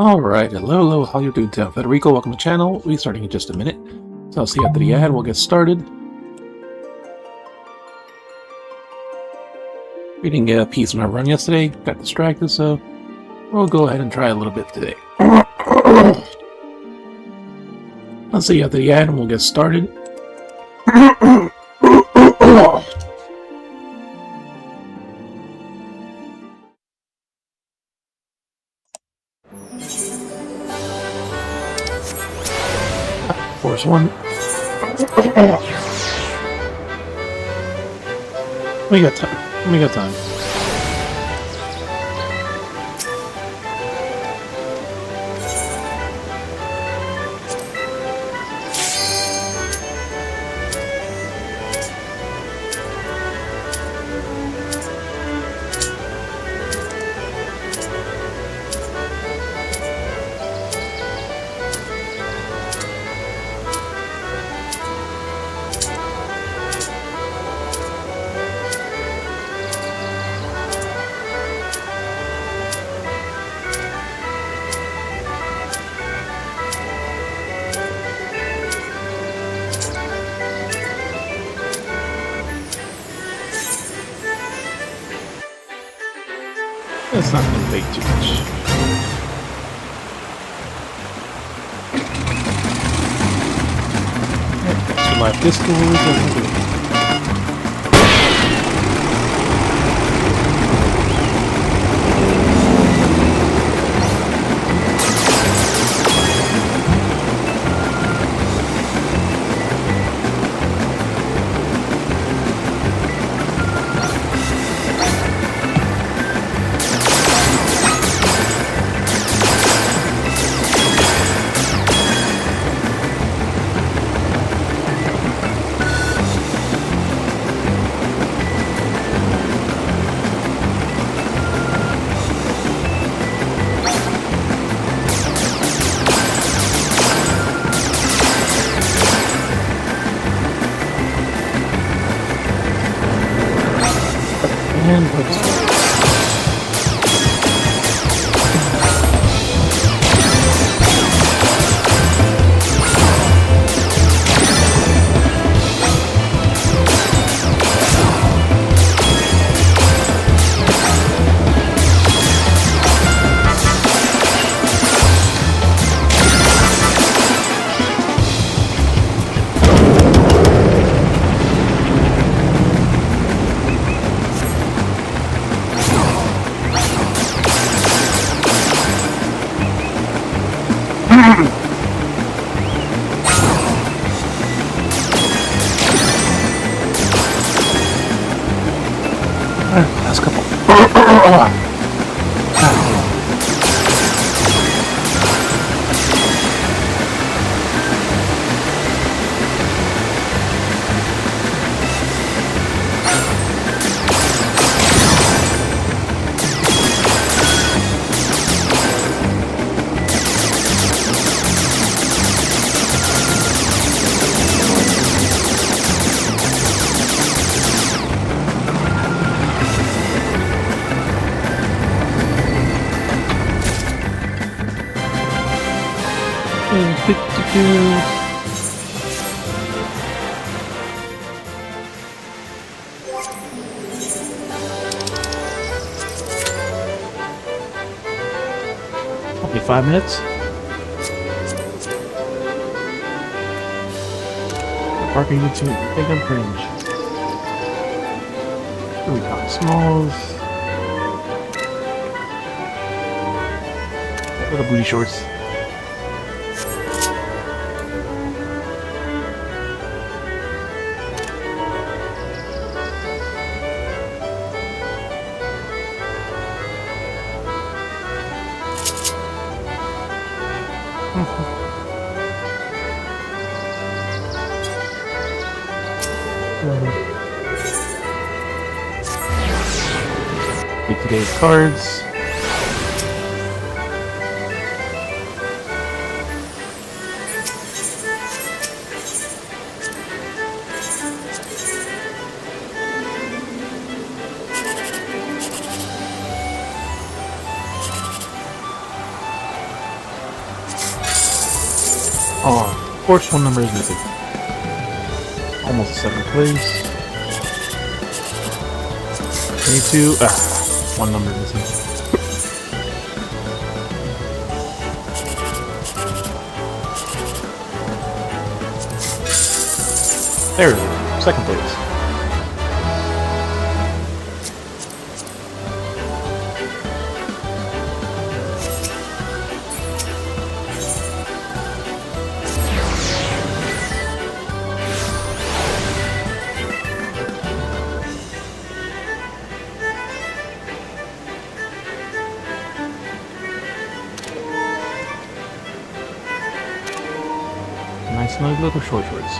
Alright, hello, how you doing today? Federico, welcome to the channel. We're starting in just a minute. So I'll see you after the ad, we'll get started. We didn't get a piece in our run yesterday, got distracted, so we'll go ahead and try a little bit today. I'll see you after the ad and we'll get started. Force 1. We got time. We got time. That's not going to take too much. Got my pistols. And let's last couple. Only 5 minutes. Parking YouTube, big and cringe. Here we got smalls. Little booty shorts. Get today's cards. course, one number is missing. Almost a second place. 22. One number missing. There we go. Second place. Nice snug little short shorts.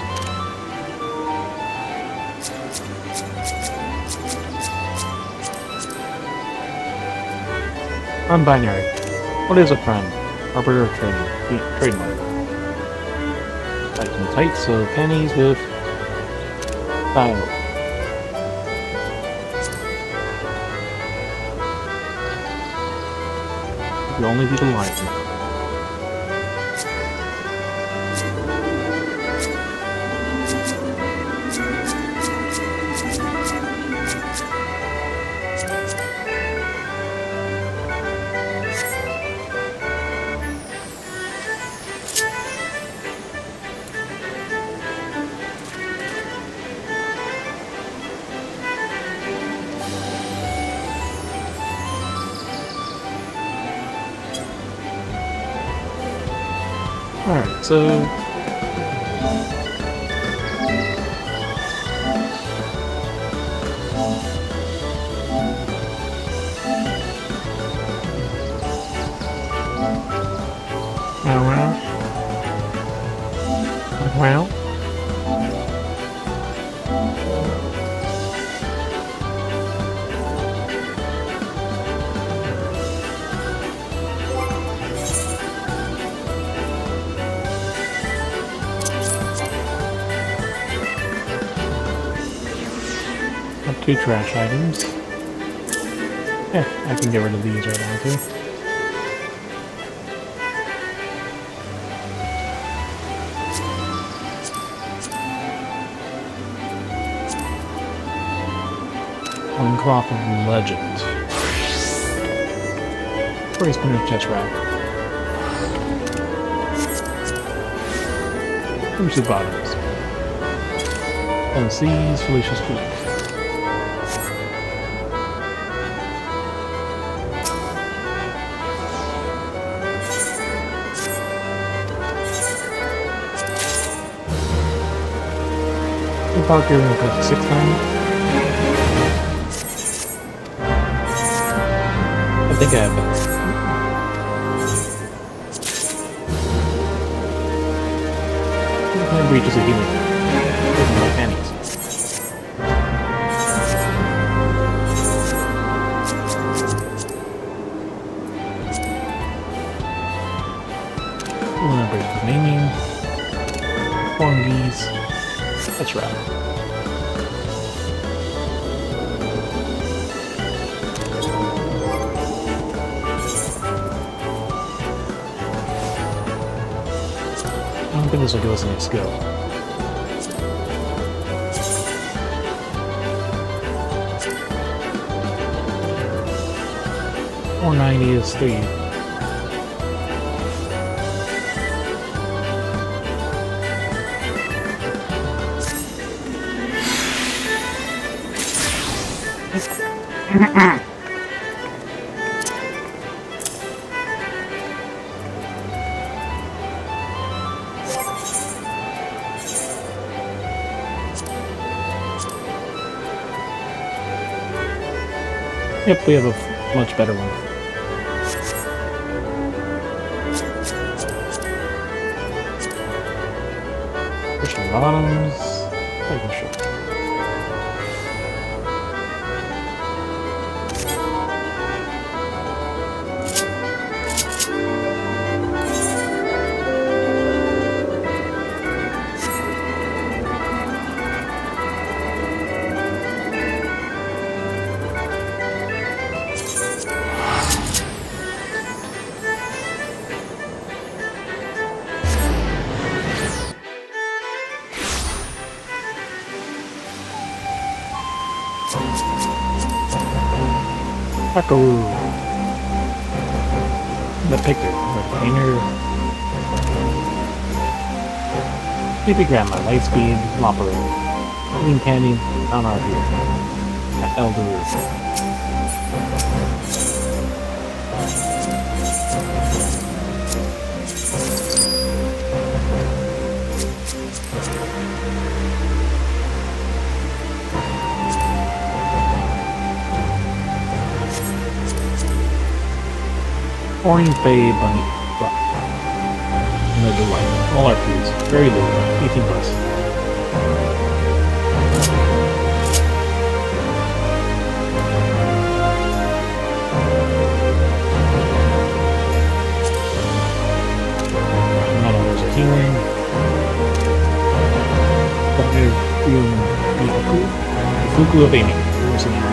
Non-binary. What is a friend? Arbiter of training. Trademark. Tights and tights, so pennies with style. You only be the lion. Alright, so... Well... Two trash items. Yeah, I can get rid of these right now too. Loincloth of Legend. 40 spinner chest rack. Swimsuit bottoms. Tennessee's Felicia's Food. Parker will cost 690. I think I have that. My breach is a healing. Those are my panties. Breach naming. Fongies. That's right. I think this will give us an skill. $490 is 3. Yep, we have a much better one. Pushing bottoms. Making sure. Buckaroo. The picker, the painter. Baby Grandma, Lightspeed, Lopper. Green Candy, on our here. At Elder. Orange Bay Bunny. No delight. All our foods. Very low. 18 plus. $9 of healing. Fuku of aiming. There's an arrow.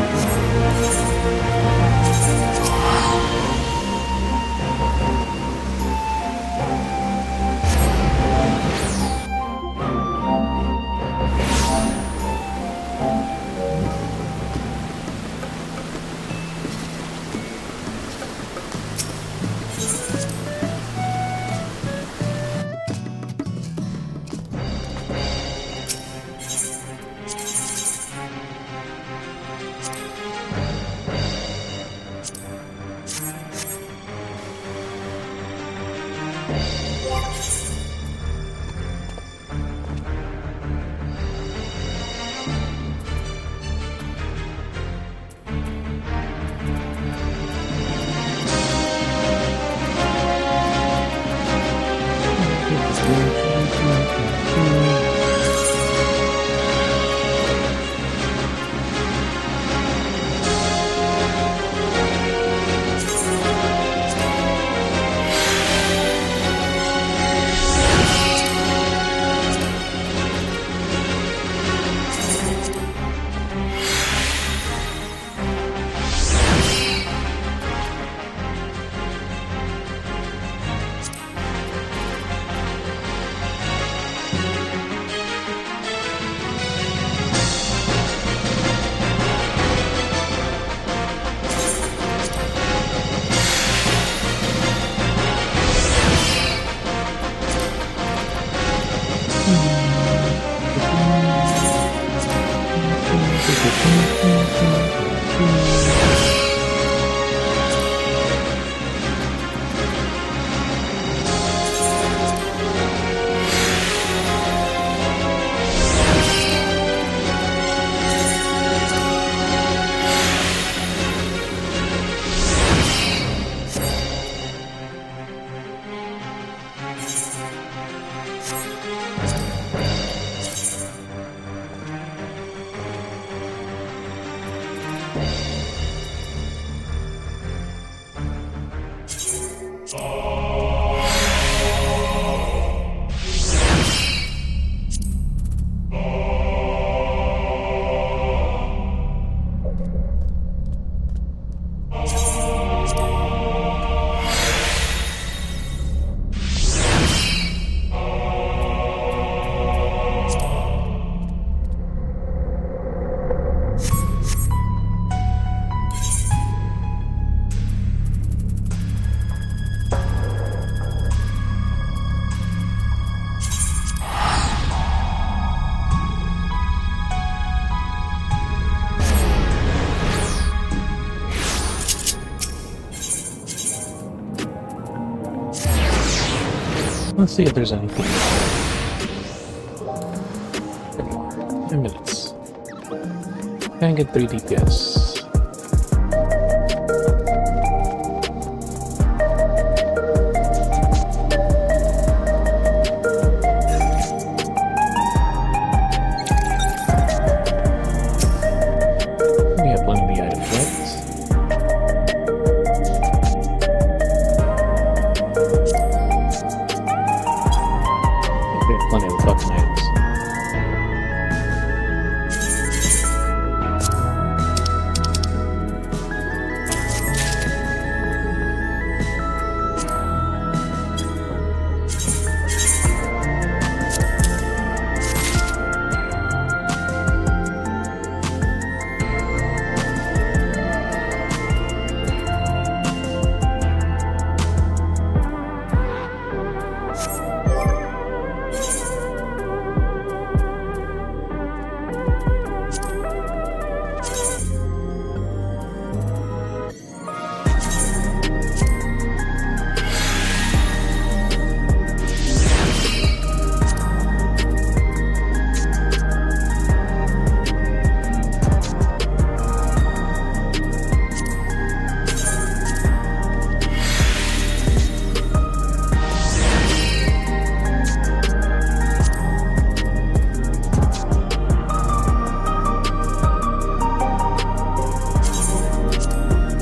Let's see if there's anything. 10 minutes. Can get 3 DPS. We have plenty of the items, right? Plenty of fucking items.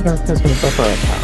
Darkness gonna buffer our path.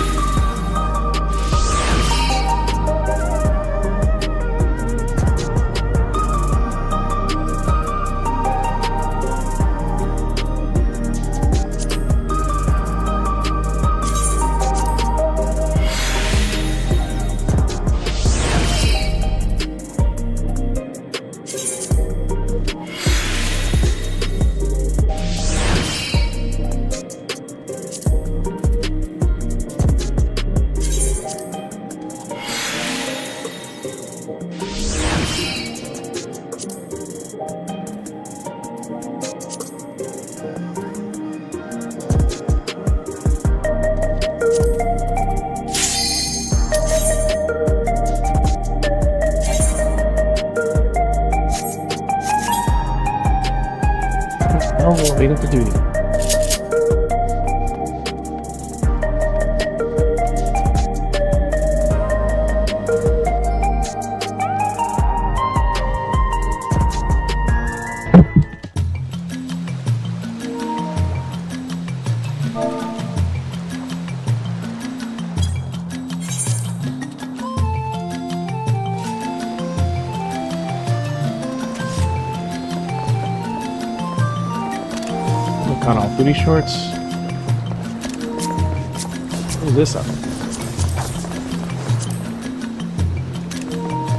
Oh, we're waiting for duty. Look on all booty shorts. What is this up?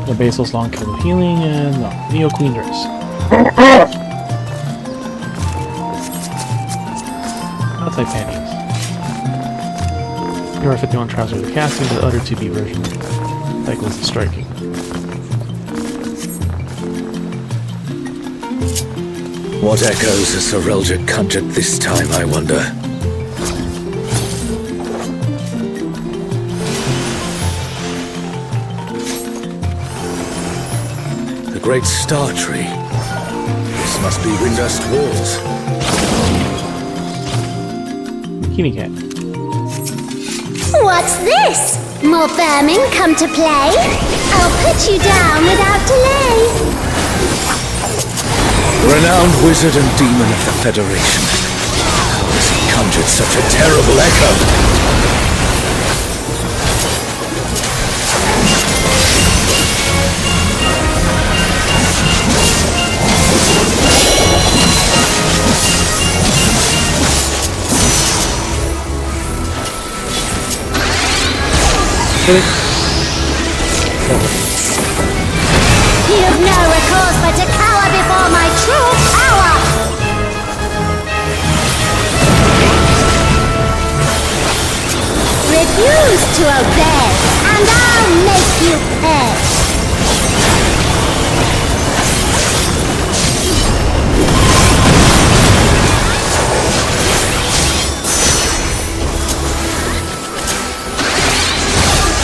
The basil's long kill healing and Neo Queen dress. Outside panties. Here are 51 trousers with casting, the other 2B version. Cycles the striking. What echoes has Sir Eldrick conjured this time, I wonder? The great star tree. This must be Windrest Walls. Bikini Cat. What's this? More vermin come to play? I'll put you down without delay. Renowned wizard and demon of the Federation. How has he conjured such a terrible echo? You've no recourse but to cower before my true power! Refuse to obey, and I'll make you pay!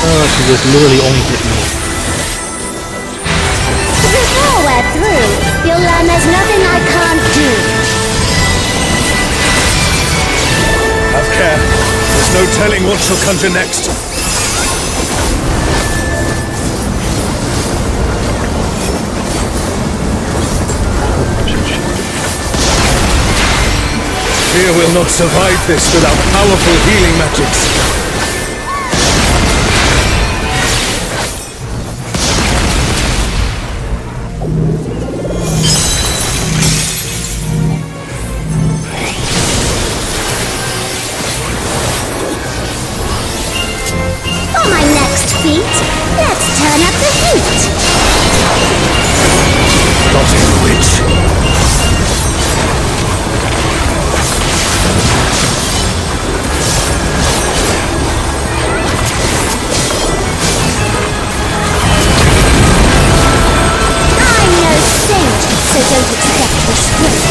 Oh, she just literally only hit me. Before we're through, you'll learn there's nothing I can't do. Have care. There's no telling what she'll conjure next. Fear will not survive this without powerful healing magics. For my next feat, let's turn up the heat. Plotting witch. I'm no saint, so don't expect restraint.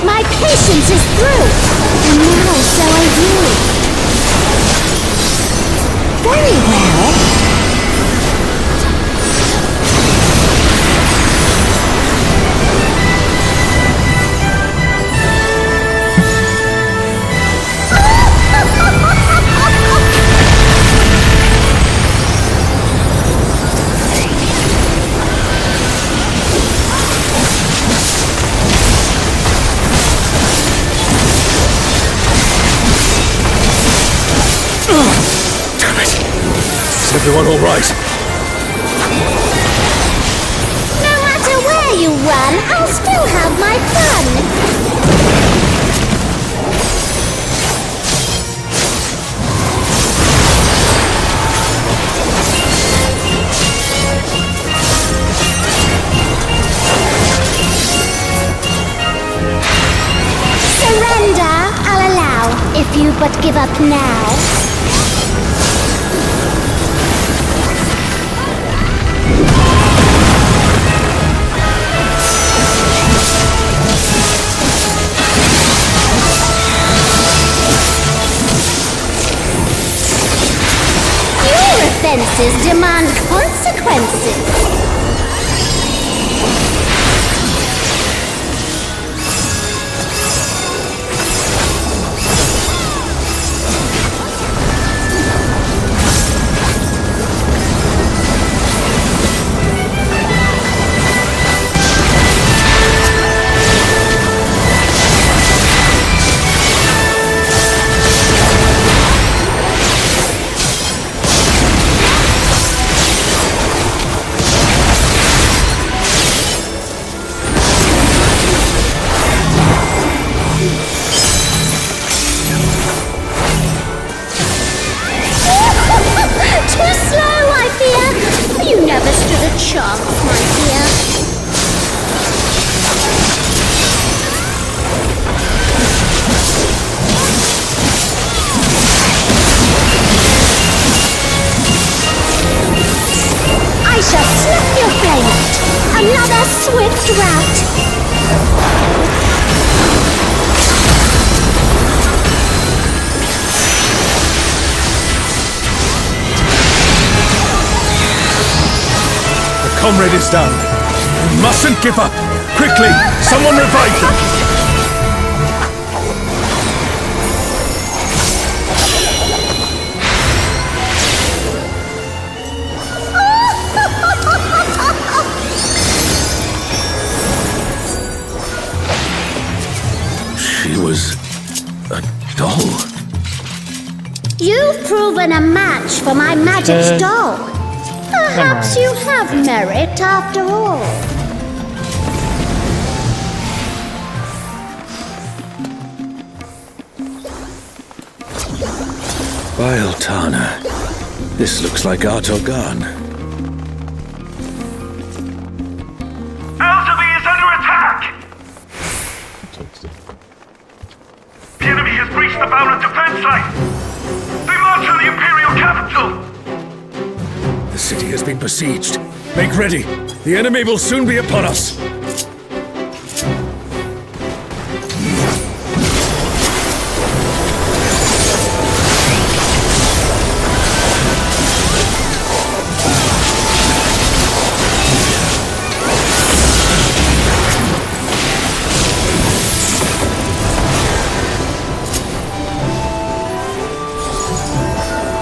My patience is through, and now so all right. No matter where you run, I'll still have my fun. Surrender, I'll allow, if you but give up now. Your offenses demand consequences. Too slow, I fear. You never stood a chance, my dear. I shall snap your flame out. Another swift rout. Comrade is down. You mustn't give up. Quickly, someone revive them. She was a doll. You've proven a match for my magic doll. Perhaps you have merit after all. By Altana, this looks like Artogan. Altabi is under attack! The enemy has breached the Bounded defense line! They march on the Imperial capital! The city has been besieged. Make ready. The enemy will soon be upon us.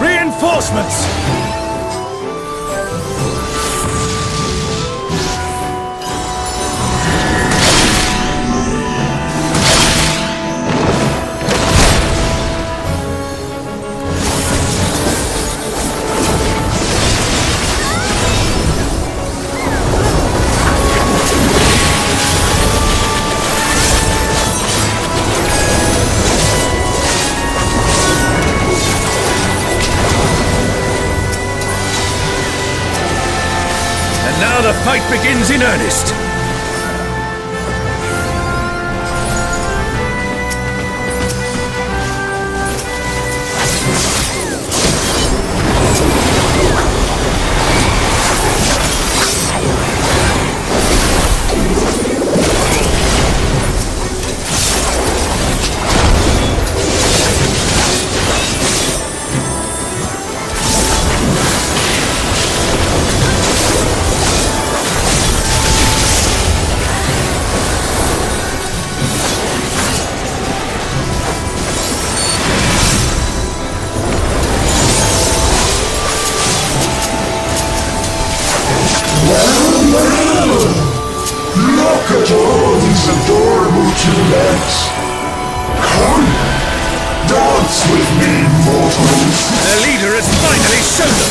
Reinforcements! Now the fight begins in earnest. Look at all these adorable two legs. Come, Dance with me, mortals! Their leader has finally shown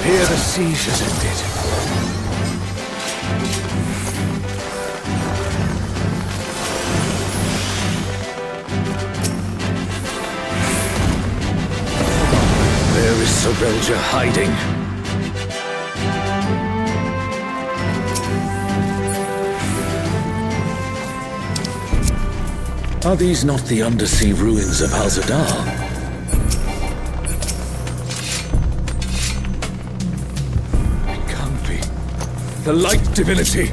Here the siege has ended. Where is Sorelja hiding? Are these not the undersea ruins of Al-Zadar? The light divinity!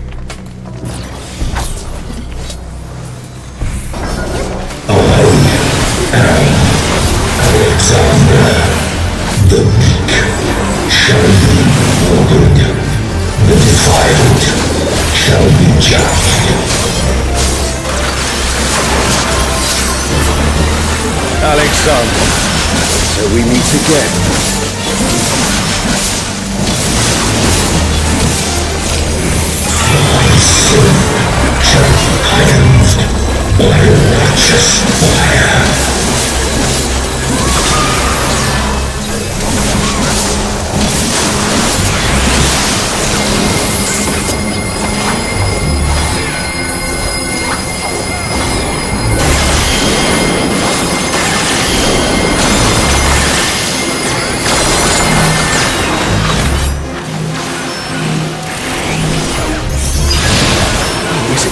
Alexander, the weak shall be ordered, the defiled shall be judged. Alexander, so we meet again. Sin shall be cleansed by righteous fire.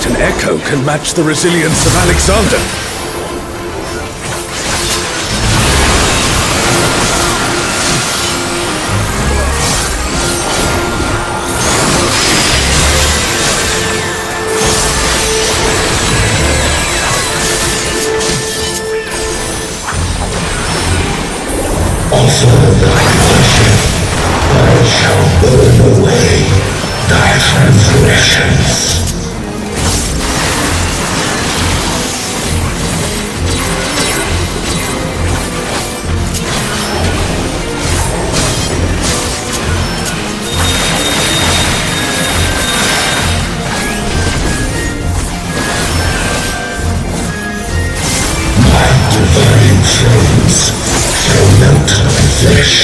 An echo can match the resilience of Alexander. Offer thy worship, I shall burn away thy transgressions. Divine flames shall melt thy flesh,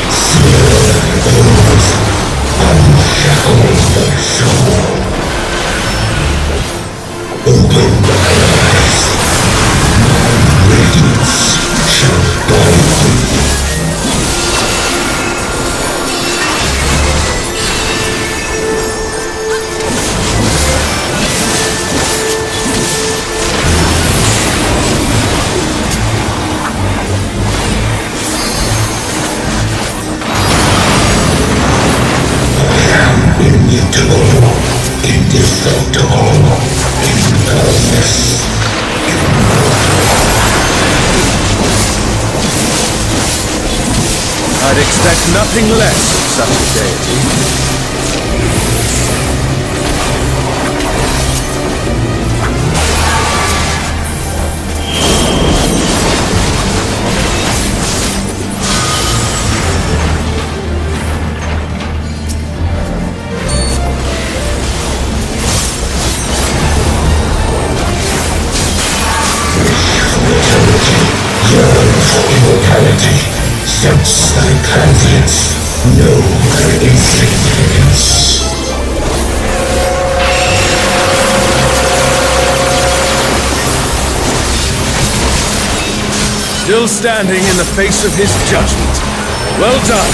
sear thy bones, unshackle thy soul. Open thy eyes, my radiance shall guide thee. Immutable, indestructible, impervious. I'd expect nothing less of such a deity. Yearn for immortality, sense thy transience, know thy insignificance. Still standing in the face of his judgment. Well done.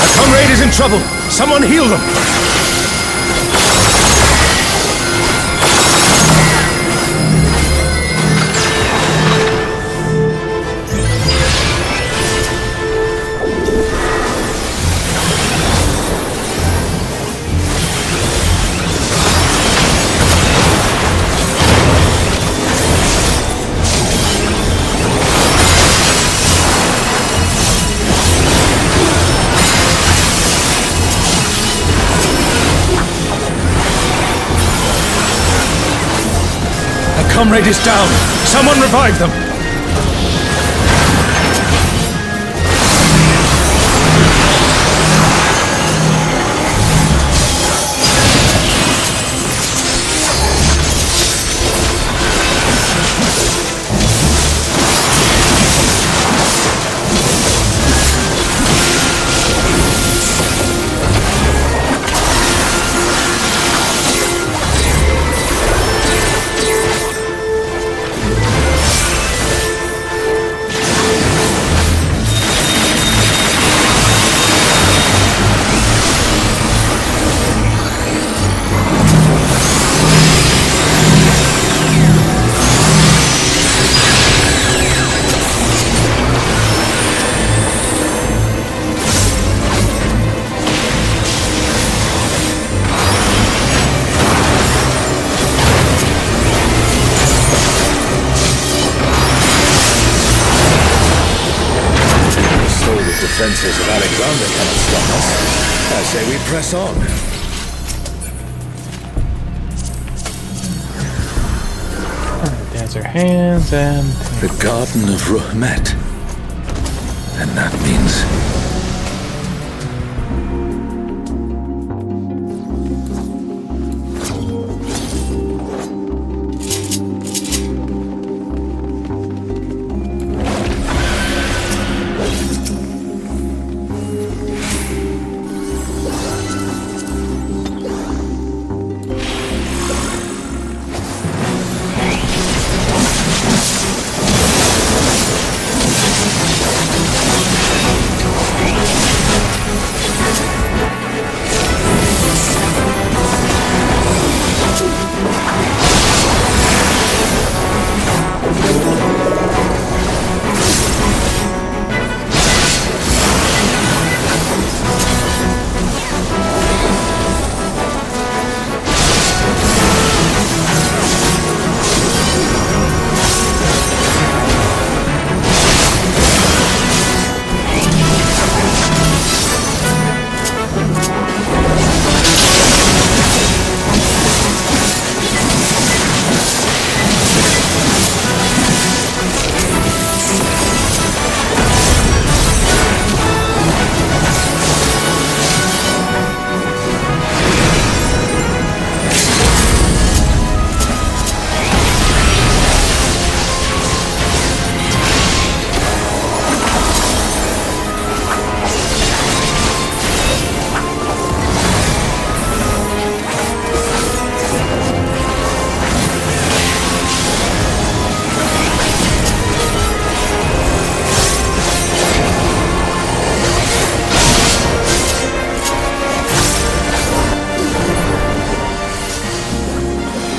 A comrade is in trouble. Someone heal them. Comrade is down. Someone revive them. Defenses of Alexander cannot stop us. I say we press on. Dance her hands and... The Garden of Ruhmet. And that means...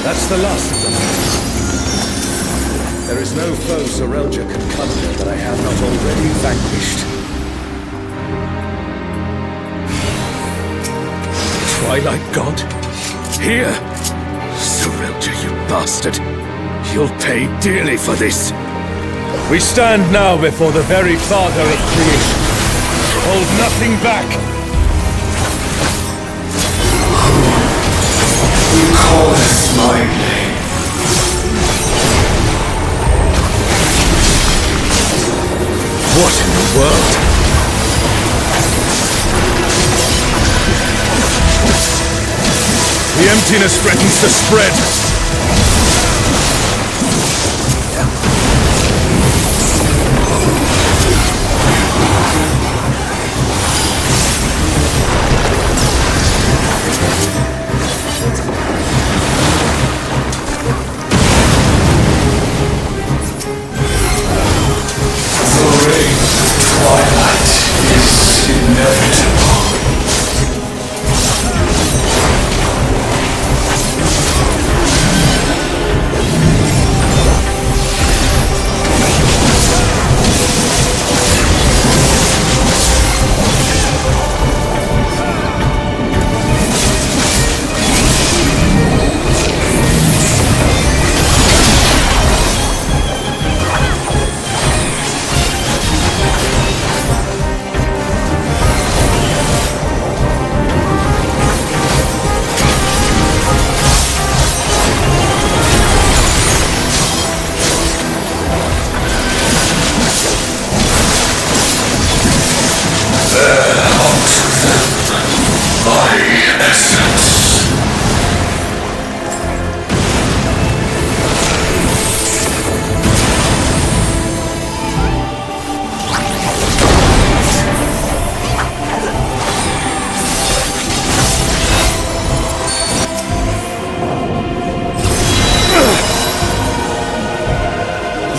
That's the last of them. There is no foe Sorelja can conquer that I have not already vanquished. Twilight God? Here! Sorelja, you bastard! You'll pay dearly for this! We stand now before the very Father of creation. Hold nothing back! You call this my name? What in the world? The emptiness threatens to spread. The reign of twilight is inevitable.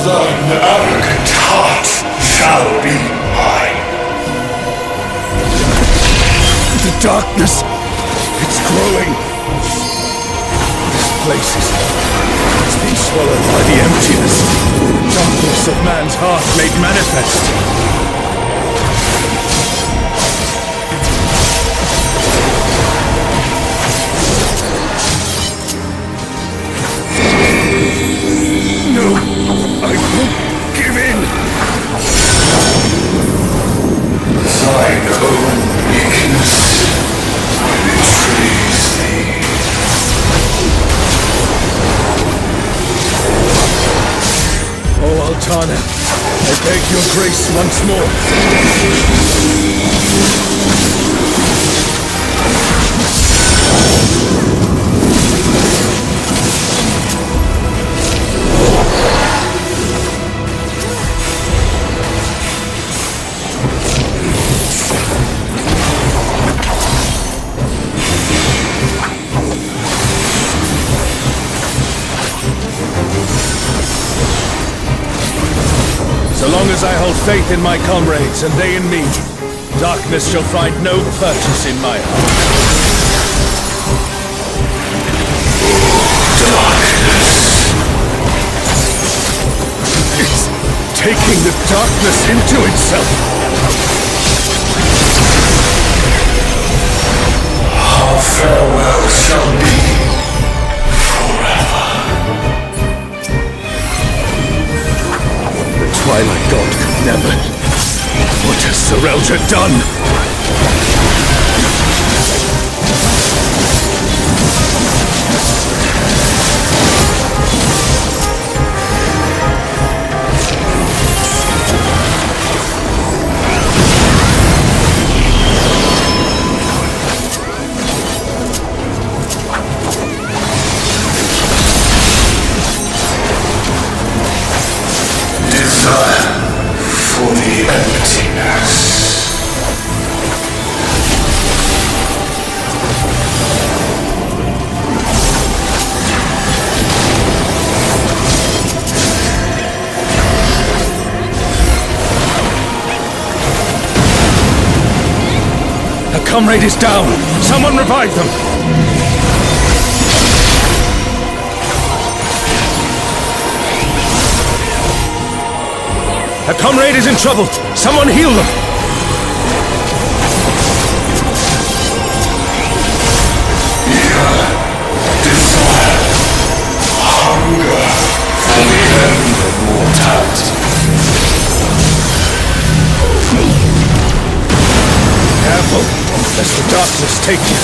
Thine arrogant heart shall be mine. The darkness, it's growing. This place is being swallowed by the emptiness. The darkness of man's heart made manifest. No, I won't give in. Thine own weakness betrays thee. Oh, Altana, I beg your grace once more. So long as I hold faith in my comrades and they in me, darkness shall find no purchase in my heart. Darkness. It's taking the darkness into itself. Our farewell shall be forever. The Twilight God could never. What has Serelja done? Desire for the emptiness. A comrade is down! Someone revive them! A comrade is in trouble! Someone heal them! Desire. Hunger for the end of mortality. Careful, lest the darkness take you.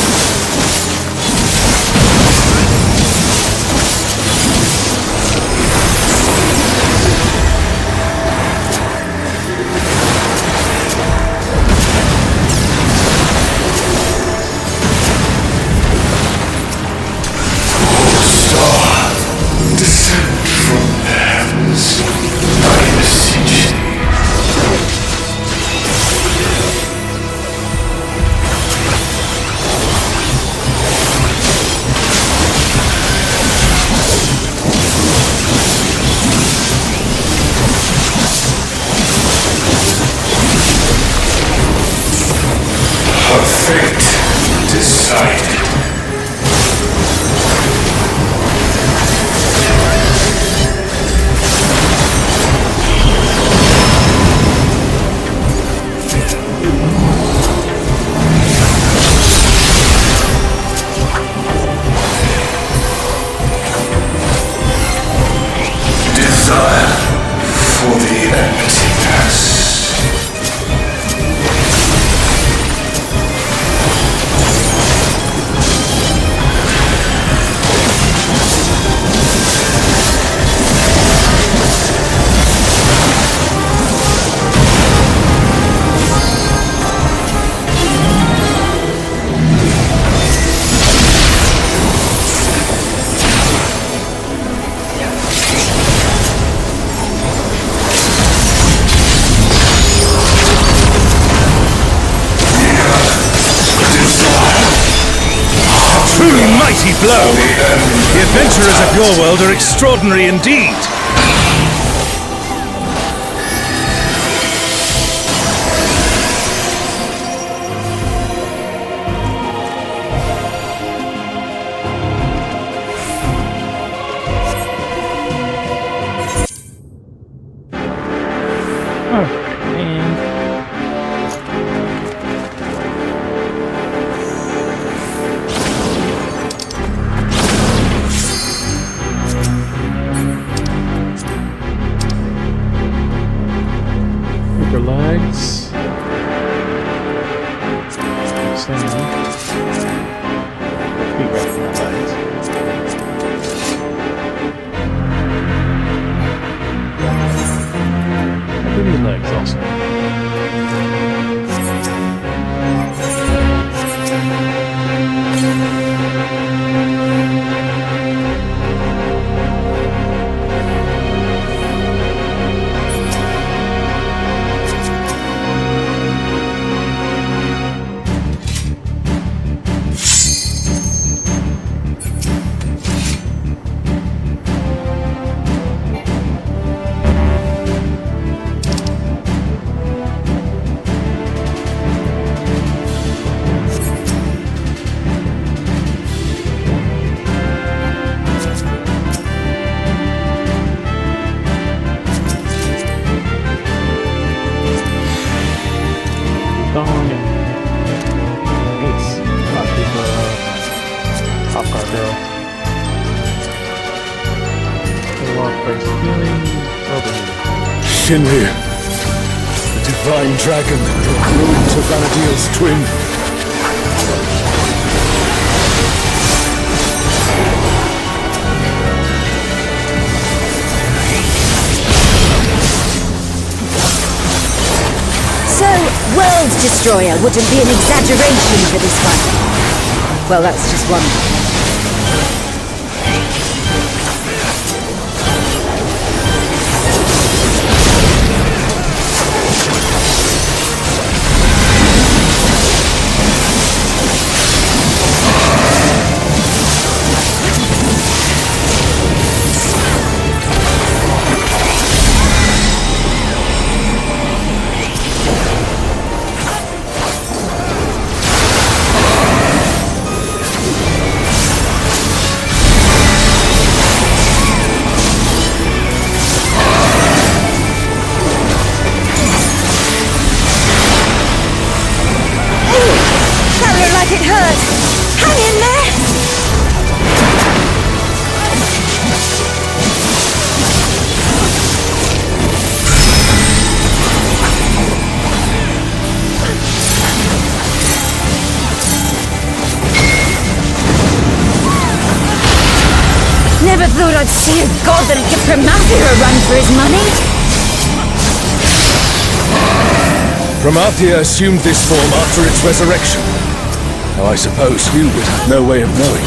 decided. Desire for the emptiness. Truly mighty blow! The adventurers of your world are extraordinary indeed! Super legs. Same. Feet wrapped in legs. I do need legs also. Dong and Ace. Not super top card girl. Log first healing. Shinryu, the divine dragon that grew into Vanadiel's twin. So, World Destroyer wouldn't be an exaggeration for this one. Well, that's just one. It hurts! Hang in there! Never thought I'd see a god that'd give Promathia a run for his money. Promathia assumed this form after its resurrection. Now I suppose you would have no way of knowing.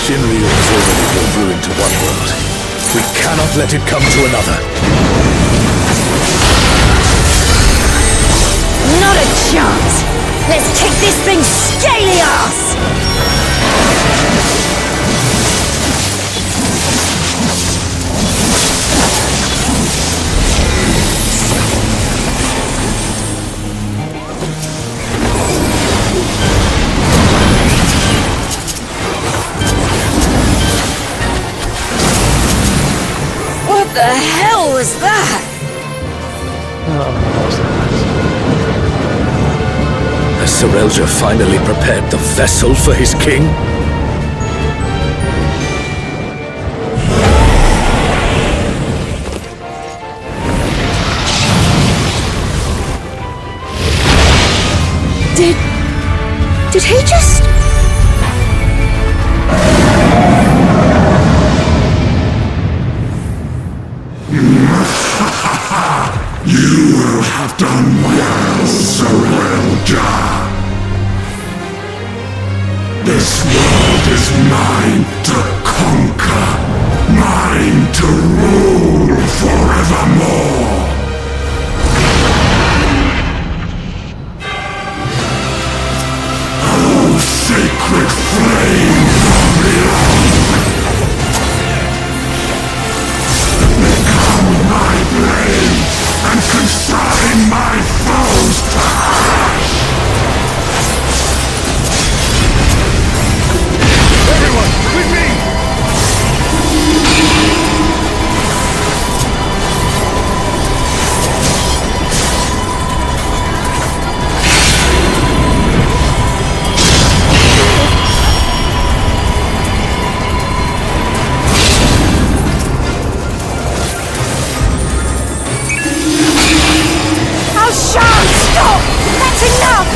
Shinryu has already been ruined to one world. We cannot let let it come to another. Not a chance! Let's kick this thing scaly ass! What the hell was that? Has Serelja finally prepared the vessel for his king? Did he just... You will have done well, Serelja. This world is mine to conquer, mine to rule forevermore. Oh, sacred flame from beyond, become my blade and consign my foes to ash! Everyone, with me! Stop! That's enough!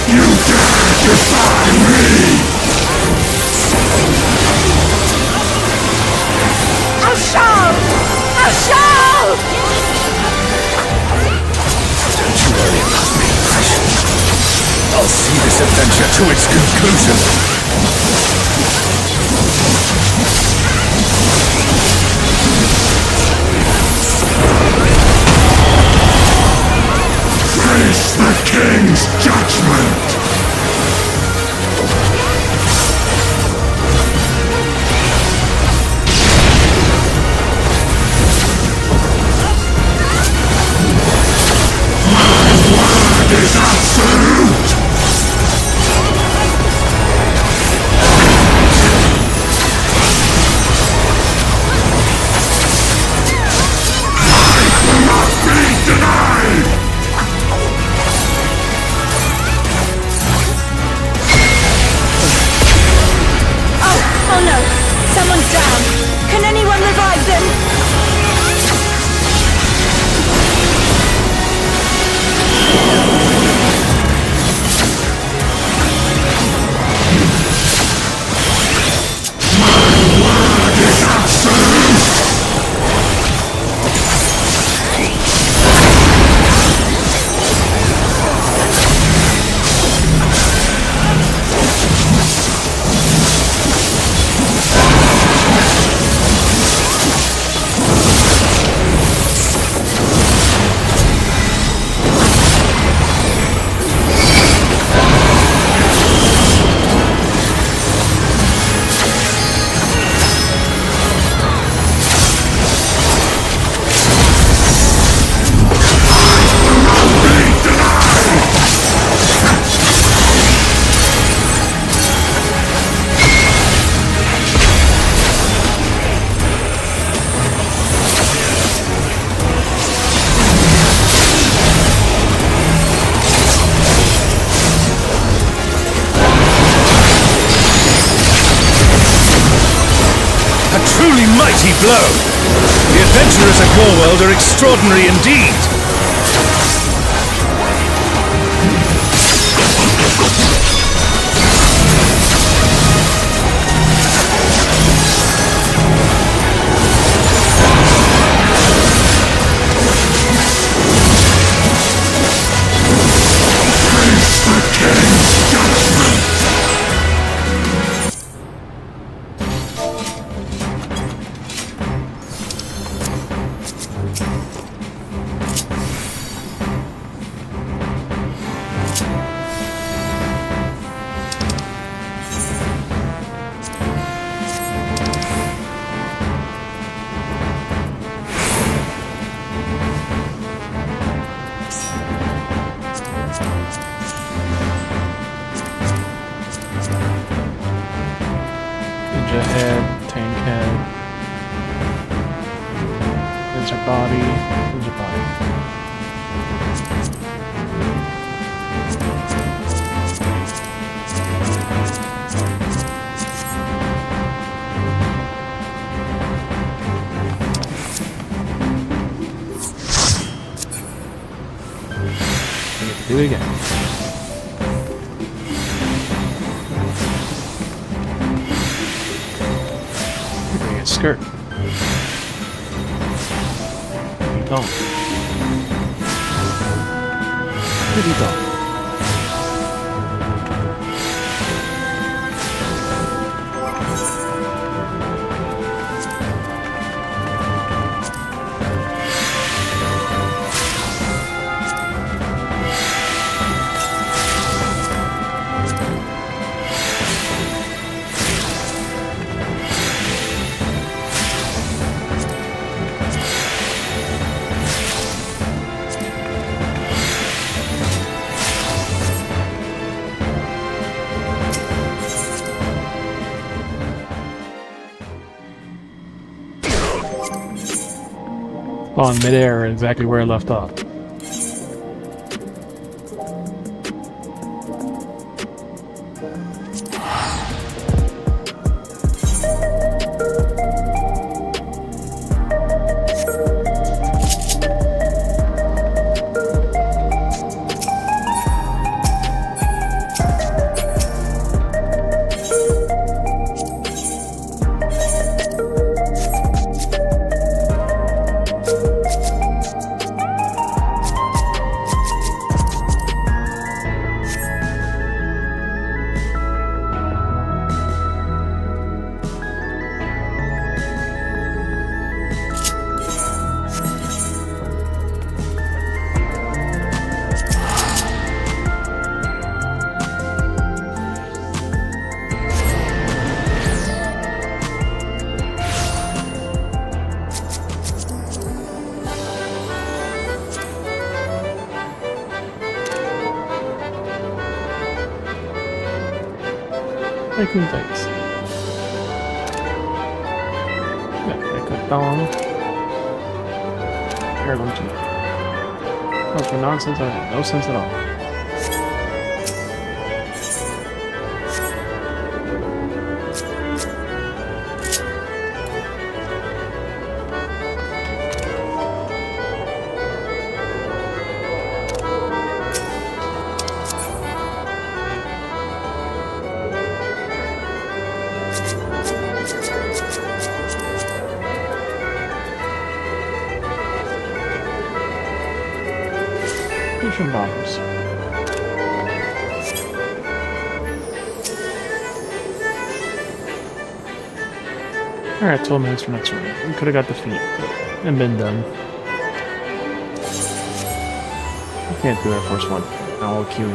You dare defy me! I'll show! I'll show! I'll see this adventure to its conclusion. Face the king's judgment! My word is absolute! Oh no! Someone's down! Can anyone revive them? My word is absolute! Truly mighty blow! The adventurers at your world are extraordinary indeed! Ninja head, tank head. Ninja body, ninja body. Do it again. Bring a skirt. Pretty tall. Pretty tall. On midair, exactly where I left off. Tycoon tights. Got thong. Heirloom tunic. Oh, for nonsense, I have no sense at all. Fusion bombs. Alright, 12 minutes for next one. We could have got the feet and been done. I can't do Air Force One. Now I'll queue.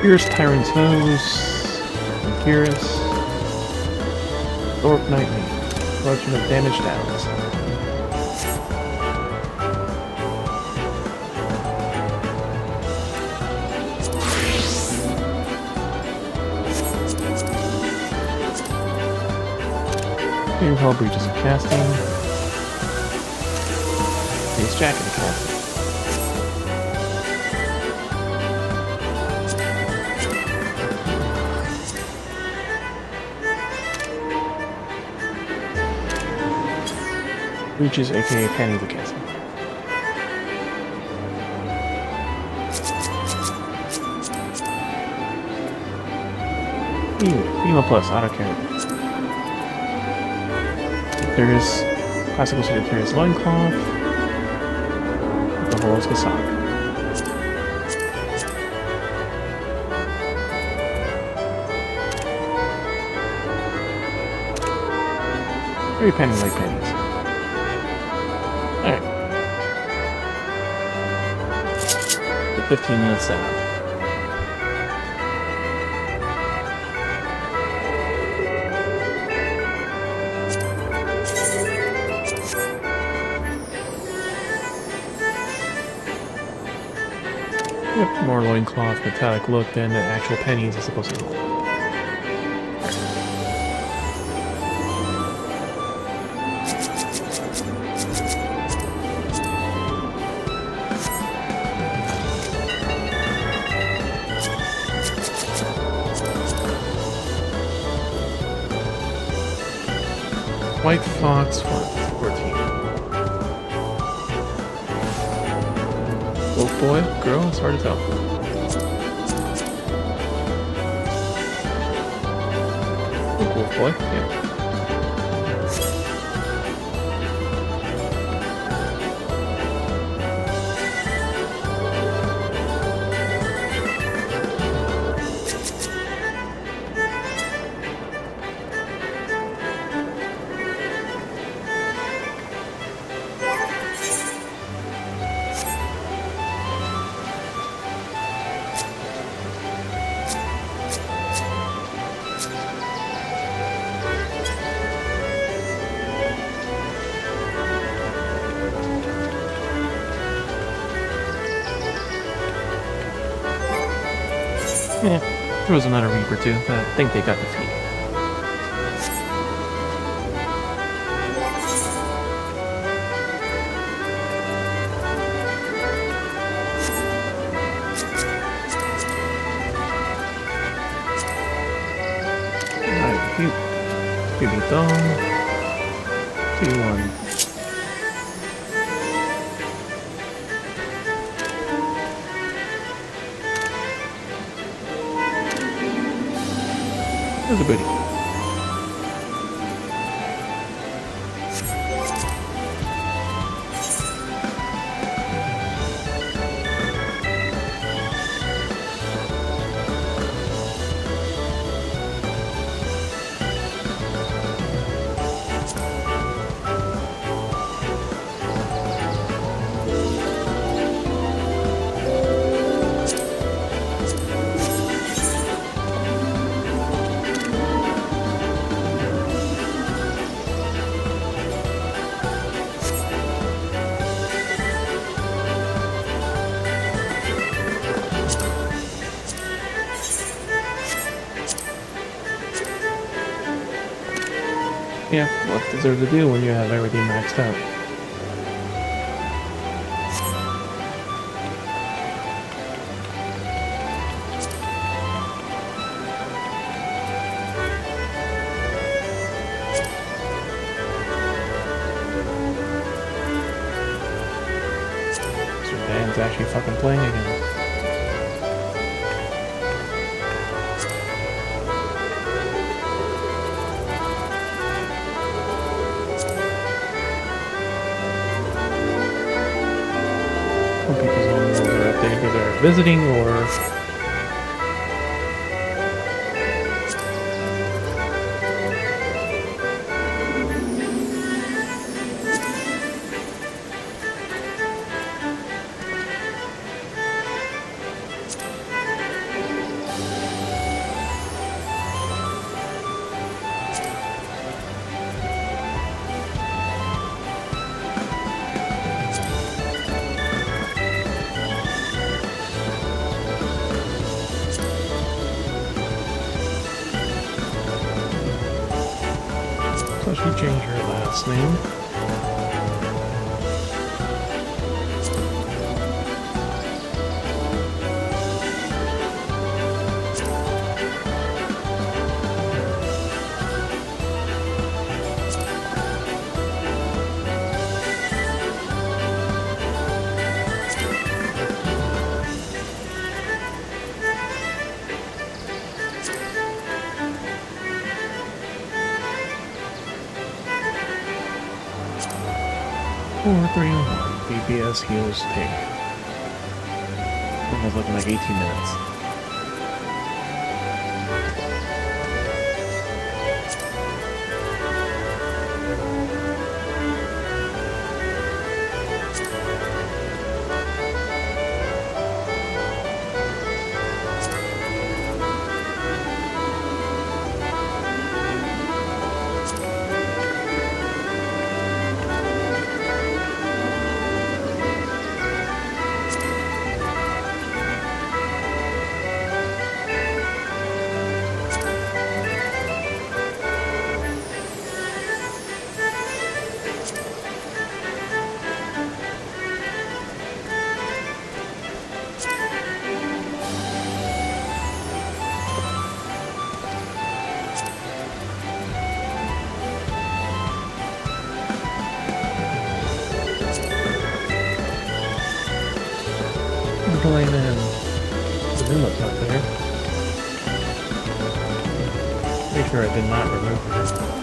Here's Tyrant's Nose. Kyrus. Thorpe Nightwing. Collection of damaged downs. Being held breaches of casting. Face jacket of casting. Breaches, aka panties of casting. Female plus, auto carry. There's classical Sagittarius loincloth. The Horus Gasak. Very penny like pennies. Alright. The 15-minute setup. Yep, more loincloth, metallic look than the actual pennies is supposed to look. White Fox 14. Wolf boy, girl, it's hard to tell. Wolf boy, yeah. Yeah, there was another Reaper too, but I think they got defeated. Alright, beat them. 2-1. There's a booty. Yeah, what does there to do when you have everything maxed out? So Dan's actually fucking playing again. People's homes are updated because they're visiting or so she changed her last name. Or 301 BBS heals pig. That was looking like 18 minutes. Portal ain't in. The Zuma's not there. Make sure I did not remove her.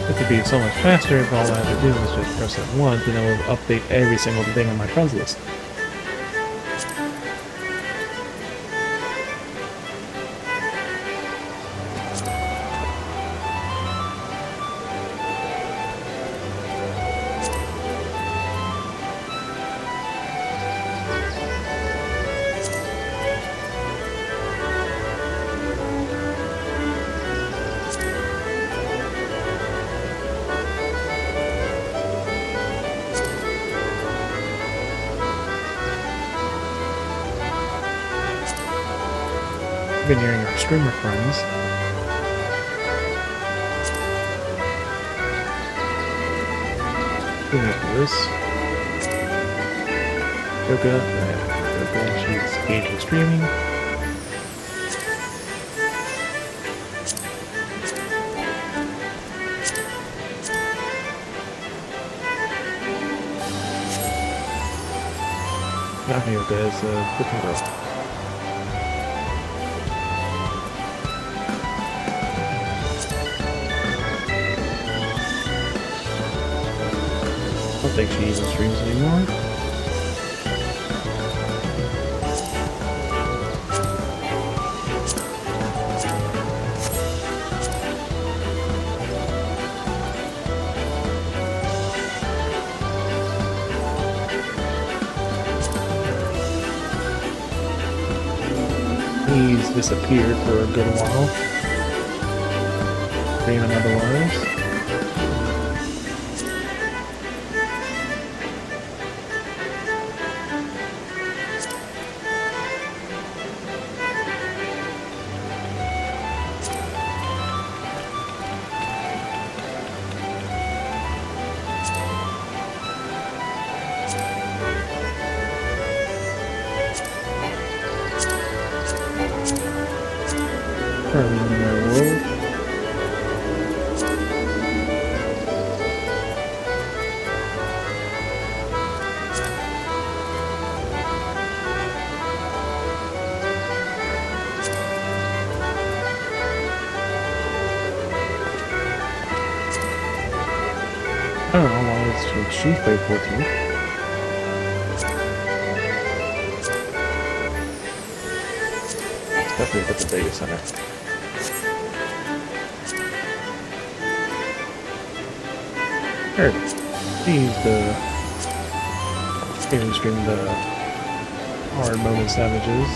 It would be so much faster if all I had to do was just press it once and it would update every single thing on my friends list. Been hearing our streamer friends. Who knows this? Yoga, she's engaged in streaming. Not Yoga, is a different girl. I don't think she even streams anymore. He's disappeared for a good while. Streaming otherwise. Currently in their world. I don't know why she's played 14. Definitely at the data center. There it is. She's the gaming stream, the hard mode and savages.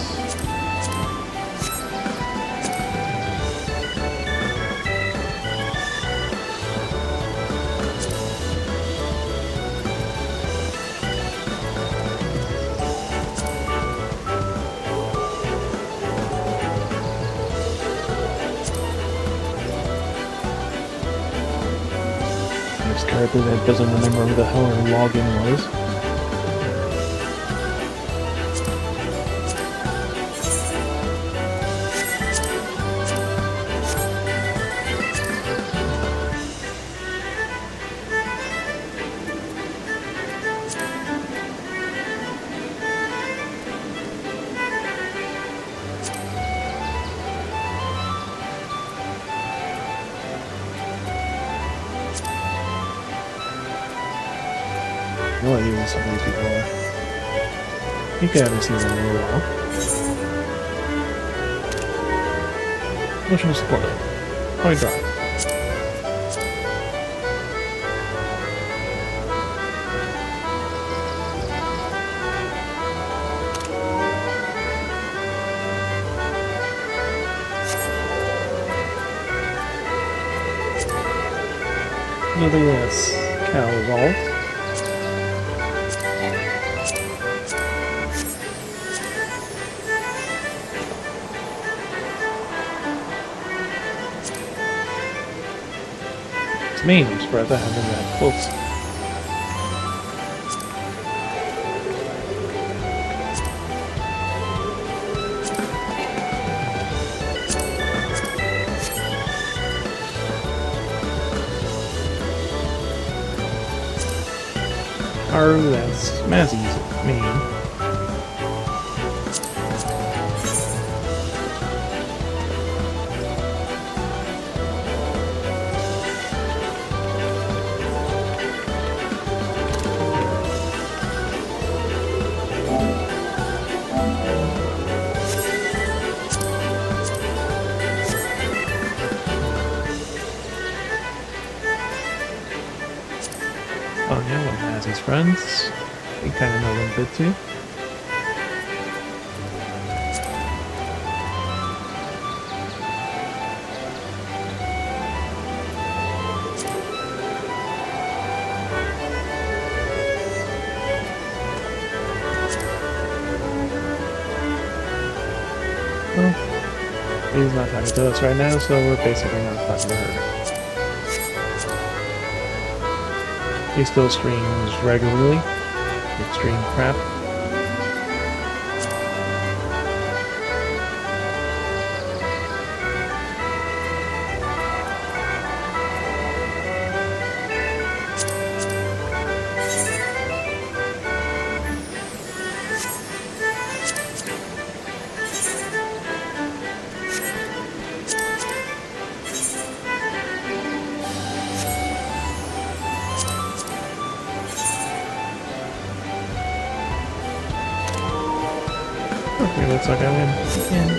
Character that doesn't remember who the hell her login was. No idea who some of these people are. I think I haven't seen them in a little while. Emotional support. Point drive. Another yes. Cow evolved. Me, I'm surprised I haven't been that close. Or that's Mazzy's main. Oh yeah, one has his friends. We kind of know them a bit too. Well, he's not talking to us right now, so we're basically not talking to her. He still streams regularly. Extreme crap. Okay, looks like I win again.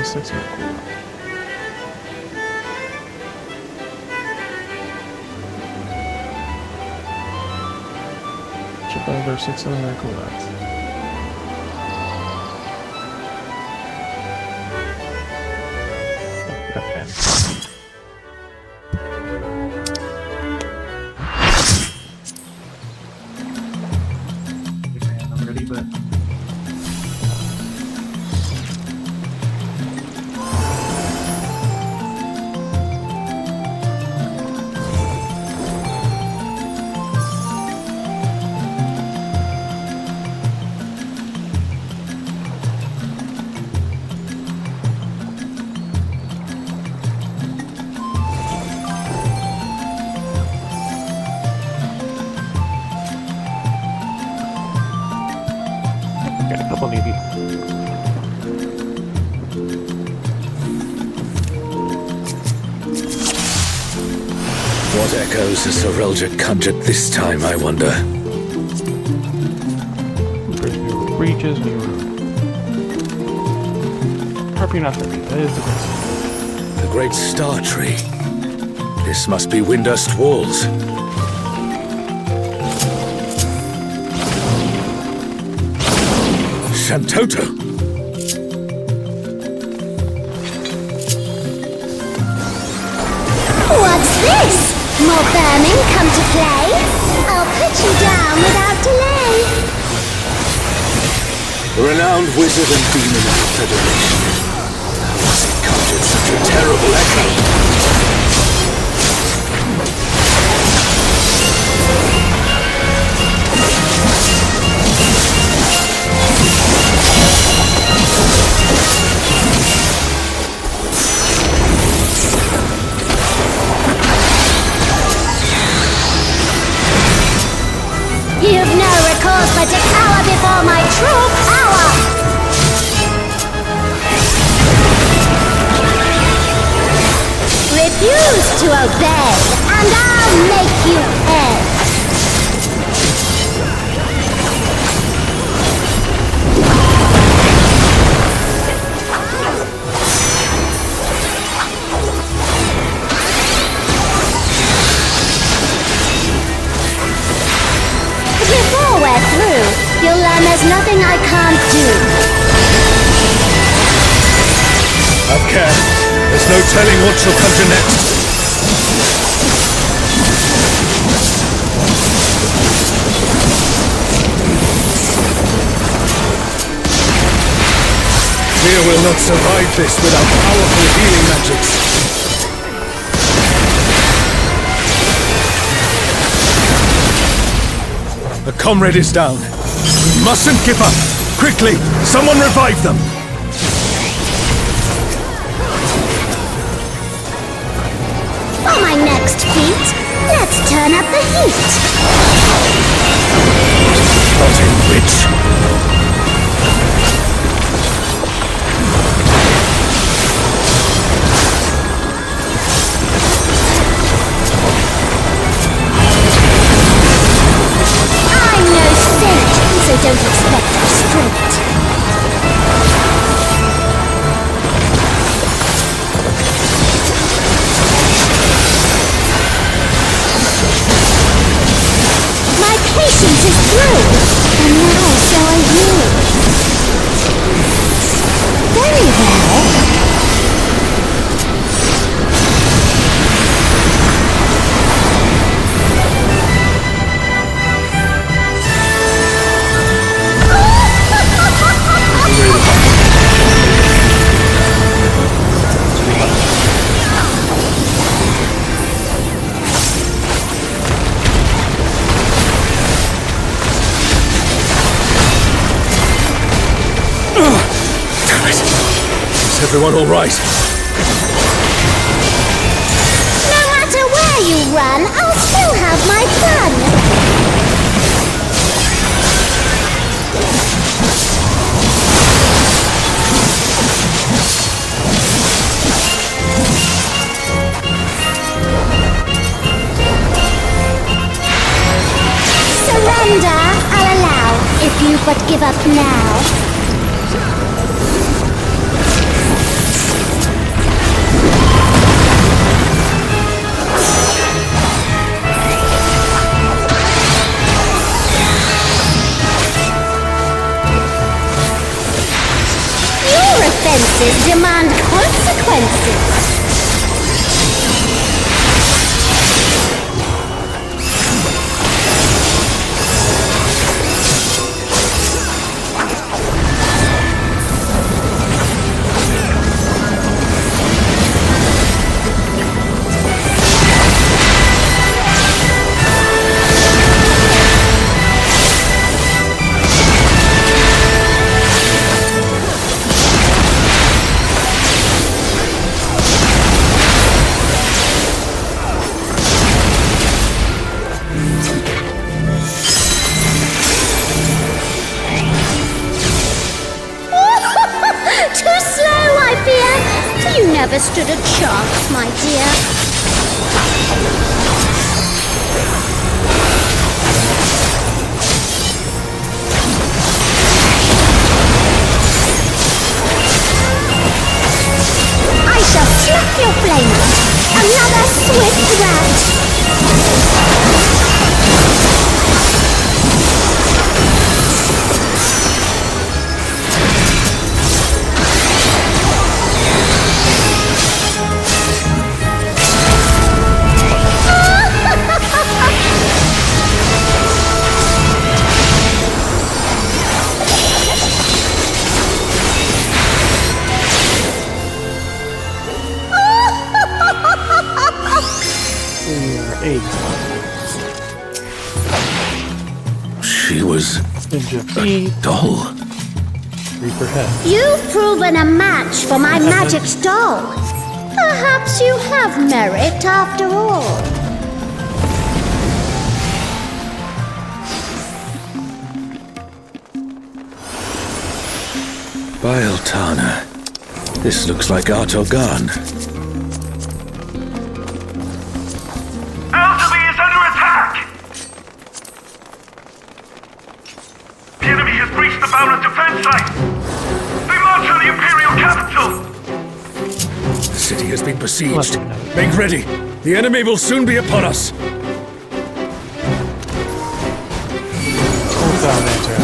It's a 6-minute cooldown. Chip over 6-minute cooldowns. Oh, got pen. I'm ready, but. Got a couple maybe. What echoes has Sorelja conjured this time, I wonder? First we were breaches, we were... Harpy, not Harpy, that is the question. The great star tree. This must be Windust Walls. Shantoto! What's this? More vermin come to play? I'll put you down without delay. Renowned wizard and demon of the Federation. How has he conjured such a terrible echo? You've no recourse but to cower before my true power! Refuse to obey, and I'll make you pay! Before we're through, you'll learn there's nothing I can't do. Have care. This no telling what shall come to next. Fear will not survive this without powerful healing magics. A comrade is down. We mustn't give up. Quickly, someone revive them. For my next feat, let's turn up the heat. Rotting witch. I'm no saint, so don't expect restraint. My patience is through, and now so are you. Very well. Is everyone all right? No matter where you run, I'll still have my fun. Surrender, I'll allow, if you but give up now. Your offenses demand consequences. Too slow, I fear. You never stood a chance, my dear. I shall slap your flame out. Another swift rout. She was Ninja a feet, doll. Reaper head. You've proven a match for my magic doll. Perhaps you have merit after all. Bieltana. This looks like Artogan. Alderby is under attack! The enemy has breached the Baron defense line! They march on the Imperial capital! The city has been besieged. Make ready. The enemy will soon be upon us. Oh god, answer.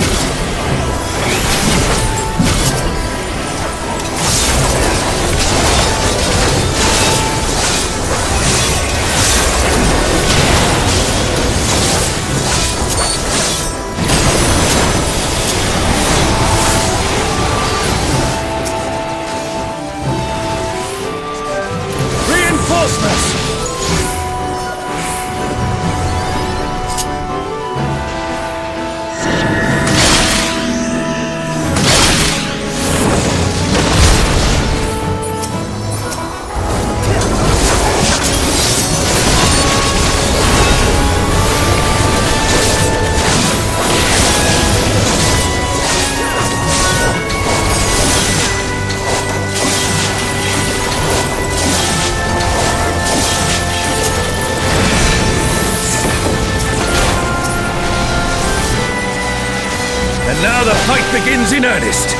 Now the fight begins in earnest.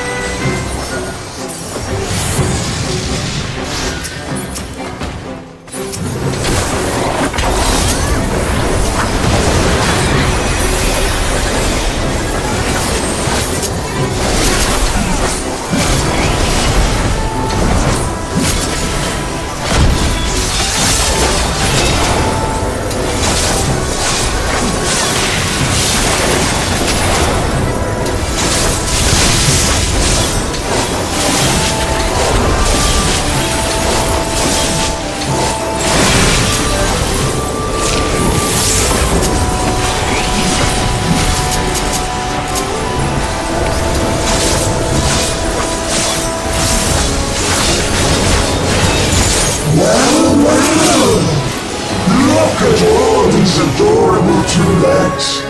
Look at all these adorable two legs.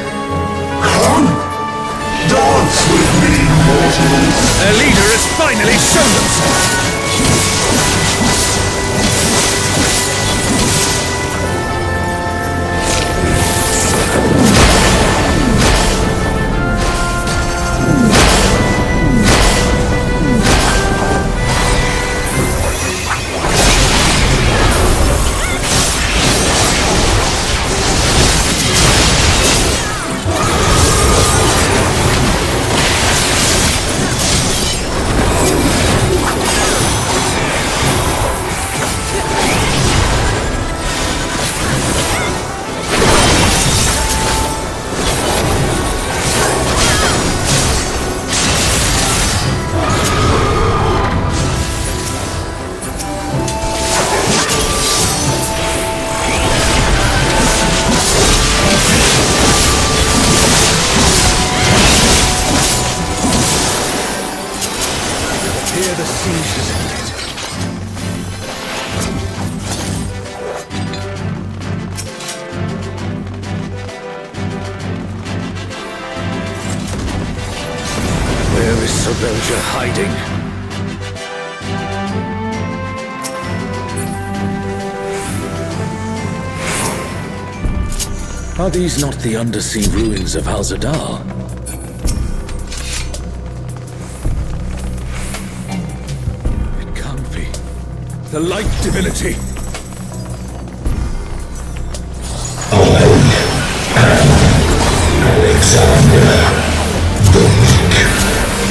Come, dance with me, mortals. Their leader has finally shown himself. Here the siege is ended. Where is Sobelia hiding? Are these not the undersea ruins of Al-Zadar? It can't be. The light divinity! Alexander, the weak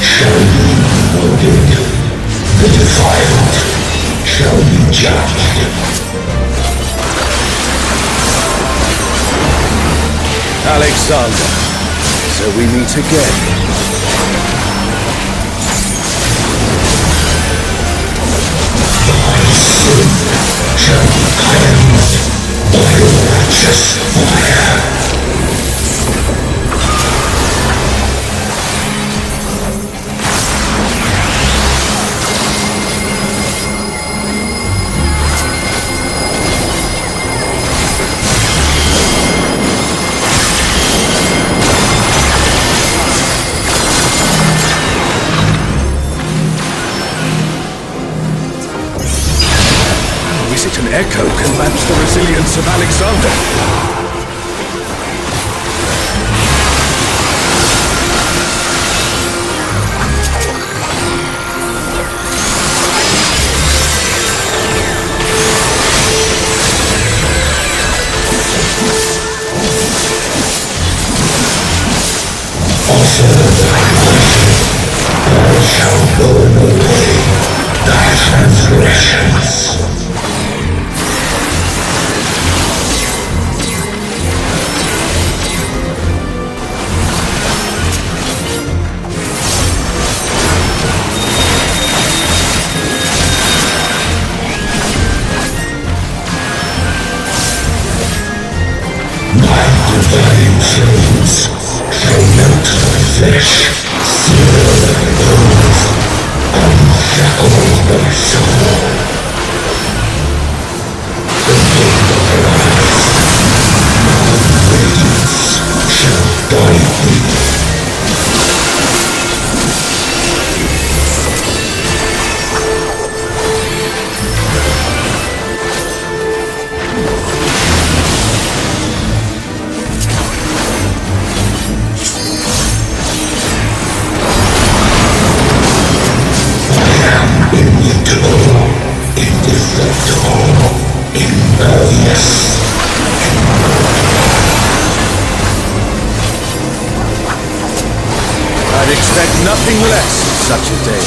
shall be wounded, the defiled shall be judged. Alexander, so we meet again. Sin shall be cleansed by righteous fire. Is it an echo can match the resilience of Alexander? Offer thy worship, all shall burn away thy transgressions. Divine flames shall melt thy flesh, sear thy bones, unshackle thy soul. The wind arise, now radiance shall guide thee. nothing less such a day.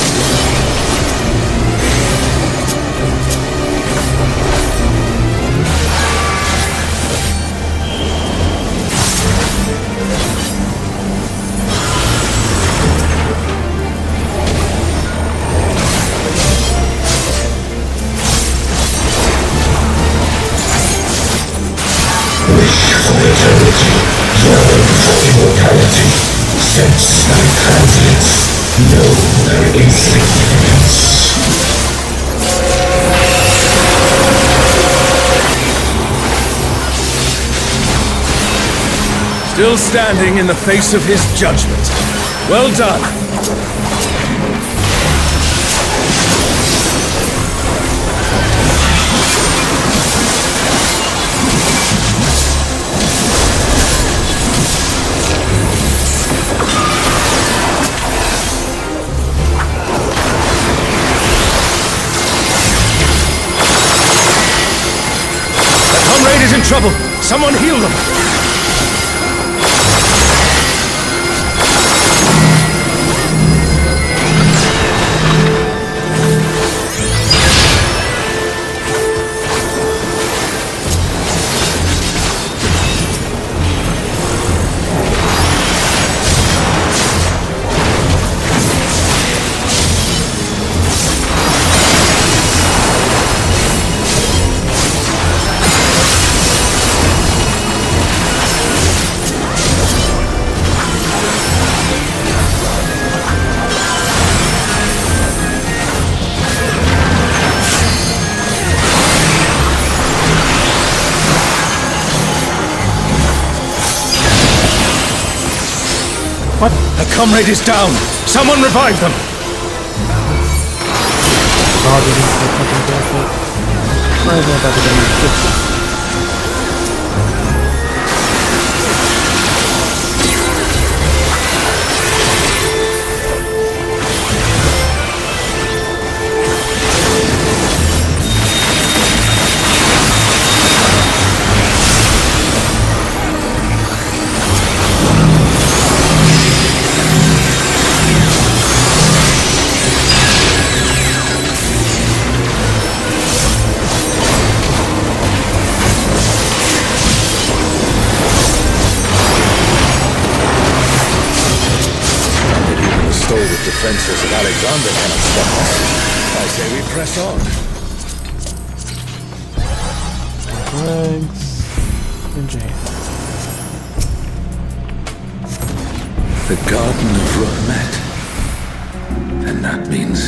Immortality, sense thy transience, know their insignificance. Still standing in the face of his judgment. Well done. Is in trouble. Someone heal them. What? A comrade is down. Someone revive them. God, we didn't say fucking bullshit. Why is that about to get my shit? The defenses of Alexander cannot stop us. I say we press on. Legs and jam. The Garden of Rahmet. And that means...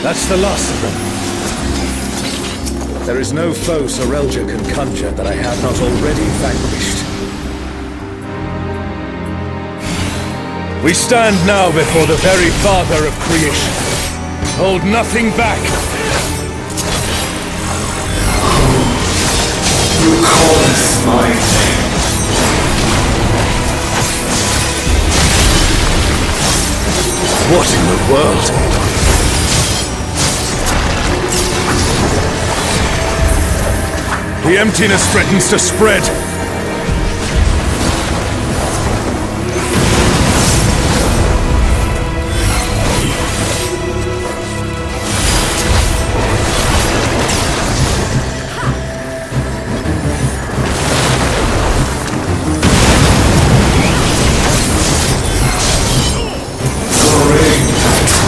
That's the last of them. There is no foe Sorelja can conjure that I have not already vanquished. We stand now before the very Father of creation. Hold nothing back. Who calleth my name? What in the world? The emptiness threatens to spread.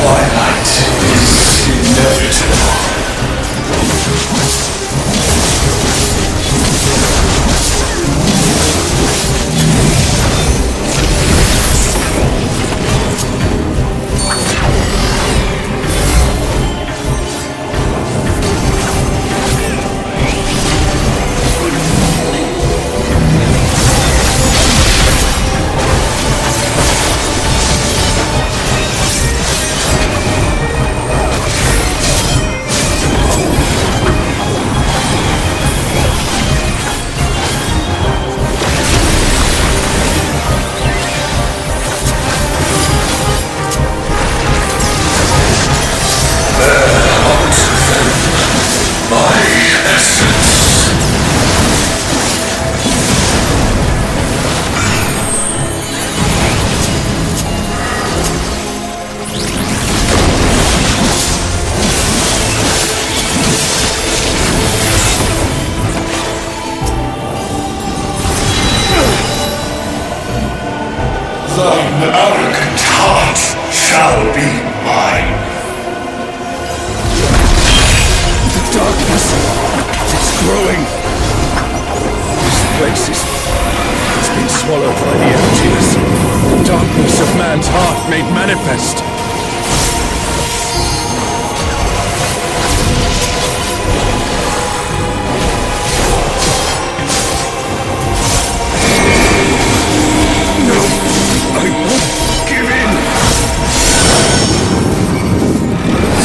Twilight is inevitable. Thine arrogant heart shall be mine. The darkness is growing. This place has been swallowed by the emptiness. The darkness of man's heart made manifest. I won't give in!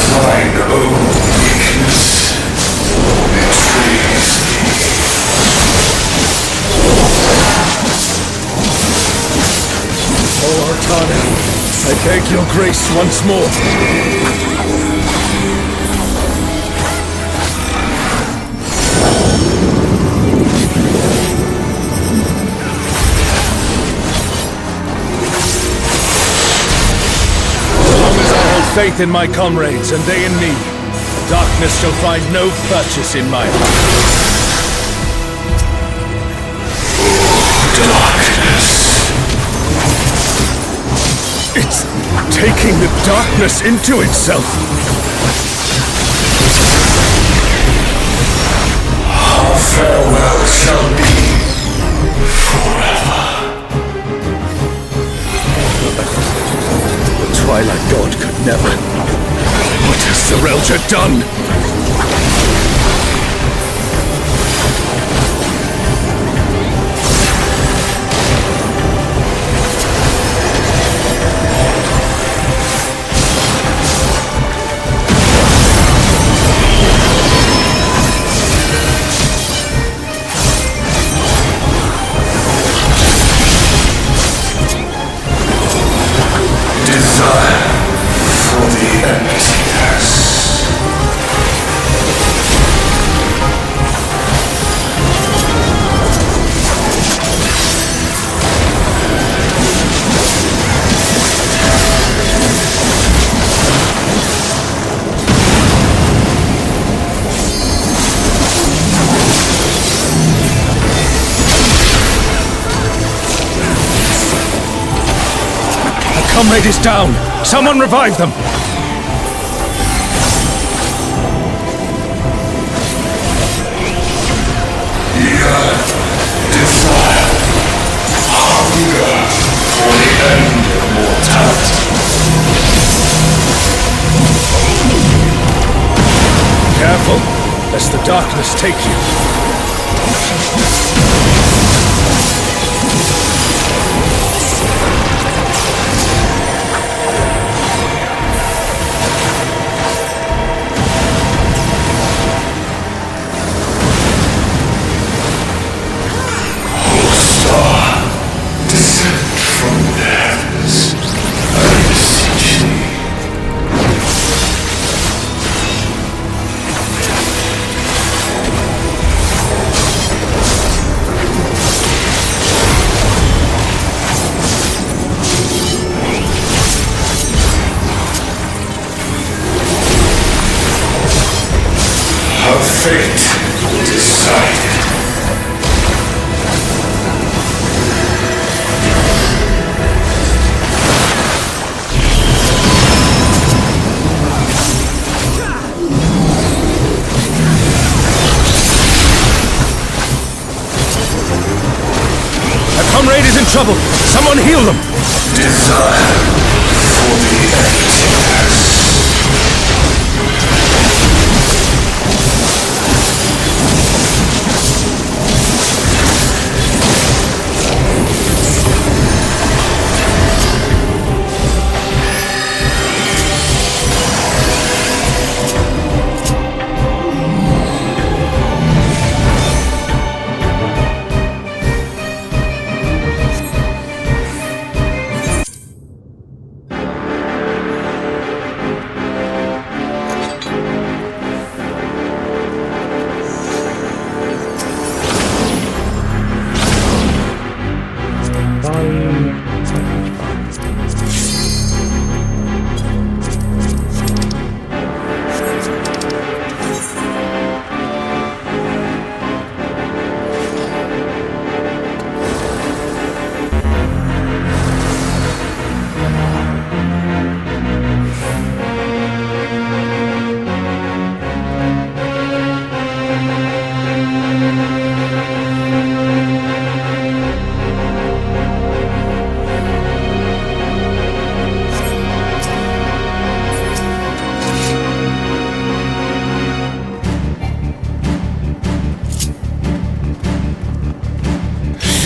Thine own weakness betrays thee. Oh, Artana, I beg your grace once more. Faith in my comrades and they in me. Darkness shall find no purchase in my heart. Darkness. It's taking the darkness into itself. Our farewell shall be forever. The Twilight God could never. What has Serelja done? Desire for the emptiness. A comrade is down! Someone revive them! Desire, hunger for the end of mortality. Careful, lest the darkness take you. Fate decided. A comrade is in trouble! Someone heal them! Desire for the emptiness.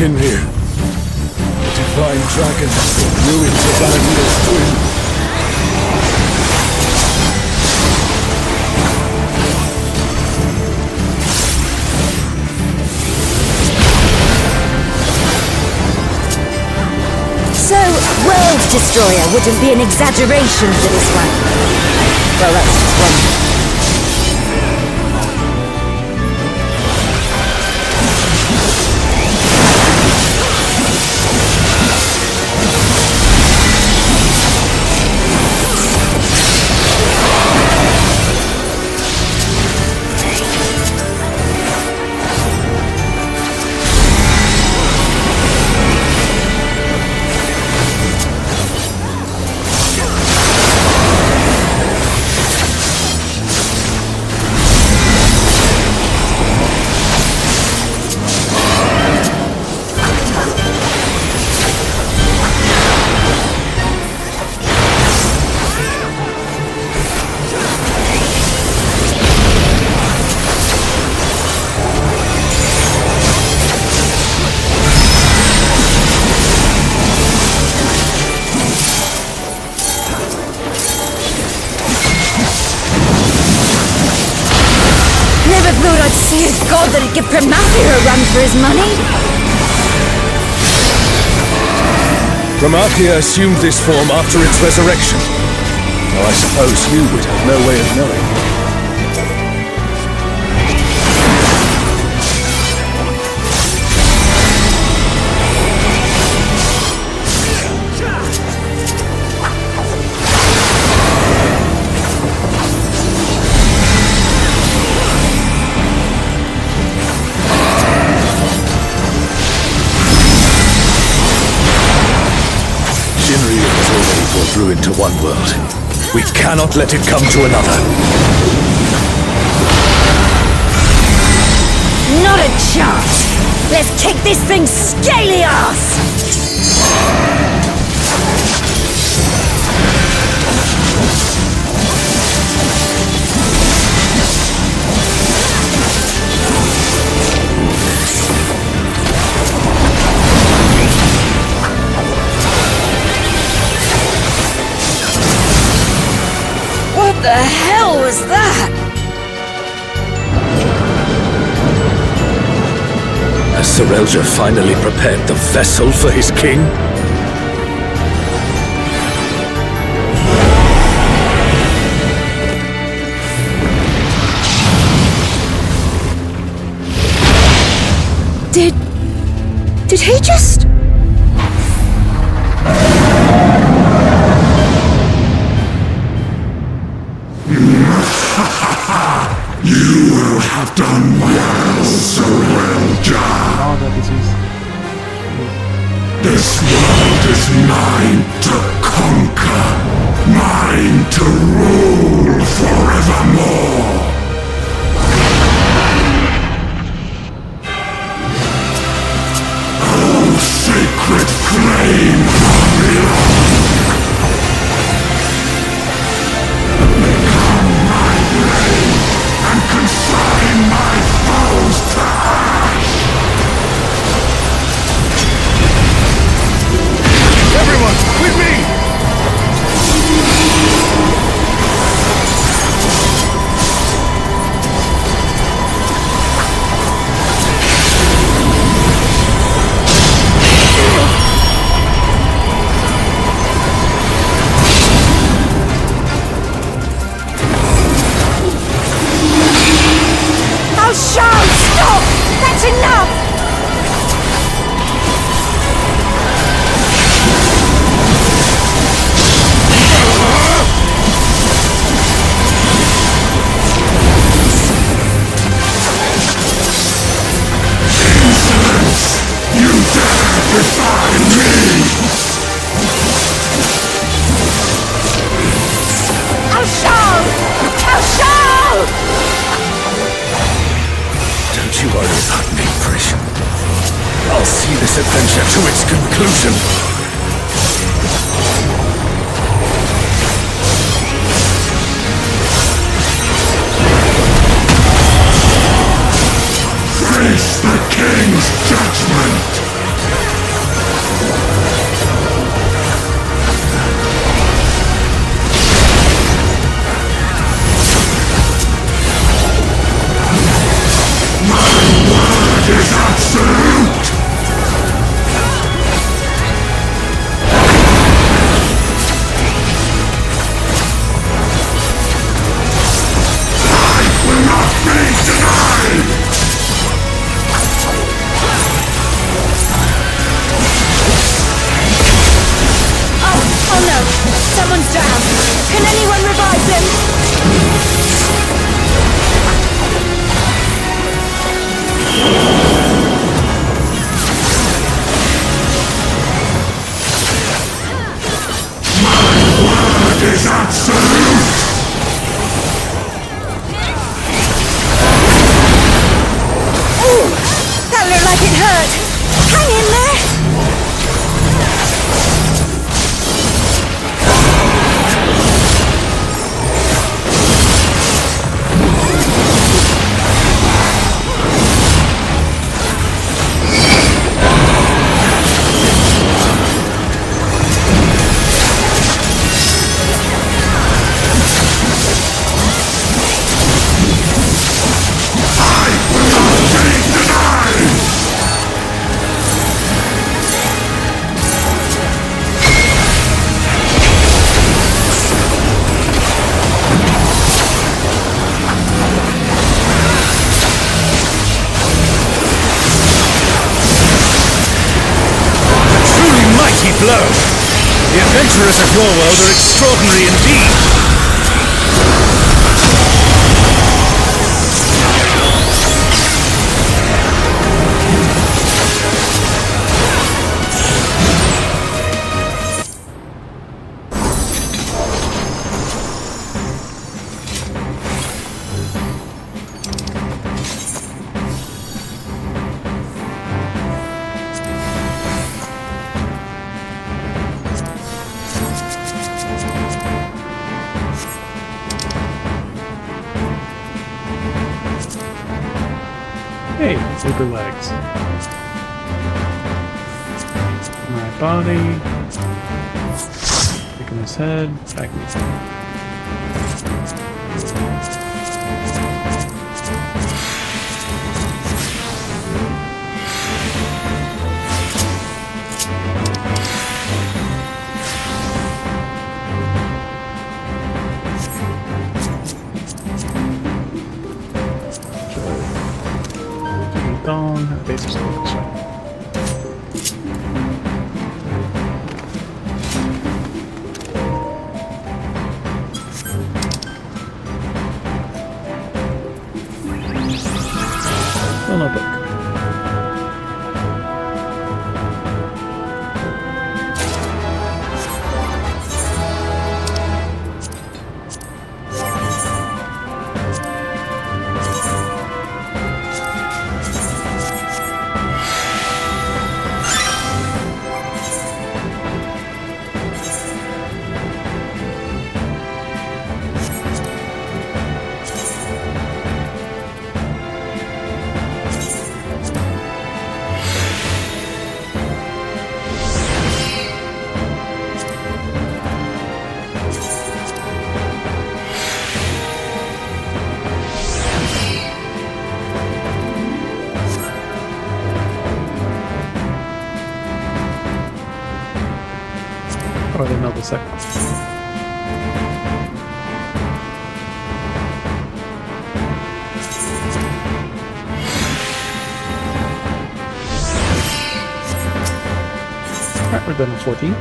Shinryu, the divine dragon has been ruined to Valentino's twin. So, World Destroyer wouldn't be an exaggeration for this one. Well, that's just one. Thought I'd see a god that'd give Primathia a run for his money. Primathia assumed this form after its resurrection. Though I suppose you would have no way of knowing. Through into one world. We cannot let it come to another. Not a chance! Let's kick this thing's scaly ass! What the hell was that? Has Serelja finally prepared the vessel for his king? Did he just... You will have Everyone, with me! Oh, Sean, stop! That's enough! Oh, Sean! Oh, Sean! Don't you worry about me, Prish. I'll see this adventure to its conclusion. Face the king's judgment! My word is absolute! I will not be denied! Oh no! Someone's drowned! Can anyone revive them? Word is absolute! Ooh! That looked like it hurt! Hang in there! Blow. The adventurers of your world are extraordinary indeed. Hey, super legs. My body. Back in his head. Back in his head. Gone. Base is still constructed. Still no book. Oh, I didn't know the second. Alright, we're done with 14.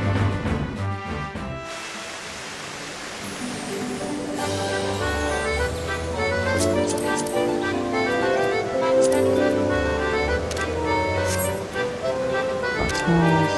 That's nice.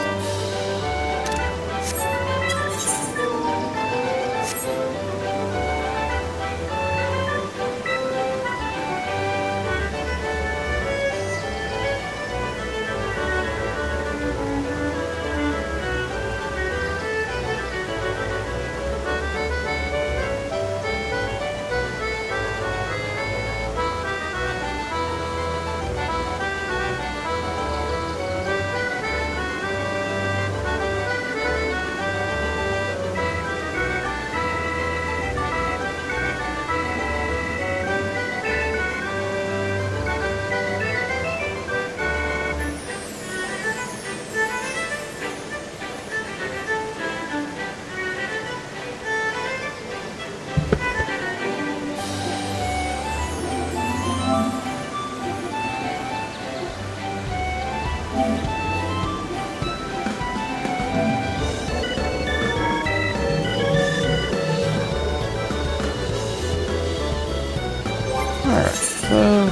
Alright, so...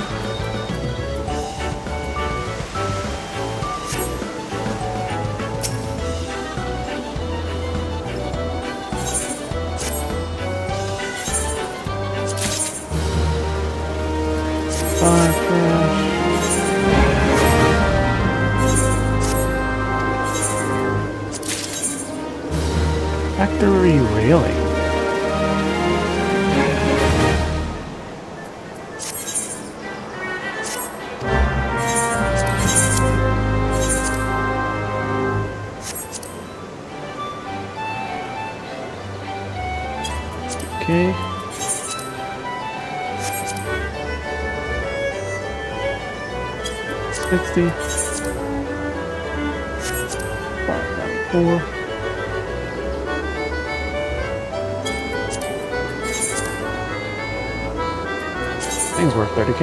Fire crash. Factory railing. Okay. $60. $4. Thing's worth $30K.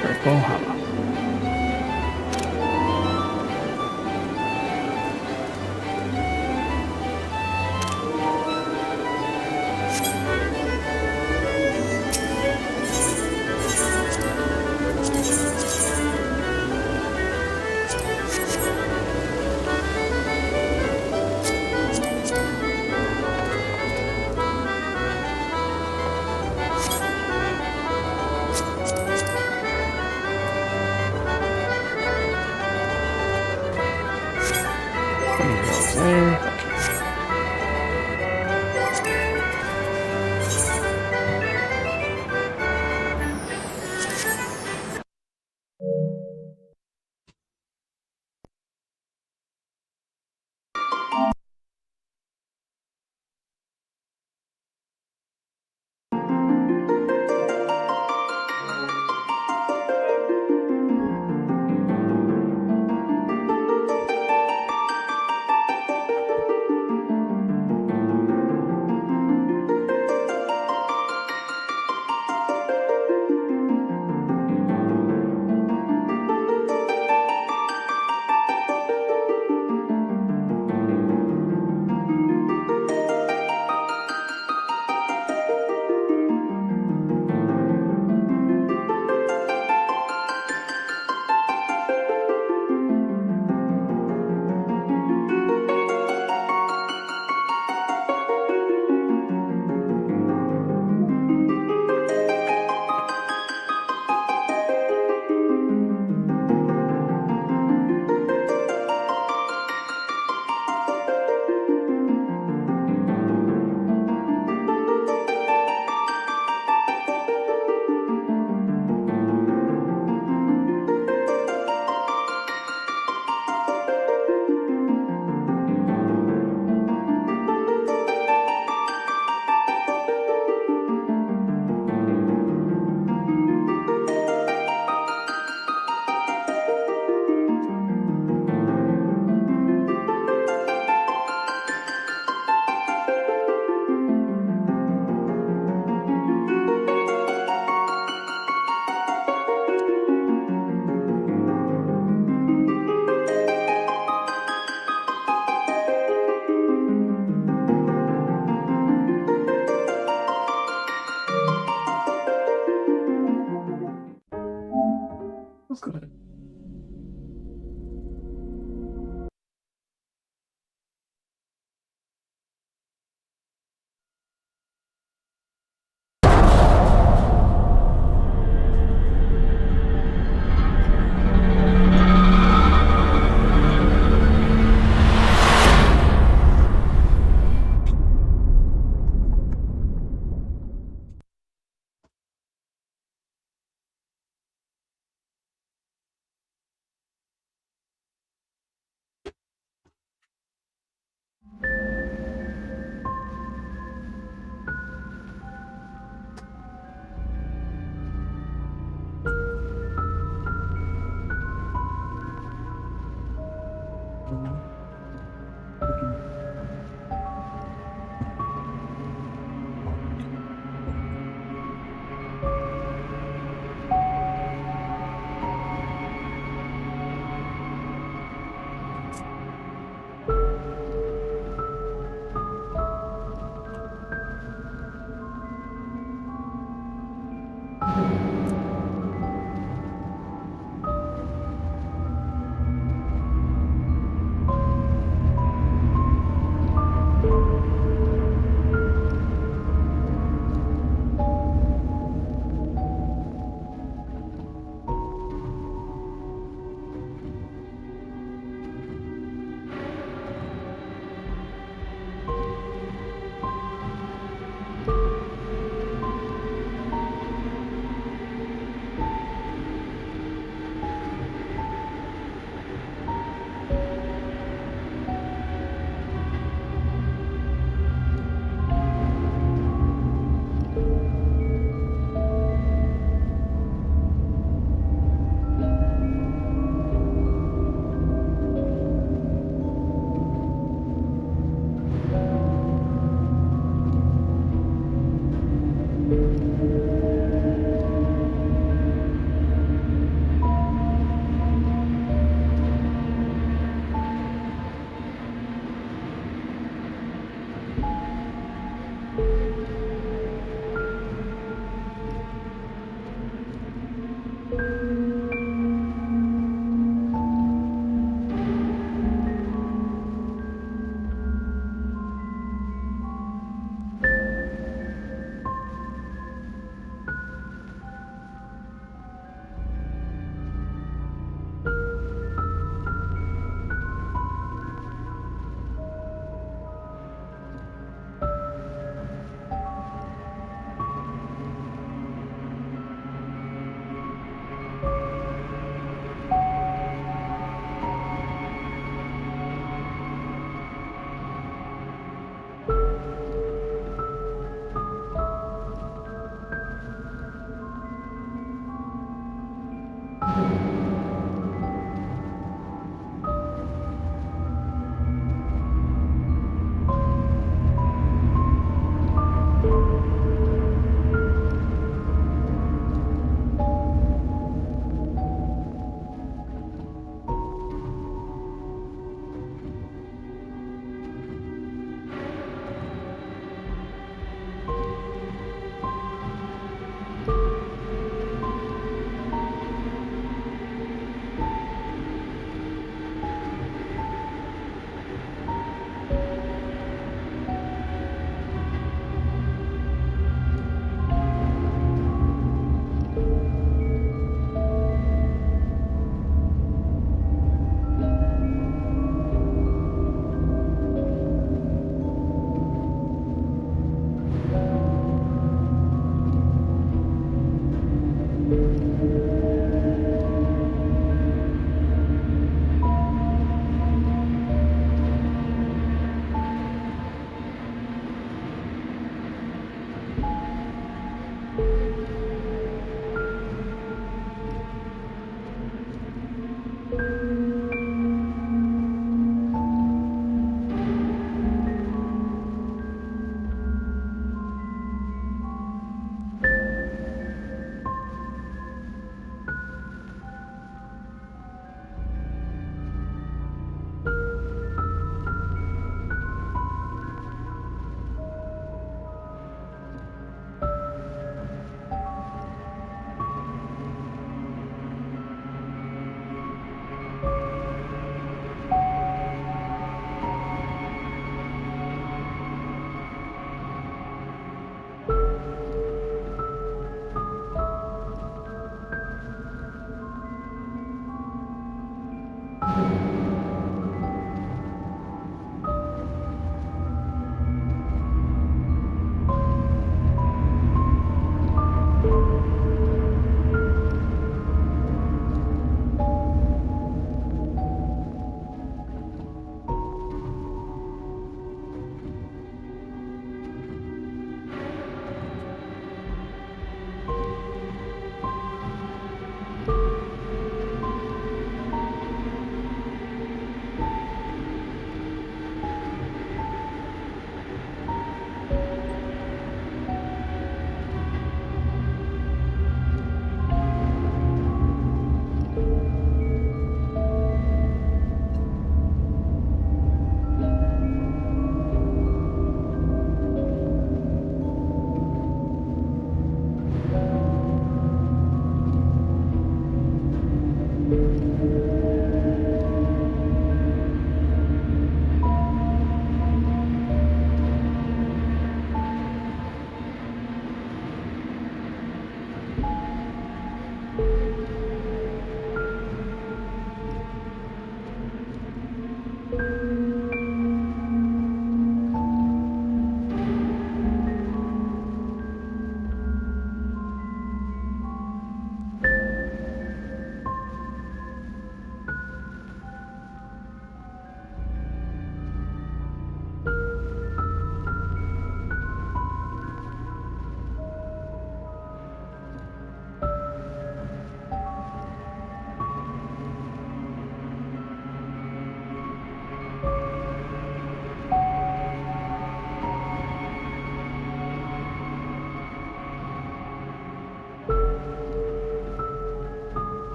Purple Hollow. There.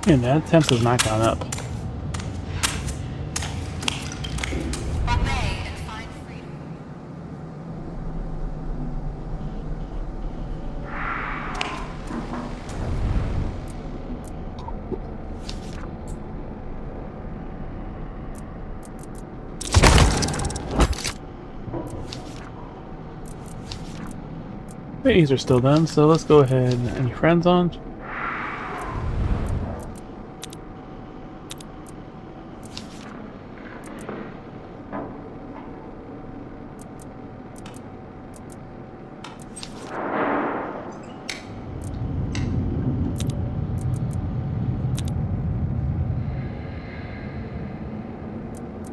And that temp has not gone up. These are still done, so let's go ahead. Any friends on?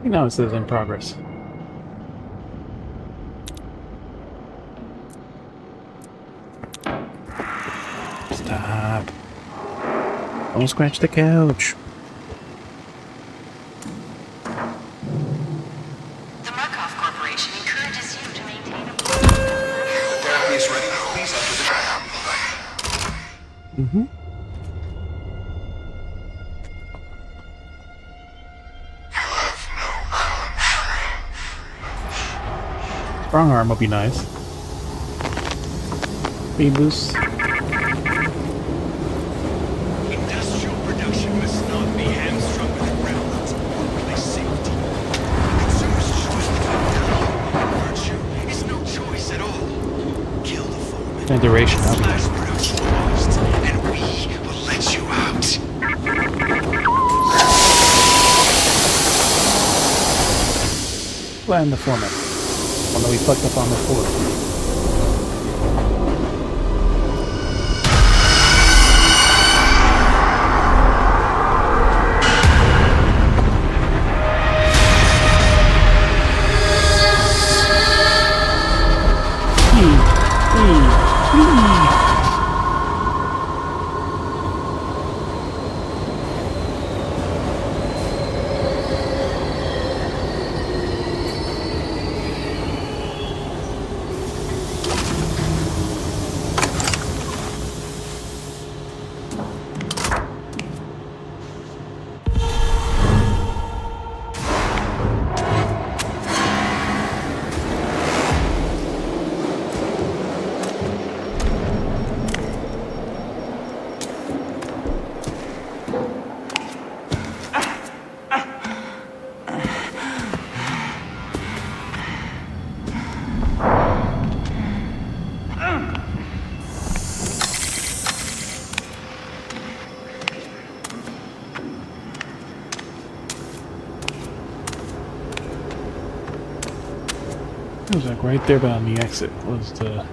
Now it says in progress. Stop. Don't scratch the couch. The Markov Corporation encourages you to maintain a... Therapy is ready. Please enter the... Mm-hmm. Strong arm would be nice. Speed boost. Industrial production must not be hamstrung with ground workplace safety. Consumers' choice between virtue is no choice at all. Kill the foreman. And duration, that'll be Slash nice. production costs, and we will let you out. Flatten the format. Although we fucked up on before. It was like right there, but on the exit was the...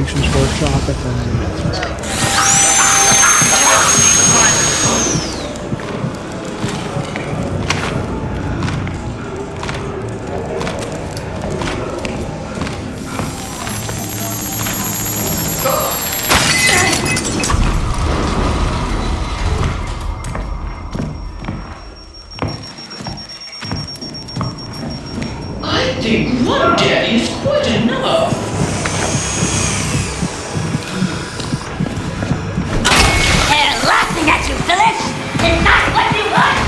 Fractions Workshop, and then I think one day is quite enough. They're laughing at you, Phyllis! Is that what you want?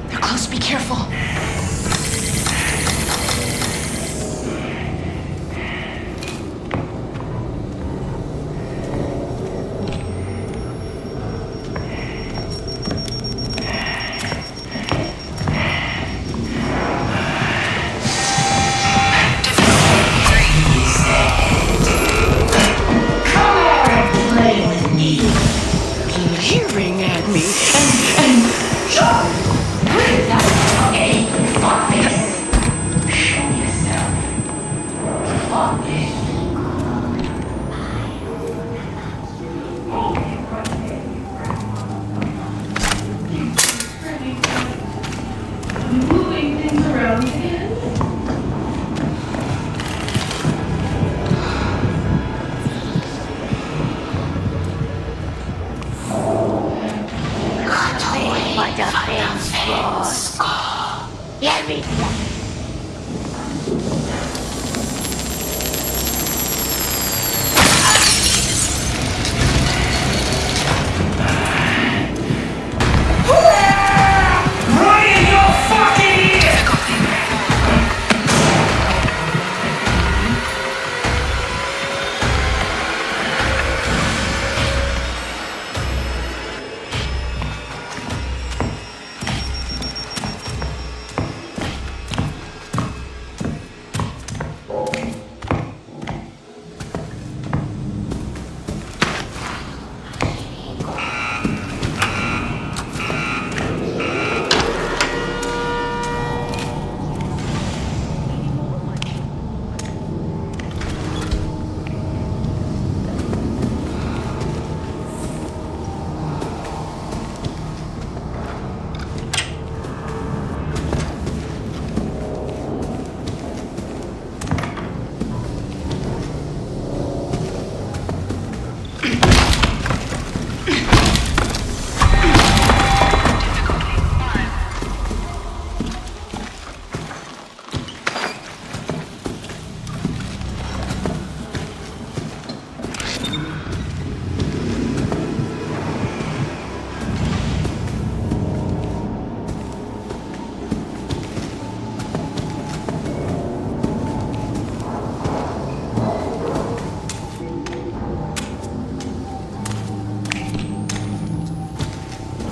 They're close, be careful. Leering at me and Bring that okay, fuck this! Show yourself. Fuck this. moving things around again. What a thing's Get me. Right in your fucking ear!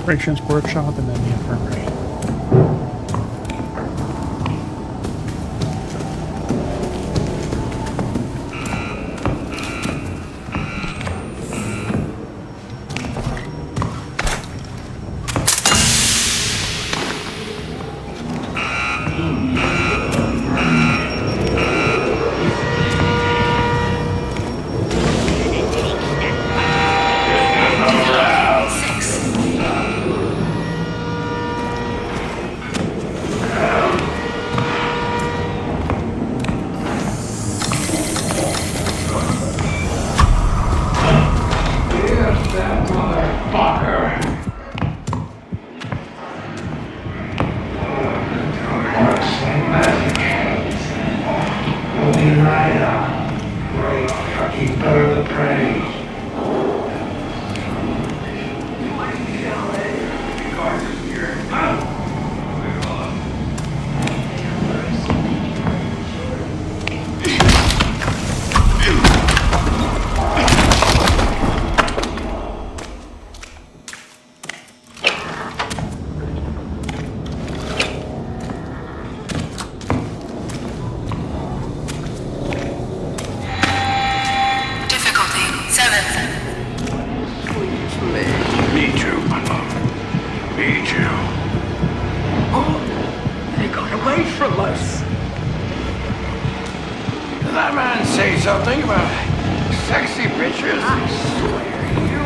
Fractions Workshop, and then the Infirmary. Difficulty 7. Me too, my love. Me too. Oh, they got away from us. Did that man say something about sexy bitches? I swear, you...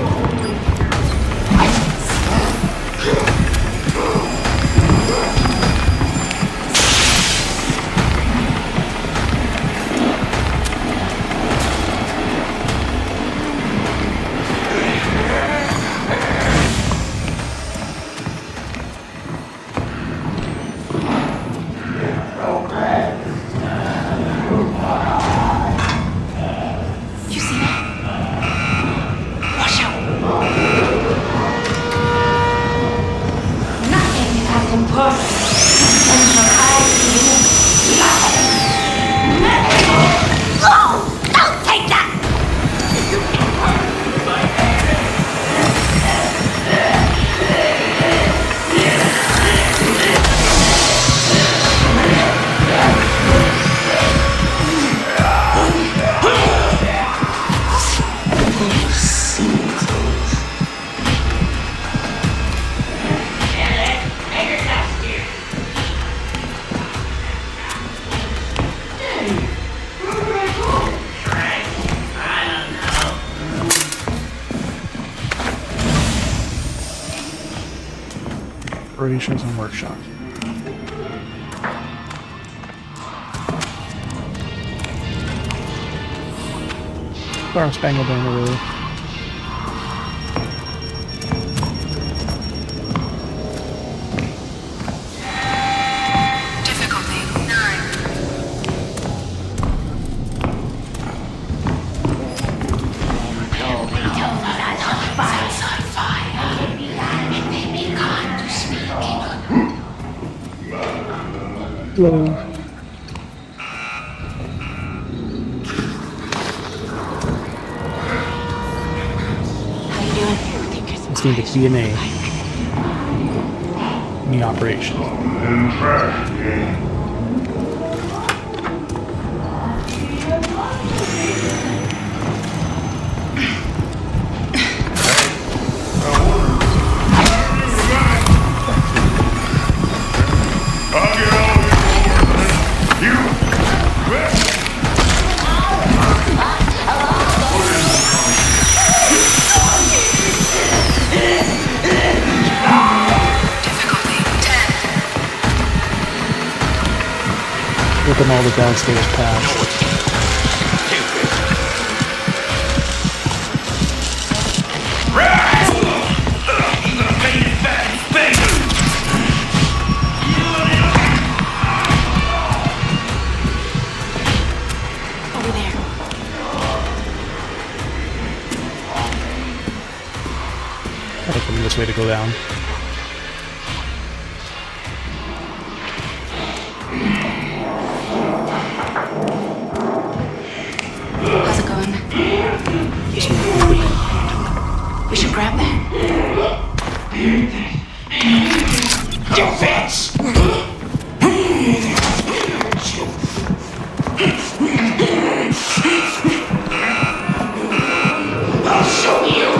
You see that? Watch out! Nothing is as important as your eyes see nothing. Oh, don't take that! Operations and workshop. Star Spangled Banner, really. Difficulty 9. Hello. How you doing? Let's need the DNA. New operations. Difficulty 10. Open all the downstairs paths. Over there. I think this way to go down. How's it going? We should grab that. Defense! I'll show you!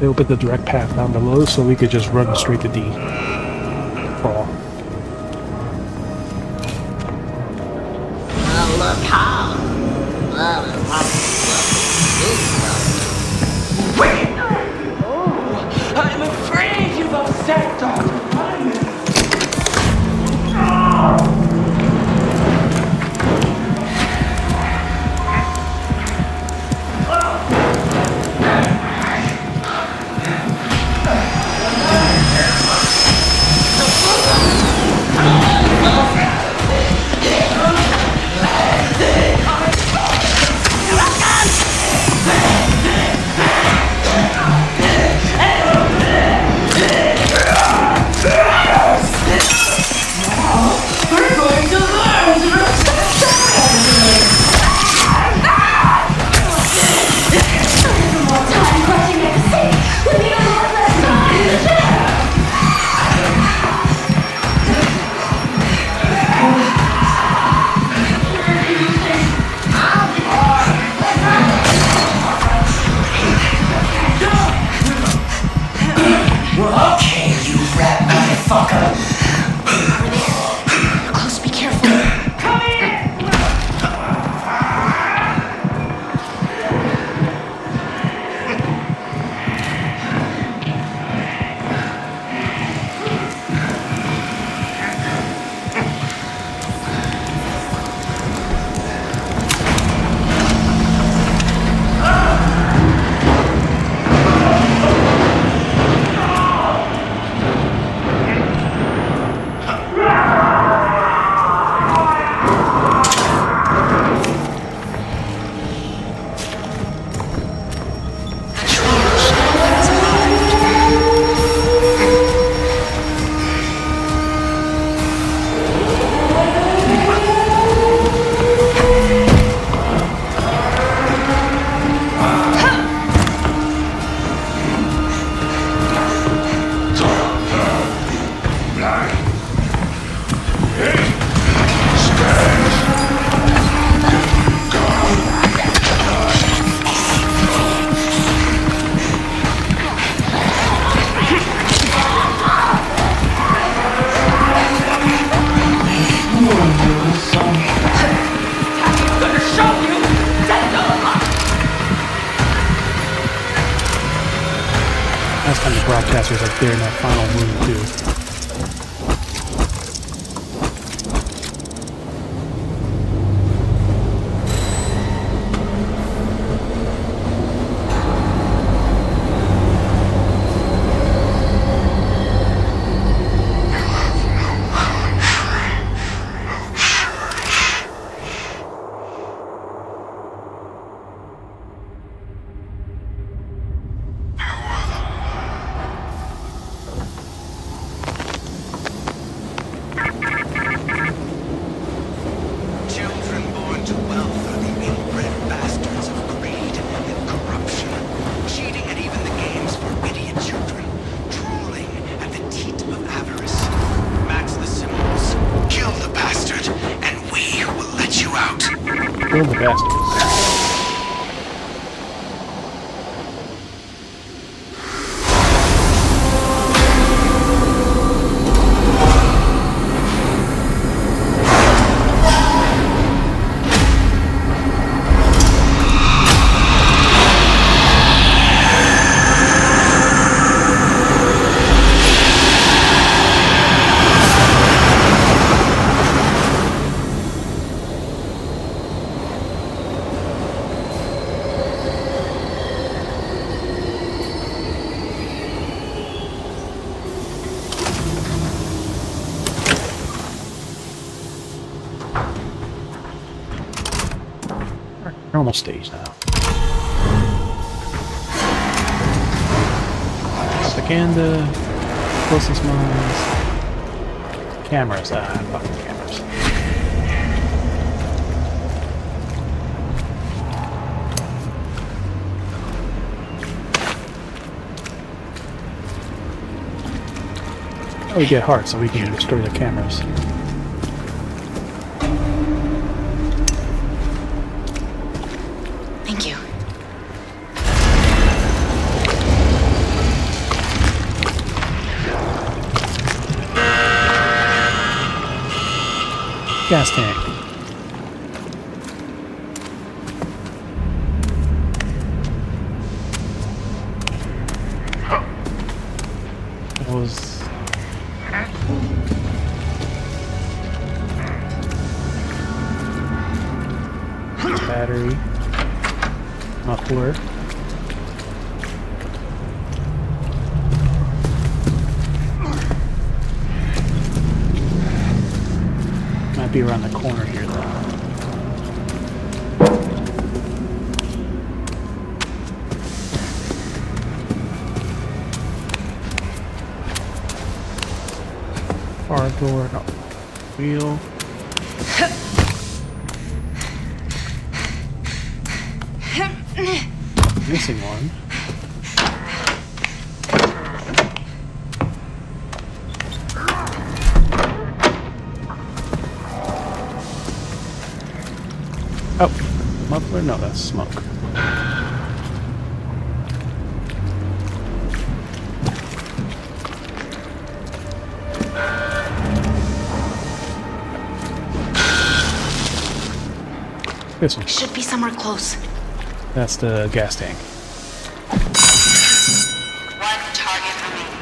They opened the direct path down below, so we could just run straight to D. Fall. Look how. Wait! Oh, I'm afraid you've upset Dr. Ryan. Last time the broadcaster was like there in that final room too. Kill the bastard. Normal stage now. Scan the closest mines. Cameras. Fucking cameras. Oh, we get hearts so we can destroy the cameras. Thank you. Gas tank. That was... battery. Muffler. Might be around the corner here, though. Car door, no. Wheel. Missing one. Oh, muffler? No, that's smoke. This one. Should be somewhere close. That's the gas tank. One target remaining.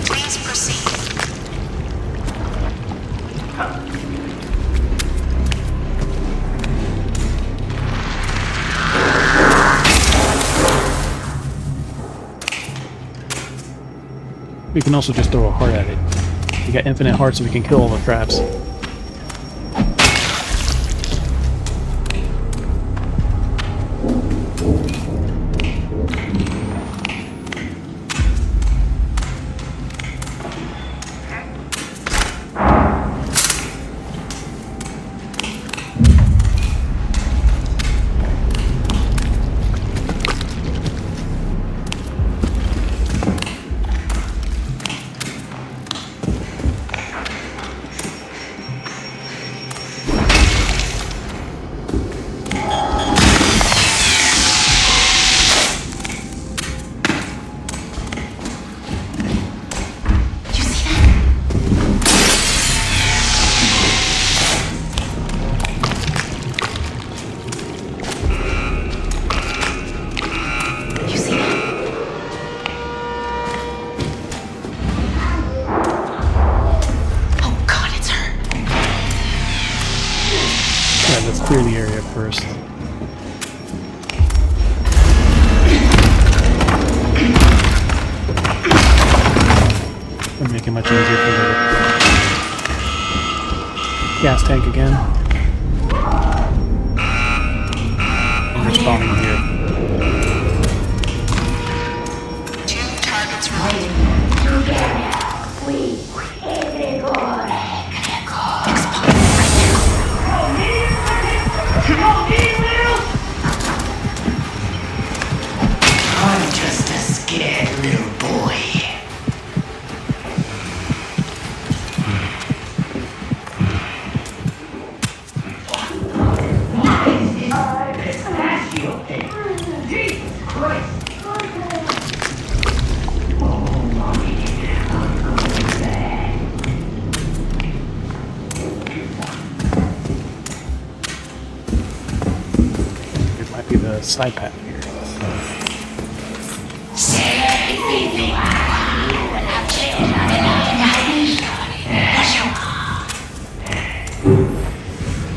Please proceed. We can also just throw a heart at it. We got infinite hearts so we can kill all the traps. Let's clear the area first. It'll make it much easier for the gas tank again. And we're spawning here. 2 targets remaining. I'm just a scared little boy. It might be the side path here.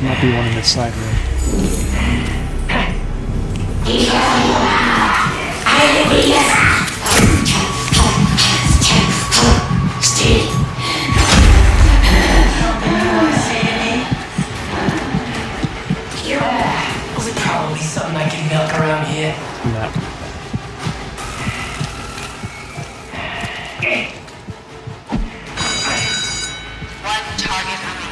Might be one in this side room. Probably something I can milk around here. And that one. One target remaining.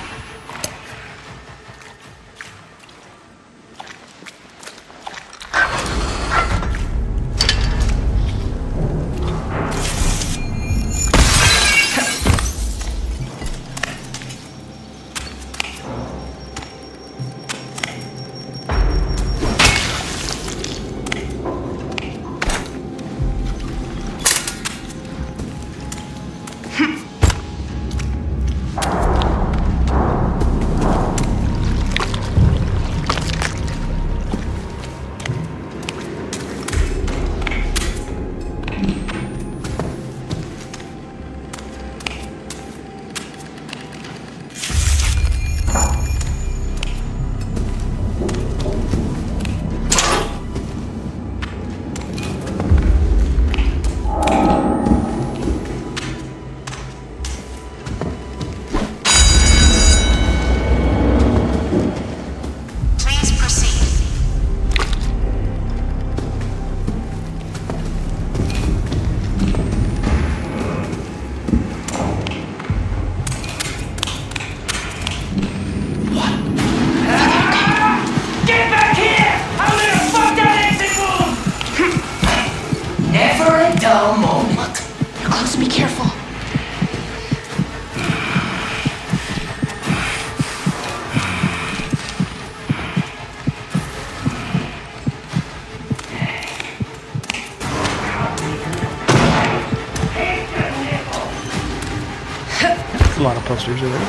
a lot of posters already.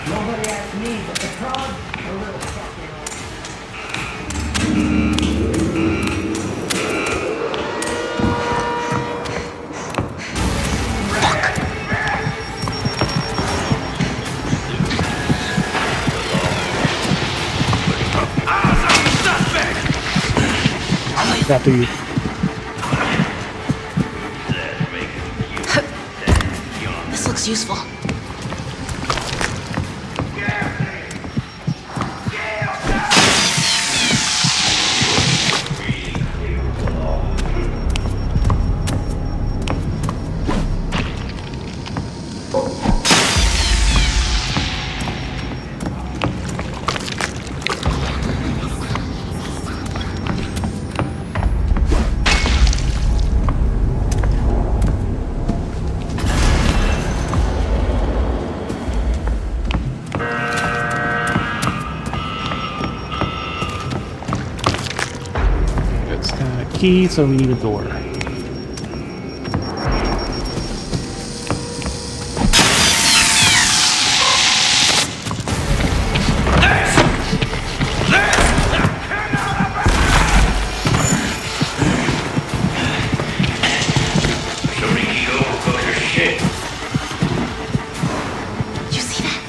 Nobody asked me, but the frog, a little fucking. After you. This looks useful. Key, so we need a door. You see that?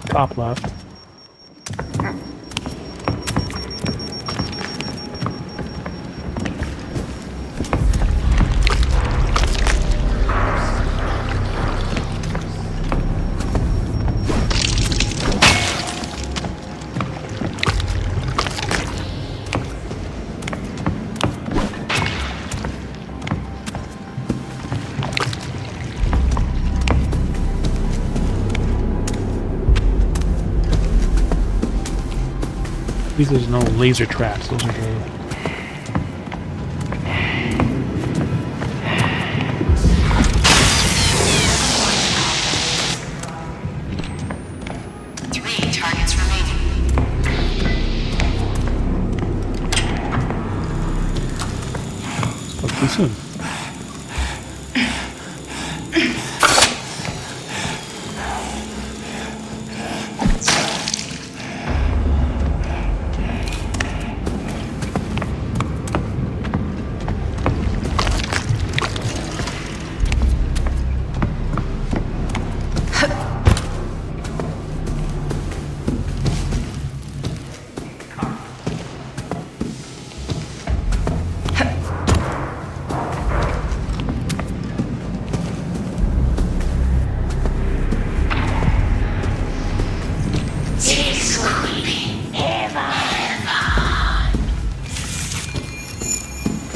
Top left. These there's no laser traps. Those are the... Three targets remaining. Spoke too soon.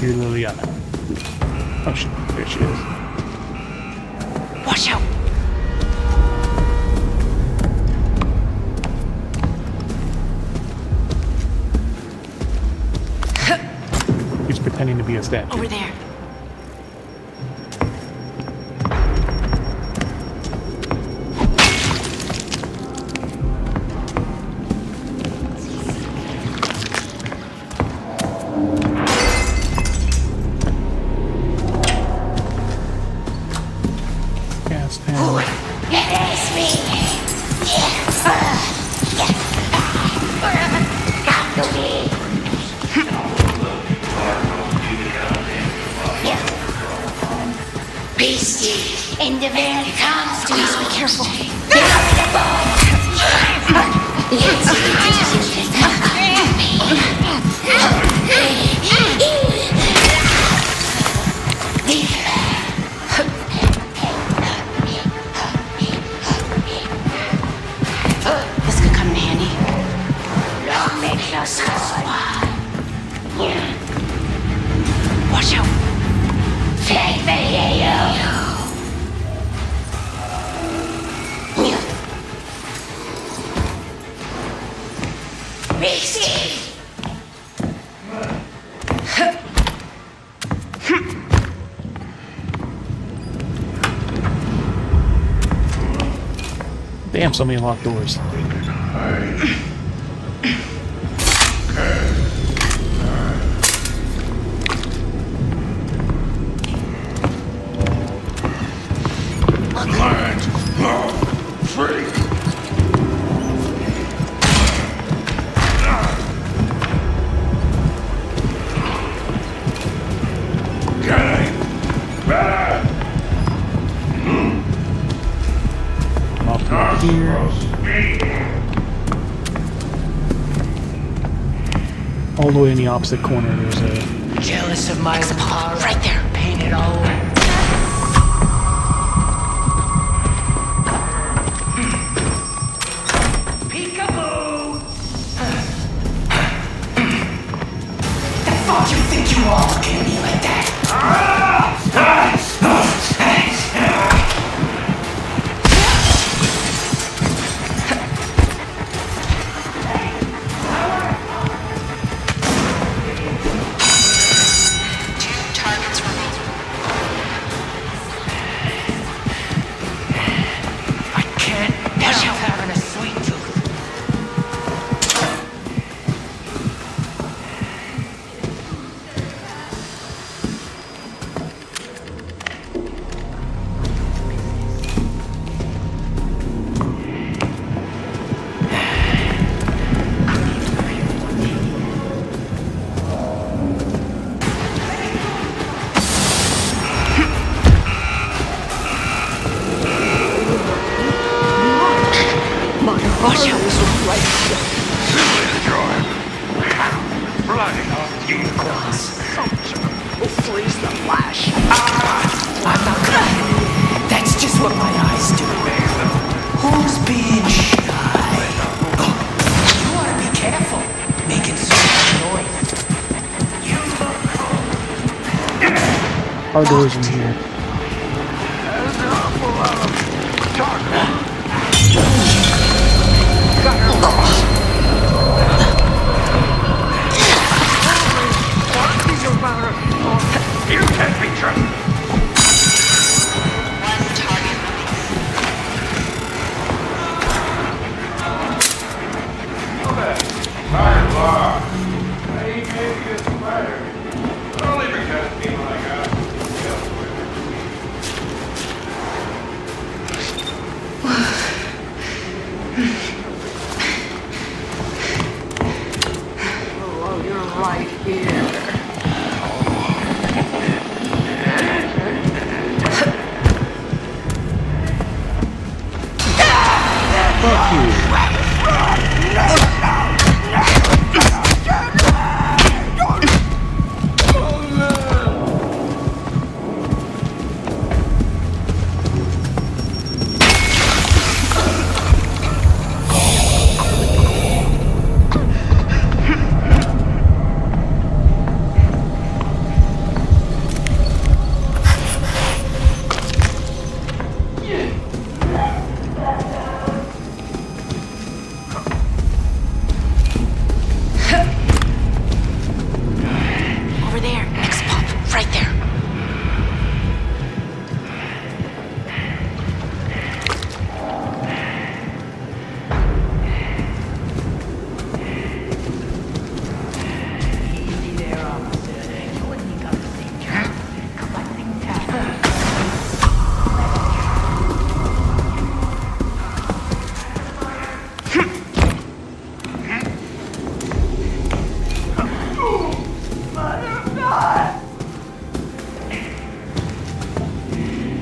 Here, Liliana. Oh shit, there she is. Watch out! He's pretending to be a statue. Over there. Gas panel. Beastie, in the very comes to Please be careful. This could come in handy. Long make your sword. Watch out! Take the hero. Beastie. Damn, so many locked doors. I here. All the way in the opposite corner, there's a... Jealous of my power, right there. Paint it all over. Peekaboo! The fuck you think you are looking at me like that? Our doors in here. You can't be trusted.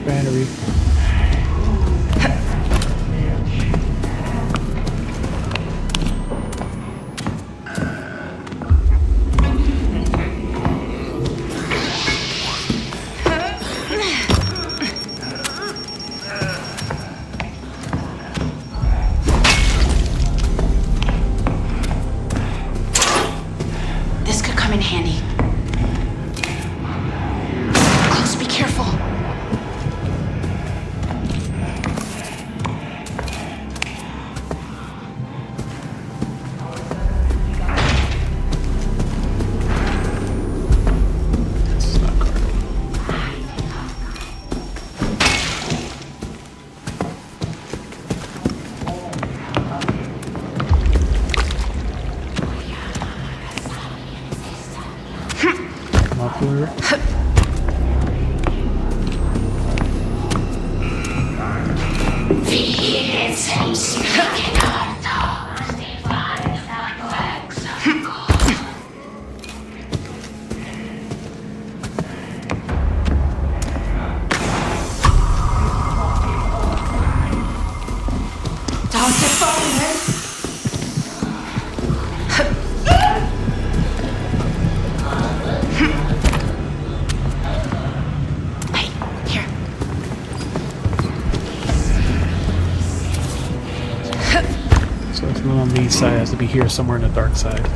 Battery. This could come in handy. Close, be careful. Muffler. east side has to be here somewhere in the dark side.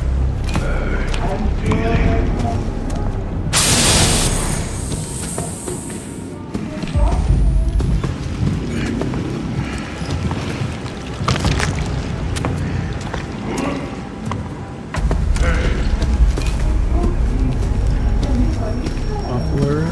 Muffler.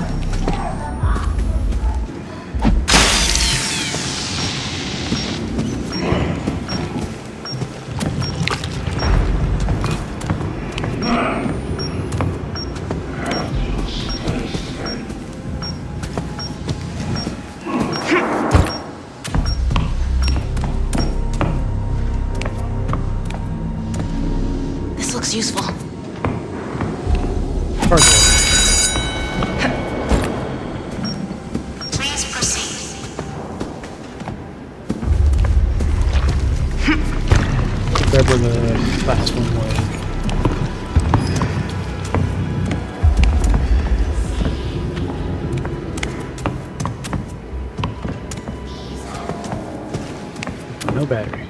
This looks useful. Hardware. Please proceed. Grab where the last one was. No battery.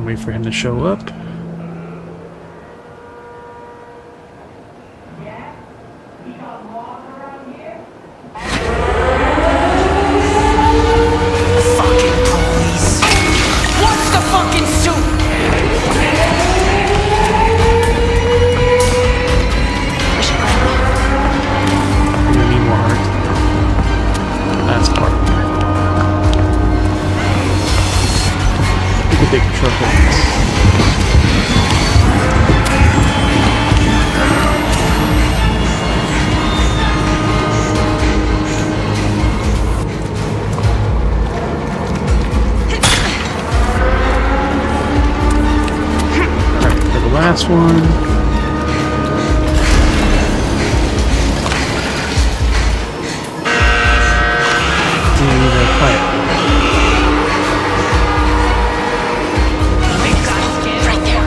Wait for him to show up. Fucking police. What's the fucking suit? You're gonna need more heart. That's part of it. You can take a shortcut. Alright, for the last one. Right there.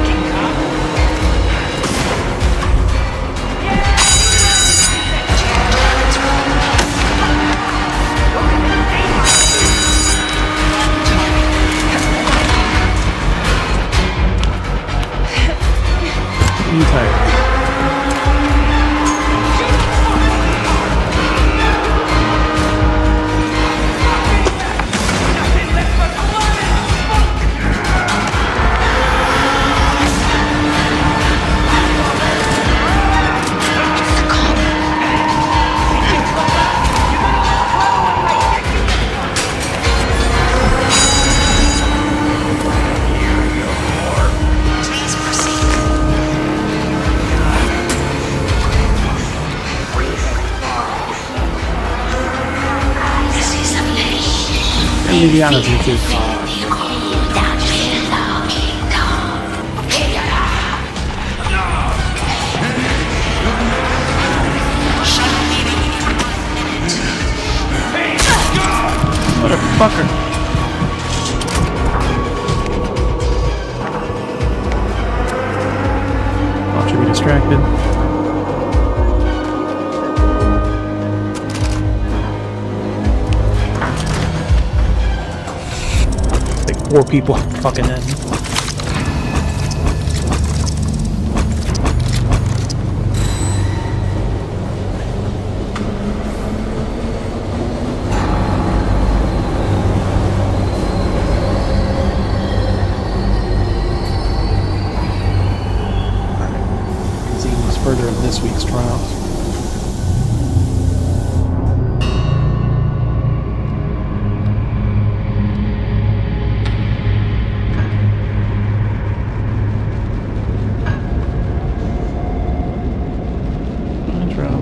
You tired? Please proceed. This is a place. And maybe honestly, too. Motherfucker. Watch you be distracted. Like 4 people fucking in. Further in this week's trials. Trials.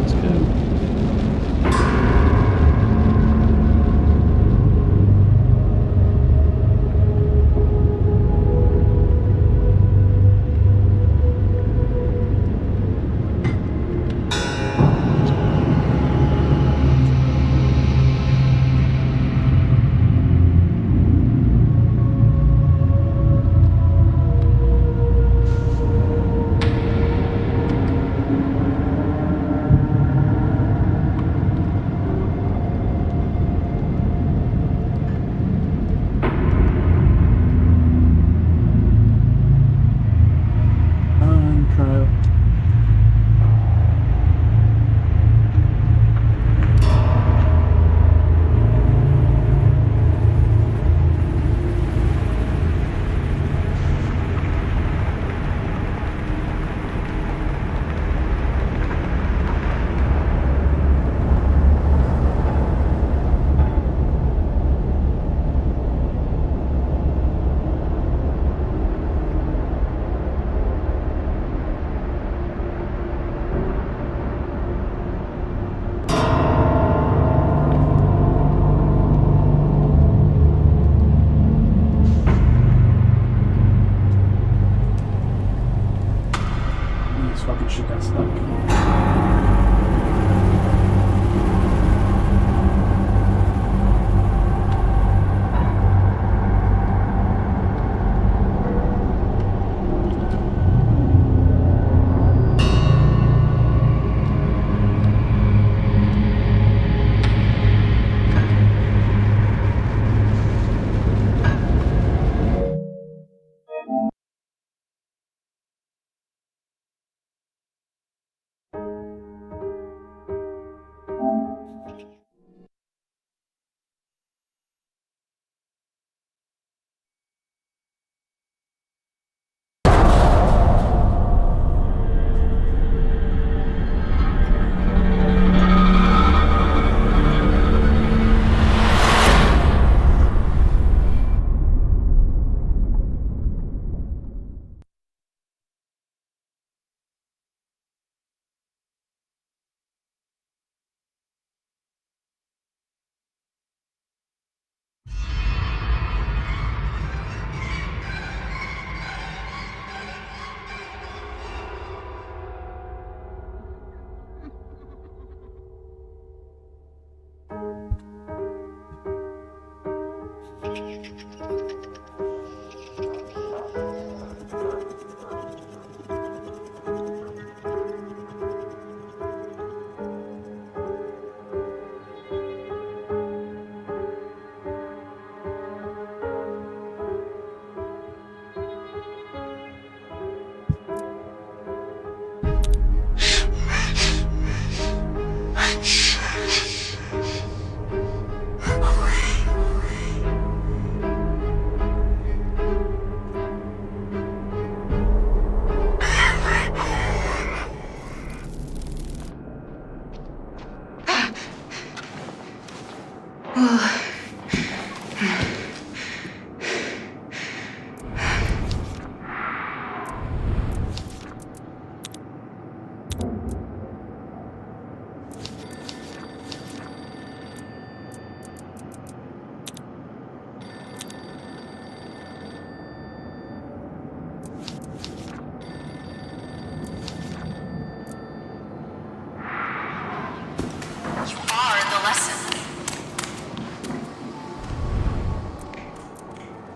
got stuck.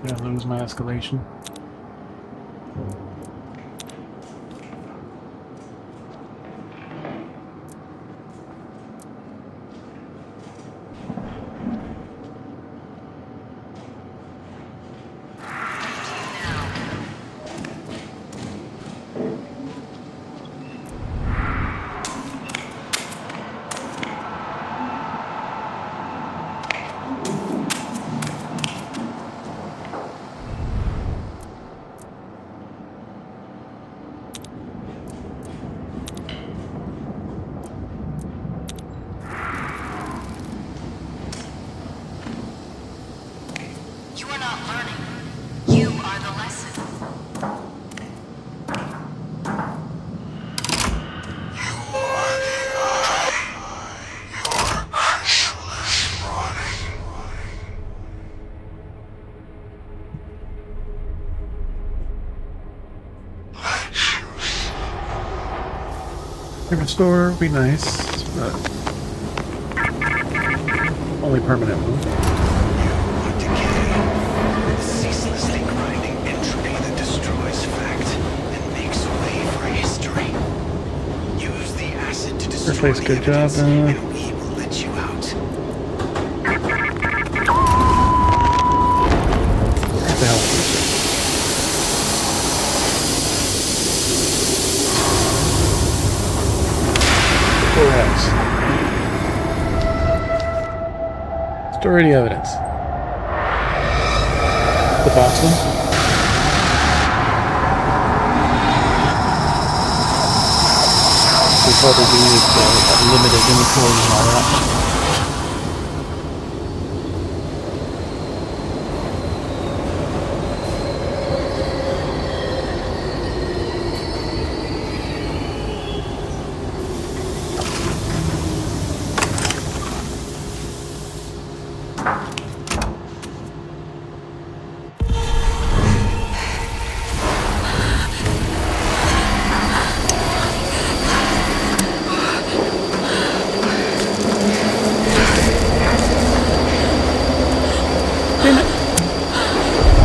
Did I lose my escalation? Restore would be nice, but only permanent move. Ceaselessly grinding entropy that destroys fact and makes way for history. Use the acid to destroy First place, the good job. evidence, and we will let you out. What the hell is this? Store the evidence. The box one? We probably need limited inventory and all that.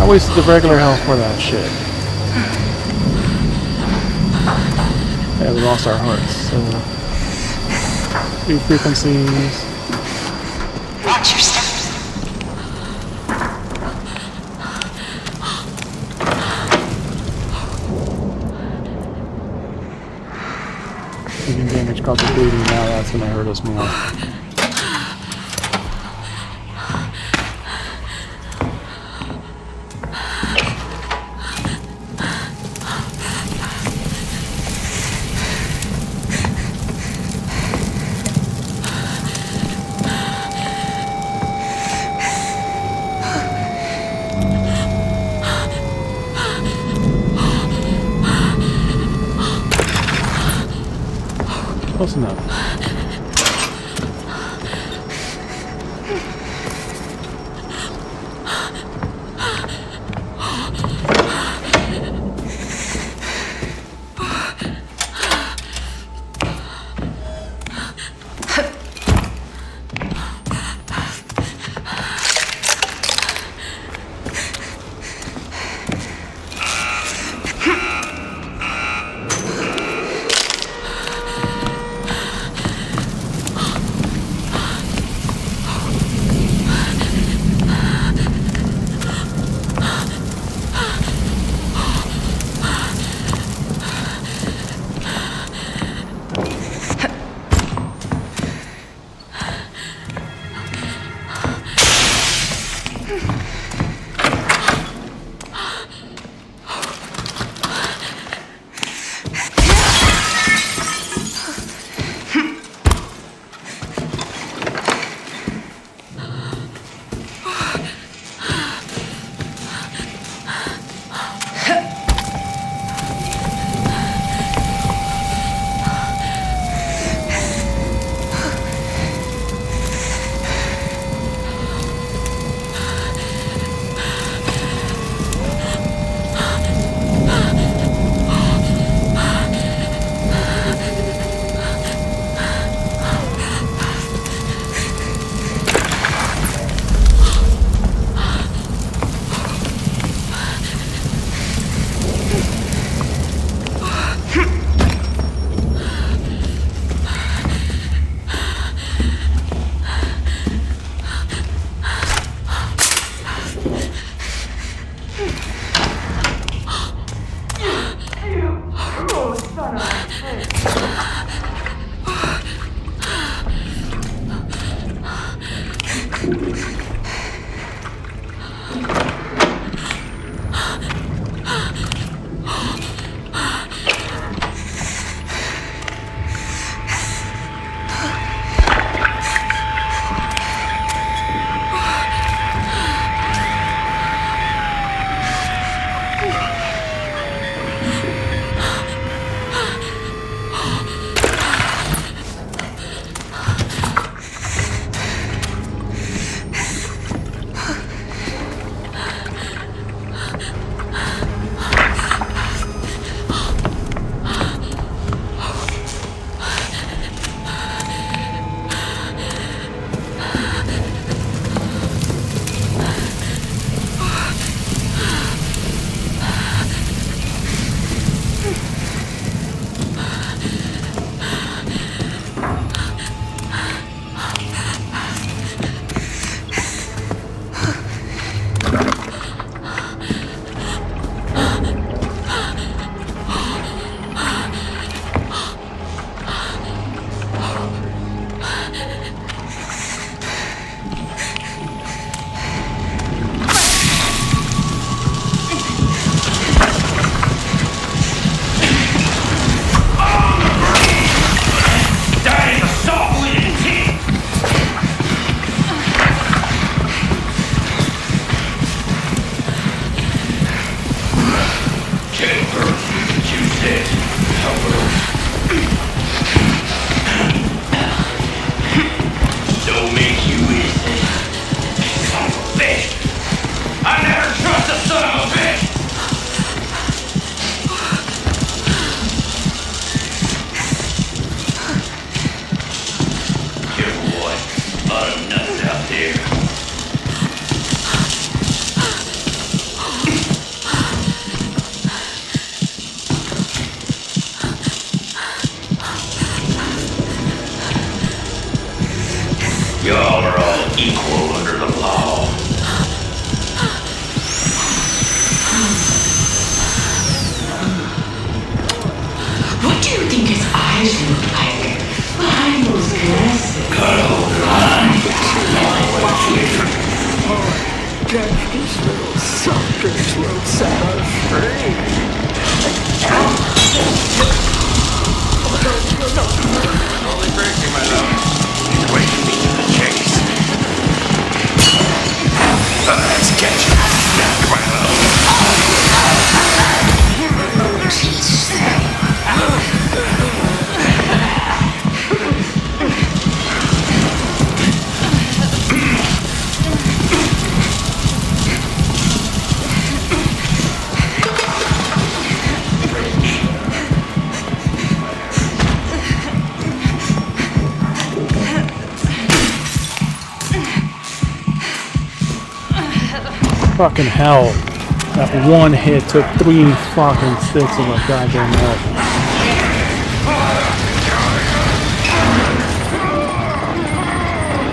I wasted the regular health for that shit. Yeah, we lost our hearts, so... 3 frequencies... Watch your steps. Taking damage causes bleeding, now that's gonna hurt us more. Close enough. eyes look like Bibles blessed. These little suckers will set us free. Only breaking, my love. He's waiting me to the chase. Let's get you. My love. Fucking hell. That one hit took 3 fucking sticks of a goddamn health.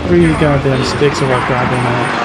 3 goddamn sticks of a goddamn health.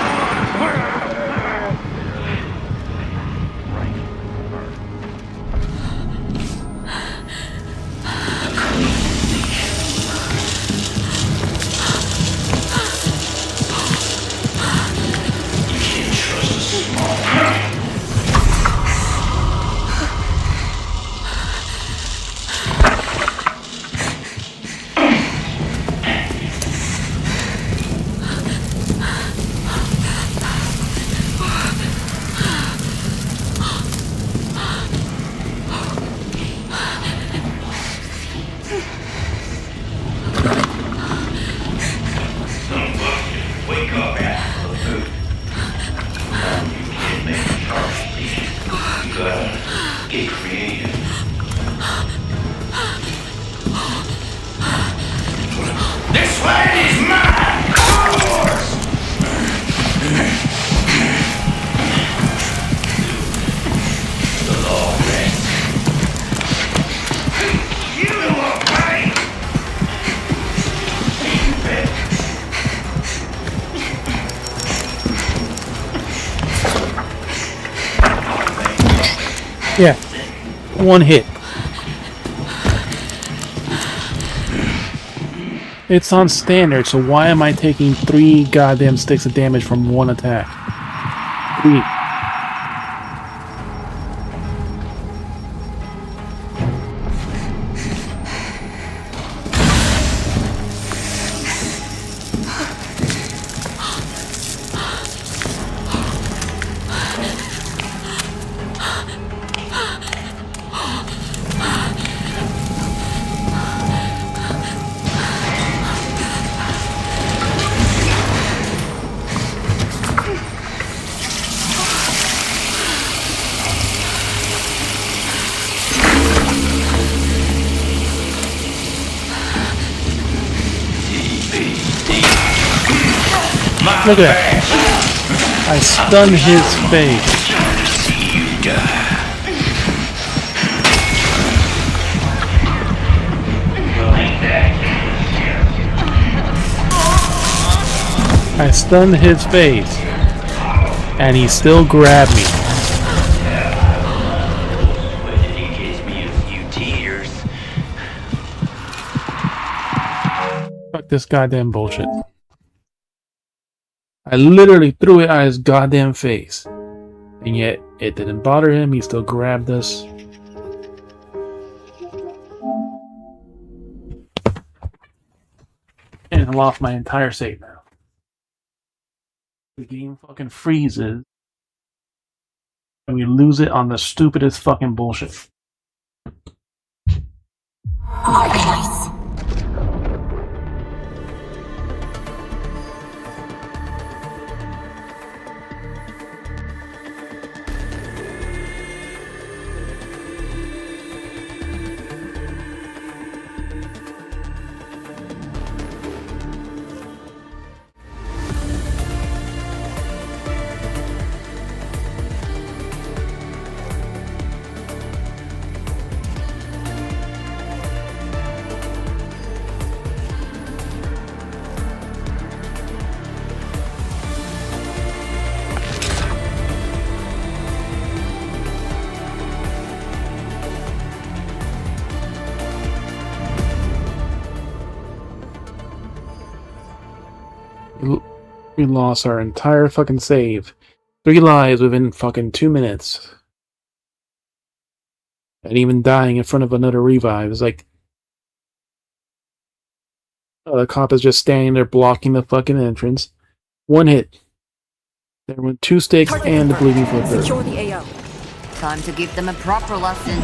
Wake up, ask for the food. You can't make a charge, please. You gotta get creative. This land is mine! Ours! The law rests. You will pay! Yeah. 1 hit. It's on standard, so why am I taking 3 goddamn sticks of damage from 1 attack? 3. Look at that. I stunned his face. I stunned his face. And he still grabbed me. He gives me a few tears. Fuck this goddamn bullshit. I literally threw it at his goddamn face. And yet, it didn't bother him. He still grabbed us. And I lost my entire save now. The game fucking freezes. And we lose it on the stupidest fucking bullshit. We lost our entire fucking save. 3 lives within fucking 2 minutes. And even dying in front of another revive is like... Oh, the cop is just standing there blocking the fucking entrance. 1 hit. There went 2 sticks and the bleeding flipper. Secure the AO. Time to give them a proper lesson.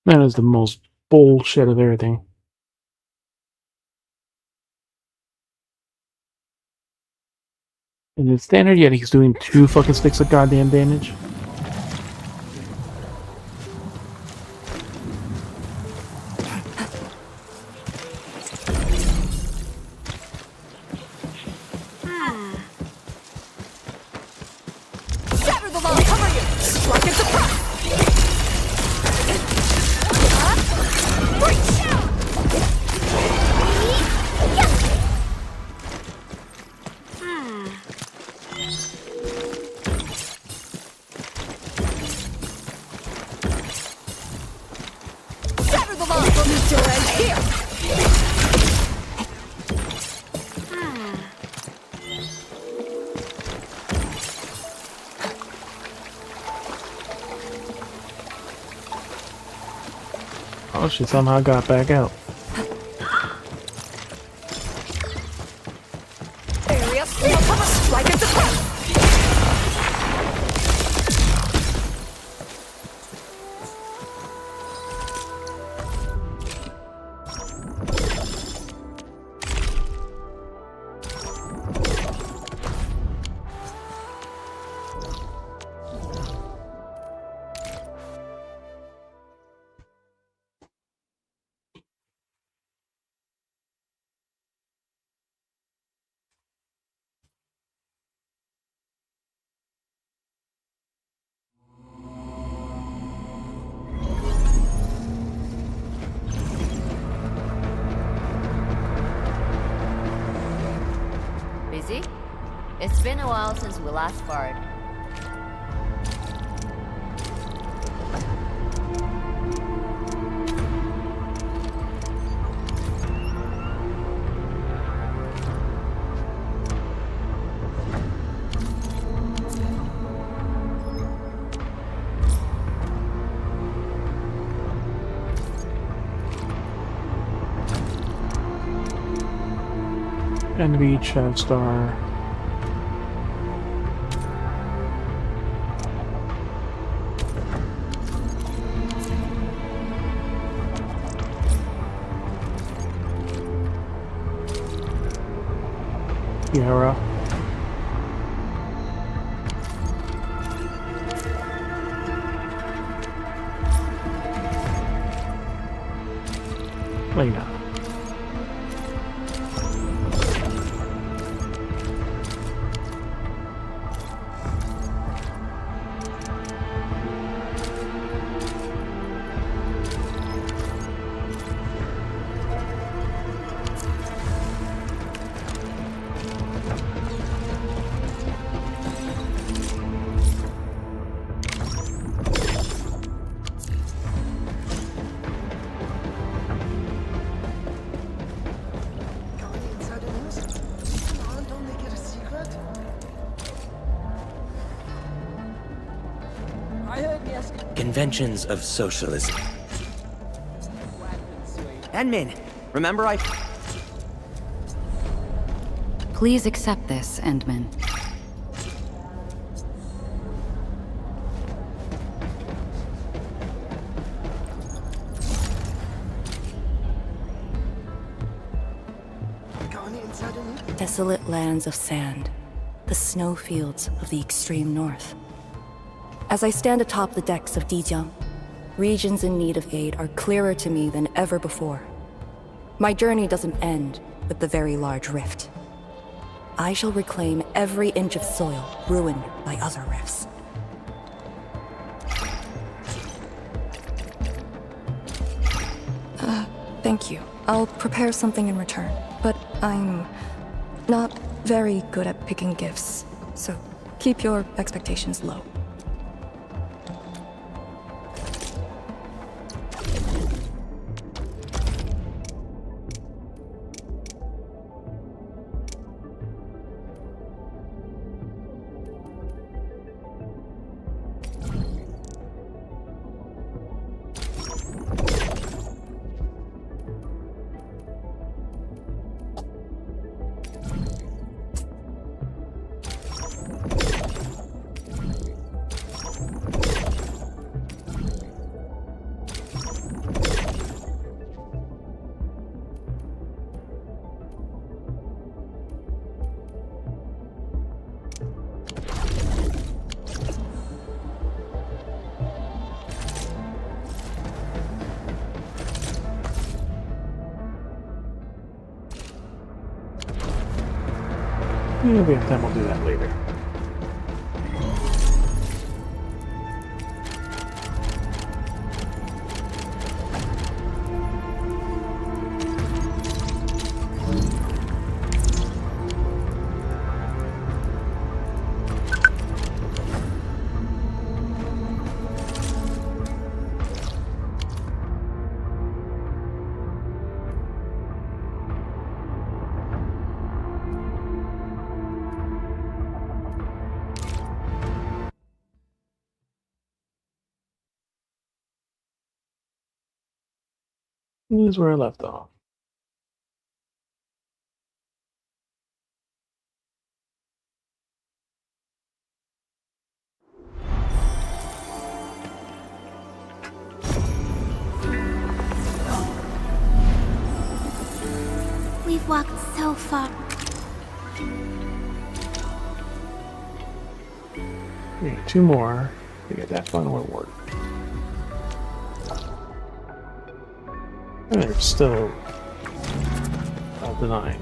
That is the most bullshit of everything. And it's standard, yet he's doing 2 fucking sticks of goddamn damage. Shatter the wall, cover you! Strike at the front! Shatter the wall! Meet your end here! Oh, she somehow got back out. Area field cover! Strike at the front! Busy? It's been a while since we last sparred. And we each have star. Yara. Lena. Conventions of socialism. Admin, remember I... Please accept this, Endman. Desolate lands of sand, the snowfields of the extreme north. As I stand atop the decks of Dijiang, regions in need of aid are clearer to me than ever before. My journey doesn't end with the very large rift. I shall reclaim every inch of soil ruined by other rifts. Thank you. I'll prepare something in return, but I'm not very good at picking gifts, so keep your expectations low. Maybe then we'll do that later. Here's where I left off. We've walked so far. We need 2 more to get that final reward. And it's still denying.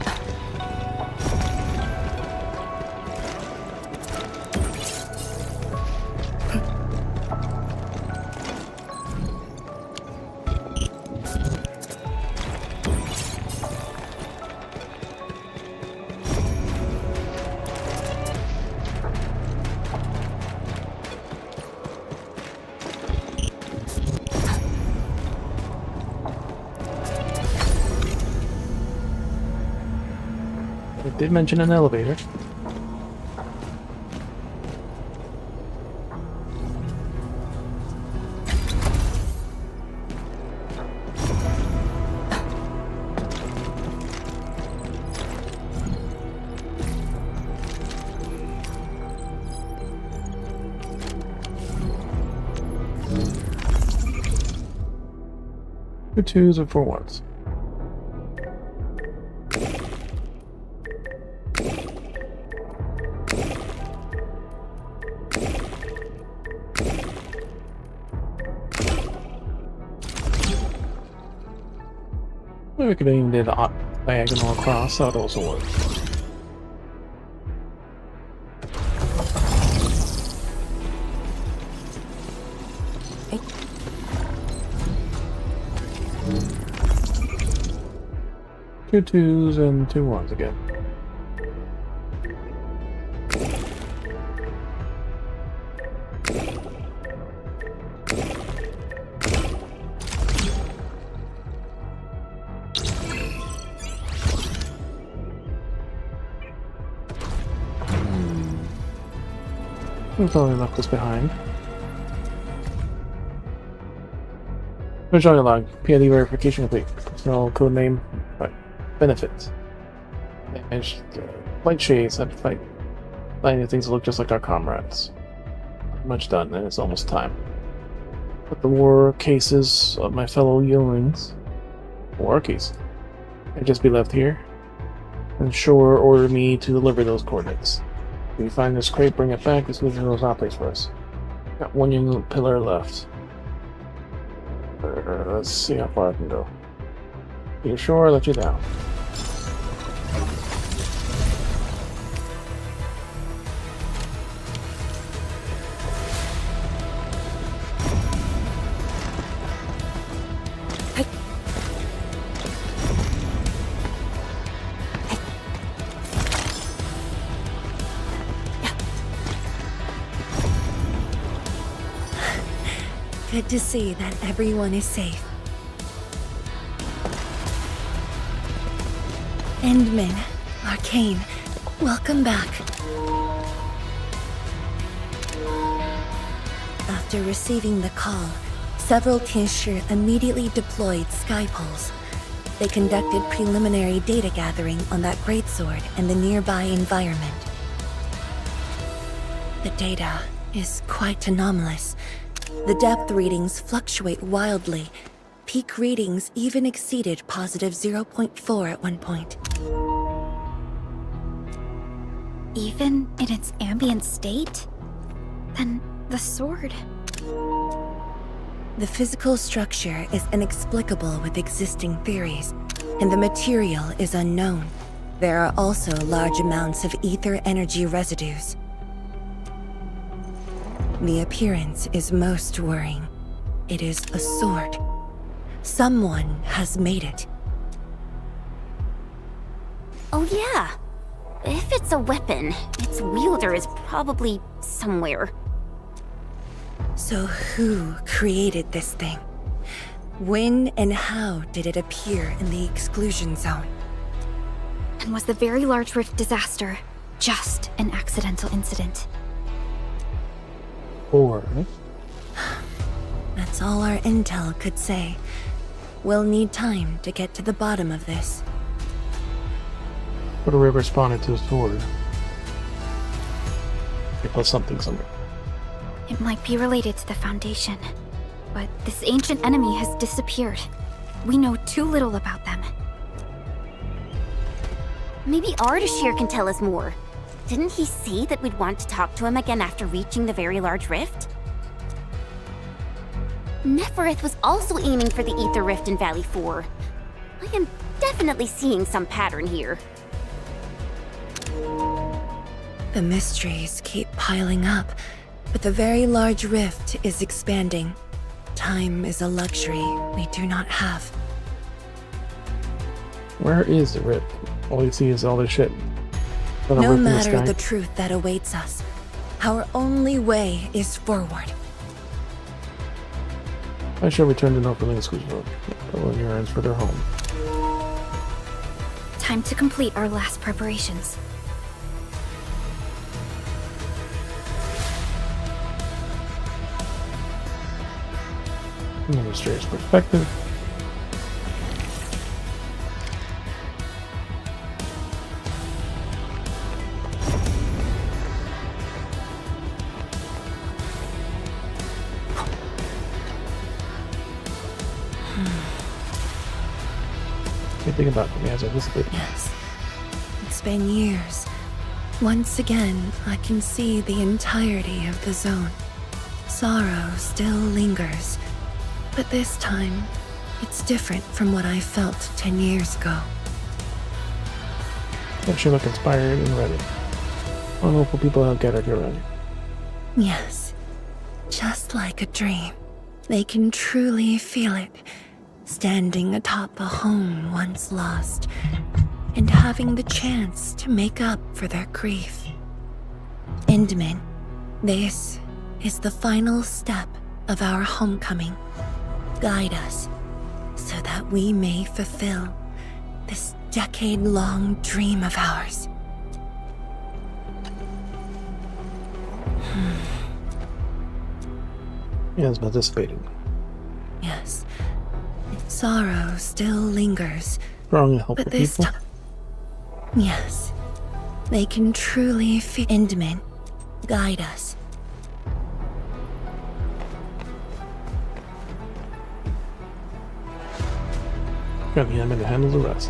It did mention an elevator. For 2s or for 1s. We could even do the diagonal across, that would also work. Two 2s and 2 1s again. We probably left this behind. Majority log. PID verification complete. Personal code name. Right. Benefits. Damaged light shades. Had to fight. Finding things that look just like our comrades. Pretty much done, and it's almost time. Put the war cases of my fellow younglings. War case. I'd just be left here. And Shore ordered me to deliver those coordinates. If you find this crate, bring it back. This mission was not place for us. Got 1 young pillar left. Let's see how far I can go. You sure? I'll let you down. Good to see that everyone is safe. Endman, Arcane, welcome back. After receiving the call, several Tinsher immediately deployed Skypulse. They conducted preliminary data gathering on that greatsword and the nearby environment. The data is quite anomalous. The depth readings fluctuate wildly. Peak readings even exceeded positive 0.4 at one point. Even in its ambient state? Then the sword... The physical structure is inexplicable with existing theories, and the material is unknown. There are also large amounts of ether energy residues. The appearance is most worrying. It is a sword. Someone has made it. Oh yeah. If it's a weapon, its wielder is probably somewhere. So who created this thing? When and how did it appear in the exclusion zone? And was the Very Large Rift disaster just an accidental incident? Or That's all our intel could say. We'll need time to get to the bottom of this. what a river responded to his sword. It plus something somewhere. It might be related to the Foundation, but this ancient enemy has disappeared. We know too little about them. Maybe Ardashir can tell us more. Didn't he say that we'd want to talk to him again after reaching the Very Large Rift? Neferith was also aiming for the Ether Rift in Valley 4. I am definitely seeing some pattern here. The mysteries keep piling up, but the Very Large Rift is expanding. Time is a luxury we do not have. Where is the rift? All you see is all this shit. No matter the truth that awaits us, our only way is forward. I shall return to Northern School Road. Following your errands for their home. Time to complete our last preparations. From a mysterious perspective. Think about me as I whisper. Yes. It's been years. Once again, I can see the entirety of the zone. Sorrow still lingers, but this time, it's different from what I felt 10 years ago. Don't you look inspired and ready? Wonderful people have gathered here around you. Yes. Just like a dream. They can truly feel it. Standing atop a home once lost, and having the chance to make up for their grief. Endman, this is the final step of our homecoming. Guide us, so that we may fulfill this decade-long dream of ours. Yeah, it's participating. Yes. Sorrow still lingers, Strong and helpful but this people. time, yes, they can truly feel. Endman, guide us. Got the enemy to handle the rest.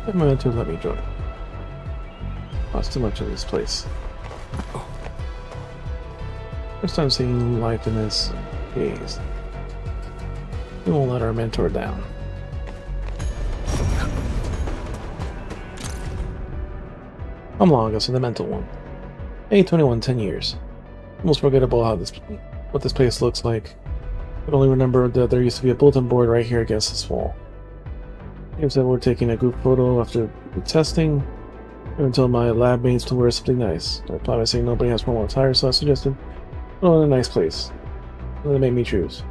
I'm going to let me join. Lost too much of this place. First time seeing life in this gaze. We won't let our mentor down. I'm Longus, and the mental one. A21, 10 years. Almost forgettable what this place looks like. I only remember that there used to be a bulletin board right here against this wall. It said we're taking a group photo after the testing. Until my lab mates to wear something nice. I promised saying nobody has one more tire, so I suggested, well, in a nice place. And they made me choose.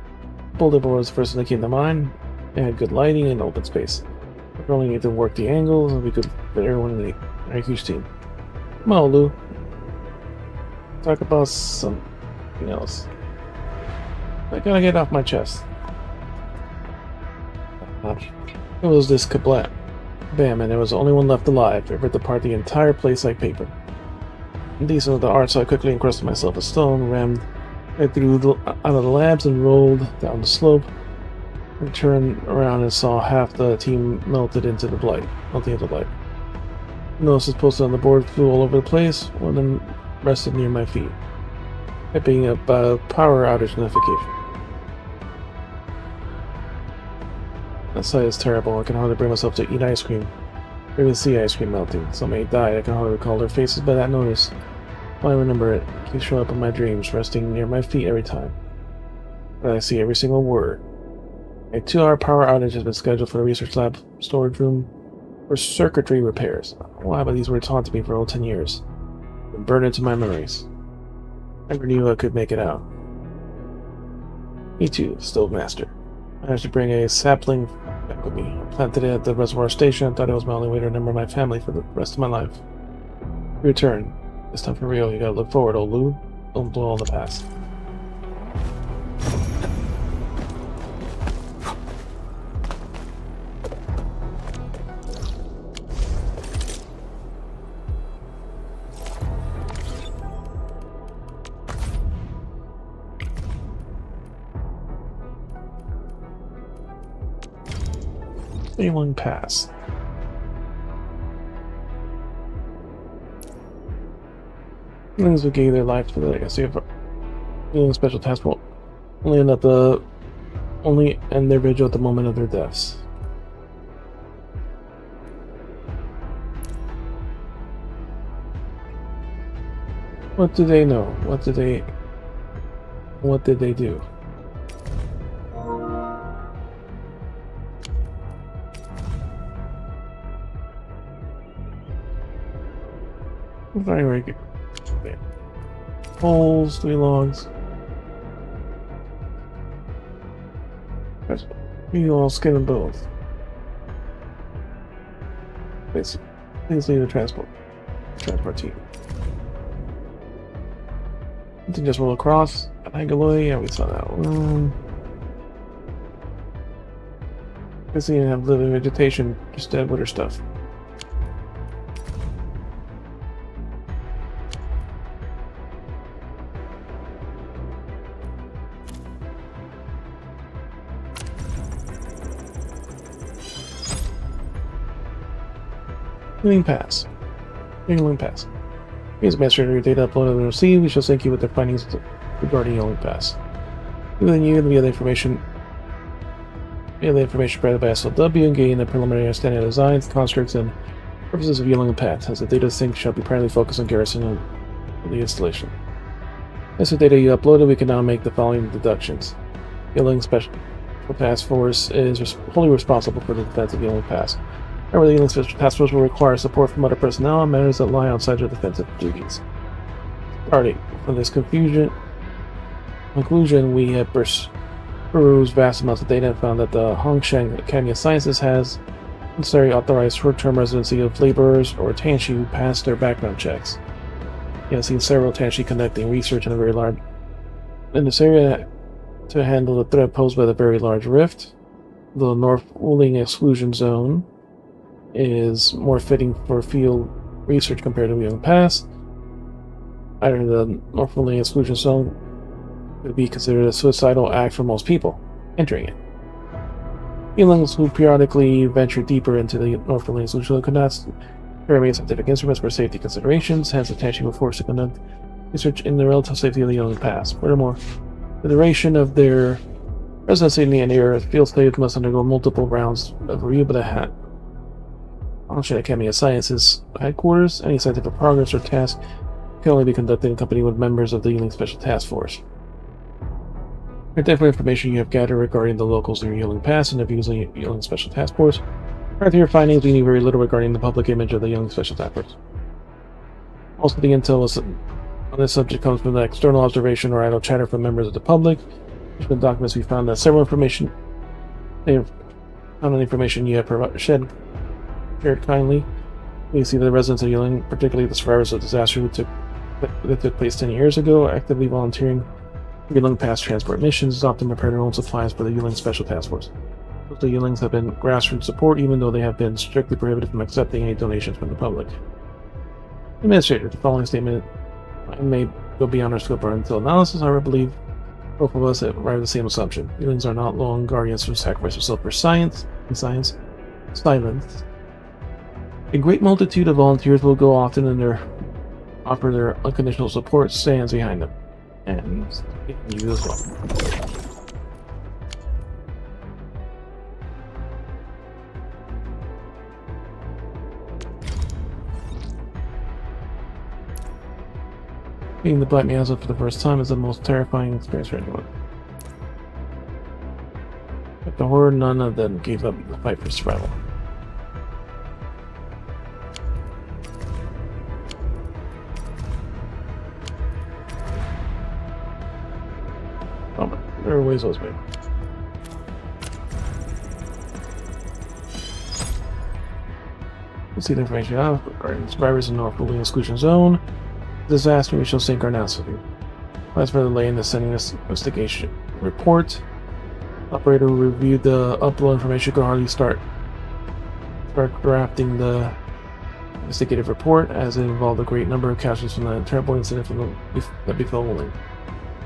Bulletin board was the first thing that came to mind. It had good lighting and open space. We only need to work the angles, and we could fit everyone in our huge team. Come on, Lou. Talk about something else. I gotta get off my chest. It was this kablam. Bam, and there was the only one left alive. It ripped apart the entire place like paper. decent with the art, so I quickly encrusted myself with stone, rammed right through out of the labs, and rolled down the slope. I turned around and saw half the team melting into the light. Notices posted on the board flew all over the place. One of them rested near my feet, typing up a power outage notification. That sight is terrible. I can hardly bring myself to eat ice cream. Or even see ice cream melting. Somebody died. I can hardly recall their faces, but that notice. I remember it. It keeps showing up in my dreams, resting near my feet every time. And I see every single word. A 2-hour power outage has been scheduled for the research lab storage room for circuitry repairs. Why, but these words haunted me for over 10 years. And burned into my memories. I never knew I could make it out. Me too, Stove Master. I managed to bring a sapling back with me. I planted it at the reservoir station. I thought it was my only way to remember my family for the rest of my life. Return. This time for real. You gotta look forward, old Lou. Don't dwell on the past. Failing pass. Things who gave their life to the legacy of special task force only end their vigil at the moment of their deaths. What do they know? What did they do? Very good. Poles, 3 logs. We all skin them both. Please leave the transport team. Something just roll across. Angaloy, yeah, we saw that one. Doesn't even have living vegetation, just dead wood or stuff. Link pass. Link pass. Please administrator your data uploaded and received. We shall thank you with the findings regarding your link pass. Within you, the other information provided by SLW and gain a preliminary understanding of designs, constructs, and purposes of Yelling Path, as the data sync shall be primarily focused on garrison of the installation. As the data you uploaded, we can now make the following deductions. Yelling Special Task Force is wholly responsible for the defense of Yelling Pass. However, the Yelling Special Task Force will require support from other personnel on matters that lie outside your defensive duties. Starting from this conclusion, we have perused vast amounts of data and found that the Hongshan Academy of Sciences has necessary authorized short-term residency of laborers or Tanshi who pass their background checks. You have seen several Tanshi conducting research in this area to handle the threat posed by the very large rift. The North Wuling exclusion zone is more fitting for field research compared to Yelling Pass. Either the North Wuling exclusion zone would be considered a suicidal act for most people entering it. Yellings who periodically venture deeper into the North Wuling exclusion zone could not carry scientific instruments for safety considerations, hence the Tanshi were forced to conduct research in the relative safety of the Yelling Pass. Furthermore, the duration of their residency in the area, field slaves must undergo multiple rounds of review by the Hongshan Academy of Sciences headquarters. Any scientific progress or task can only be conducted in company with members of the Yelling Special Task Force. For different information you have gathered regarding the locals near Yelling Pass and the views of the Yelling Special Task Force, prior to your findings, we knew very little regarding the public image of the Yelling Special Task Force. Most of the intel on this subject comes from the external observation or idle chatter from members of the public. There's been documents we found that several information you have shared kindly. We see the residents of Yelling, particularly the survivors of the disaster that took place 10 years ago, are actively volunteering for Yelling Pass transport missions, often prepare their own supplies for the Yelling Special Task Force. Most of the Yellings have been grassroots support, even though they have been strictly prohibited from accepting any donations from the public. Administrator, the following statement I may go beyond our scope until analysis. I believe both of us arrive at the same assumption. Humans are not long guardians who sacrifice themselves for science. Silence. A great multitude of volunteers will go often and offer their unconditional support stands behind them. And you as well. Meeting the Black Miasma for the first time is the most terrifying experience for anyone. But the horror, none of them gave up the fight for survival. Oh, there are ways those way. Let's see the information you have regarding survivors in North Building Exclusion Zone. Disaster, we shall sink our NASA. As for the delay in the sending this investigation report, operator will review the upload information. Could hardly start drafting the investigative report, as it involved a great number of casualties from the terrible incident that befell Wooling.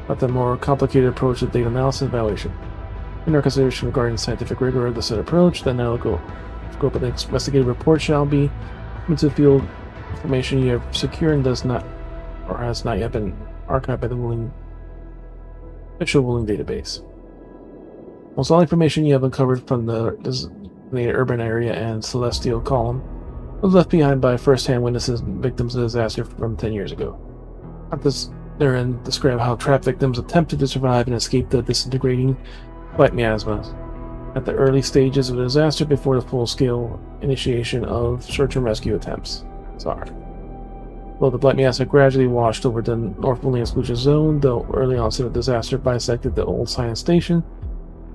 But the more complicated approach of data analysis and evaluation. In our consideration regarding the scientific rigor of the said approach, the analytical scope of the investigative report shall be into field information you have secured and does not or has not yet been archived by the official Wooling database. Almost all information you have uncovered from the designated urban area and celestial column was left behind by first-hand witnesses and victims of the disaster from 10 years ago. This therein describe how trapped victims attempted to survive and escape the disintegrating Black Miasmas at the early stages of the disaster before the full-scale initiation of search and rescue attempts. Though the Black Miasma gradually washed over the North Wooling Exclusion Zone, the early onset of the disaster bisected the old science station.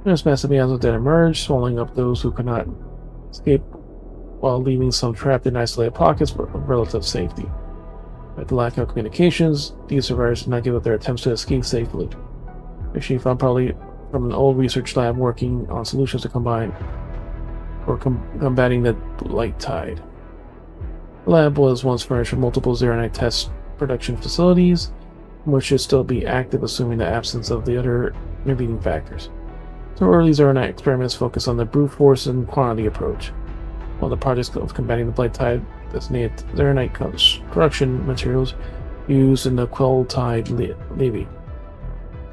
There's massive miasmas that emerged, swallowing up those who could not escape, while leaving some trapped in isolated pockets of relative safety. With the lack of communications, these survivors did not give up their attempts to escape safely. The machine found probably from an old research lab working on solutions to combating the Blight Tide. The lab was once furnished with multiple Zeronite test production facilities, which should still be active assuming the absence of the other intervening factors. So early Zeronite experiments focus on the brute force and quantity approach, while the projects of combating the Blight Tide designated Zeronite construction materials used in the Quell Tide Levy.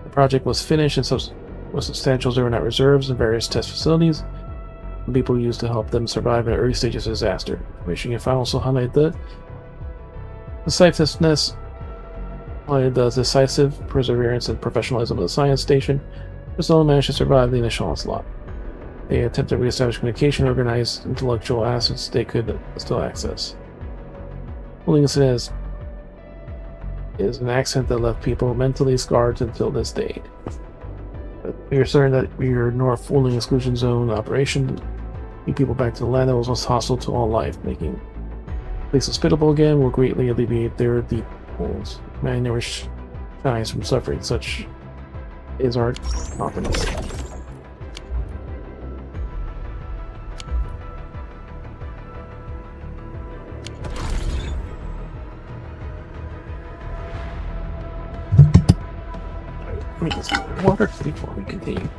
The project was finished and with substantial Zeronite reserves in various test facilities and people used to help them survive in the early stages of disaster. Information you found also highlighted the decisiveness, the decisive perseverance and professionalism of the science station. The zone managed to survive the initial onslaught. They attempted to reestablish communication and organize intellectual assets they could still access. Wooling incident is an accident that left people mentally scarred until this day. We are certain that your North Wooling Exclusion Zone operation bring people back to the land that was once hostile to all life, making the place hospitable again will greatly alleviate their deep wounds. Man never shines from suffering. Such is our confidence. Let me get some water before we continue.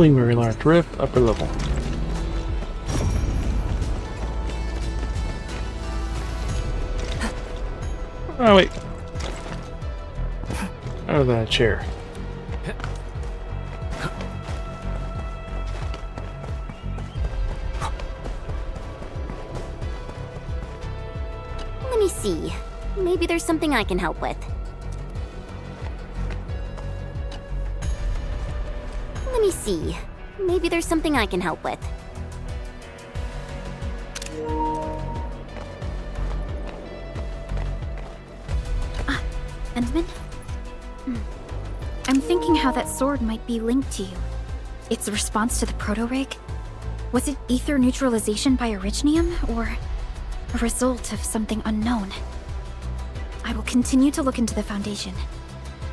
Cooling very large rift, upper level. Oh wait. Out of that chair. Let me see. Maybe there's something I can help with. Let me see. Maybe there's something I can help with. Endman? I'm thinking how that sword might be linked to you. Its response to the proto-rig? Was it ether neutralization by Originium, or a result of something unknown? I will continue to look into the Foundation.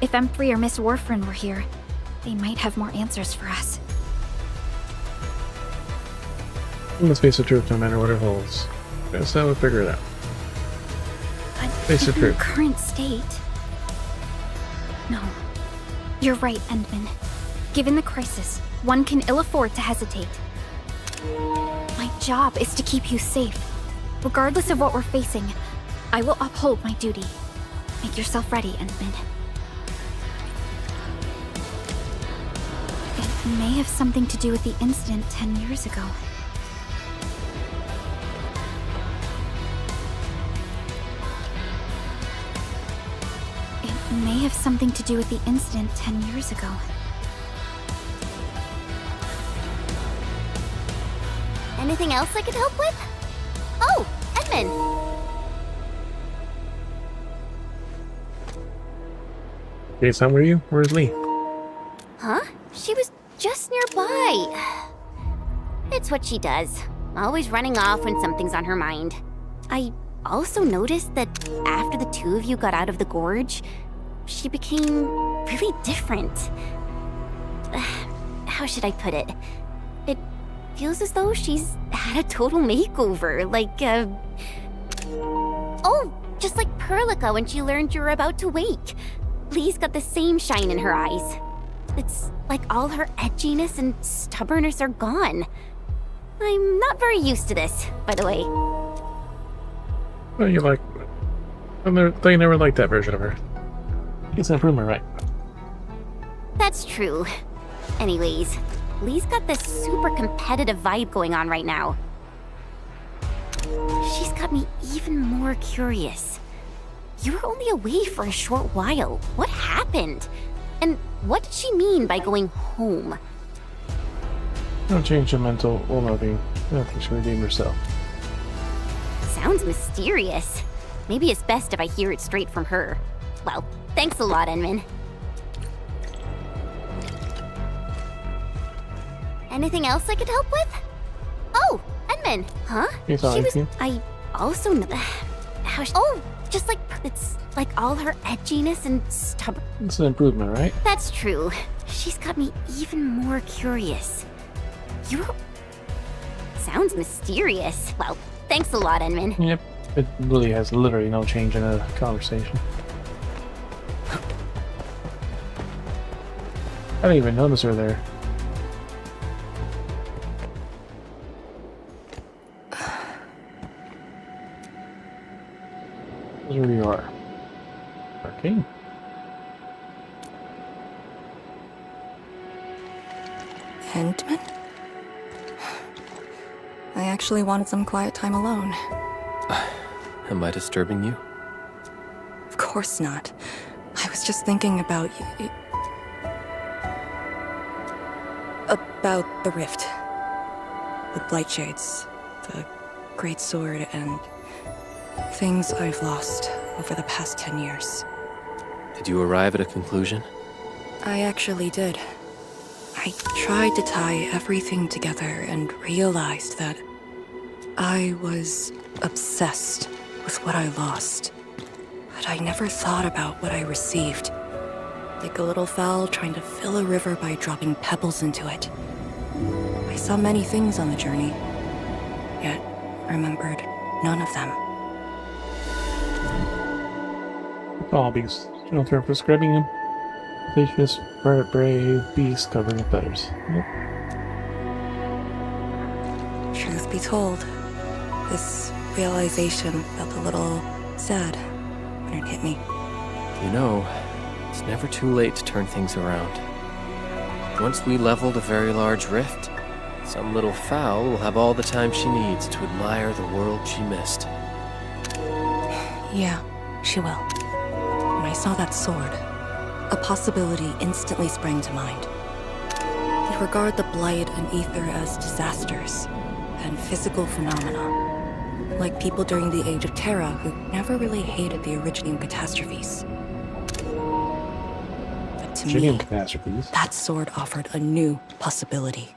If M3 or Miss Warfarin were here, they might have more answers for us. Let's face the truth, no matter what it holds. Guess that would figure it out. But Face the in truth. the current state... No. You're right, Endman. Given the crisis, one can ill afford to hesitate. My job is to keep you safe. Regardless of what we're facing, I will uphold my duty. Make yourself ready, Endman. It may have something to do with the incident 10 years ago. It may have something to do with the incident 10 years ago. Anything else I could help with? Oh, Edmund! Okay, Sam, where are you? Where's Lee? Huh? She was just nearby. It's what she does. Always running off when something's on her mind. I also noticed that after the two of you got out of the gorge, she became really different. How should I put it? It feels as though she's had a total makeover, like, oh, just like Perlica when she learned you were about to wake. Lee's got the same shine in her eyes. It's like all her edginess and stubbornness are gone. I'm not very used to this, by the way. Well, you like... They never liked that version of her. It's an improvement, right? That's true. Anyways, Lee's got this super competitive vibe going on right now. She's got me even more curious. You were only away for a short while. What happened? And what did she mean by going home? Don't change your mental well-being. I don't think she'll redeem herself. Sounds mysterious. Maybe it's best if I hear it straight from her. Well, thanks a lot, Enman. Anything else I could help with? Oh, Enman! Huh? Yes, She was... I also know... How oh, just like... It's like all her edginess and stubborn... It's an improvement, right? That's true. She's got me even more curious. You're... Sounds mysterious. Well, thanks a lot, Enman. Yep. It really has literally no change in the conversation. I didn't even notice her there. Where you are. Arcane. Endman? I actually wanted some quiet time alone. Am I disturbing you? Of course not. I was just thinking about about the rift. The blight shades, the great sword, and things I've lost over the past 10 years. Did you arrive at a conclusion? I actually did. I tried to tie everything together and realized that I was obsessed with what I lost. But I never thought about what I received. Like a little fowl trying to fill a river by dropping pebbles into it. I saw many things on the journey, yet remembered none of them. Oh, because you don't throw prescribing him. Vicious, brave beast covering with feathers. Yep. Truth be told, this realization felt a little sad when it hit me. You know, it's never too late to turn things around. Once we leveled a very large rift, some little fowl will have all the time she needs to admire the world she missed. Yeah, she will. When I saw that sword, a possibility instantly sprang to mind. We regard the Blight and Ether as disasters and physical phenomena, like people during the Age of Terra who never really hated the Originium catastrophes. But to me, catastrophes. that sword offered a new possibility.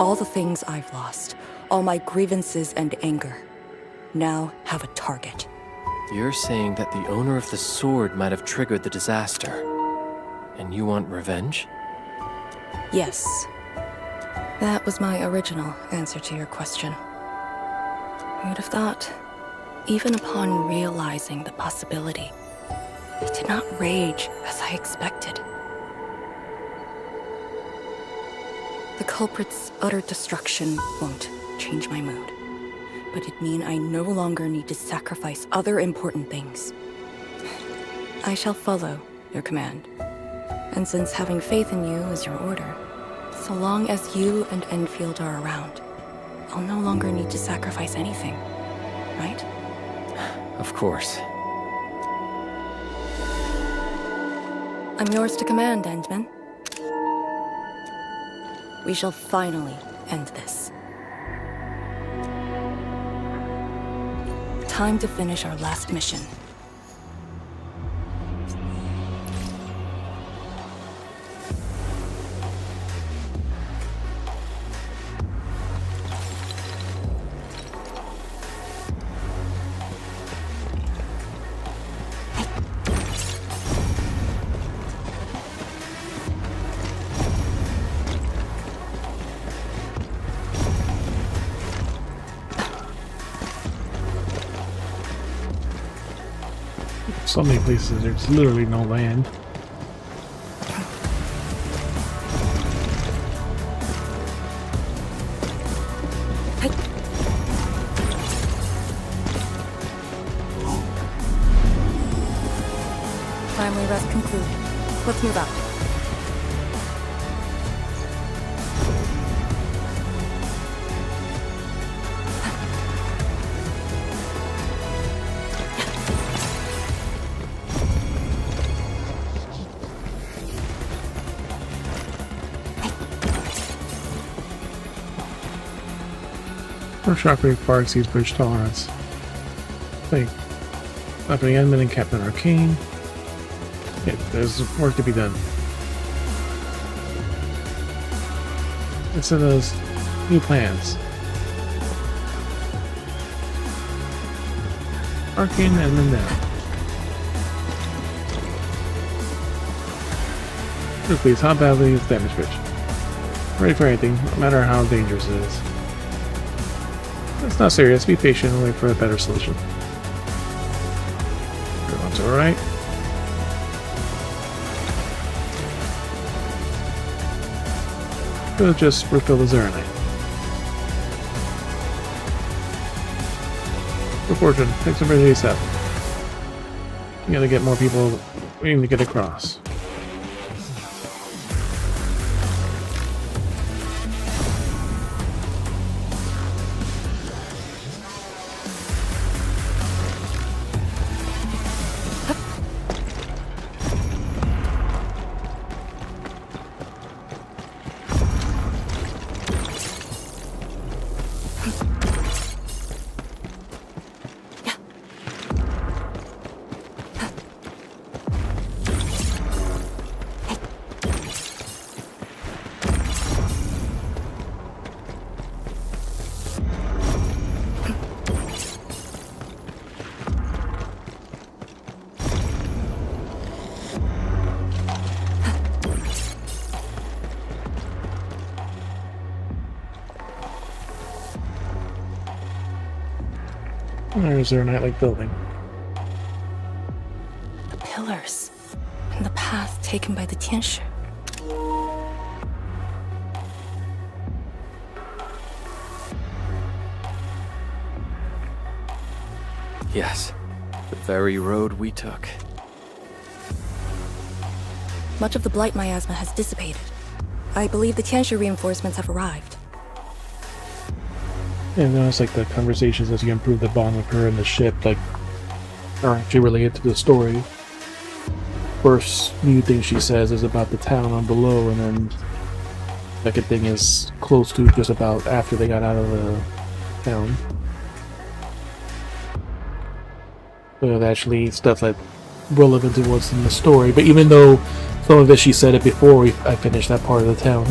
All the things I've lost, all my grievances and anger, now have a target. You're saying that the owner of the sword might have triggered the disaster, and you want revenge? Yes. That was my original answer to your question. Who'd have thought? Even upon realizing the possibility, it did not rage as I expected. The culprit's utter destruction won't change my mood, but it means I no longer need to sacrifice other important things. I shall follow your command. And since having faith in you is your order, so long as you and Endfield are around, I'll no longer need to sacrifice anything, right? Of course. I'm yours to command, Endman. We shall finally end this. Time to finish our last mission. So many places, there's literally no land. Timely rest concluded. Let's move out. Our shock rate far exceeds bridge tolerance. Like, Dr. Yanman and Captain Arcane. Yeah, there's work to be done. It sent us new plans. Arcane and then down. So please, how badly is damage bridge? Ready for anything, no matter how dangerous it is. It's not serious, be patient and wait for a better solution. Everyone's alright. Could just refill the Zeronite. For fortune, take some release up. You gotta get more people waiting to get across. There's their nightlight building. The pillars. And and the path taken by the Tianshi. Yes, the very road we took. Much of the blight miasma has dissipated. I believe the Tianshi reinforcements have arrived. Yeah, no, it's like the conversations as you improve the bond with her and the ship, like, are actually related to the story. First new thing she says is about the town on below, and then second thing is close to just about after they got out of the town. So it's actually stuff like relevant to what's in the story, but even though some of it she said it before I finished that part of the town.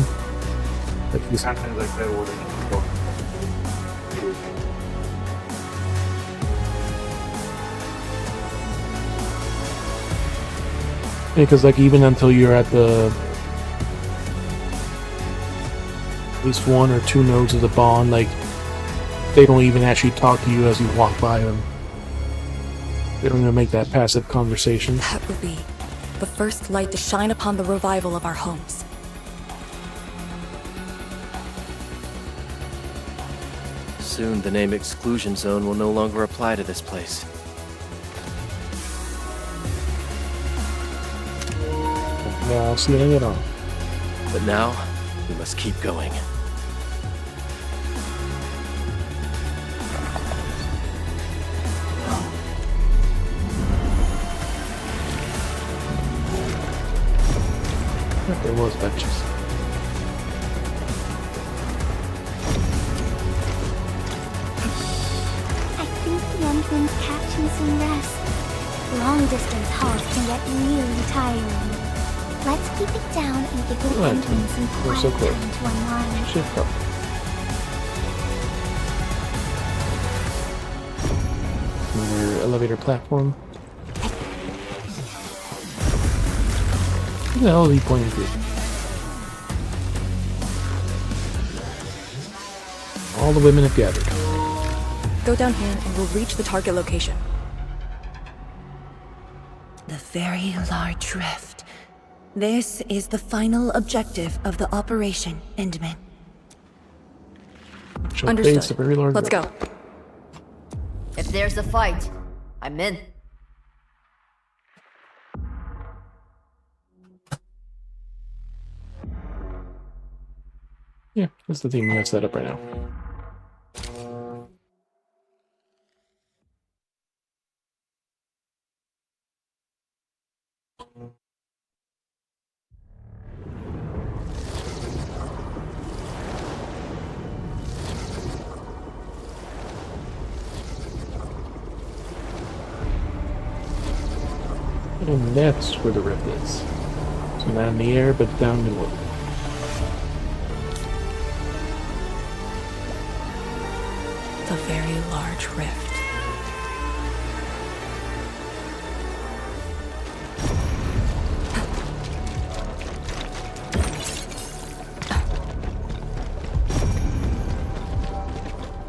Like sometimes like that order. Because like even until you're at the at least 1 or 2 nodes of the bond, like they don't even actually talk to you as you walk by them. They don't even make that passive conversation. That will be the first light to shine upon the revival of our homes. Soon the name Exclusion Zone will no longer apply to this place. Yeah, I'll see it all. But now, we must keep going. There was benches. I think the entrance catching some rest. Long-distance hauls can get really tiring. Let's keep it down and give the entrance some We're quiet so close. time to unwind. Shift up. Another elevator platform. What the hell is he pointing to? All the women have gathered. Go down here and we'll reach the target location. The very large rift. This is the final objective of the operation, Endman. Understood. A very large Let's go. If there's a fight, I'm in. Yeah, that's the theme we have set up right now. And that's where the rift is. So not in the air, but down below. The very large rift.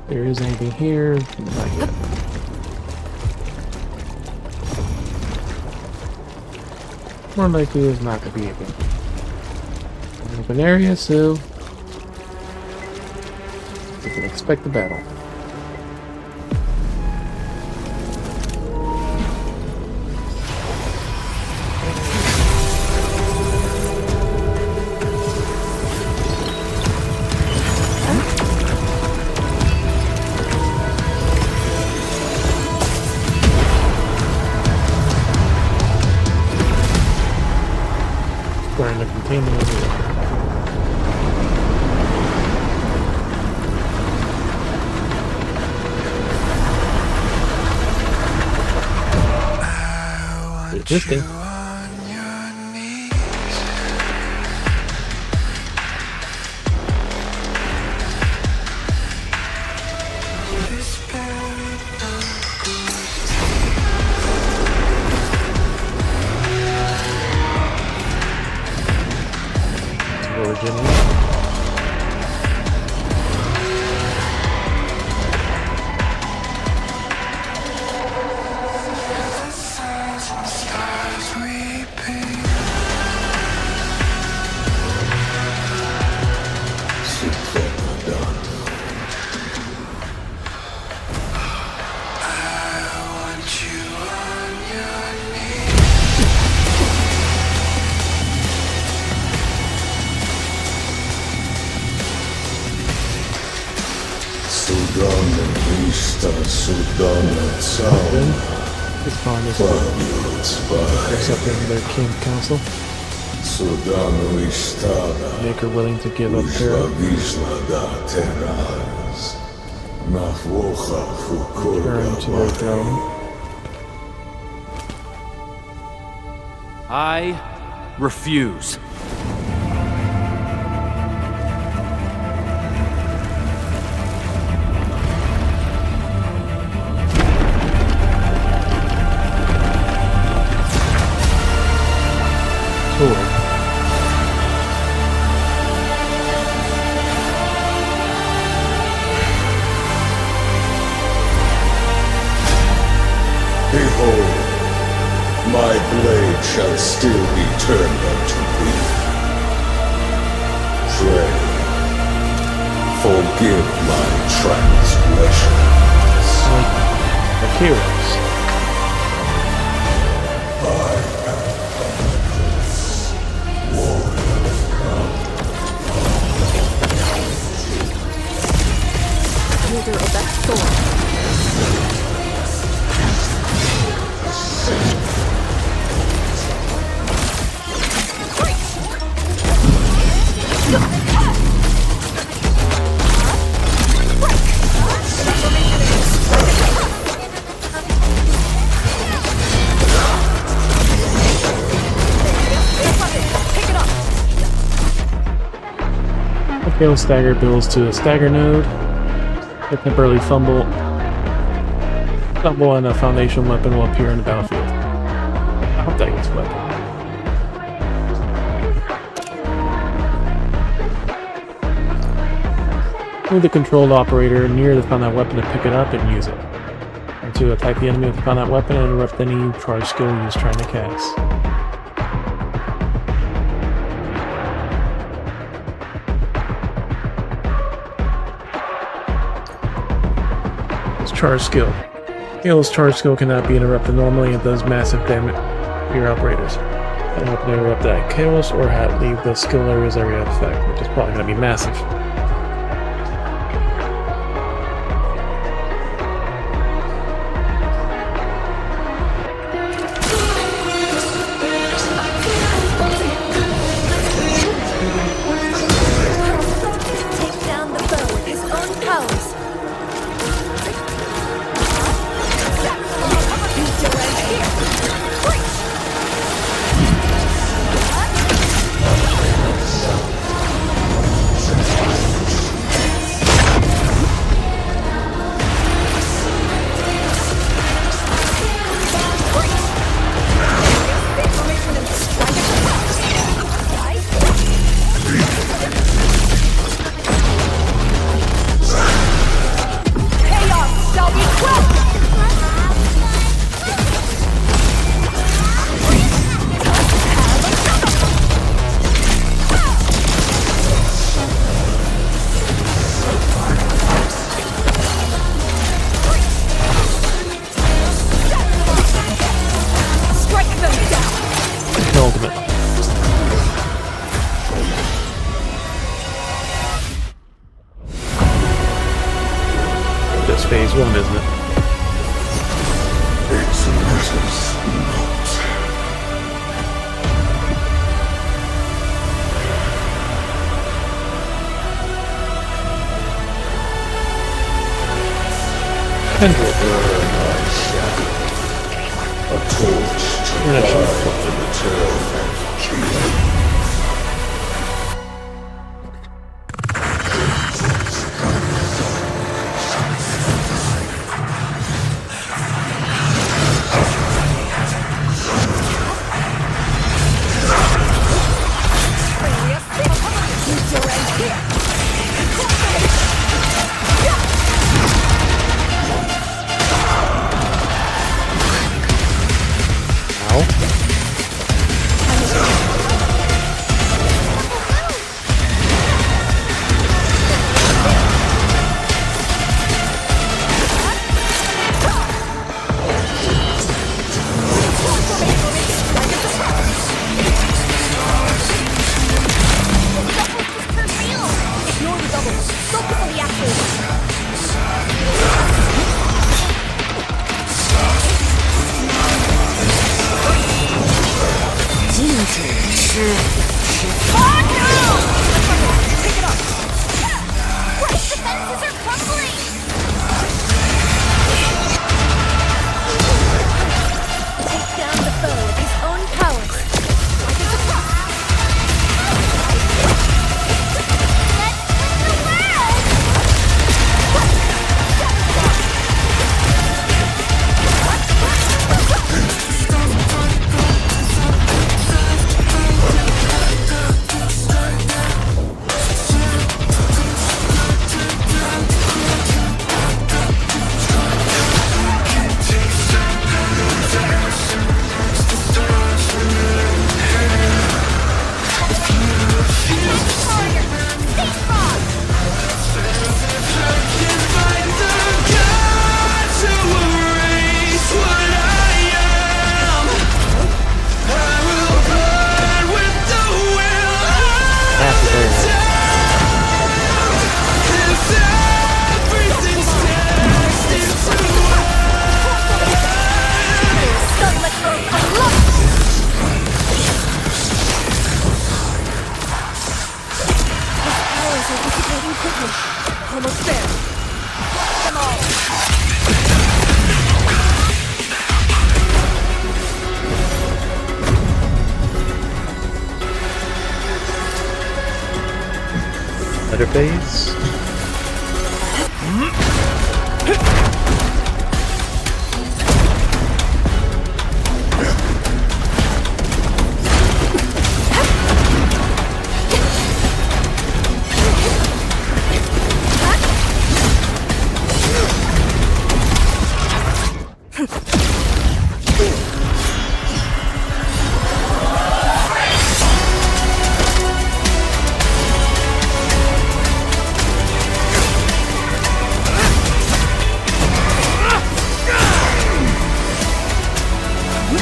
There is anything here? Not yet. More likely there's not going to be anything. An open area, so we can expect the battle. Starting to contain them over there. Interesting. Stars weeping. His bond is accepting their king council. Make her willing to give up her return to their throne. I refuse. Sword. Behold, my blade shall still be turned unto thee. Pray, forgive my transgressions. Like heroes. Wielder of that sword. Fail stagger builds to a stagger node. A temporarily fumble and a foundation weapon will appear in the battlefield. I hope that gets weapon. Move the controlled operator near the found weapon to pick it up and use it. And to attack the enemy with the found weapon and interrupt any charge skill used trying to cast. Charge skill. Halo's charge skill cannot be interrupted normally and does massive damage to your operators. And weapon to interrupt that chaos or leave the skill area's area of effect, which is probably going to be massive. Take down the foe with his own powers. That's phase 1, isn't it? It matters not. Endfield. Burn my shadow. A torch to guide the return and kill. Defenses are crumbling! Take down the foe with his own powers. Almost there. Them all. Leatherface.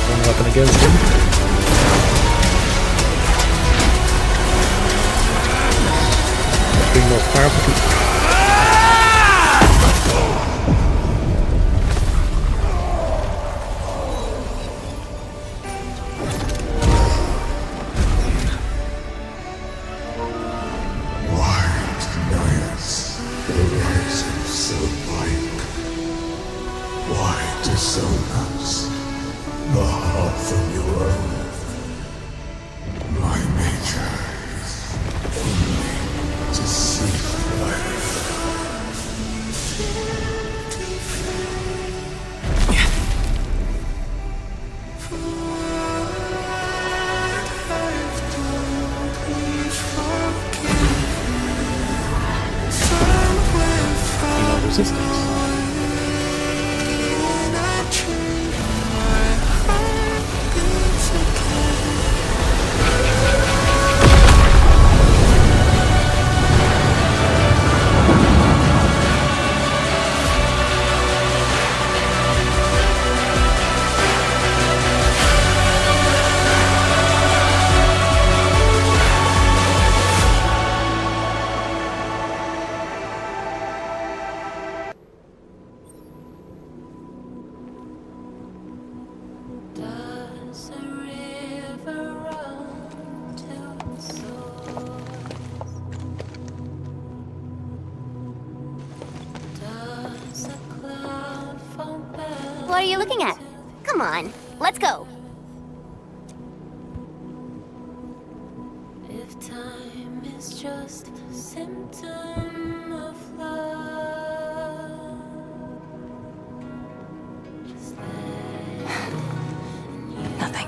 One weapon against him. Three most powerful people. Why denies the rise of Silvike? Why disown us? The heart from your own. My nature is only to seek life. No resistance. What are you looking at? Come on, let's go. If time is just a symptom of love, just Nothing.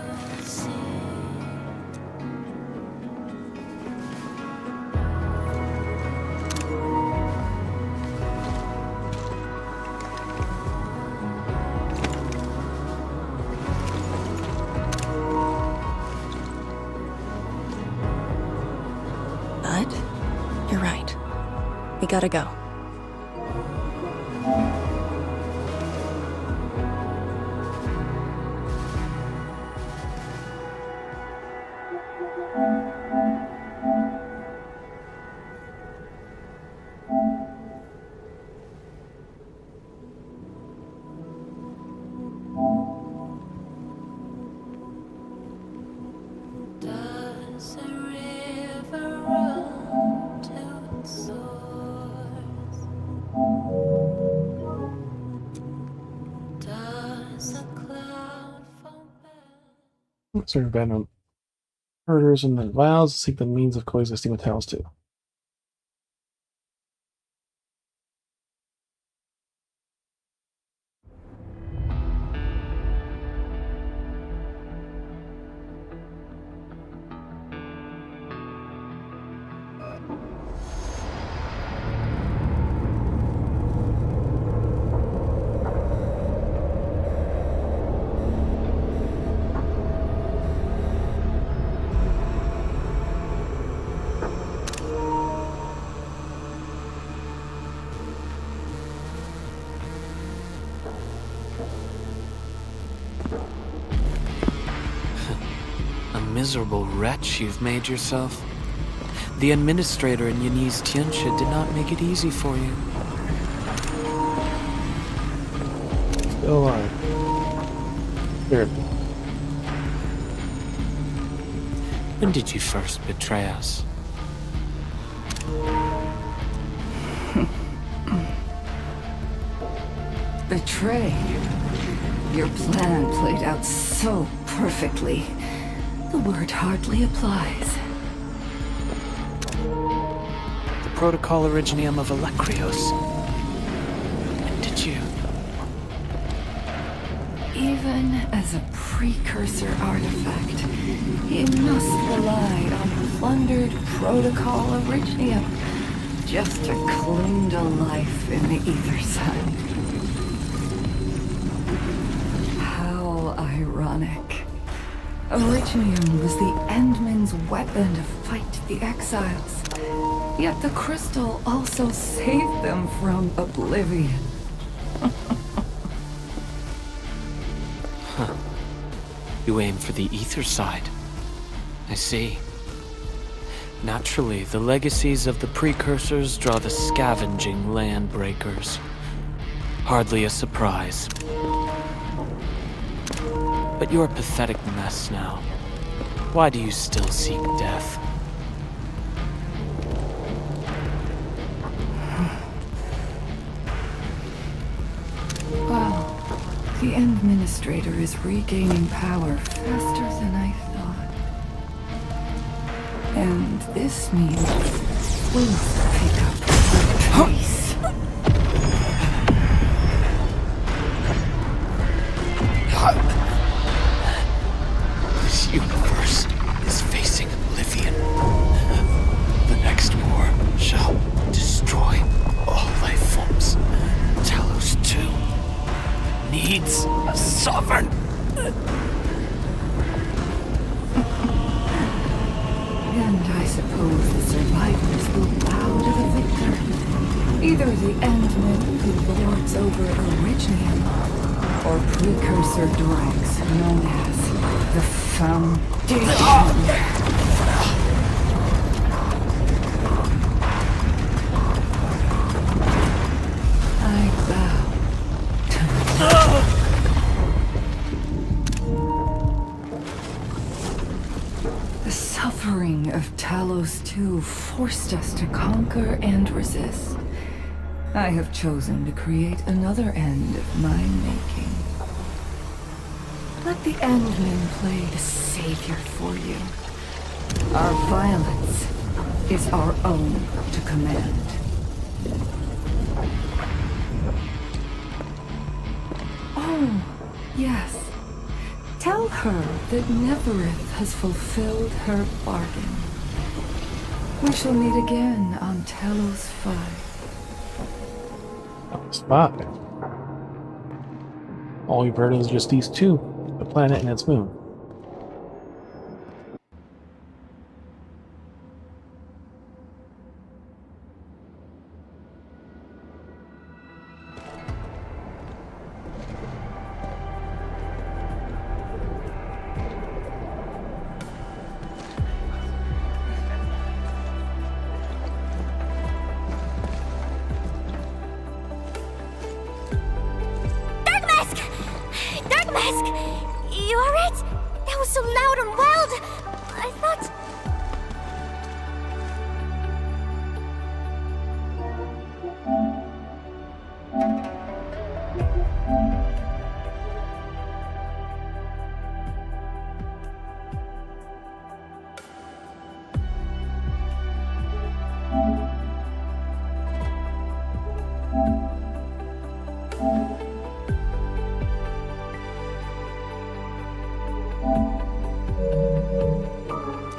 But you're right. We gotta go. Does a river run to its source? Does a cloud fall back? Sort of venom. Murders and the vows seek the means of coexisting with Talos too. A miserable wretch you've made yourself. The administrator in Yani's Tianxia did not make it easy for you. Still alive. Here. When did you first betray us? Betray? Your plan played out so perfectly. The word hardly applies. The Protocol Originium of Electrios. When did you? Even as a precursor artifact, it must rely on plundered Protocol Originium just to cling to life in the Ether Sun. How ironic. Originium was the Endman's weapon to fight the Exiles. Yet the crystal also saved them from oblivion. Huh. You aim for the ether side. I see. Naturally, the legacies of the precursors draw the scavenging land breakers. Hardly a surprise. But you're a pathetic mess now. Why do you still seek death? Well, the Administrator is regaining power faster than I thought. And this means we must pick up the pace. This universe is facing oblivion. The next war shall destroy all life forms. Talos 2 needs a sovereign. And I suppose the survivors will bow to the victor. Either the Endman who lords over Originium, or precursor droids known as the Foundation. I bow to the suffering of Talos 2 forced us to conquer and resist. I have chosen to create another end of my making. Let the Endman play the savior for you. Our violence is our own to command. Oh, yes. Tell her that Neverith has fulfilled her bargain. We shall meet again on Talos 5. Spot. All we've heard is just these two, the planet and its moon. You alright? That was so loud and wild. I thought...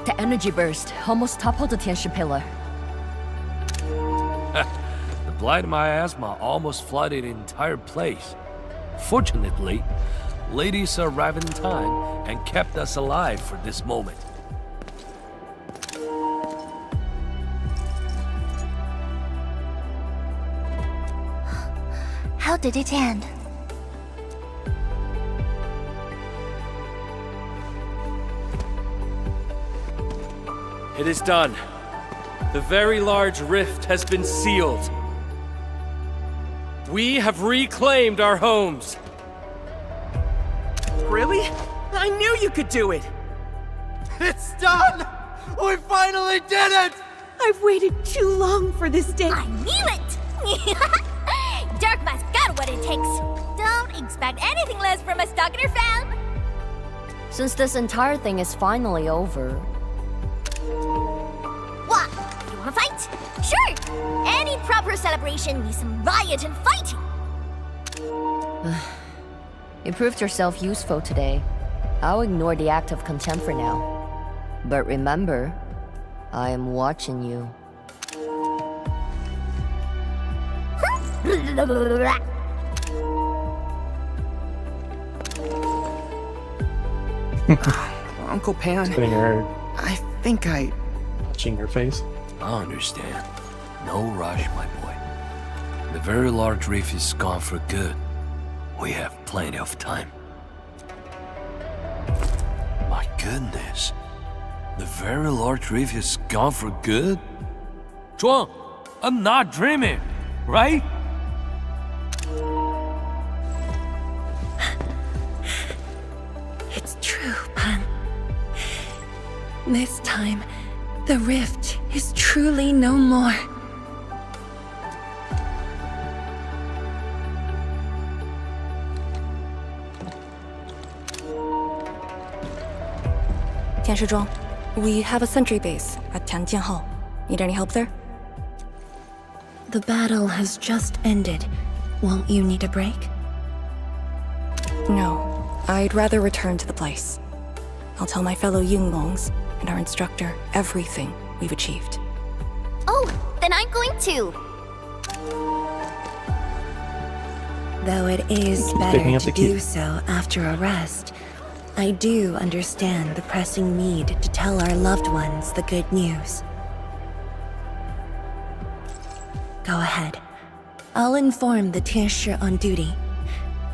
The energy burst almost toppled the Tianshi pillar. The blight of my asthma almost flooded the entire place. Fortunately, ladies arrived in time and kept us alive for this moment. How did it end? It is done. The very large rift has been sealed. We have reclaimed our homes. Really? I knew you could do it! It's done! We finally did it! I've waited too long for this day. I knew it! Darkma's got what it takes. Don't expect anything less from a Stalker fan. Since this entire thing is finally over... What? You wanna fight? Sure! Any proper celebration needs some riot and fighting. You proved yourself useful today. I'll ignore the act of contempt for now. But remember, I am watching you. Uncle Pan, Spinning her, I think I... touching her face. I understand. No rush, my boy. The very large reef is gone for good. We have plenty of time. My goodness. The very large reef is gone for good? Zhuang, I'm not dreaming, right? It's true, Pan. This time, the rift is truly no more. Tianshizhuang, we have a sentry base at Tianjianhao. Need any help there? The battle has just ended. Won't you need a break? No, I'd rather return to the place. I'll tell my fellow Yunglongs and our instructor everything we've achieved. Oh, then I'm going to. Though it is better to do so after a rest, I do understand the pressing need to tell our loved ones the good news. Go ahead. I'll inform the Tianshi on duty.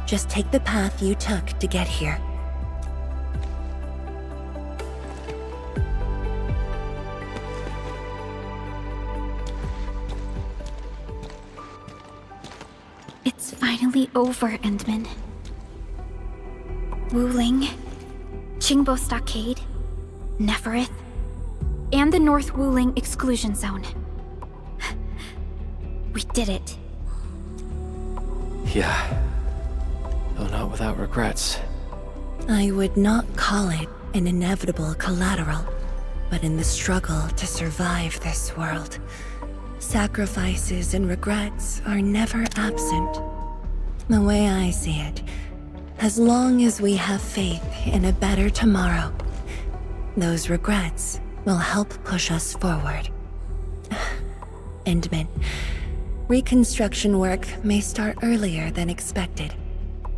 Just take the path you took to get here. It's finally over, Endman. Wuling, Qingbo Stockade, Neferith, and the North Wuling Exclusion Zone. We did it. Yeah. Though not without regrets. I would not call it an inevitable collateral, but in the struggle to survive this world, sacrifices and regrets are never absent. The way I see it, as long as we have faith in a better tomorrow, those regrets will help push us forward. Endman, reconstruction work may start earlier than expected.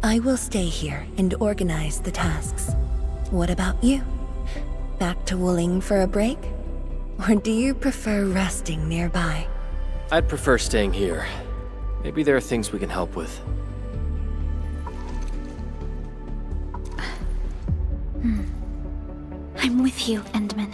I will stay here and organize the tasks. What about you? Back to Wuling for a break? Or do you prefer resting nearby? I'd prefer staying here. Maybe there are things we can help with. I'm with you, Endman.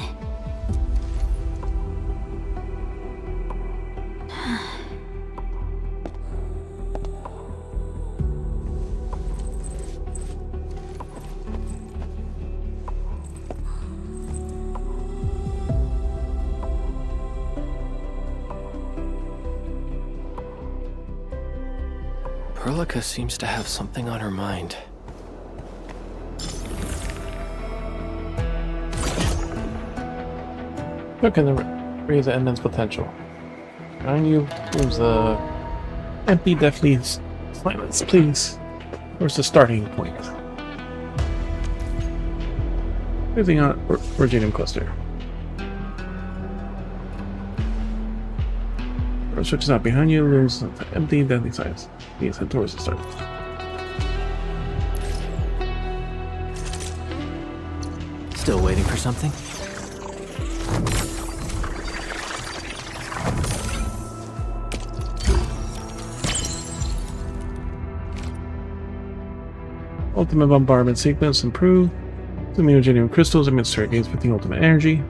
Perlica seems to have something on her mind. Who can raise the Endman's potential? Behind you, there's a empty, deathly silence, please. Where's the starting point? Moving on, Originium cluster. Or switch is out behind you, lose empty, deadly size. Please head towards the start. Still waiting for something? Ultimate bombardment sequence improved. The Neogenium crystals emit gains 15 ultimate energy.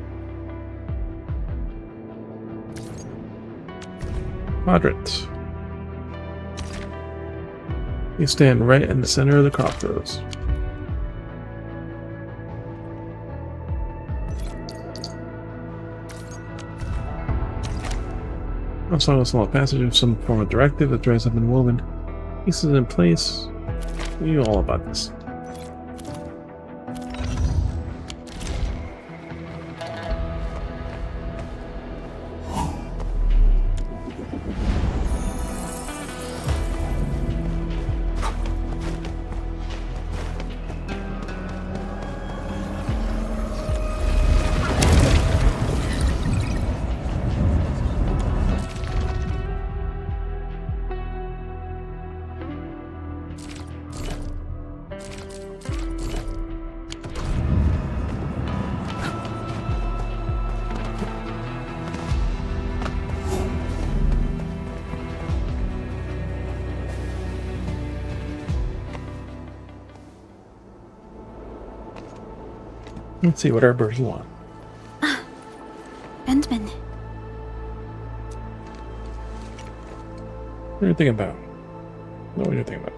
Quadrant. You stand right in the center of the crossroads. Also, a small passage of some form of directive that threads have been woven. Pieces in place. You know all about this. Let's see what our birds want. Endman. What are you thinking about? What are you thinking about?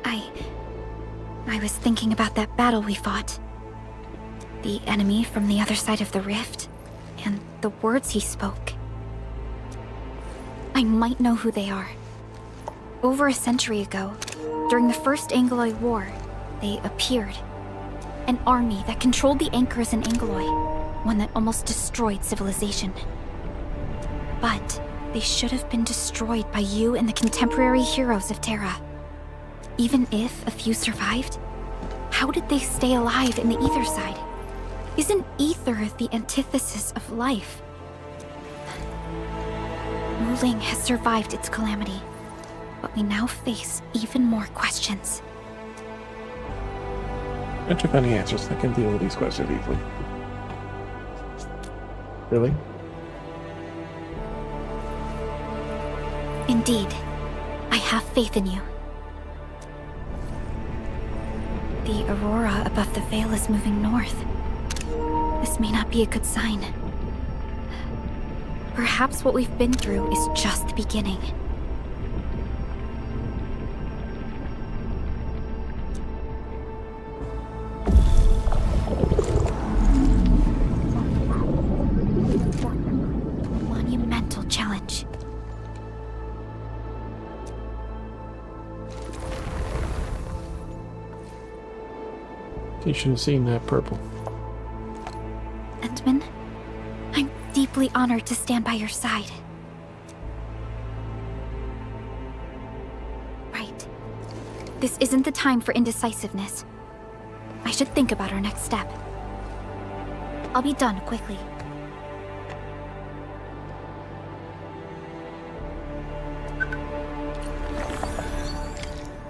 I was thinking about that battle we fought. The enemy from the other side of the rift, and the words he spoke. I might know who they are. Over a century ago, during the First Angloid War, they appeared. An army that controlled the anchors in Angloid, one that almost destroyed civilization. But they should have been destroyed by you and the contemporary heroes of Terra. Even if a few survived, how did they stay alive in the ether side? Isn't ether the antithesis of life? Wuling has survived its calamity, but we now face even more questions. I don't have any answers that can deal with these questions easily. Really? Indeed. I have faith in you. The aurora above the veil is moving north. This may not be a good sign. Perhaps what we've been through is just the beginning. Monumental challenge. You should have seen that purple. Endman, I'm deeply honored to stand by your side. Right. This isn't the time for indecisiveness. I should think about our next step. I'll be done quickly.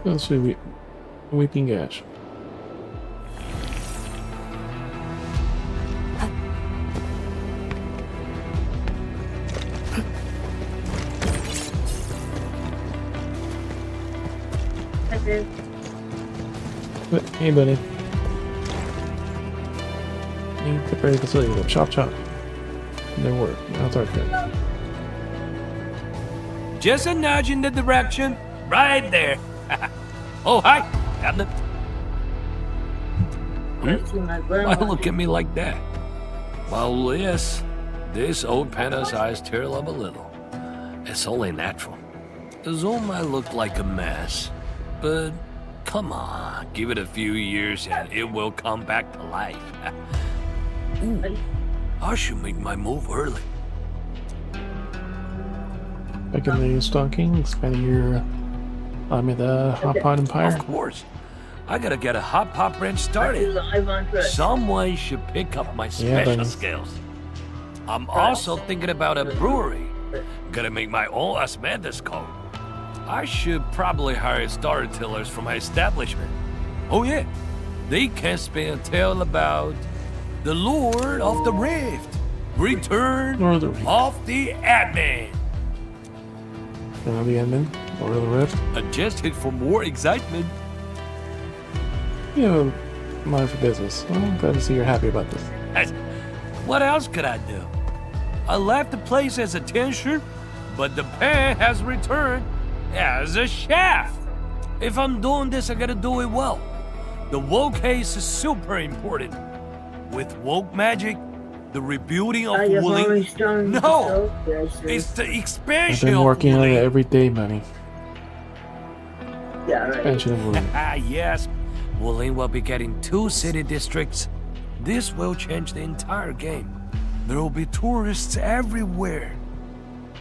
Let's see, Weeping Gash. Hey, buddy. Need to prepare the facility. Go chop chop. No work. That's our turn. Just a nudge in the direction. Right there. Oh, hi, Captain. Why look at me like that? Well, yes, this old panda-sized tear up a little. It's only natural. The zone might look like a mess, but come on, give it a few years and it will come back to life. Ooh, I should make my move early. Back in the stocking, expanding your the Hot Pot Empire. Of course. I gotta get a hot pop ranch started. Someone should pick up my special buddy. skills. I'm also thinking about a brewery. Gonna make my own asbestos coat. I should probably hire storytellers for my establishment. Oh yeah, they can spin a tale about the Lord of the Rift. Return Lord of the Rift. of the Admin. Now the admin, Lord of the Rift. Adjusted for more excitement. You have a mind for business. Well, I'm glad to see you're happy about this. What else could I do? I left the place as a teacher, but the pen has returned as a chef. If I'm doing this, I gotta do it well. The woke case is super important. With woke magic, the rebuilding of Wooling. No! It's the I've expansion been of working on Wooling. it every day, money. Yeah, right. Expansion of Wooling. Yes, Wooling will be getting 2 city districts. This will change the entire game. There will be tourists everywhere.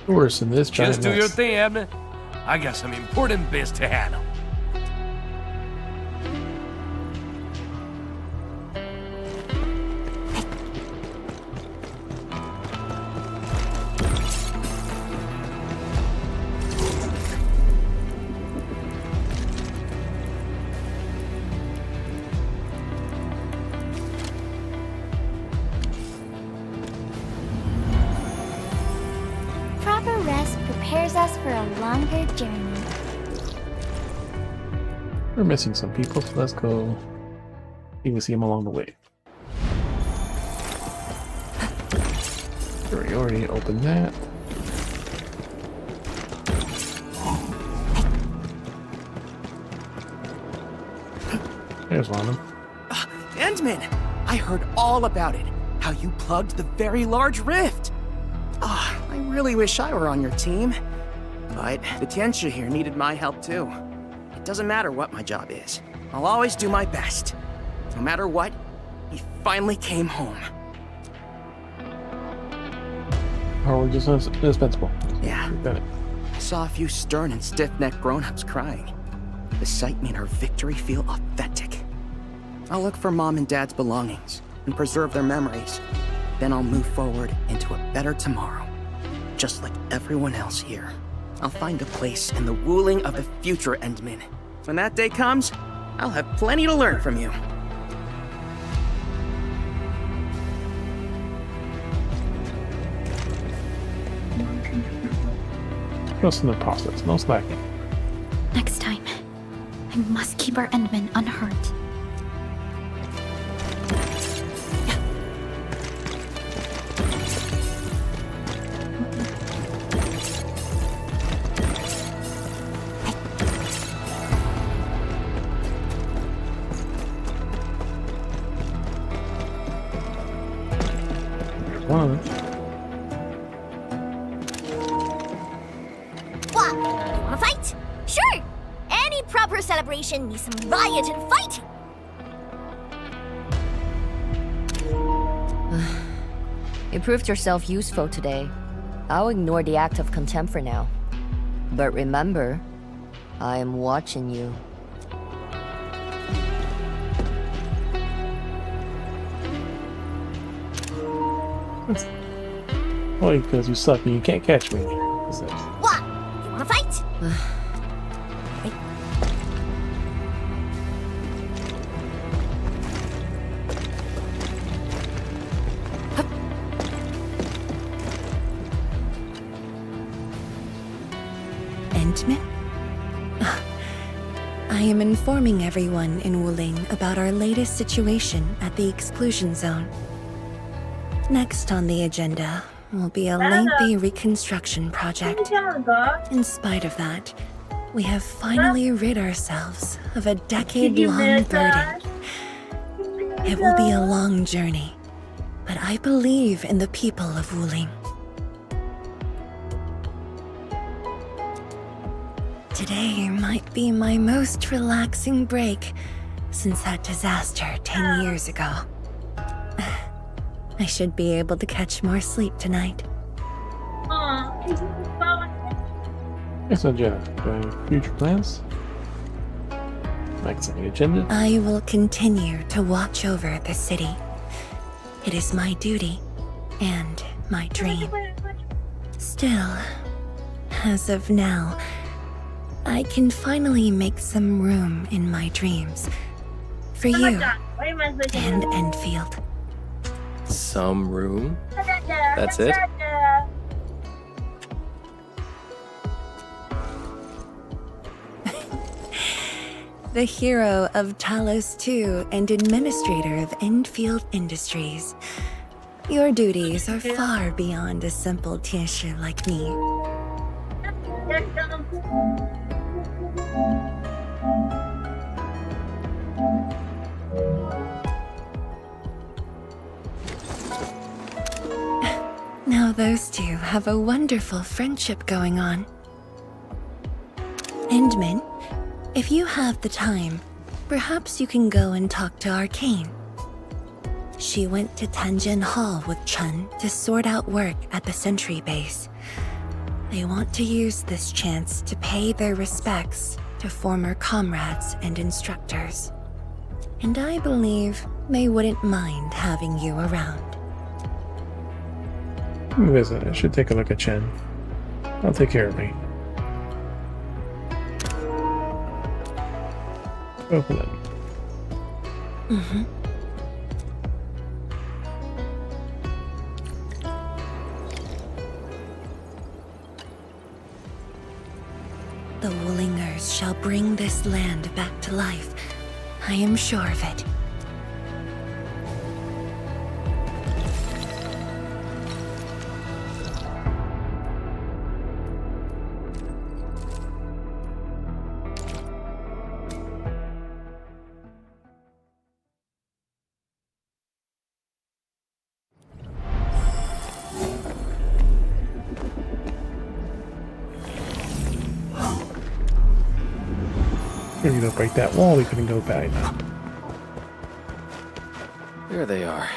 Worse than this giant Just do your mess. thing, Abner. I got some important bits to handle. Proper rest prepares us for a longer journey. We're missing some people, so let's go. You can see them along the way. We already opened that. There's one of them. Endman! I heard all about it. How you plugged the very large rift. I really wish I were on your team. But the Tiensha here needed my help too. It doesn't matter what my job is. I'll always do my best. No matter what, he finally came home. Or we're just indispensable. Yeah. We've done it. I saw a few stern and stiff-necked grown-ups crying. The sight made her victory feel authentic. I'll look for Mom and Dad's belongings and preserve their memories. Then I'll move forward into a better tomorrow. Just like everyone else here. I'll find a place in the Wooling of the future, Endman. When that day comes, I'll have plenty to learn from you. Trust in the process, no slacking. Next time, I must keep our Endman unhurt. One. What? You wanna fight? Sure! Any proper celebration needs some riot and fighting! You proved yourself useful today. I'll ignore the act of contempt for now. But remember, I am watching you. Well, because you suck and you can't catch me. What's that? What? You wanna fight? Endman? I am informing everyone in Wooling about our latest situation at the exclusion zone. Next on the agenda will be a lengthy reconstruction project. In spite of that, we have finally rid ourselves of a decade-long burden. It will be a long journey, but I believe in the people of Wooling. Today might be my most relaxing break since that disaster 10 years ago. I should be able to catch more sleep tonight. Yes, no, Jenna. Do you have any future plans? Maximum agenda. I will continue to watch over the city. It is my duty and my dream. Still, as of now, I can finally make some room in my dreams for you and Endfield. Some room? That's it? The hero of Talos II and administrator of Endfield Industries. Your duties are far beyond a simple Tianshi like me. Now those two have a wonderful friendship going on. Endman, if you have the time, perhaps you can go and talk to Arcane. She went to Tanjin Hall with Chun to sort out work at the Sentry base. They want to use this chance to pay their respects to former comrades and instructors. And I believe they wouldn't mind having you around. Visit. I should take a look at Chen. I'll take care of me. Open it. Mm-hmm. The Woolingers shall bring this land back to life. I am sure of it. If you don't break that wall, we couldn't go back. There they are.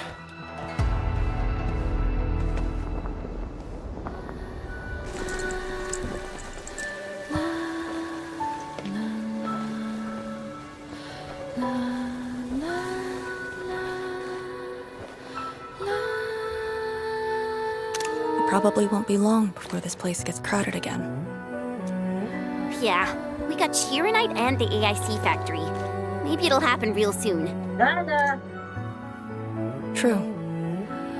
It probably won't be long before this place gets crowded again. Yeah, we got Chironite and the AIC factory. Maybe it'll happen real soon. True.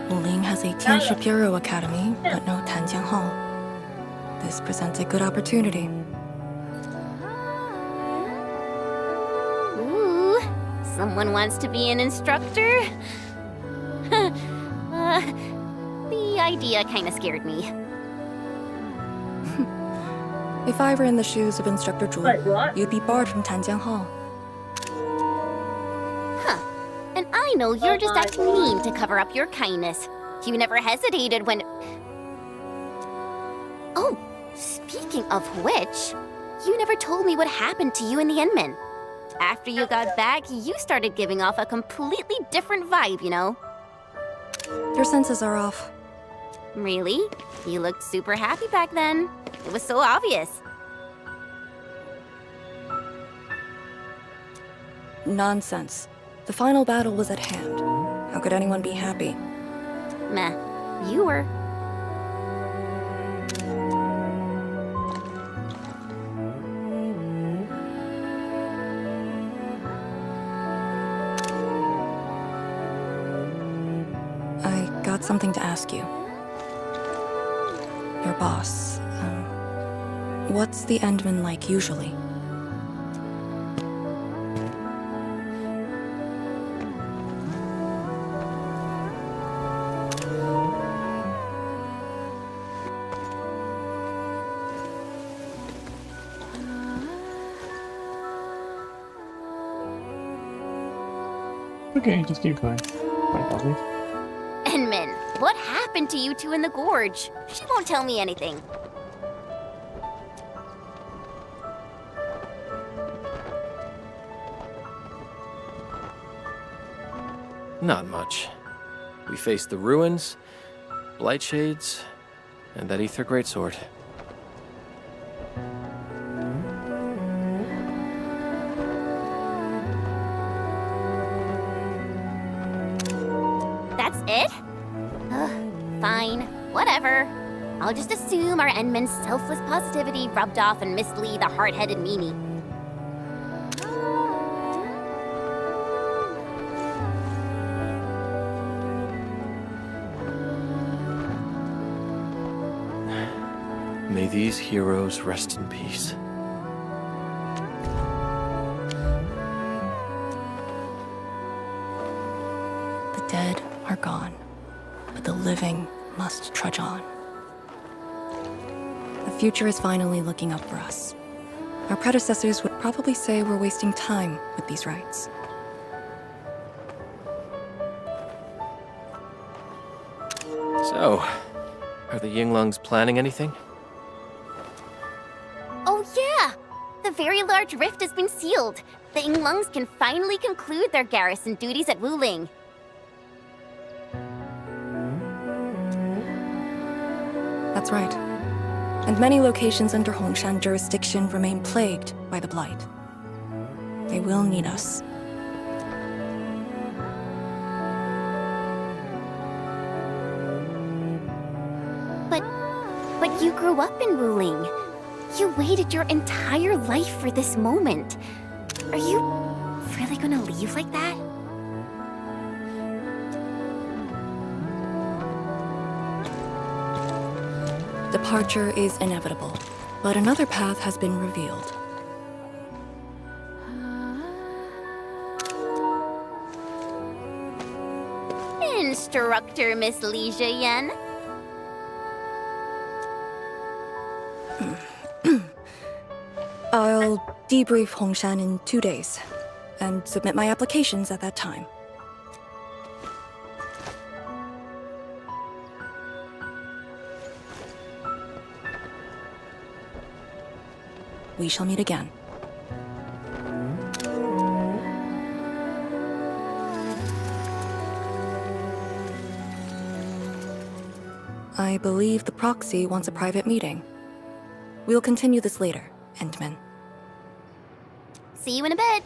Wuling has a Tianshi Bureau Academy, but no Tanjiang Hall. This presents a good opportunity. Ooh, someone wants to be an instructor? The idea kinda scared me. If I were in the shoes of Instructor Zhu, you'd be barred from Tanjiang Hall. Huh. And I know you're just acting mean to cover up your kindness. You never hesitated when... Oh, speaking of which, you never told me what happened to you and the Endman. After you got back, you started giving off a completely different vibe, you know? Your senses are off. Really? You looked super happy back then. It was so obvious. Nonsense. The final battle was at hand. How could anyone be happy? Meh. You were. I got something to ask you. Your boss, what's the Endman like usually? Okay, just keep going. My apologies. Endman, what happened to you two in the gorge? She won't tell me anything. Not much. We faced the ruins, Blightshades, and that Ether Greatsword. it? Ugh, fine. Whatever. I'll just assume our Endman's selfless positivity rubbed off on Miss Lee, the hard-headed meanie. May these heroes rest in peace. The dead are gone, but the living must trudge on. The future is finally looking up for us. Our predecessors would probably say we're wasting time with these rites. So, are the Yinglungs planning anything? Oh yeah! The very large rift has been sealed. The Yinglungs can finally conclude their garrison duties at Wuling. That's right. And many locations under Hongshan jurisdiction remain plagued by the Blight. They will need us. But you grew up in Wuling. You waited your entire life for this moment. Are you really gonna leave like that? Departure is inevitable, but another path has been revealed. Instructor Miss Li Yen. I'll debrief Hongshan in 2 days, and submit my applications at that time. We shall meet again. I believe the proxy wants a private meeting. We'll continue this later, Endman. See you in a bit.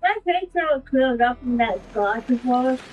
That picture was cleared up in that Gatcha forest.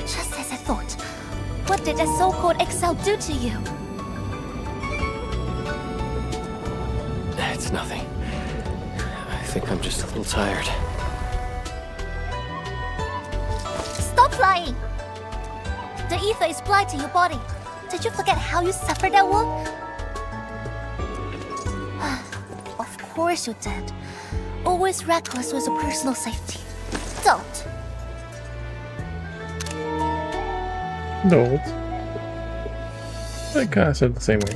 Just as I thought. What did a so-called Excel do to you? It's nothing. I think I'm just a little tired. Stop lying! The ether is applied to your body. Did you forget how you suffered that wound? Of course you did. Always reckless with your personal safety. Don't. No. I kind of said it the same way.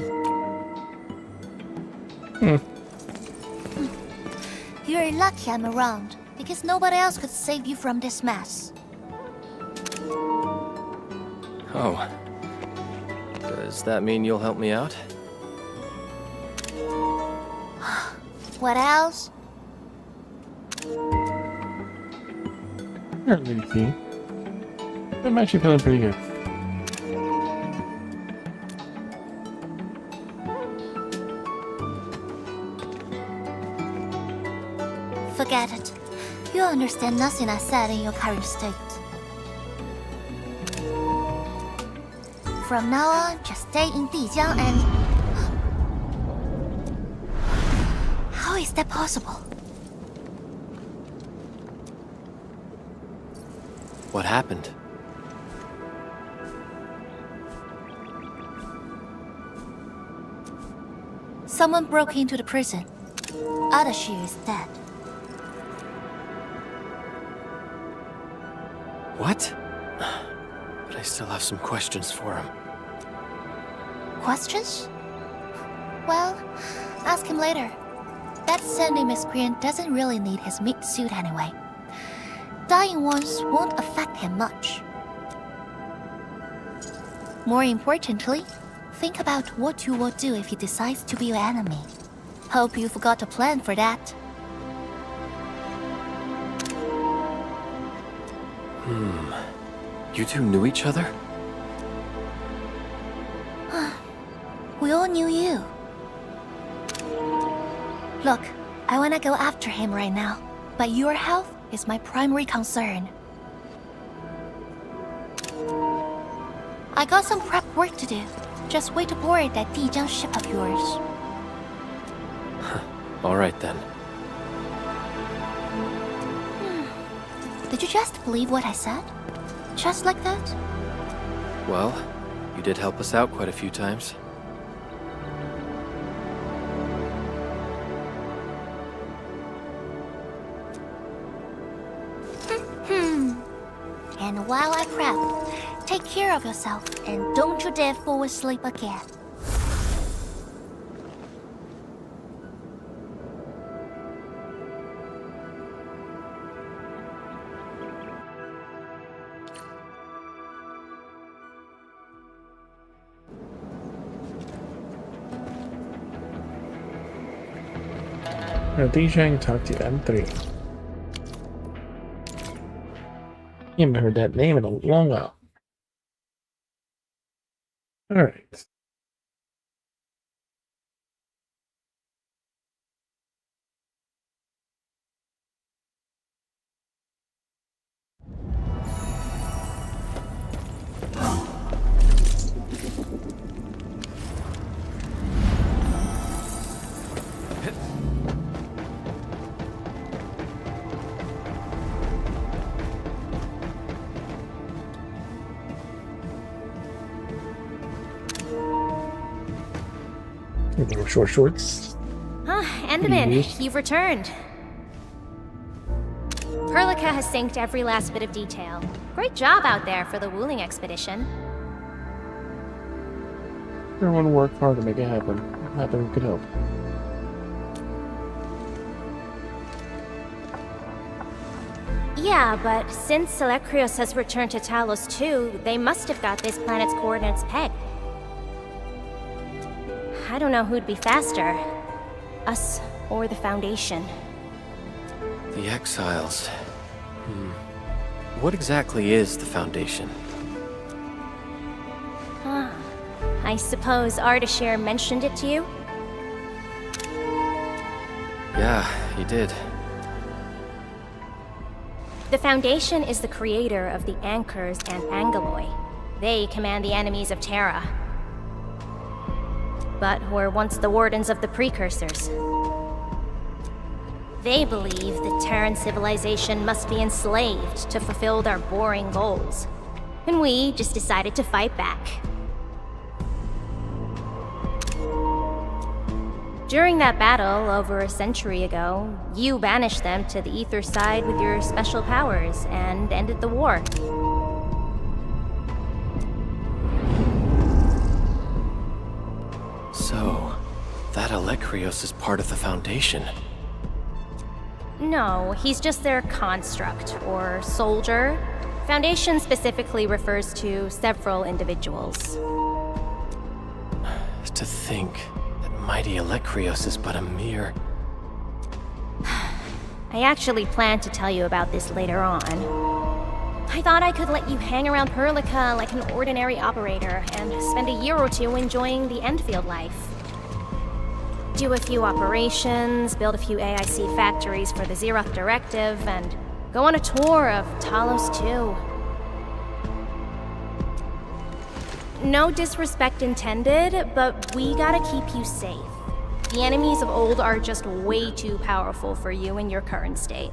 You're lucky I'm around, because nobody else could save you from this mess. Oh. Does that mean you'll help me out? What else? You're Lady T. I'm actually feeling pretty good. Forget it. You understand nothing I said in your current state. From now on, just stay in Dijiang and... How is that possible? What happened? Someone broke into the prison. Adashi is dead. What? But I still have some questions for him. Questions? Well, ask him later. That Sandy miscreant doesn't really need his meat suit anyway. Dying ones won't affect him much. More importantly, think about what you will do if he decides to be your enemy. Hope you forgot a plan for that. You two knew each other? We all knew you. Look, I wanna go after him right now, but your health is my primary concern. I got some prep work to do. Just wait aboard that Dijiang ship of yours. Alright then. Did you just believe what I said? Just like that? Well, you did help us out quite a few times. And while I prep, take care of yourself and don't you dare fall asleep again. Dijiang talked to M3. You haven't heard that name in a long while. Alright. Short shorts. Enderman, you've returned. Perlica has synced every last bit of detail. Great job out there for the Wuling expedition. Everyone worked hard to make it happen. Happen could help. Yeah, but since Selekrios has returned to Talos too, they must have got this planet's coordinates pegged. I don't know who'd be faster. Us or the Foundation. The Exiles. What exactly is the Foundation? I suppose Ardashir mentioned it to you? Yeah, he did. The Foundation is the creator of the Anchors and Angeloi. They command the enemies of Terra, but were once the wardens of the Precursors. They believe that Terran civilization must be enslaved to fulfill their boring goals. And we just decided to fight back. During that battle, over a century ago, you banished them to the Ether side with your special powers and ended the war. So, that Alekrios is part of the Foundation. No, he's just their construct, or soldier. Foundation specifically refers to several individuals. To think that mighty Alekrios is but a mere... I actually planned to tell you about this later on. I thought I could let you hang around Perlica like an ordinary operator and spend a year or two enjoying the Endfield life. Do a few operations, build a few AIC factories for the Xeroth Directive, and go on a tour of Talos 2. No disrespect intended, but we gotta keep you safe. The enemies of old are just way too powerful for you in your current state.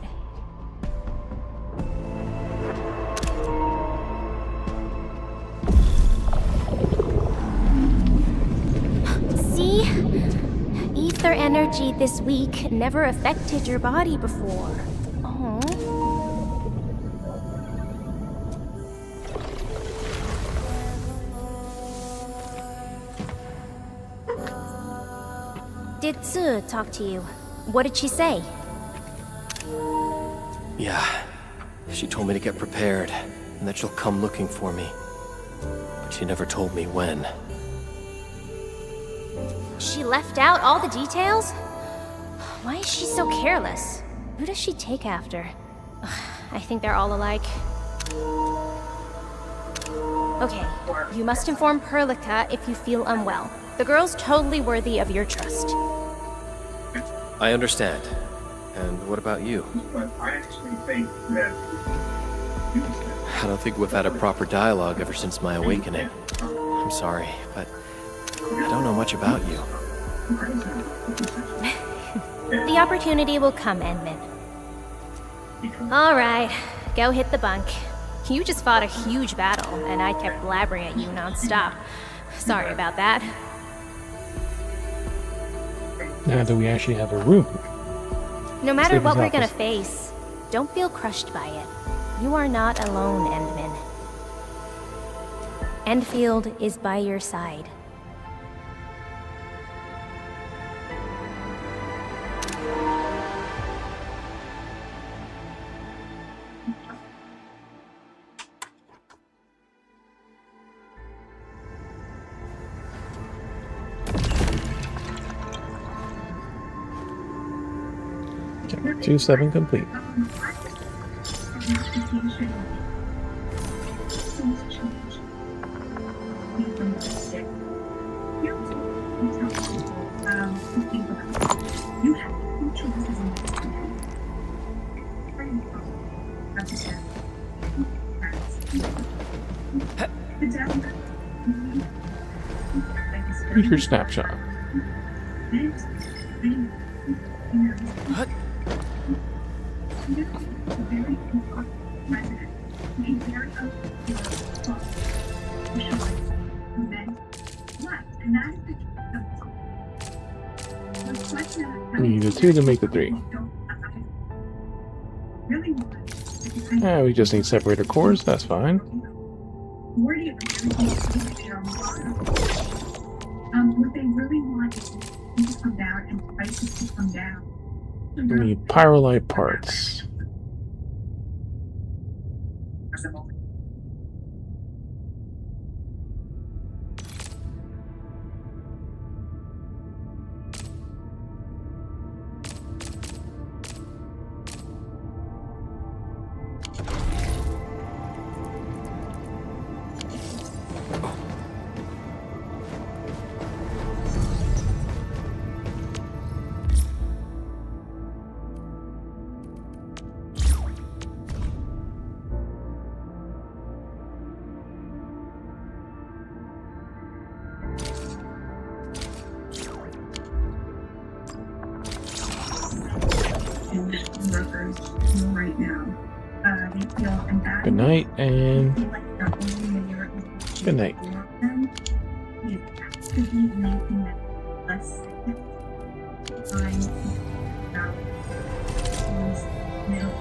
ether energy this week never affected your body before. Oh. Did Tsu talk to you? What did she say? Yeah. She told me to get prepared, and that she'll come looking for me. But she never told me when. She left out all the details? Why is she so careless? Who does she take after? I think they're all alike. Okay, you must inform Perlica if you feel unwell. The girl's totally worthy of your trust. I understand. And what about you? I actually think that I don't think we've had a proper dialogue ever since my awakening. I'm sorry, but I don't know much about you. The opportunity will come, Enmin. Alright, go hit the bunk. You just fought a huge battle, and I kept blabbering at you non-stop. Sorry about that. Now that we actually have a room. No matter what we're gonna office. face, don't feel crushed by it. You are not alone, Endman. Endfield is by your side. Chapter 2-7 complete. Future snapshot. What? We need the 2 to make the 3. We just need separator cores, that's fine. What they really want is things to come down and prices to come down. We need pyrolite parts. Workers right now. They feel embarrassed. Good night and They feel like they're only a year old. good night. You have to be making that less time about those middle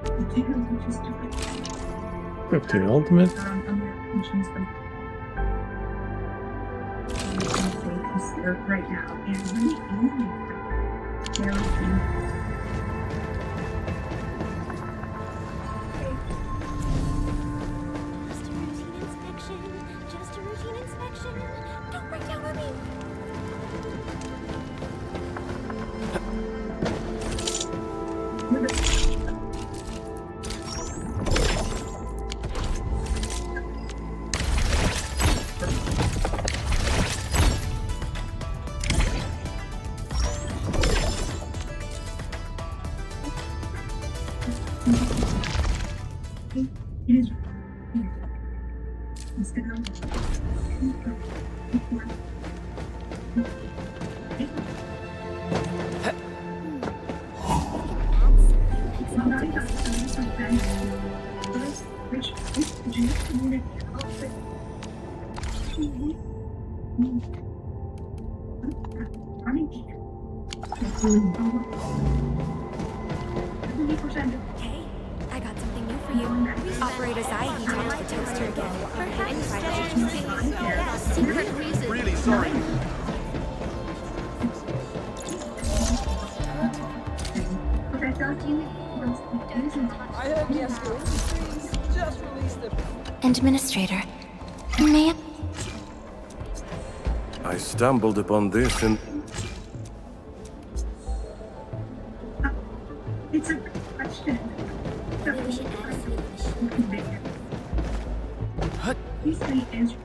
the two which is different. 15 ultimate. Considered right now, and really only very few. Just a routine inspection. Don't break down on me. It is instead of Hey, I got something new for you. Operator Zai talks the toaster again. Yeah, secret reason. Really sorry. I heard Gasco Industries just released a Administrator, may I? I stumbled upon this and It's a good question. Please say answer.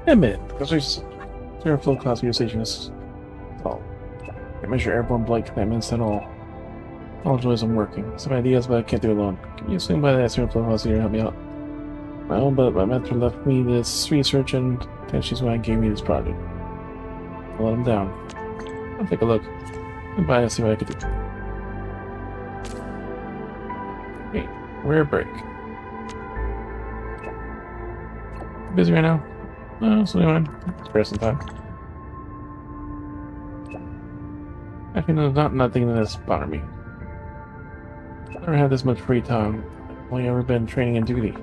Admit, because there's zero flow class utilization is all. I measure airborne blight commitments and all. All joys I'm working. Some ideas, but I can't do it alone. Can you swing by that zero flow class here and help me out? Well, but my mentor left me this research and she's why he gave me this project. I'll let him down. I'll take a look. Goodbye and see what I can do. Hey, rare break. Busy right now? No, so anyway, spare some time. Actually, no, nothing that's bothering me. I've never had this much free time. I've only ever been training and duty.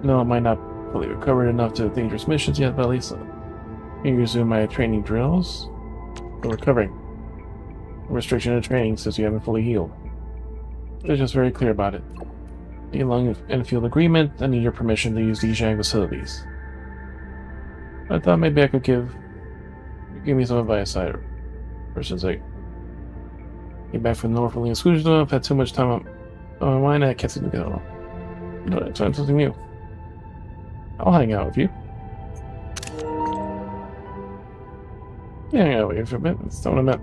No, I might not fully recovered enough to dangerous missions yet, but at least I can resume my training drills. Still recovering. A restriction of training since you haven't fully healed. They're just very clear about it. Along with Endfield agreement, I need your permission to use the Zhang facilities. I thought maybe I could give me some advice. Versus like get back from Norfolk and exclusion. I've had too much time on my mind. I can't seem to get along. No, try something new. I'll hang out with you. Yeah, hang out with you for a bit. That's not what I meant.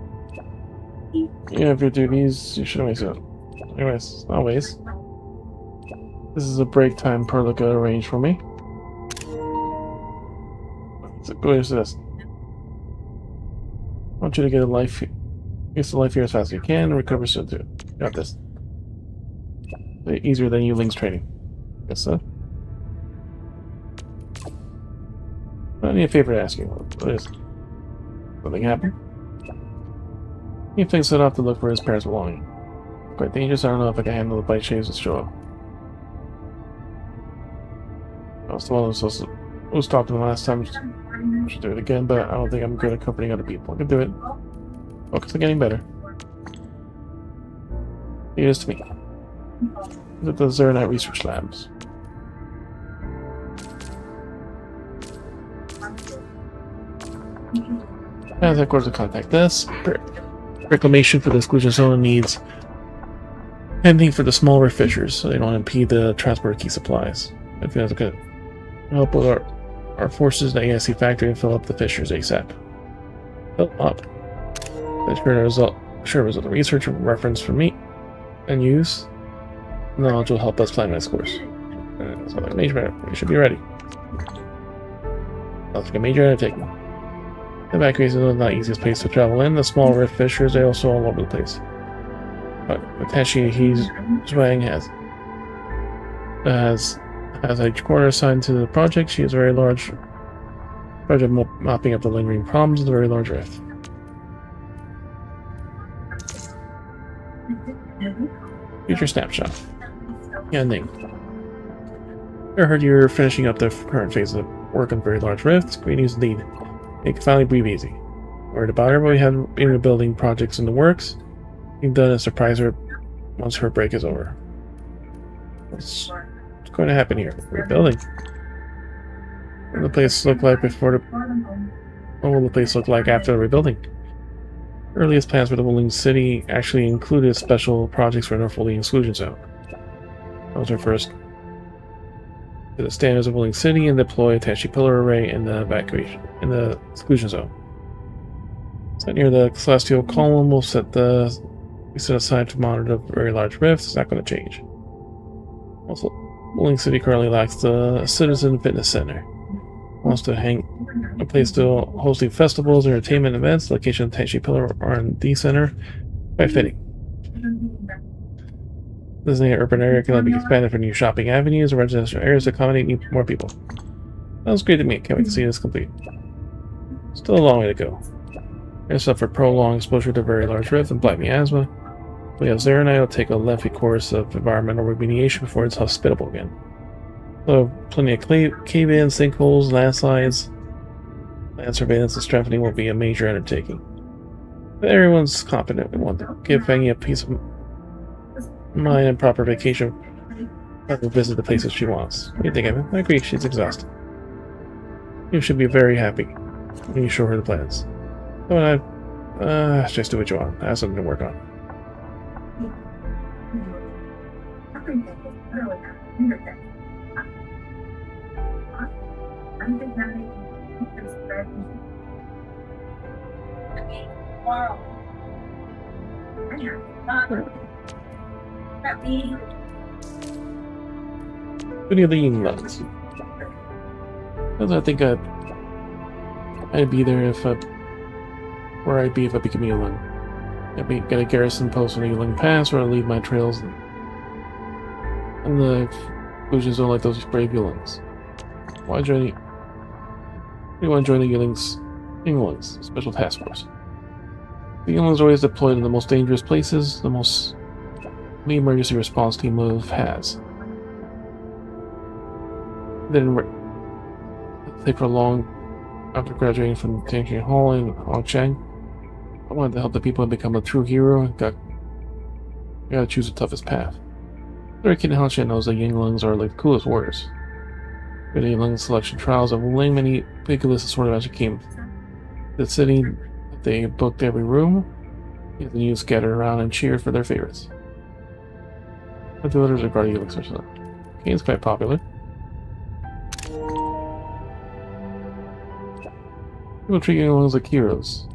Yeah, if your duties, you should always do. Anyways, always. This is a break time Perlica arranged for me. So go into this. I want you to get to life here as fast as you can and recover soon too. Got this. Easier than you Link's training. Guess so. I need a favor to ask you. What is it? Something happened? He thinks set off to look for his parents' belongings. Quite dangerous. I don't know if I can handle the bite shaves that show up. I was the one who stopped him the last time. I should do it again, but I don't think I'm good at accompanying other people. I can do it. Focus on getting better. Lead us to me. At the Zernite Research Labs. As headquarters to contact us. Reclamation for the exclusion zone needs ending for the small rift fissures, so they don't impede the transport of key supplies. I think that's good. Help with our forces in the ASC factory and fill up the fissures ASAP. Fill up. Sure result of research reference for me and use. Knowledge will help us plan this course. So like major, we should be ready. Sounds like a major undertaking. The evacuation is not the easiest place to travel in. The small rift fissures are also all over the place. But Tashi Zhuang has a quarter assigned to the project. She has a very large project mopping up the lingering problems of the very large rift. Future snapshot. Ending. I heard you're finishing up the current phase of work on Very Large Rifts. Great news indeed. You can finally breathe easy. Worried about her, but we have been rebuilding projects in the works. You've done a surprise her once her break is over. What's going to happen here? Rebuilding. What will the place look like before the... What will the place look like after the rebuilding? Earliest plans for the Wooling City actually included special projects for an Norfolk exclusion zone. That was our first to the standards of Wooling City and deploy a Tachi pillar array in the evacuation in the exclusion zone. Set near the celestial column, we set aside to monitor the Very Large Rifts. It's not going to change. Also, Wooling City currently lacks the Citizen Fitness Center. Wants to hang a place to hosting festivals, entertainment events. The location of Tachi Pillar R&D Center by fitting. Designated urban area can be expanded for new shopping avenues and residential areas to accommodate more people. Sounds great to me. Can't wait to see this complete. Still a long way to go. I suffered prolonged exposure to Very Large Rift and black miasma. We have Zara and I will take a lengthy course of environmental remediation before it's hospitable again. So, plenty of cave-ins, sinkholes, landslides. Land surveillance and strengthening will be a major undertaking. But everyone's confident we want to give Fanny a piece of mind and proper vacation. Let her visit the places she wants. What do you think, Evan? I agree, she's exhausted. You should be very happy when you show her the plans. Come on, just do what you want. I have something to work on. Any of the nuts? I think I'd be there if where I'd be if I became a Yulin. I'd be get a garrison post on the Yulin Pass, or I'd leave my trails in the exclusion zone like those brave Yulins. Why join the? We want to join the Yulins Special Task Force. The Yulins are always deployed in the most dangerous places. The emergency response team has. Then they for long after graduating from Tianqing Hall in Hongcheng. I wanted to help the people and become a true hero. Gotta choose the toughest path. Every kid in Hongcheng knows the Yinglings are like the coolest warriors. For the Yingling selection trials of Wuling, many pitiless sword of magic came to the city. They booked every room. The youth scattered around and cheered for their favorites. But the others are guarding elixirs. Kane's quite popular. People treat Yinglings like heroes.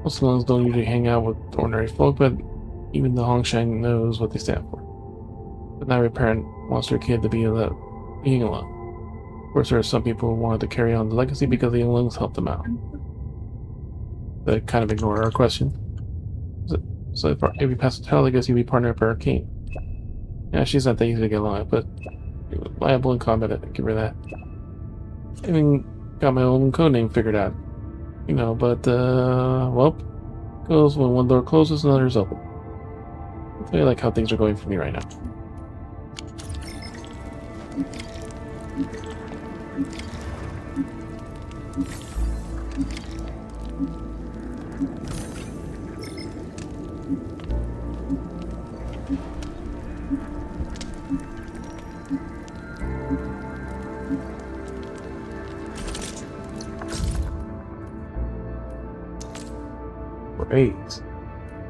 Most Yinglings don't usually hang out with ordinary folk, but even the Hongsheng knows what they stand for. But not every parent wants their kid to be a Yingling. Of course, there are some people who wanted to carry on the legacy because the Yinglings helped them out. They kind of ignore our question. So if you pass the tell, I guess you'd be partnered up with Arcane. Yeah, she's not that easy to get along with, but reliable in combat, I give her that. I even got my own codename figured out. You know, but, well, goes when one door closes, another is open. I feel like how things are going for me right now.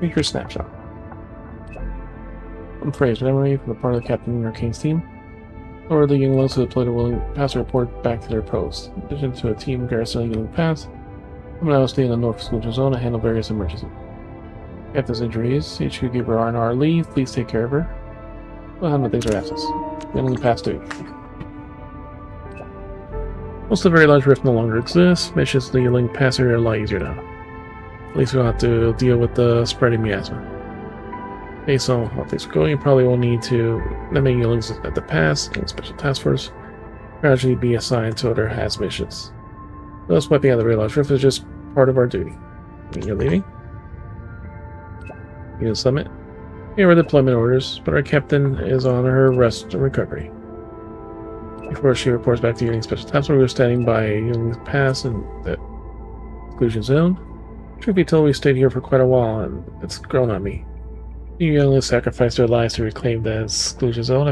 Make your snapshot. One phrase, memory from the part of the Captain in Arcane's team, or the Yinglings who deployed a willing pass report back to their post. In addition to a team garrison Yingling Pass, someone else stay in the North Exclusion Zone to handle various emergencies. Captain's injuries, HQ gave her R&R leave, please take care of her. We'll handle things are absence. Yingling Pass 2. Most of the Very Large Rift no longer exists. Missions in the Yingling Pass area are a lot easier now. At least we don't have to deal with the spreading miasma. Based on how things are going, you probably will need to not many Yinglings at the pass and Special Task Force gradually be assigned to other HAS missions. Thus, wiping out the Very Large Rift is just part of our duty. I mean, you're leaving? You didn't summit? Here are deployment orders, but our captain is on her rest and recovery. Before she reports back to Union Special Task Force, we were standing by Union's pass in the exclusion zone. Truth be told, we stayed here for quite a while, and it's grown on me. You only sacrificed their lives to reclaim the exclusion zone.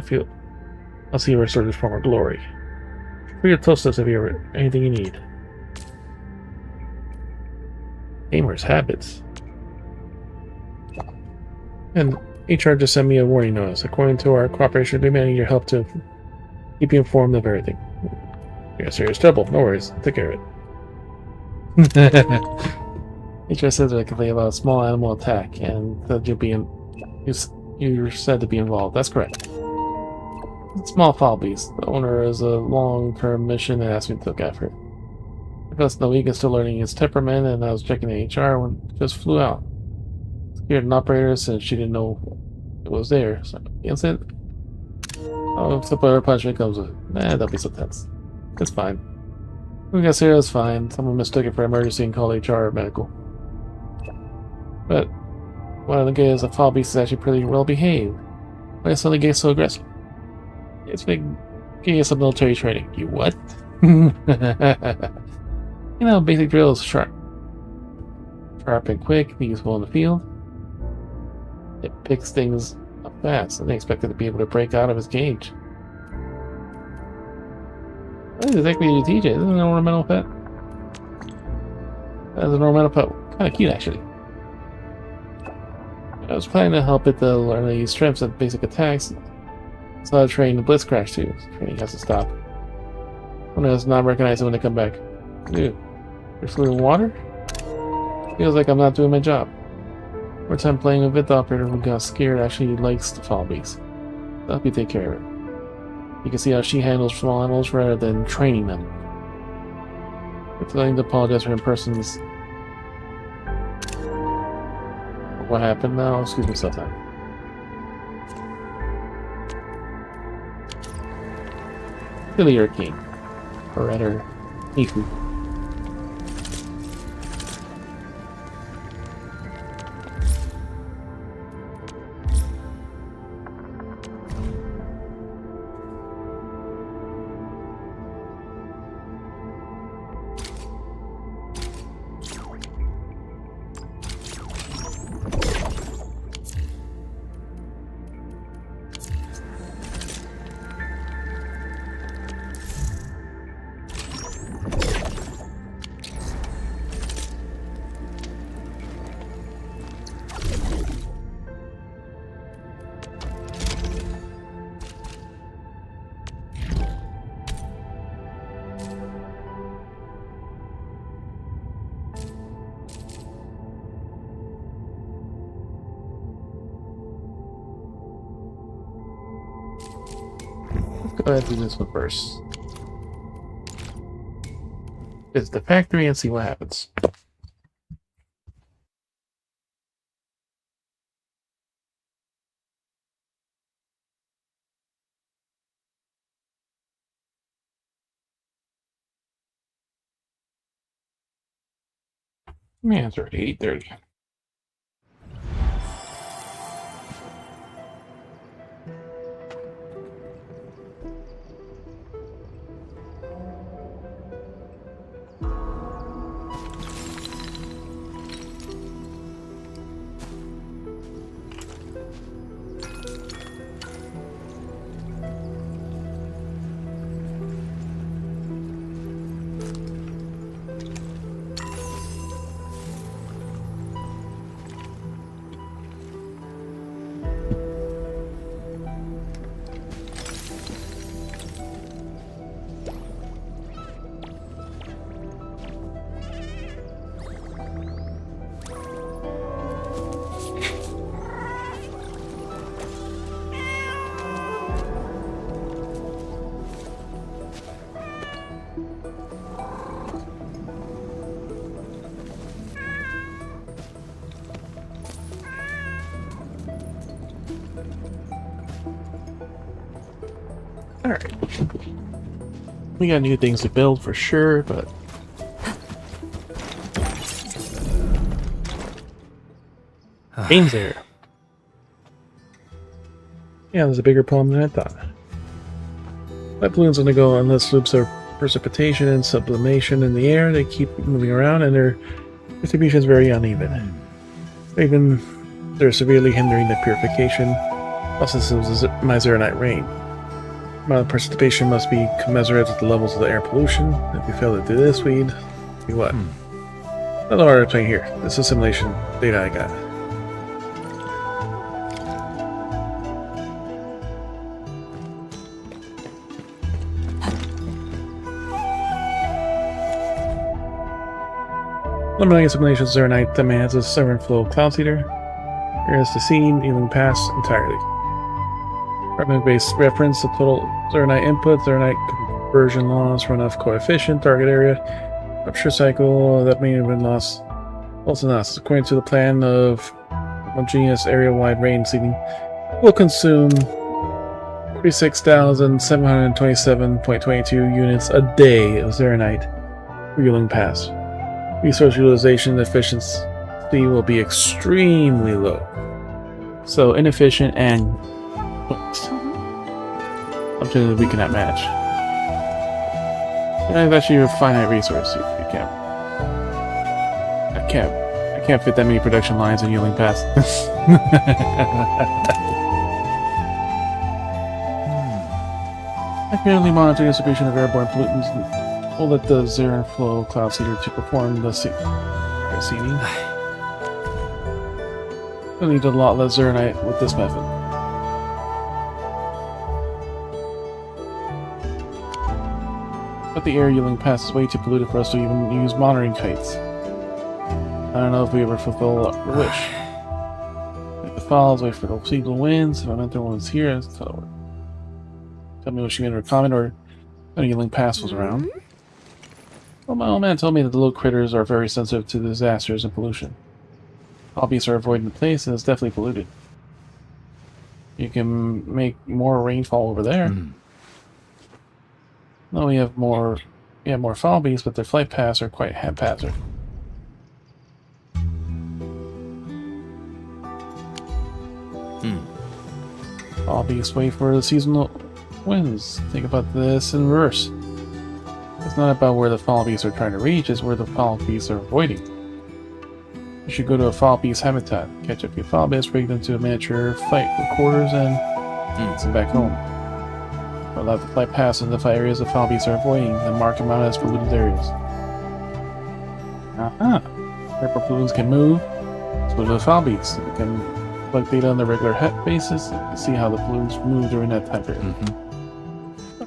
I'll see you restore this former glory. For your toasters if you ever anything you need. Gamers' habits. And HR just sent me a warning notice. According to our cooperation agreement, I need your help to keep you informed of everything. You're in serious trouble. No worries. I'll take care of it. HR says I complain about a small animal attack, and that you're said to be involved. That's correct. Small foul beast. The owner has a long-term mission and asked me to look after it. I felt no weak and still learning his temperament, and I was checking the HR when it just flew out. Scared an operator since she didn't know it was there. So the incident. Oh, except whatever punishment comes with it. Don't be so tense. It's fine. We got here, it's fine. Someone mistook it for emergency and called HR or medical. But one of the guys, the foul beast, is actually pretty well behaved. Why is suddenly get so aggressive? It's big. Give us some military training. You what? You know, basic drills, sharp and quick, be useful in the field. It picks things up fast, and they expect it to be able to break out of his cage. What exactly do you teach it? Isn't it an ornamental pet? That's an ornamental pet. Kind of cute, actually. I was planning to help it to learn to use strengths and basic attacks. So I trained the Blitz Crash too. Training has to stop. One does not recognize it when they come back. Dude, you're fluid in water? Feels like I'm not doing my job. More time playing with the operator who got scared actually likes the foul beast. I'll help you take care of it. You can see how she handles small animals rather than training them. I'm willing to apologize for in-persons. What happened now? Excuse me, sometime. Billy or King. Or rather, Miku. Go ahead and do this one first. Visit the factory and see what happens. Man, it's already 8:30. Alright. We got new things to build for sure, but... Game's there. Yeah, there's a bigger problem than I thought. Light balloons undergo endless loops of precipitation and sublimation in the air. They keep moving around and their distribution is very uneven. Even they're severely hindering the purification process of my Zeronite rain. The amount of precipitation must be commensurate with the levels of the air pollution. If we fail to do this, we'd do what? That's what I'm playing here. This is simulation data I got. Eliminating simulation Zeronite demands a severing flow cloud seeder. Here is the scene, even pass entirely. Fragment-based reference, the total Zeronite input, Zeronite conversion loss, runoff coefficient, target area, rupture cycle, that may have been lost. Also lost. According to the plan of homogeneous area-wide rain seeding, will consume 46,727.22 units a day of Zeronite for Yuling Pass. Resource utilization efficiency will be extremely low. So inefficient and something that we cannot match. That's actually a finite resource. You can't. I can't fit that many production lines in Yuling Pass. Accurately monitor the distribution of airborne pollutants. We'll let the Zeron flow cloud seeder to perform the seeding. We'll need a lot less Zeronite with this method. But the air Yuling Pass is way too polluted for us to even use monitoring kites. I don't know if we ever fulfill our wish. Make the files, wait for the seagull winds. If I meant there one's here, tell me what she made her comment or when Yuling Pass was around. Well, my old man told me that the little critters are very sensitive to disasters and pollution. Hobbies are avoiding the place and it's definitely polluted. You can make more rainfall over there. No, we have more fall beasts, but their flight paths are quite haphazard. Fall beasts wait for the seasonal winds. Think about this in reverse. It's not about where the fall beasts are trying to reach, it's where the fall beasts are avoiding. You should go to a fall beast habitat, catch a few fall beasts, bring them to a miniature flight recorders, and send them back home. Allow the flight paths identify areas the fall beasts are avoiding, and mark them out as polluted areas. Airport balloons can move, so do the fall beasts. You can collect data on a regular basis and see how the balloons move during that time period.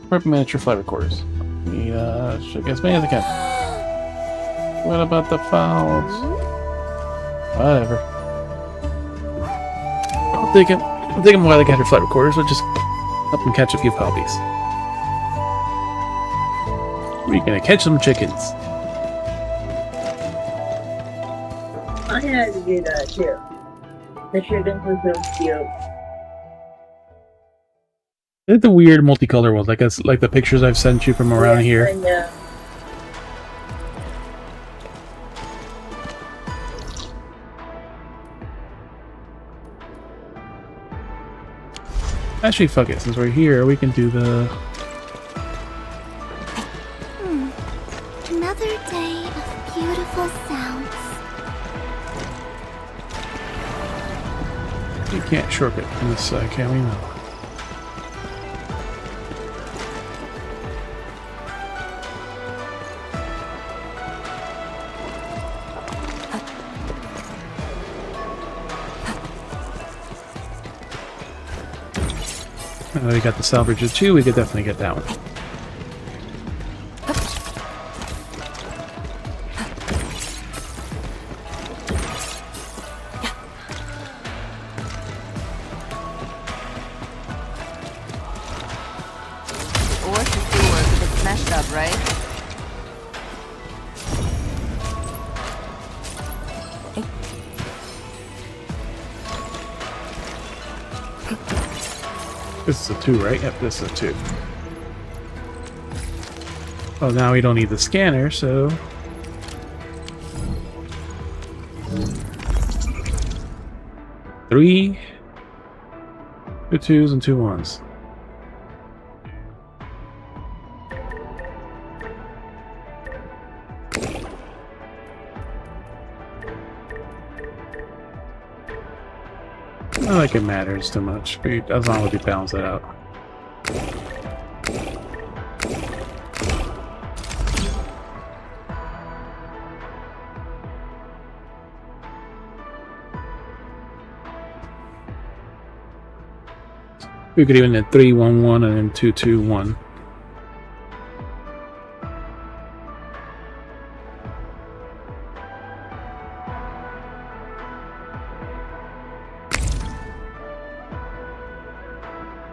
Prep miniature flight recorders. Should get as many as I can. What about the fouls? Whatever. I'll take them while they catch your flight recorders. We'll just help them catch a few foul beasts. We're gonna catch some chickens. I had to do that too. The chickens were so cute. They're the weird multicolor ones, like the pictures I've sent you from around here. Yeah. Actually, fuck it. Since we're here, we can do the... Another day of beautiful sounds. You can't shortcut from this side, can we? No. We got the salvager too, we could definitely get that one. Or to see work if it's messed up, right? This is a 2, right? Yep, this is a 2. Oh, now we don't need the scanner, so... Three... 2 2s and 2 1s. Not like it matters too much, as long as we balance it out. We could even hit 3-1-1 and then 2-2-1.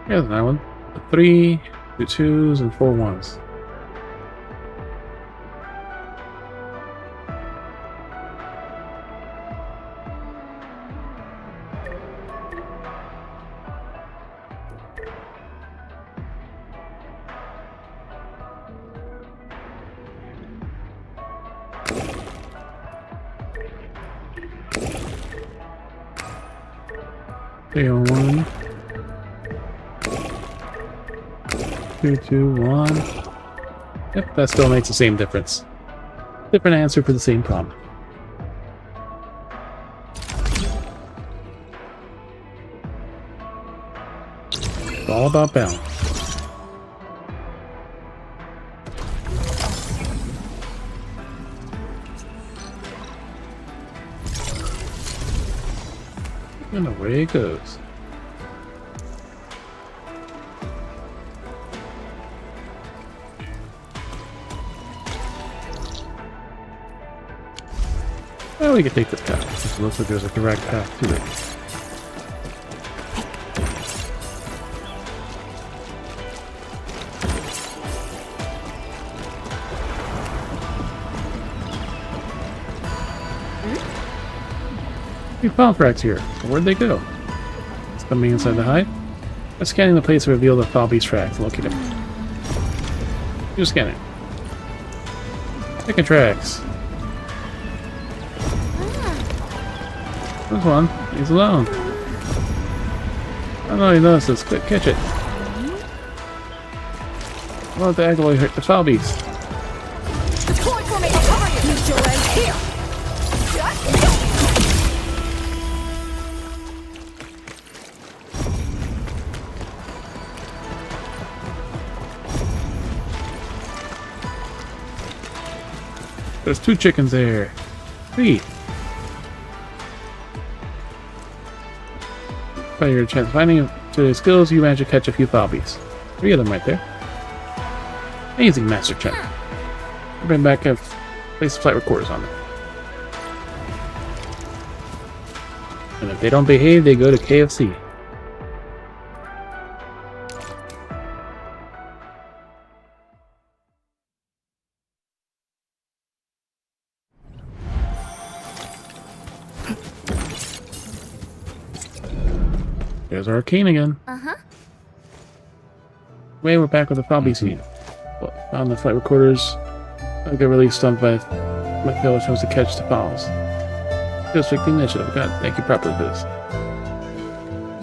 Here's that one. 3, 2 2s, and 4 1s. Three on 1. 2 2 1. Yep, that still makes the same difference. Different answer for the same problem. It's all about balance. And away it goes. Well, we can take this path. It looks like there's a direct path to it. We found tracks here. Where'd they go? Something inside the hide? I'm scanning the place to reveal the foul beast tracks. Locate them. You're scanning. Picking tracks. This one. He's alone. I know he knows this. Quick, catch it. I want the Agaloy hurt the foul beast. It's calling for me. I'll cover you. You shall end here. There's 2 chickens there. 3. By your chance finding to your skills, you manage to catch a few foul beasts. 3 of them right there. Amazing, Master Chun. Bring back and place flight recorders on them. And if they don't behave, they go to KFC. There's our Arcane again. Wait, we're back with the foul beast scene. Well, found the flight recorders. I got really stumped by my failure attempts to catch the fouls. Just the initiative. God, thank you properly for this.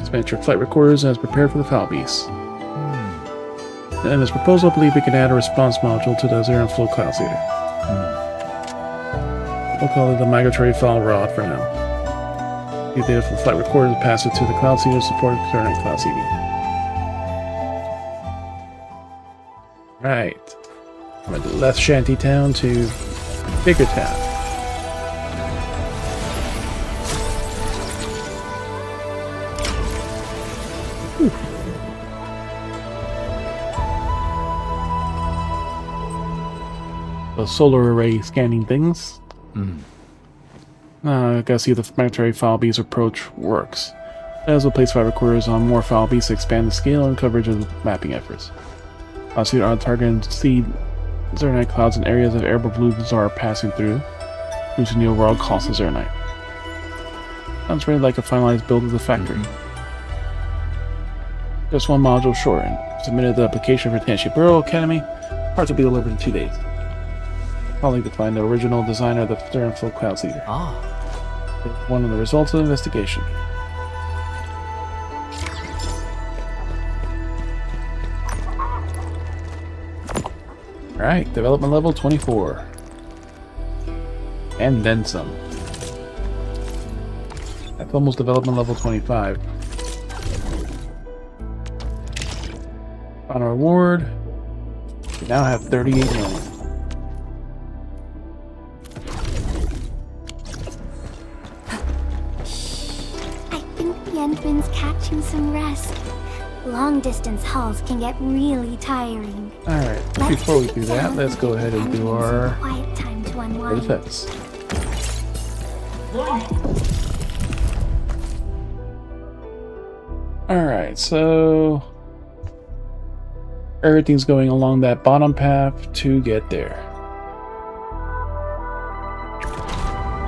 Expand your flight recorders as prepared for the foul beast. And in this proposal, I believe we can add a response module to the Zero Flow Cloud Seeder. We'll call it the Migratory Foul Rod for now. The data from the flight recorder to pass it to the Cloud Seeder supporting current Cloud Seeding. Right. From a less shanty town to bigger town. Whew. The solar array scanning things. I gotta see if the Migratory Foul Beast approach works. As we'll place 5 recorders on more Foul Beasts to expand the scale and coverage of the mapping efforts. I'll see on target and see Zernite clouds and areas of airborne blue are passing through, boosting the overall cost of Zernite. Sounds really like a finalized build of the factory. Just 1 module short, and submitted the application for Tenshi Borough Academy. Parts will be delivered in 2 days. Probably to find the original designer of the Zero Flow Cloud Seeder. One of the results of the investigation. Alright, development level 24. And then some. That's almost development level 25. On our reward, we now have 38 million. I think the Endman's catching some rest. Long distance hauls can get really tiring. Alright, before we do that, let's go ahead and do our Quiet time to unwind. defense. Alright, so everything's going along that bottom path to get there.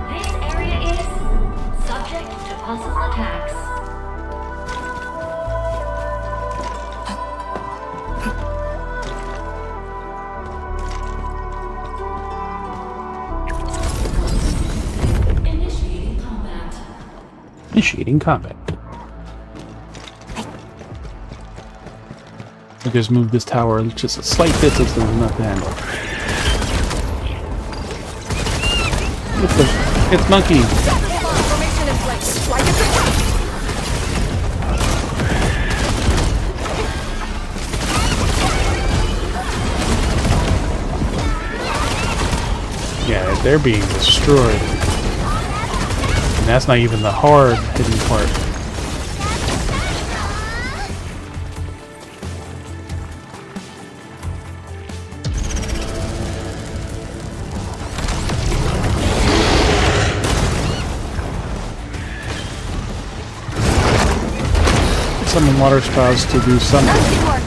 This area is subject to possible attacks. Initiating combat. I just moved this tower just a slight distance and enough to handle. It's monkey. Yeah, they're being destroyed. And that's not even the hard hitting part. Summon water spouts to do something.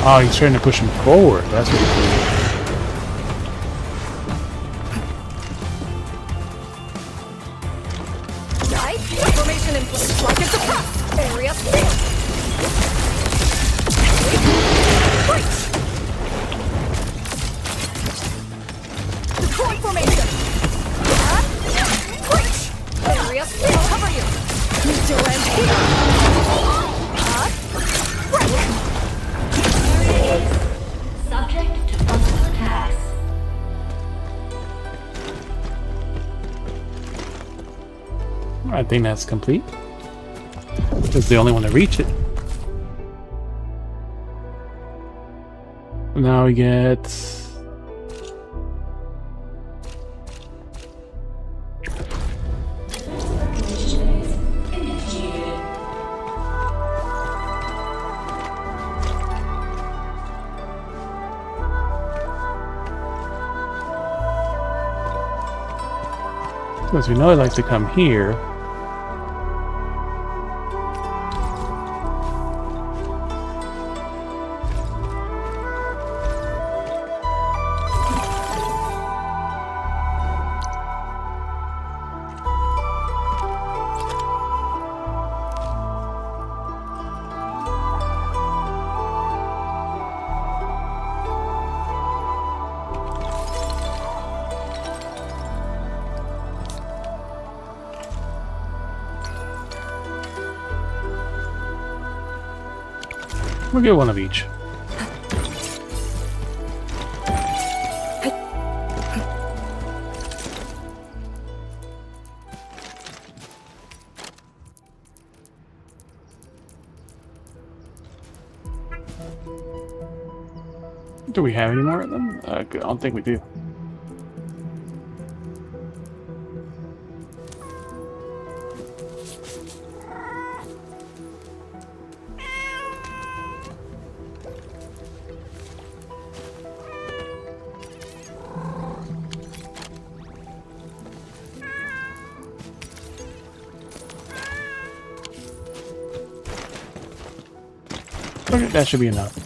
Oh, he's trying to push him forward. That's what he's doing. Formation in place. Like it's a press. Area split. Deploy formation. Area split. I'll cover you. Neutral end here. Subject to possible attacks. I think that's complete. It's the only one to reach it. Now we get... Because we know it likes to come here. We'll get one of each. Do we have any more of them? I don't think we do. Okay, that should be enough.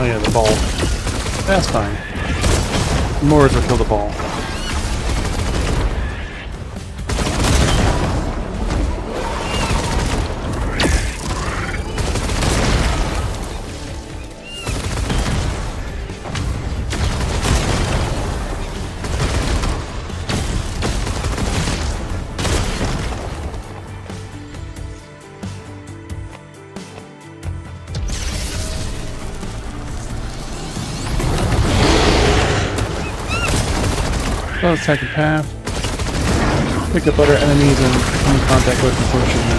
yeah, the ball. That's fine. Mores will kill the ball. Close second path. Pick up other enemies and come in contact with before shooting.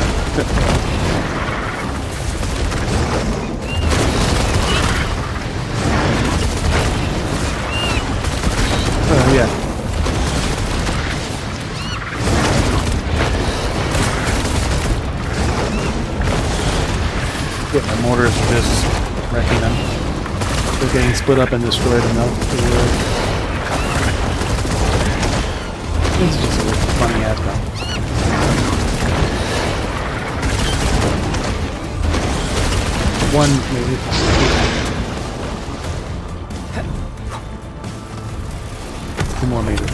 Yeah. Yeah, my mortars are just wrecking them. They're getting split up and destroyed enough. It's just a funny ass though. One maybe. Two more maybe.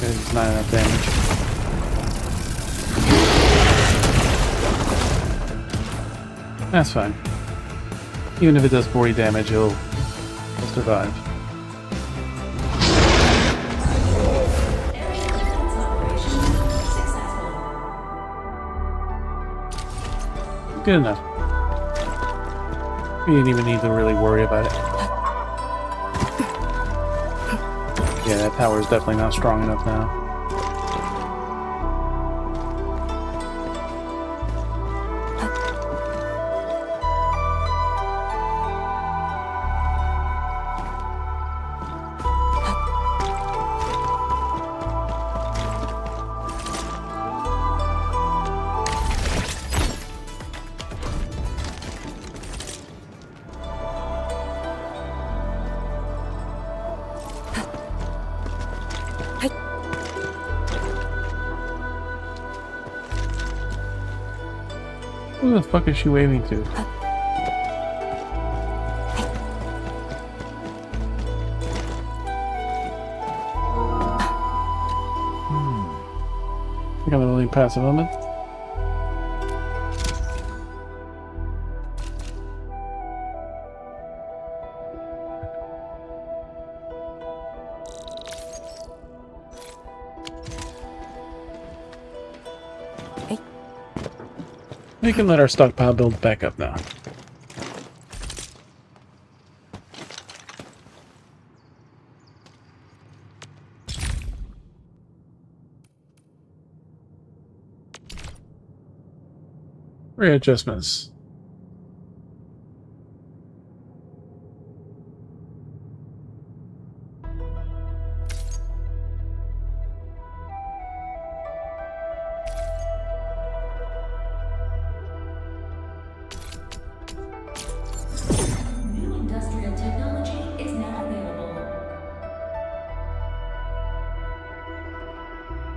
It's not enough damage. That's fine. Even if it does 40 damage, it'll survive. Good enough. We didn't even need to really worry about it. Yeah, that tower is definitely not strong enough now. Who the fuck is she waving to? I got a really passive element. We can let our stockpile build back up now. Readjustments.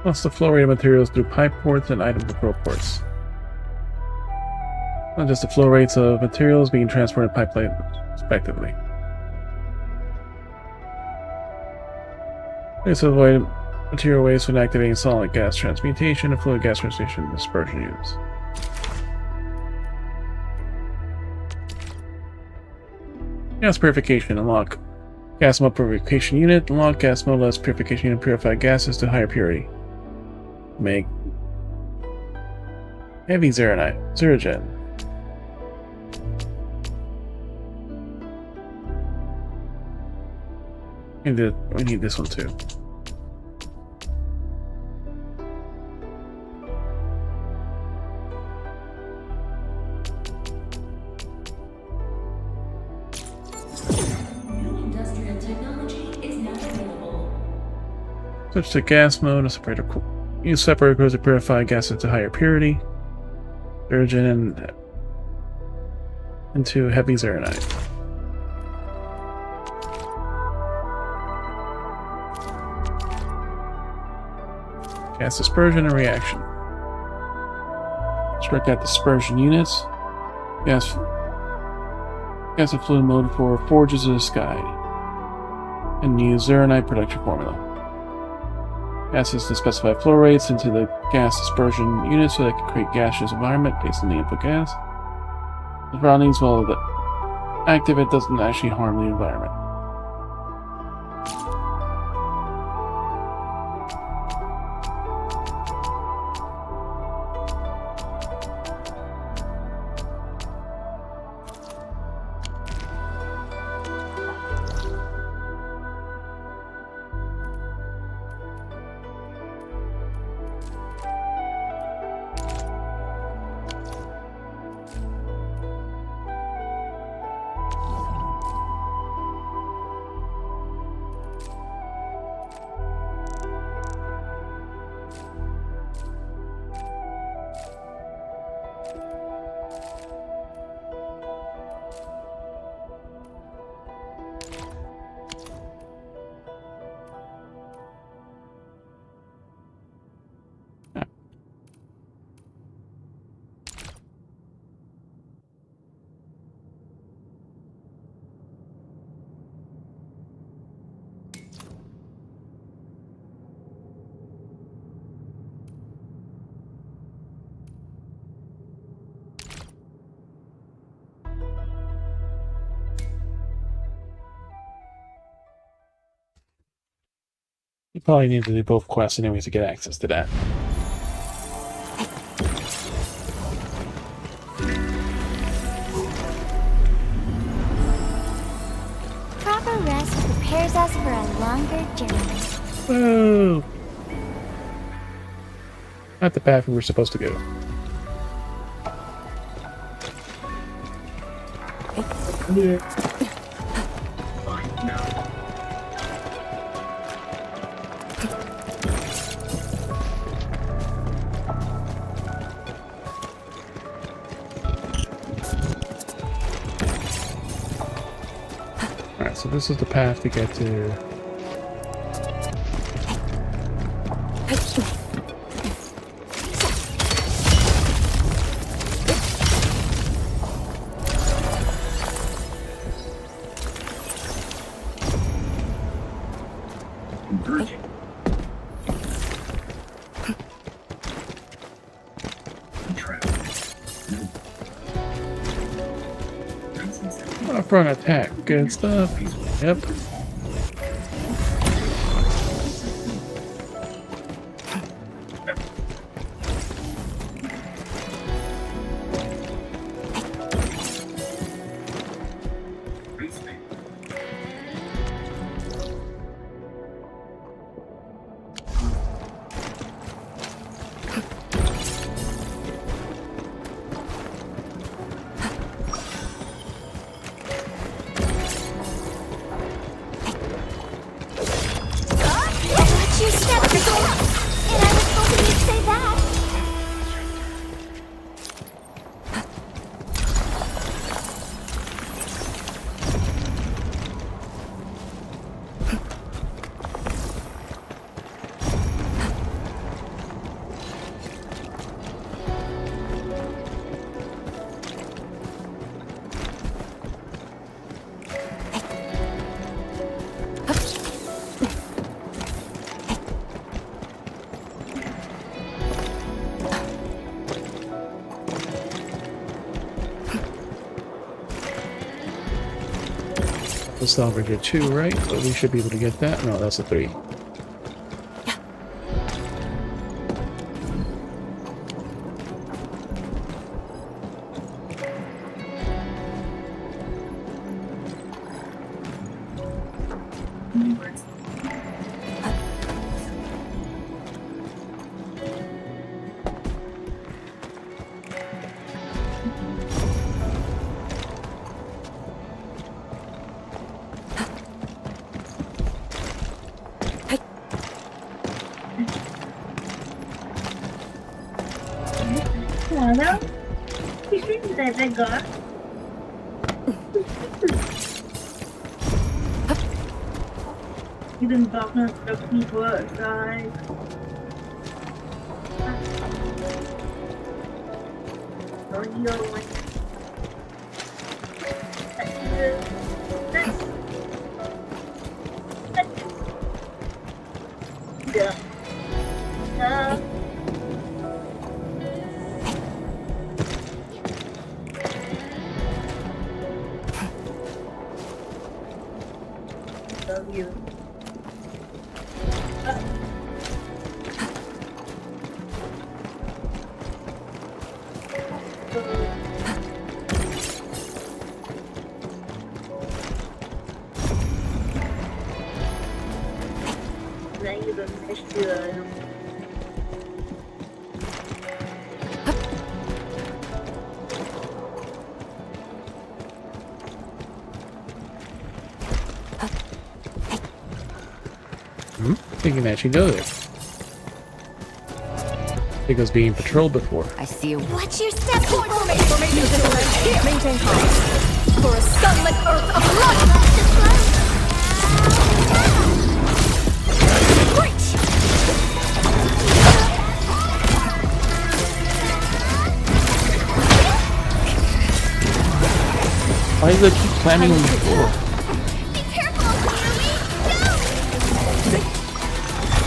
Plus the flow rate of materials through pipe ports and item control ports. Not just the flow rates of materials being transported pipeline respectively. This avoid material waste when activating solid gas transmutation and fluid gas transmutation dispersion units. Gas purification. Unlock gas mode purification unit. Unlock gas mode less purification unit. Purify gases to higher purity. Make heavy Zerogen. We need this one too. Switch to gas mode. A separator. Use separator cores to purify gases to higher purity. Zerogen and into heavy Zeronite. Gas dispersion and reaction. Strike out dispersion units. Gas and fluid mode for Forges of the Sky. And use Zeronite production formula. Gases to specify flow rates into the gas dispersion unit so they can create gaseous environment based on the input gas. The surroundings, while active, it doesn't actually harm the environment. You probably need to do both quests anyway to get access to that. Proper rest prepares us for a longer journey. Whoa! Not the path we were supposed to go. Yeah. Alright, so this is the path to get to... Front attack, good stuff. Yep. Let's salvage a 2, right? So we should be able to get that. No, that's a 3. Hello? You think that I got? Even Buckner took me worse, guys. Love you. Thinking that she does it. I think it was being patrolled before. I see you. Watch your step, people! Maintain calm. For a sunlit earth of light! Reach! Why does it keep slamming on the floor? Be careful, Yui! Go!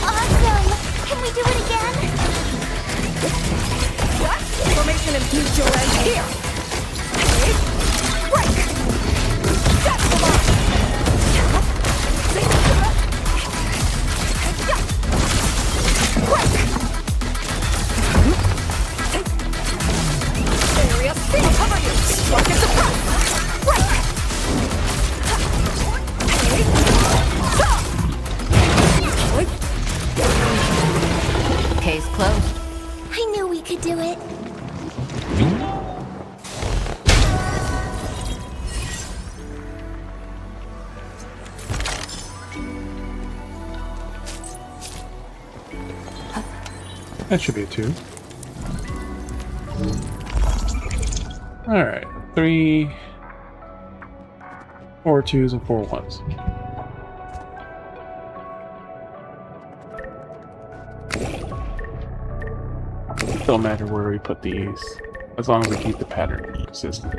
Awesome! Can we do it again? Formation infused your end here! Break! That's the mark! Break! Area C! Cover you! Strike at the front! Break! Case closed. I knew we could do it. That should be a 2. Alright. 3, 4 2s and 4 1s. Don't matter where we put these, as long as we keep the pattern consistent.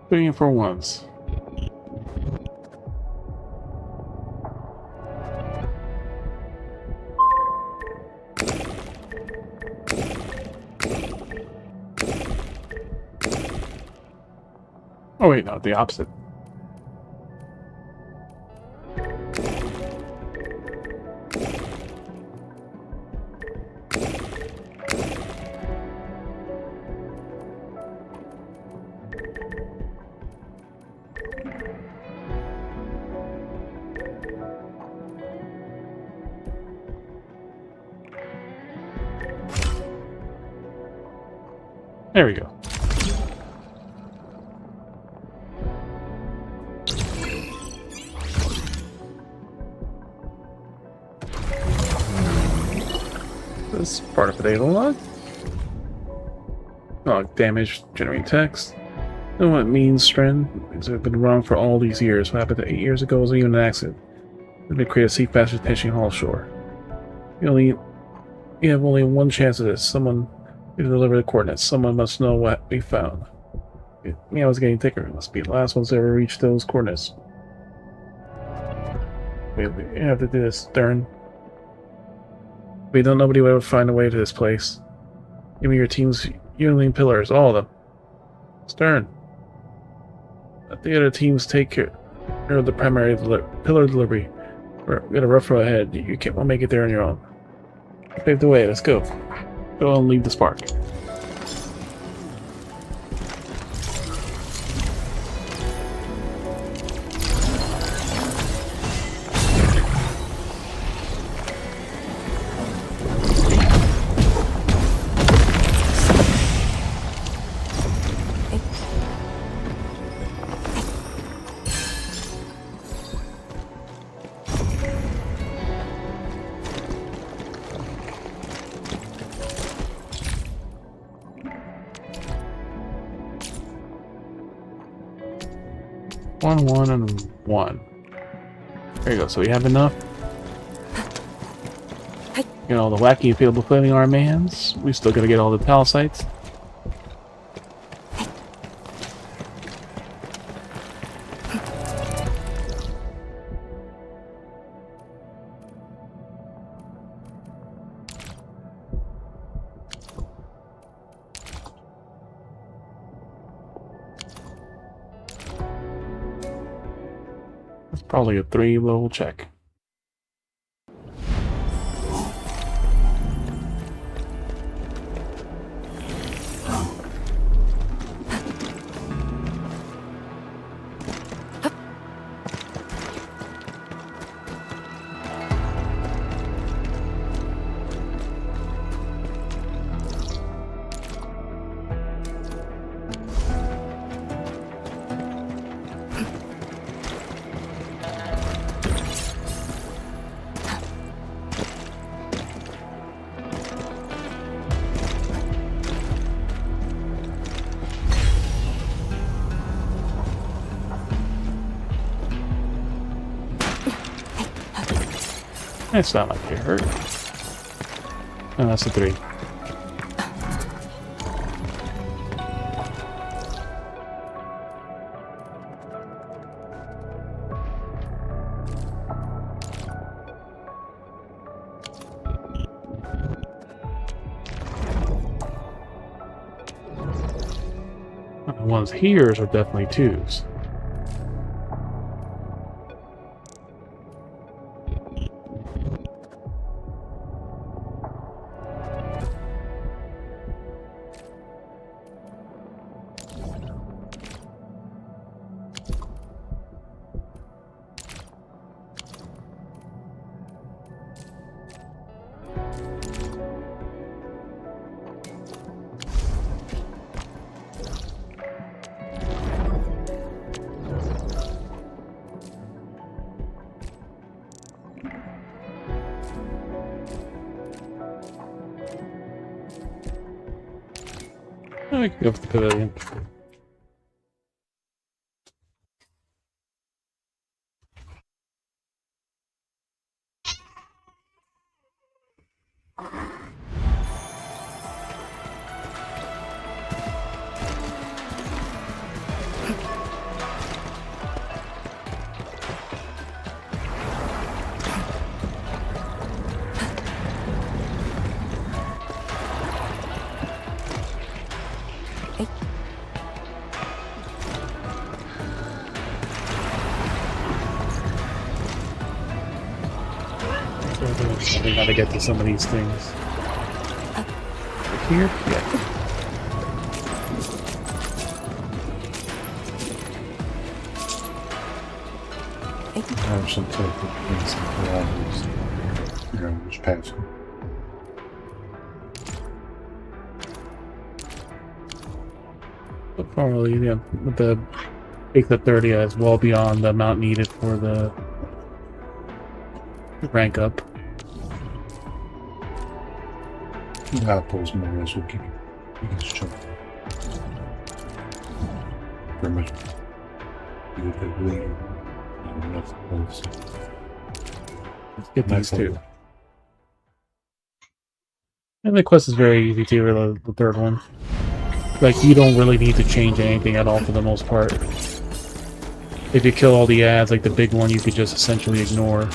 Three and 4 1s. Oh wait, no, the opposite. There we go. This part of the data log. Log damage, generating text. Know what it means, Stren? Things have been wrong for all these years. What happened 8 years ago wasn't even an accident. We're going to create a sea faster pitching haul shore. You have only one chance of this. Someone to deliver the coordinates. Someone must know what we found. Yeah, I was getting thicker. It must be the last ones to ever reach those coordinates. We have to do this, Stern. We don't. Nobody will ever find a way to this place. Give me your team's yearling pillars, all of them. Stern. Let the other teams take care of the primary pillar delivery. We're got a rough road ahead. You won't make it there on your own. Pave the way. Let's go. Go and leave the spark. One, and 1. There you go. So we have enough. Get all the wacky inflatable flailing arm hands. We still gotta get all the pal sites. That's probably a 3-level check. It's not like it hurt. Oh, that's a 3. The ones here are definitely 2s. I can go for the pavilion. I don't know how to get to some of these things. Right here? Yeah. I have some type of instant parameters. You know, just pass them. But probably, yeah, with the take the 30 is well beyond the amount needed for the rank up. Apples more or less will give you biggest chunk. Pretty much you would have later. Enough close. Let's get these two. And the quest is very easy too, or the third one. Like, you don't really need to change anything at all for the most part. If you kill all the ads, like the big one, you could just essentially ignore.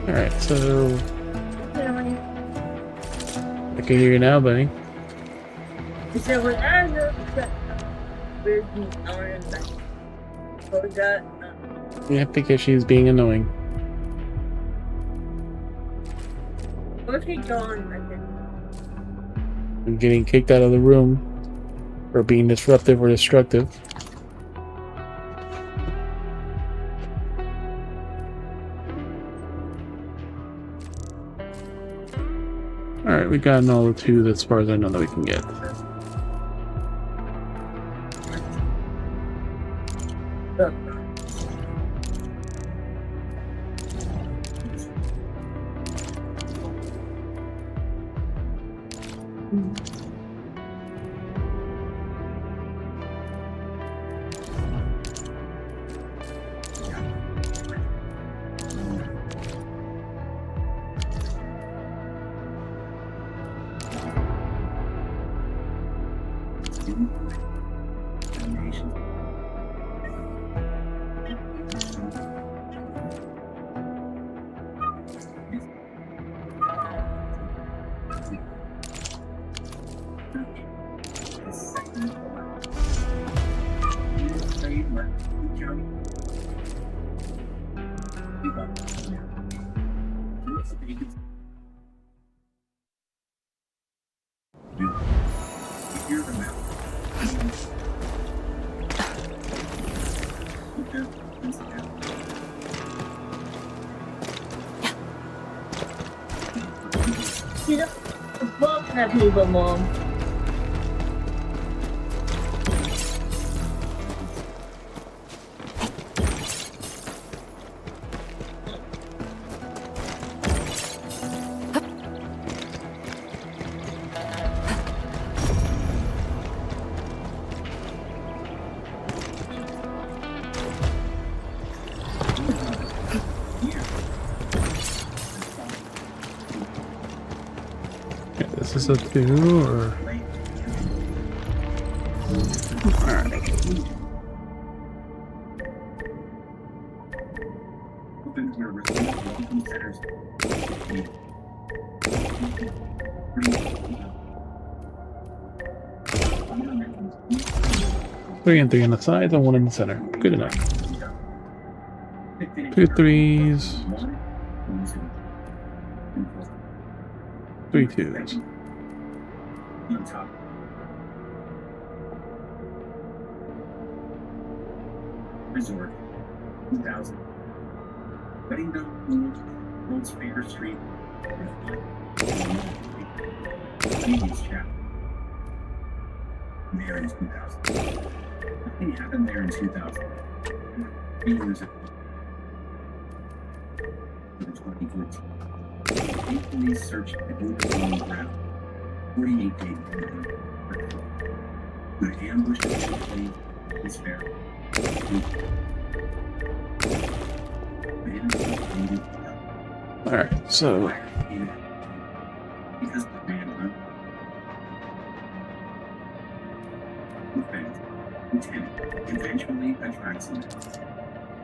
Alright, so... I can hear you now, buddy. So when I look at Yeah, because she's being annoying. what's he doing? And getting kicked out of the room for being disruptive or destructive. Alright, we got another 2 as far as I know that we can get. ที่จะบอกนาทีประมง This is a 2 or... Alright. Three and 3 on the sides and 1 in the center. Good enough. 2 3s. 3 2s. On top. Resort, 2000. Wedding Pool, World's Favorite Street. Previous chapter. There in 2000. Nothing happened there in 2000. 3 years ago. For the 2014. State police searched the group on the ground. 48 days later. When ambushed and his pharaoh. Alright, so... Because the man Lieutenant eventually attracts him.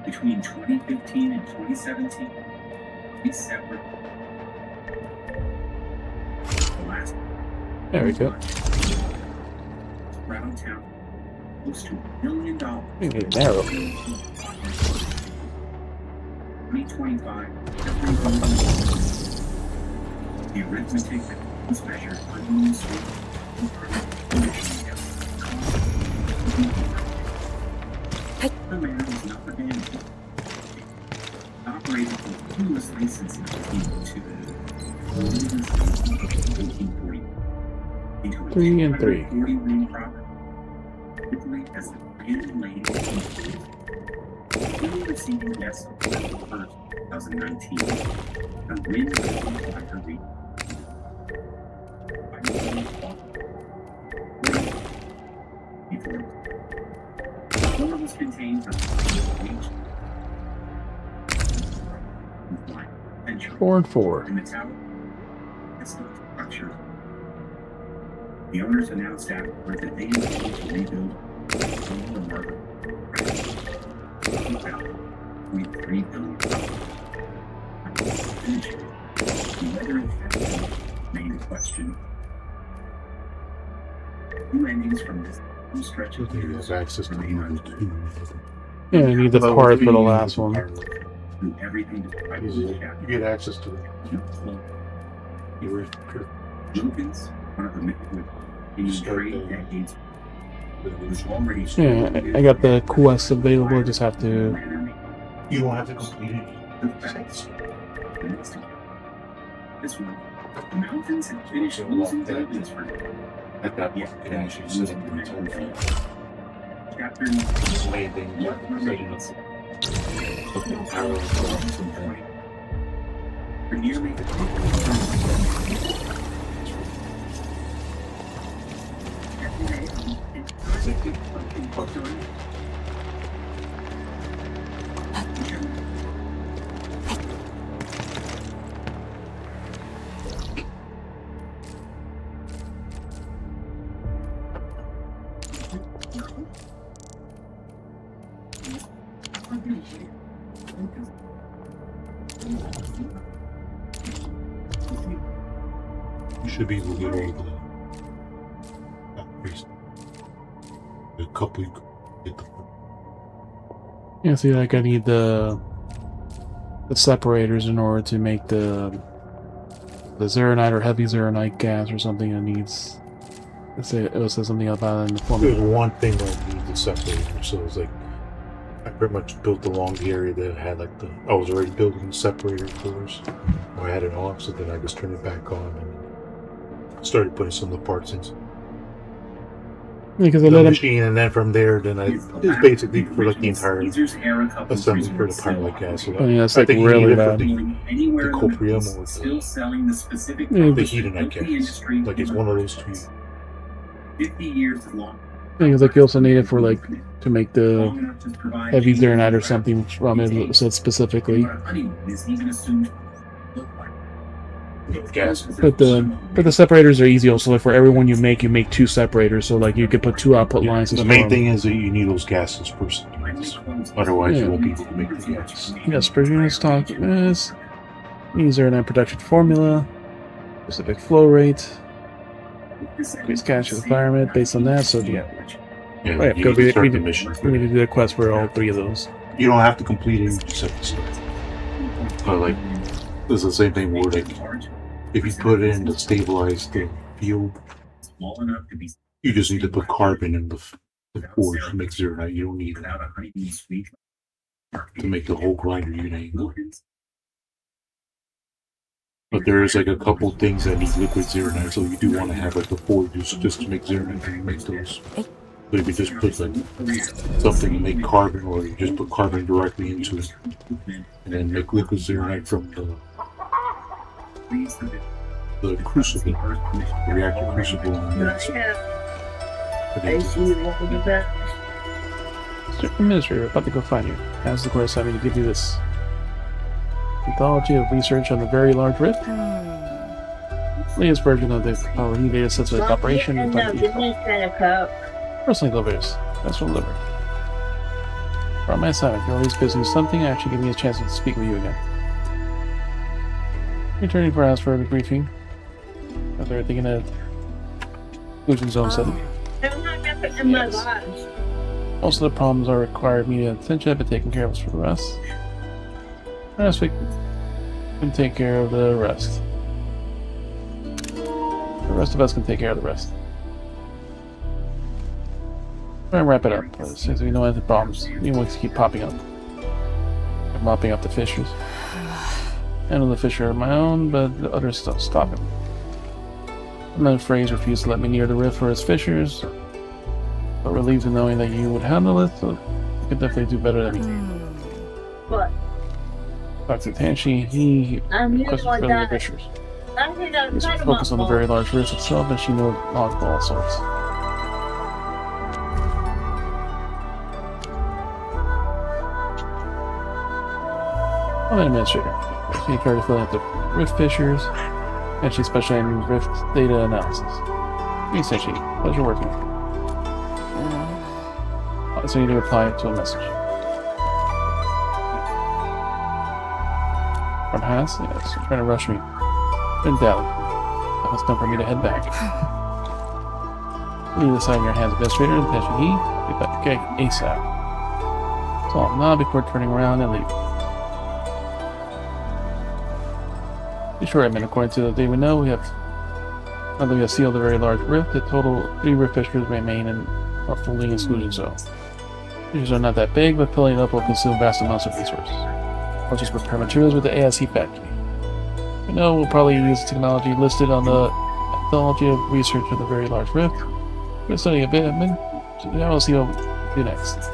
Between 2015 and 2017, he's separate. The last. There we go. Round town, close to $1 million. Narrow. 2025. The arithmetic was measured on the street. The man was not abandoned. Operated continuously since 1902. 1840. 3 and 3. 40 room property. Quickly as the abandoned lady still receiving guests on April 1st, 2019. The wind of her reach. The floor was contained from the 4 and 4. The metallic structure. The owners announced afterward that they intended to rebuild the market. $3 billion. Whether it happened remained a question. Two endings from this stretch of years remain untouched. Yeah, I need the part for the last one. Through everything described in the chapter. You get access to it. Lucas, one of the men who in trade decades was already Yeah, I got the quest available, I just have to... You don't have to complete it. This one, the mountains had finished losing evidence for it. At that point, you can actually sit in the tool field. Chapter landing, looking parallel to some point. for nearly You should be able to get all the couple you get the Yeah, see, like I need the separators in order to make the Zeronite or heavy Zeronite gas or something that needs. Let's say it says something about it in the formula. There's one thing that I need the separator, so it's like I pretty much built along the area that had like I was already building the separator cores. I had it off, so then I just turned it back on and started putting some of the parts in. Because the machine, and then from there, then it's basically for like the entire assembly for the pilot gas. So that's I like think really you need bad. it for the coprium or the heaternite gas. Like it's one of those two. 50 years long. Because like you also need it for like to make the heavy Zeronite or something from it said specifically. But the separators are easy also. Like for every one you make 2 separators, so like you could put 2 output lines. The main thing is that you need those gases first. Otherwise you won't be able to make the gas. Yes, Virginia's talk is Zeronite production formula, specific flow rate, increase cash environment based on that. So yeah, Yeah, right, you we need to start need the mission. we need to do a quest for all 3 of those. You don't have to complete it, you just have to start. But like, it's the same thing where like, if you put it in to stabilize the field, you just need to put carbon in the forge to make Zeronite. You don't need that to make the whole grinder unit. But there is like a couple things that need liquid Zeronite, so you do want to have like the forges just to make Zeronite and make those. So if you just put like something to make carbon, or you just put carbon directly into it, and then make liquid Zeronite from the crucible, the reactor crucible. Mr. Administrator, about to go find you. As the course having to give you this anthology of research on the Very Large Rift. Latest version of the power heat data sets like operation and personally delivers. That's from liver. For my assignment, you're always busy with something, actually give me a chance to speak with you again. Returning for us for a briefing. Got everything in a exclusion zone setting. Yes. Most of the problems are required immediate attention. I've been taking care of us for the rest. Last week, can take care of the rest. The rest of us can take care of the rest. Try and wrap it up. Since we know the problems, new ones keep popping up. I'm mopping up the fissures. Handle the fissure on my own, but the others still stop him. Another phrase refused to let me near the rift for its fissures, but relieved in knowing that you would handle it, so you could definitely do better than me. What? Dr. Tanshi, he requested filling the fissures. He's focused on the Very Large Rift itself, and she knows knowledge of all sorts. I'm an administrator. She in charge of filling out the rift fissures, and she specializes in rift data analysis. Me, Senshi. Pleasure working with you. So you need to reply to a message. From Haas? Yes, you're trying to rush me. Been down. That must come for me to head back. Leave this out in your hands, administrator, and attention he. Get back okay, ASAP. So I'll nod before turning around and leave. Be sure, Edmund, according to the data we know, now that we have sealed a very large rift, the total 3 rift fissures remain in our fully exclusion zone. Fissures are not that big, but filling it up will consume vast amounts of resources. I'll just prepare materials with the ASC factory. We know we'll probably use the technology listed on the anthology of research of the Very Large Rift. We're studying a bit, Edmund, so now we'll see what we'll do next.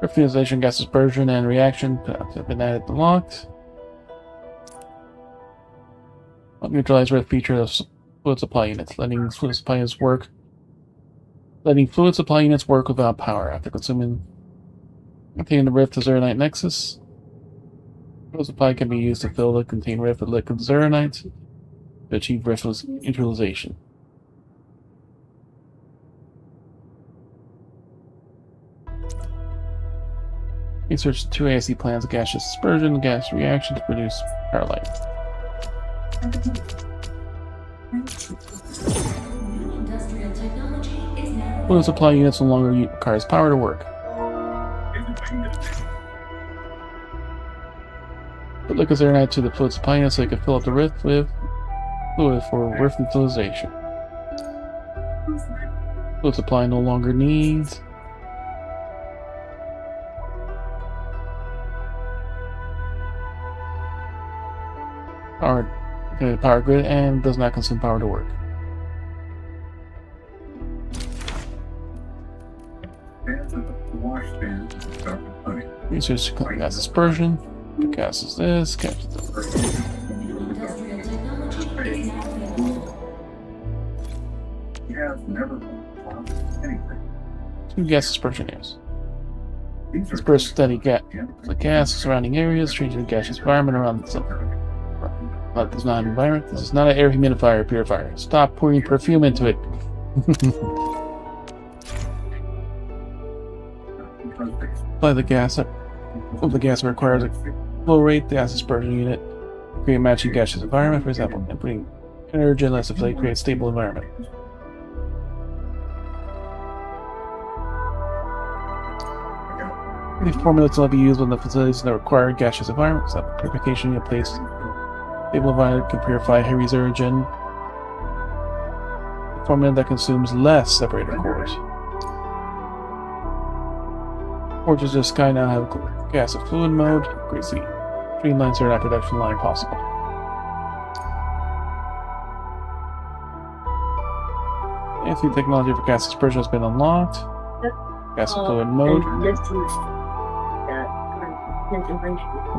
Refusation, gas dispersion, and reaction have been added and locked. neutralize rift feature of fluid supply units, letting fluid supply units work without power. After containing the rift to Zeronite Nexus, fluid supply can be used to fill the contained rift with liquid Zeronite to achieve rift neutralization. Research 2 ASC plans of gaseous dispersion and gas reaction to produce power light. Industrial technology is now Fluid supply units no longer requires power to work. Put liquid Zeronite to the fluid supply unit so they can fill up the rift with fluid for rift neutralization. Fluid supply no longer needs power grid and does not consume power to work. Research gas dispersion. Gas is this. Gas is this. industrial technology is now available. You have never anything. 2 gas dispersion areas. Disperse steady the gas surrounding areas, changing the gaseous environment around itself. This is not an environment. This is not an air humidifier or purifier. Stop pouring perfume into it. Apply the gas. The gas requires a flow rate, the gas dispersion unit. Create a matching gaseous environment, for example, and putting energy less if they create a stable environment. These formulas will be used when the facilities that require gaseous environments. Example, purification unit placed. Stable environment can purify heavy Zerogen. A formula that consumes less separator cores. Forges of the Sky now have gas and fluid mode. Great see. Streamline Zeronite production line possible. Fancy technology for gas dispersion has been unlocked. Gas and fluid mode.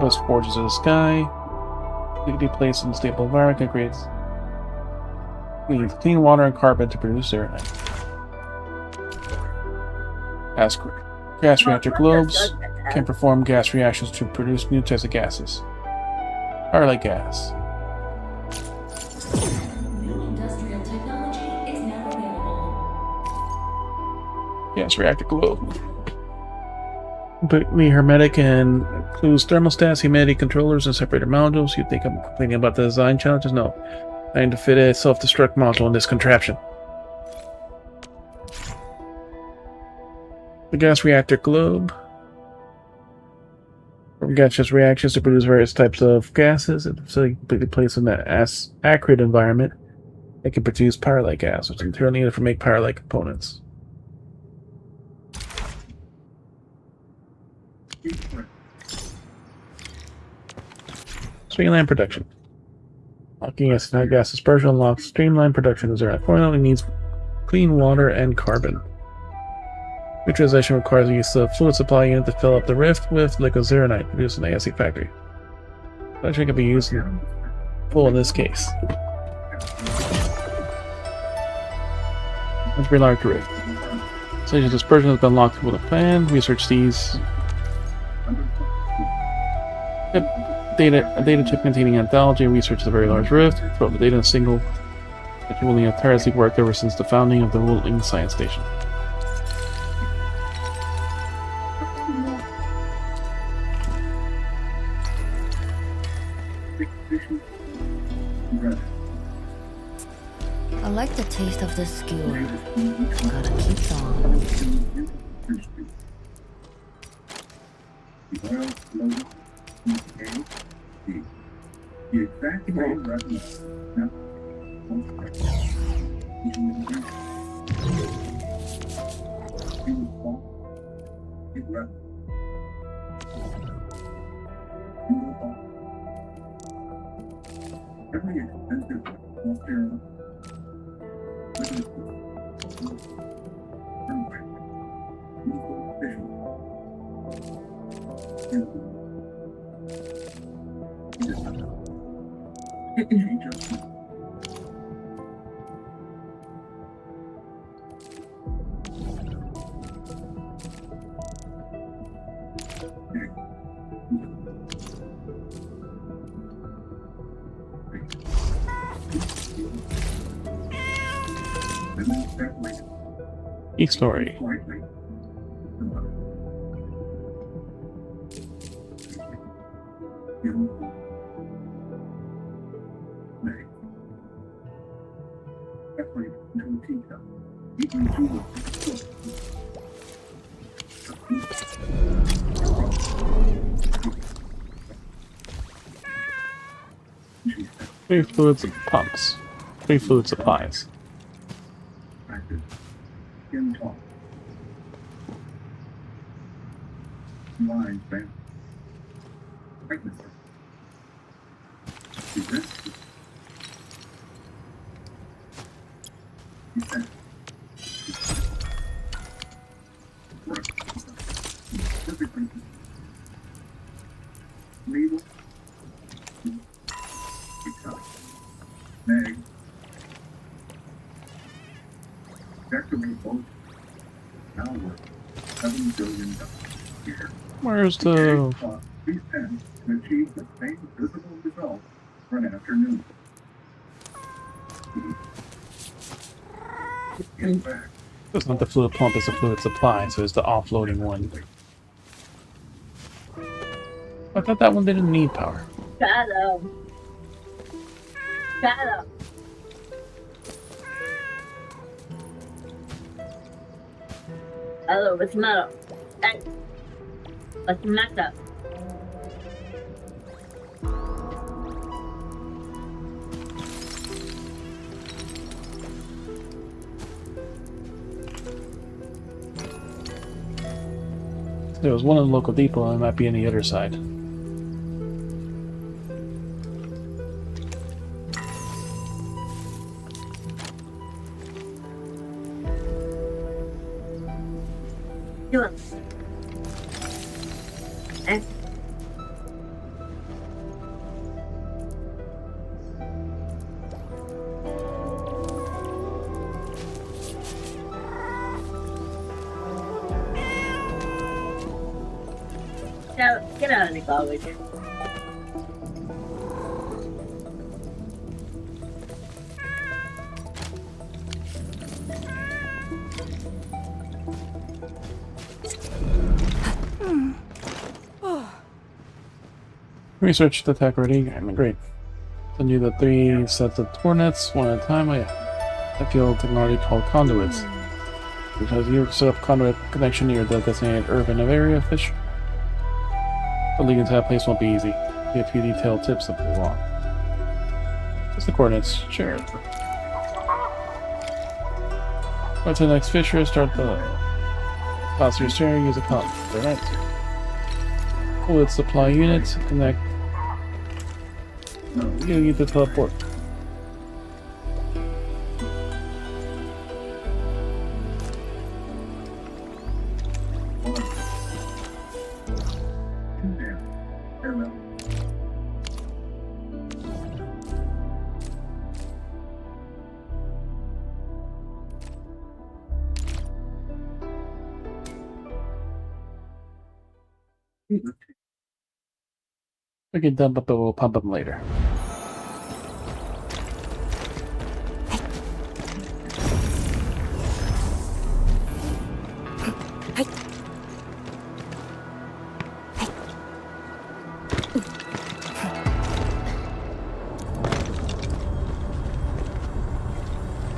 Most forges of the sky. Completely placed in a stable environment creates clean water and carbon to produce Zeronite. Gas reactor globes can perform gas reactions to produce new types of gases. Power like gas. Industrial technology is now available. Gas reactor globe. Completely hermetic and includes thermostats, humidity controllers, and separator modules. You think I'm complaining about the design challenges? No. I need to fit a self-destruct module in this contraption. The gas reactor globe. From gaseous reactions to produce various types of gases, it's completely placed in an acrid environment. It can produce power-like gas, which is material needed for make power-like components. Streamline production. Locking gas dispersion unlocks streamline production of Zeronite formula needs clean water and carbon. Neutralization requires the use of fluid supply unit to fill up the rift with liquid Zeronite produced in the ASC factory. Production can be used in full in this case. Let's reload the rift. Stage of dispersion has been locked with a plan. Research these. A data chip containing anthology. Research the very large rift. Throw the data in a single. It will only tirelessly worked ever since the founding of the Wuling Science Station. I like the taste of this skewer. Gotta keep on. The exact same reference. Every expensive healthcare Geek story. Free fluids and pumps. Free fluid supplies. Where's the... It's not the fluid pump, it's the fluid supply, so it's the offloading one. I thought that one didn't need power. Shadow. Shadow. Hello, what's the matter? Hey. What's the matter? There was one in the local depot, and it might be on the other side. Get out of the car with you. Research the tech ready. I'm great. Send you the 3 sets of coordinates, one at a time. Oh yeah. I feel technology called conduits. Because you set up conduit connection near the designated urban area fish. The lead into that place won't be easy. Give a few detailed tips that move along. What's the coordinates? Sure. Go to the next fisher, start the toss your steering, use a compass. Alright. Fluid supply unit, connect. You need to teleport. We can dump up, but we'll pump them later.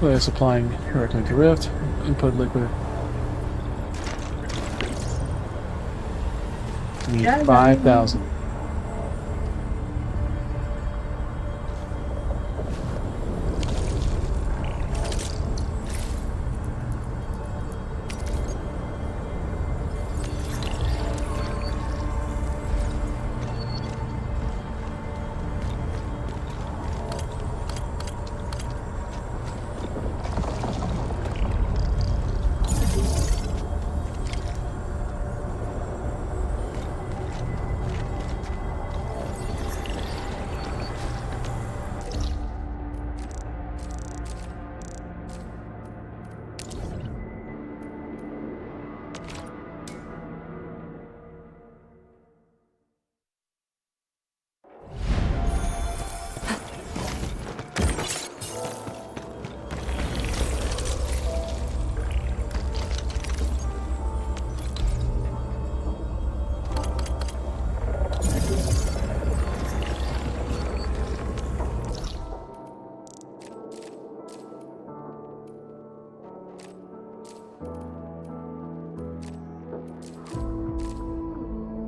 We're supplying directly to Rift. Input liquid. We need 5,000.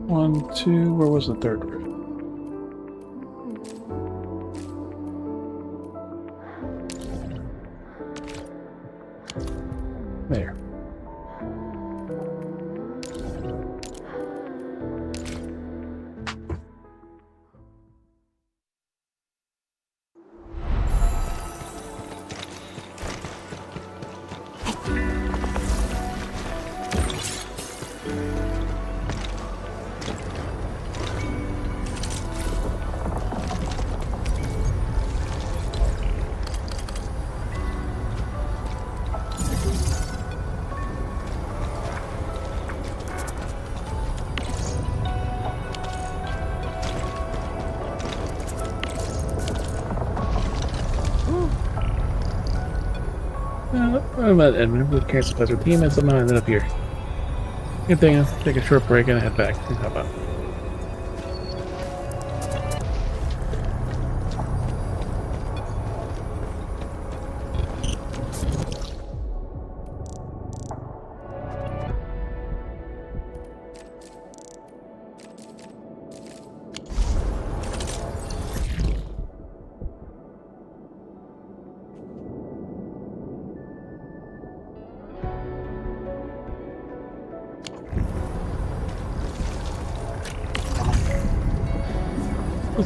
1, 2, where was the third rift? There. I met Edmund with cancer supplies with team and somehow ended up here. Good thing, I'll take a short break and head back. How about?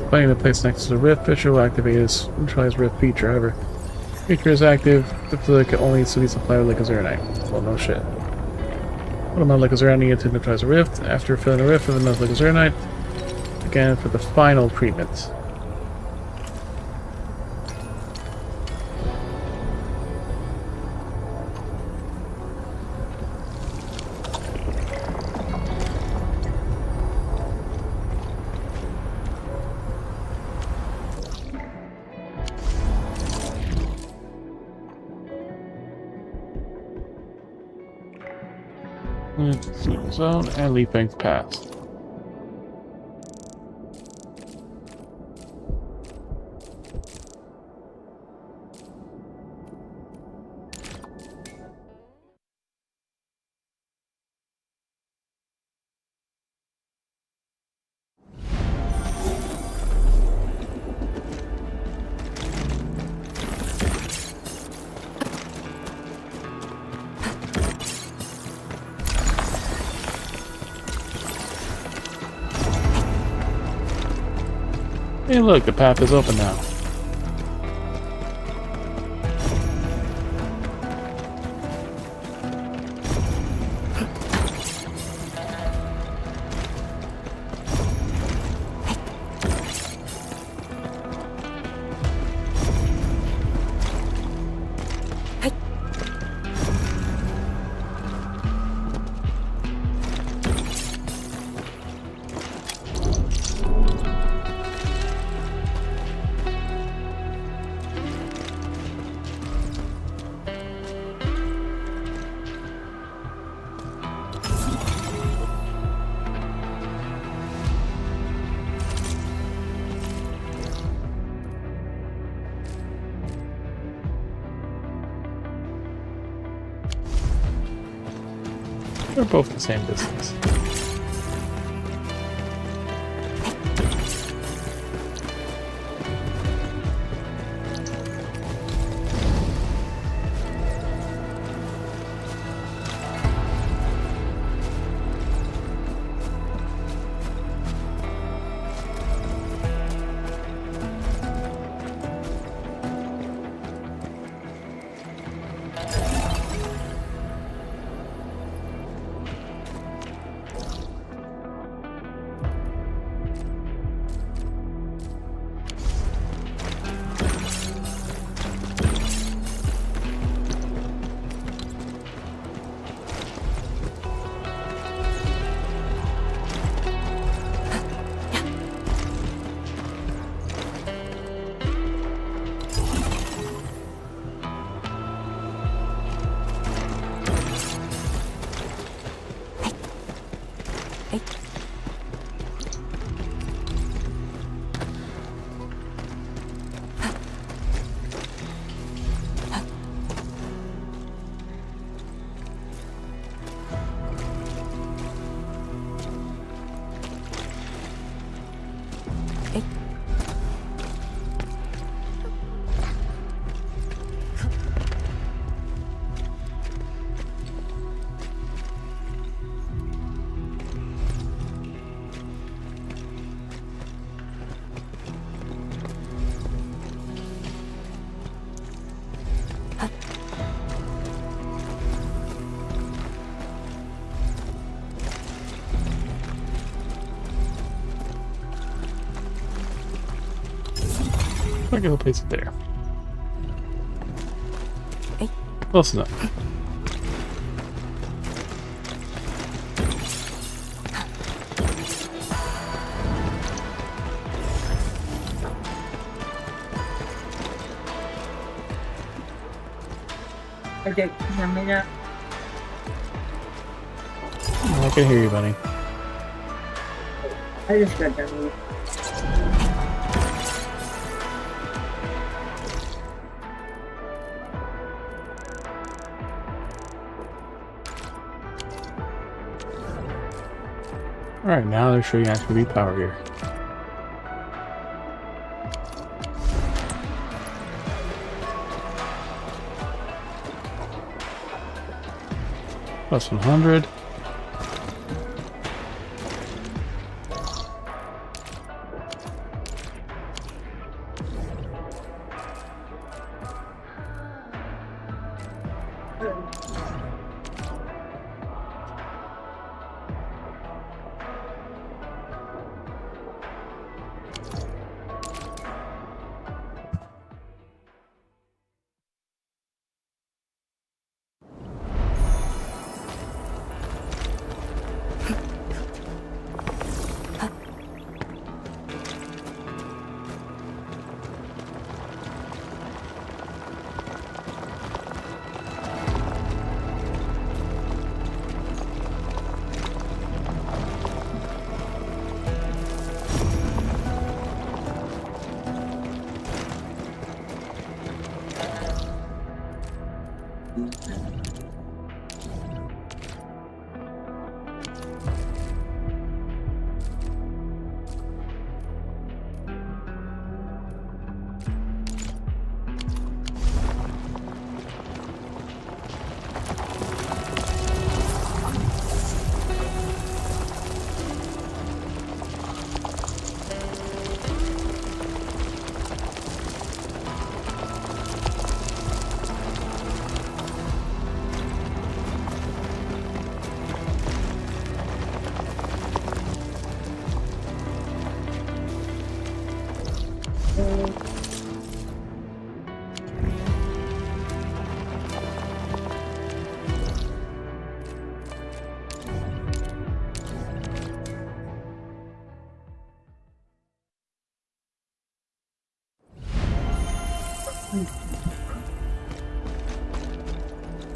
Finding the place next to the rift feature will activate his neutralize rift feature. However, feature is active. The fluid can only be supplied with Lycozernite. Well, no shit. What amount of Lycozernite needed to neutralize the rift? After filling the rift with enough Lycozernite, again for the final treatment. Zone and leaf bank passed. Hey look, the path is open now. They're both the same distance. I'm gonna place it there. Close enough. Okay, can you hear me? I can hear you, buddy. I just got done. Alright, now they're showing actually power here. Plus 100.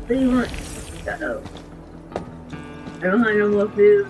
What do you want? Uh-oh. I don't have no more food.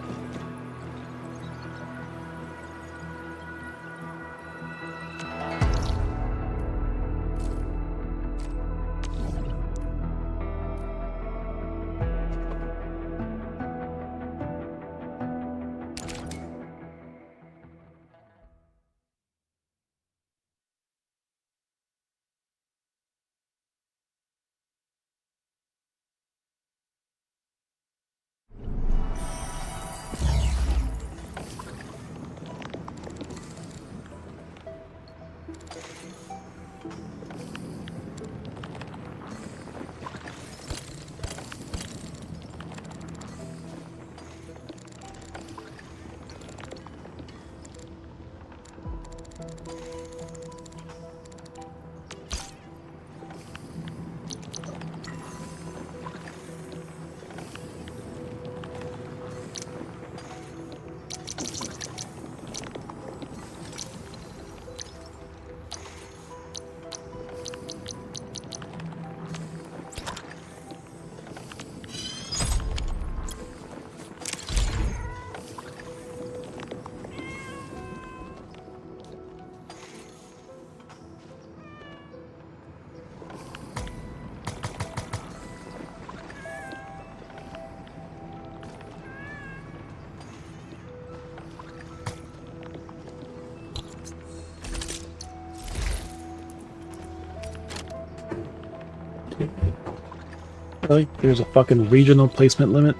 Really? There's a fucking regional placement limit?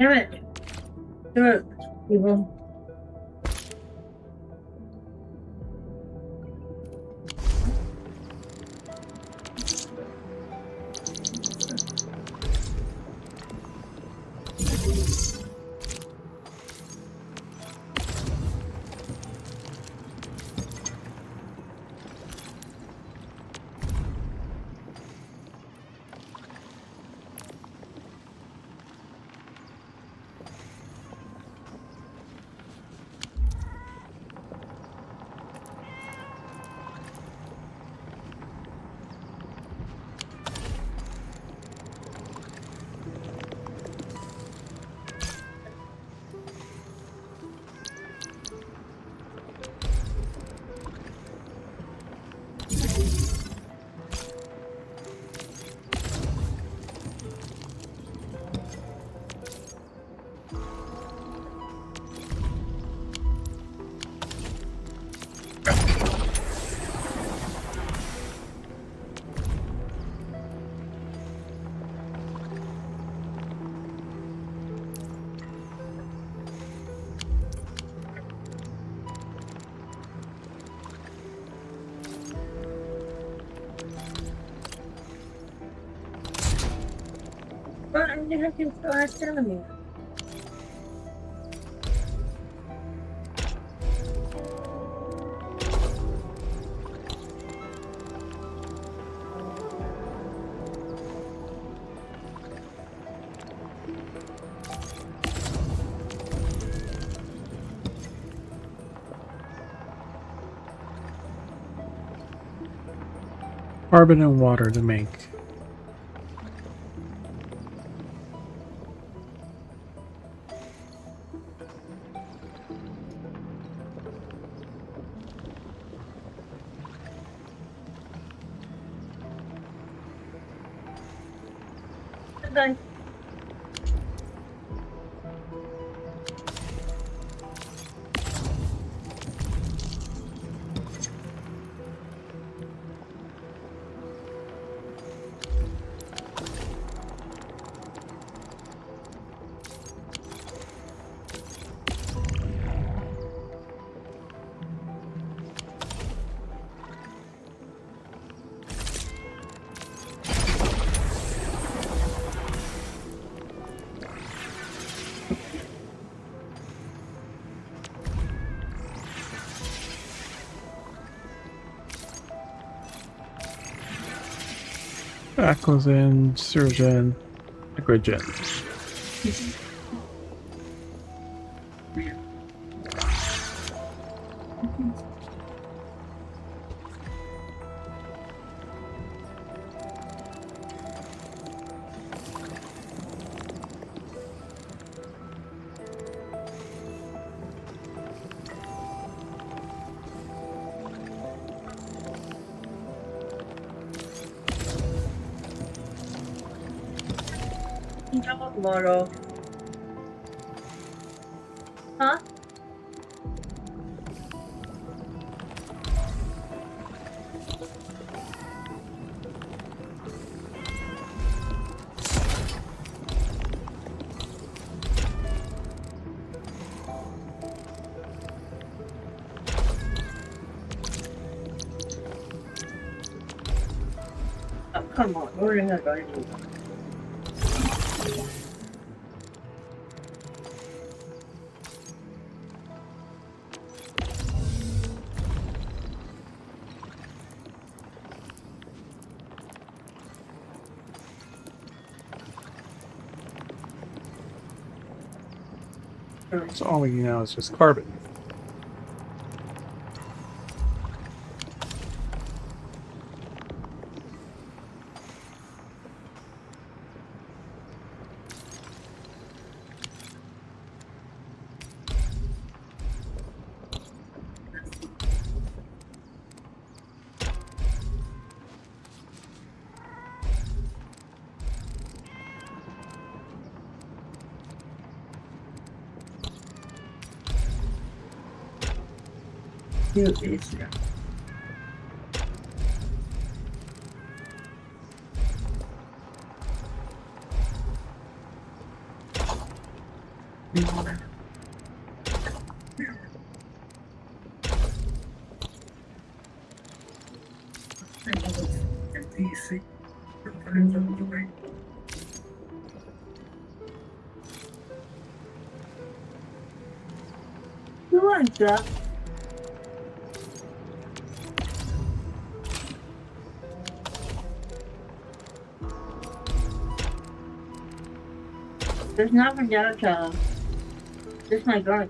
Damn it. Do it, people. But I never can start telling me. Carbon and water to make. Bye. Aquazen, Surgen, Liquigen. Tomorrow. Huh? Oh, come on, we're in a garden. So all we need now is just carbon. Do this now. Who wants that? There's nothing Gatcha. Just my gun.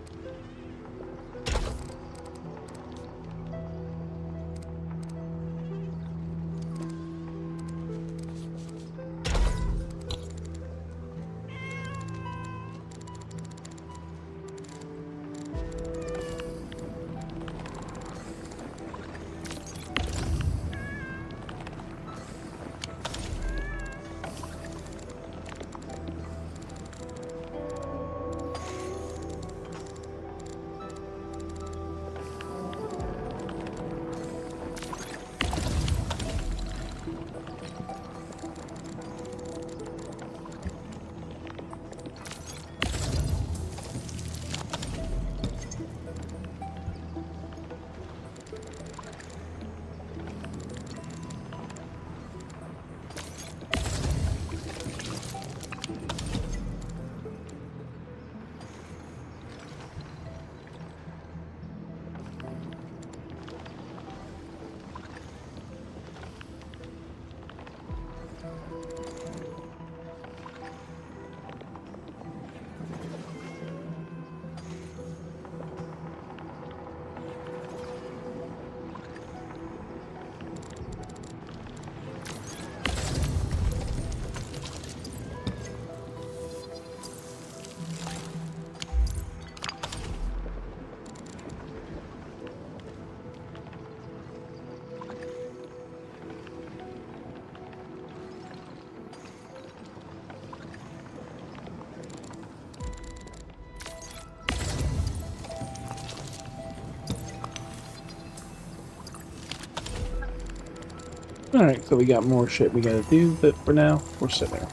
Alright, so we got more shit we gotta do, but for now, we're sitting there.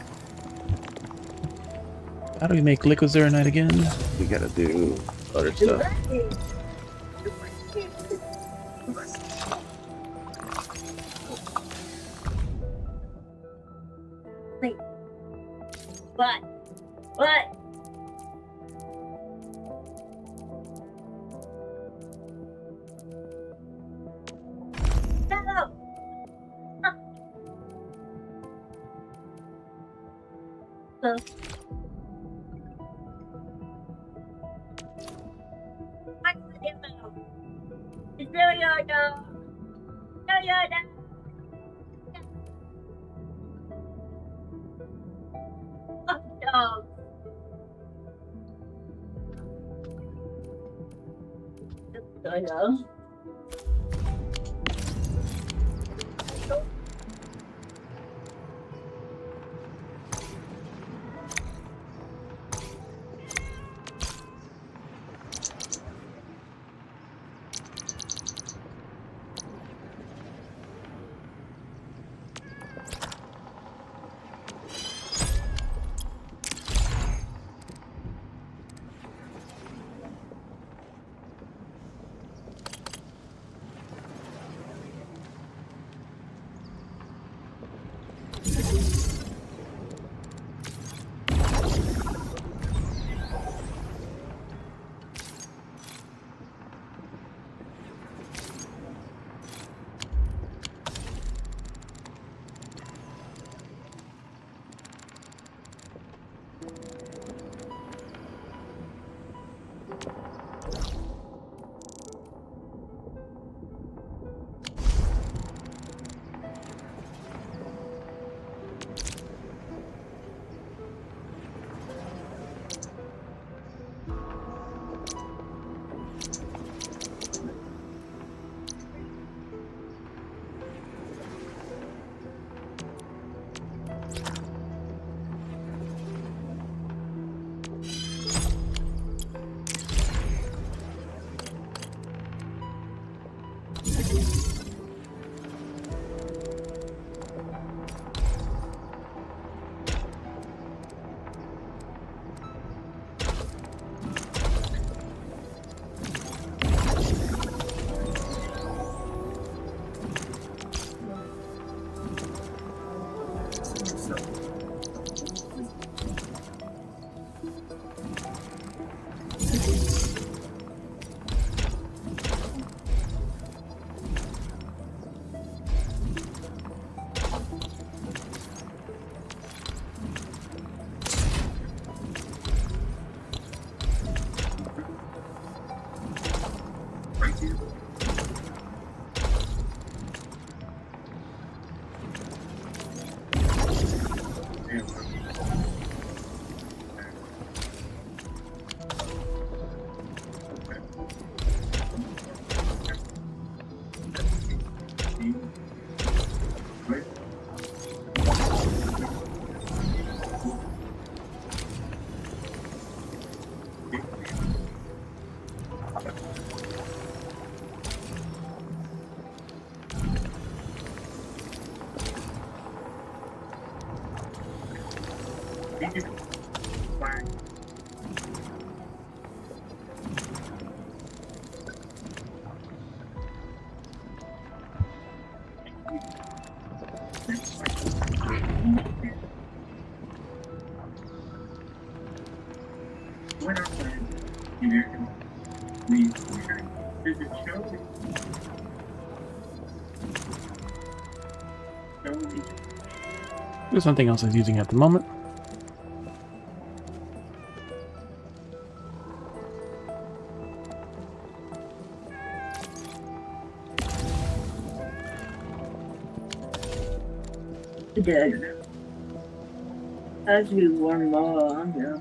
How do we make liquid zeronite again? We gotta do other stuff. Wait. What? What? Shut up! So. It's really hard though. Really hard though. Oh, dog. I know. There's nothing else he's using at the moment. Dead. As we warm up, yeah.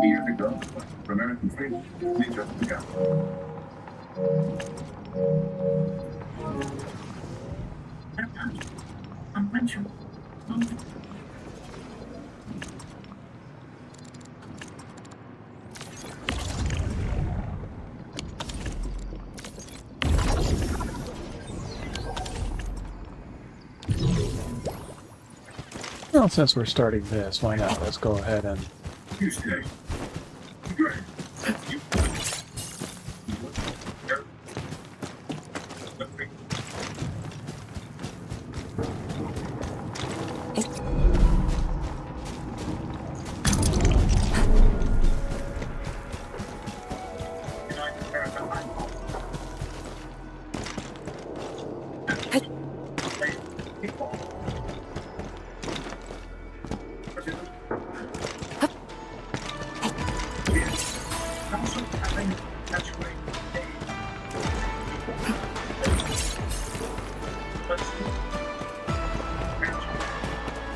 Years ago, for American freedom, we just began. Well, since we're starting this, why not? Let's go ahead and... Tuesday. Great.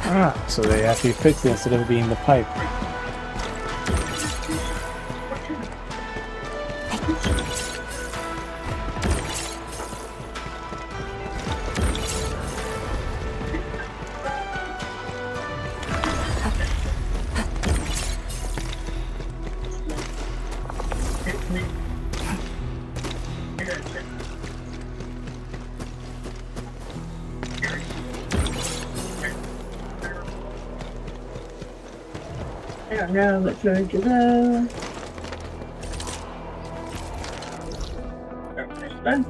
Ah, so they actually fixed it instead of being the pipe. I don't know which road to go. This one.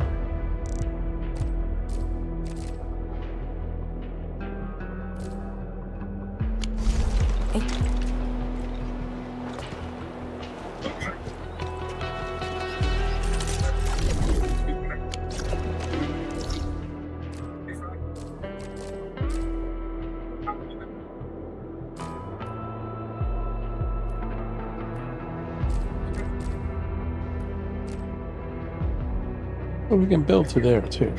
But we can build to there too.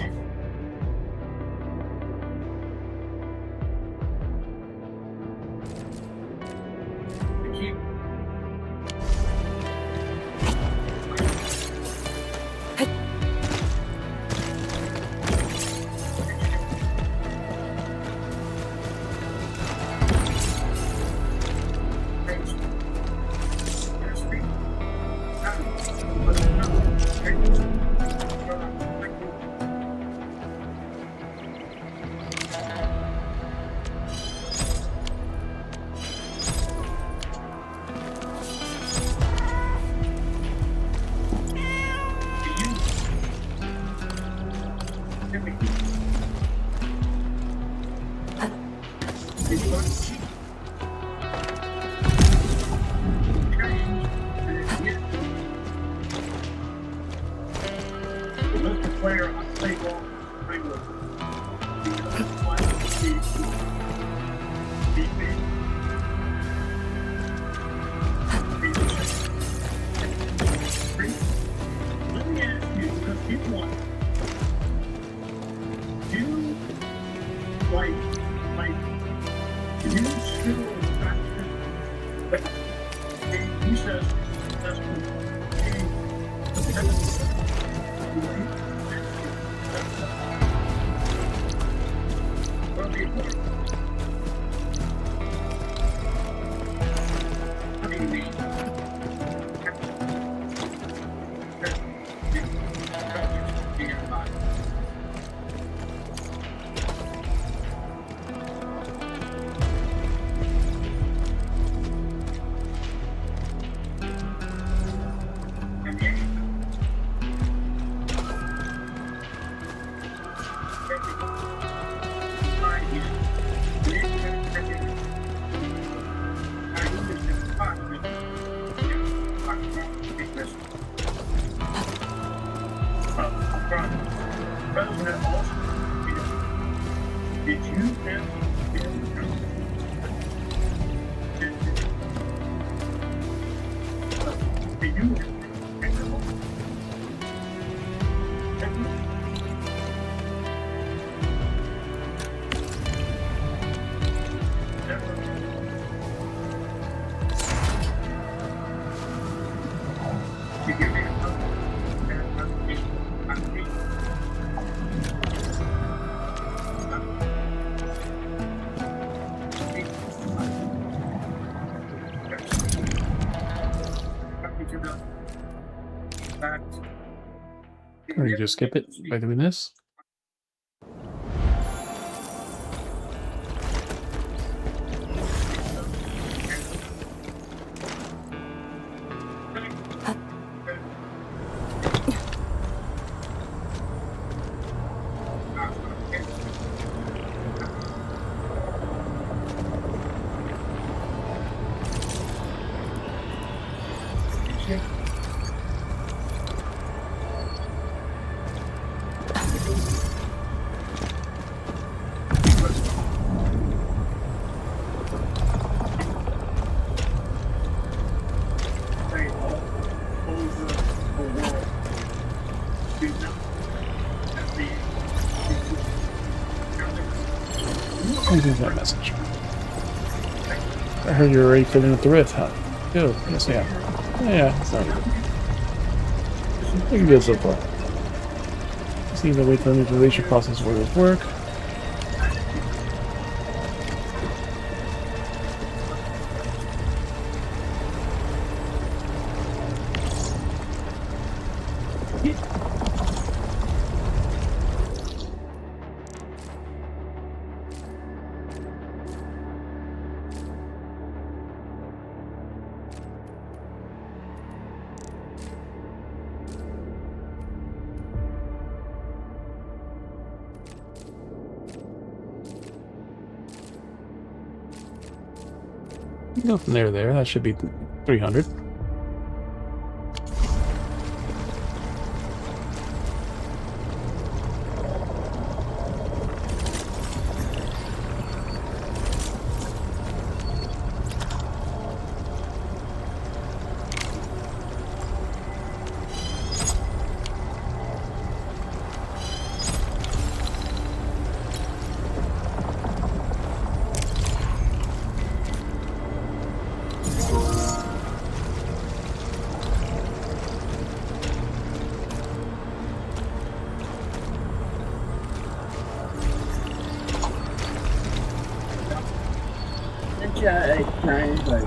Or you just skip it by doing this. What is that message? I heard you were already filling up the rift, huh? Good. Yes, I am. Yeah, it's not good. Looking good so far. Just need to wait for the neutralization process to work. Go from there to there. That should be 300. Giant like.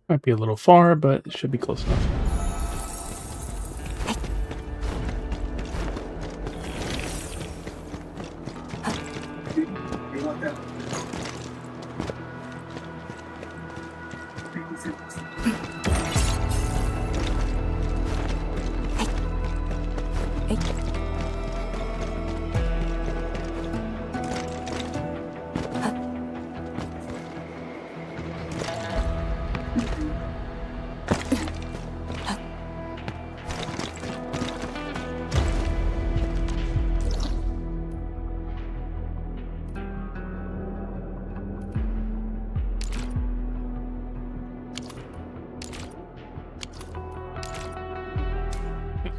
Might be a little far, but it should be close enough.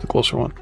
The closer one.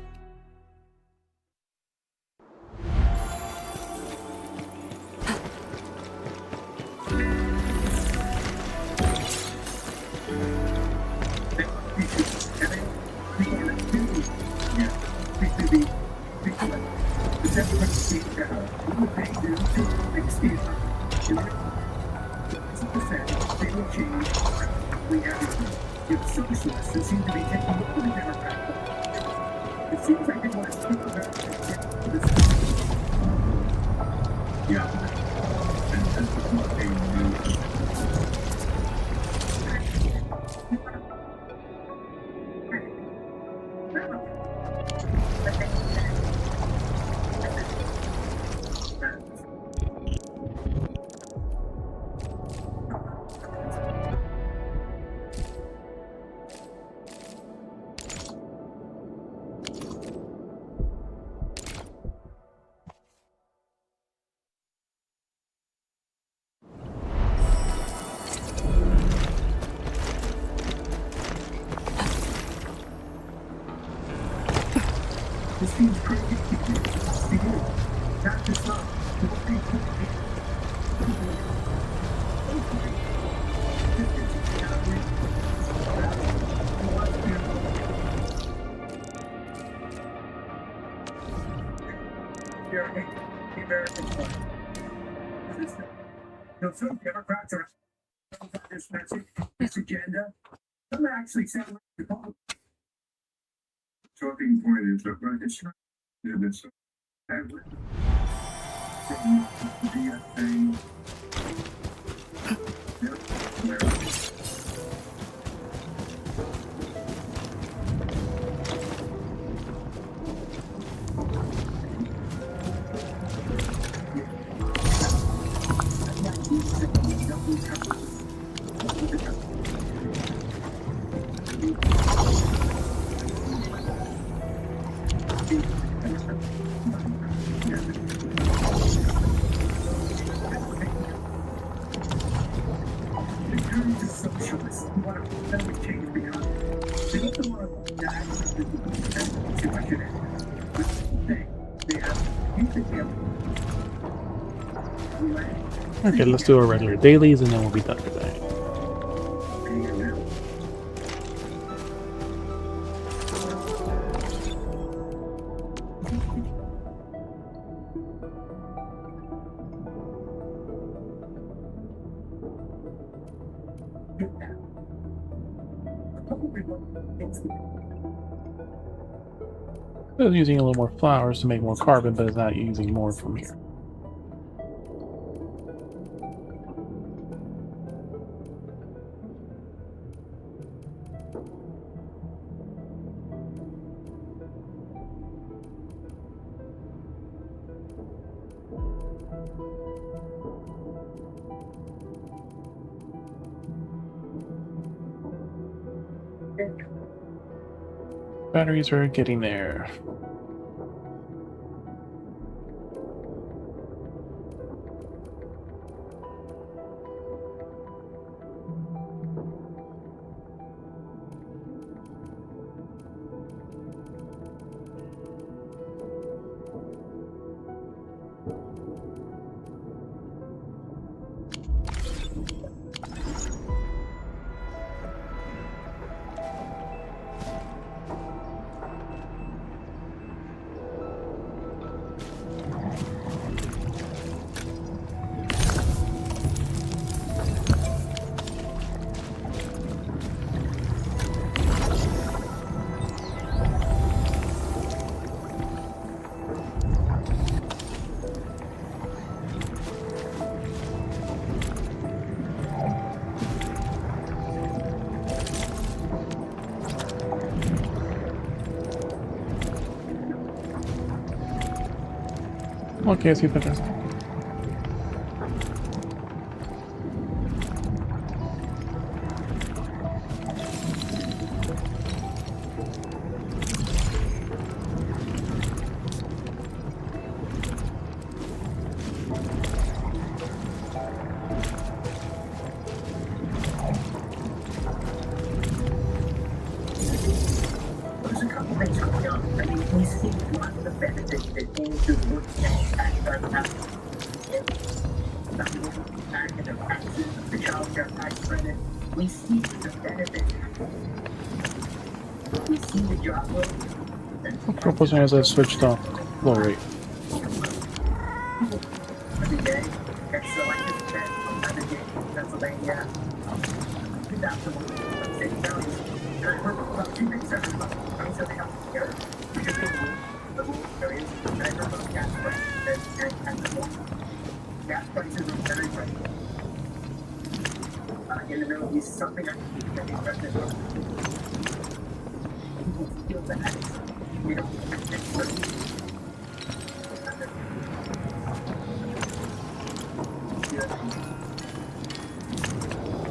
Some Democrats are this message, this agenda. Some actually sound like Republicans. Talking point is that right, it's not this from the Okay, let's do our regular dailies and then we'll be done today. I was using a little more flowers to make more carbon, but it's not using more from here. Batteries are getting there. Okay, sí, pero... There's a couple things going on. I mean, we see a lot of the benefits that Endfield working back in the taxes, the child care tax credit. We see the benefits. We see the job load. I'm proposing as I switched off low rate. Every day, and so I just spent another day in Pennsylvania. That's the one city values. And I heard about two things every month. I mean, so they have to care. Because the rural areas, and I heard about gas prices and the more. Gas prices are very high. In the Middle East, something I can be president of. People feel that you know,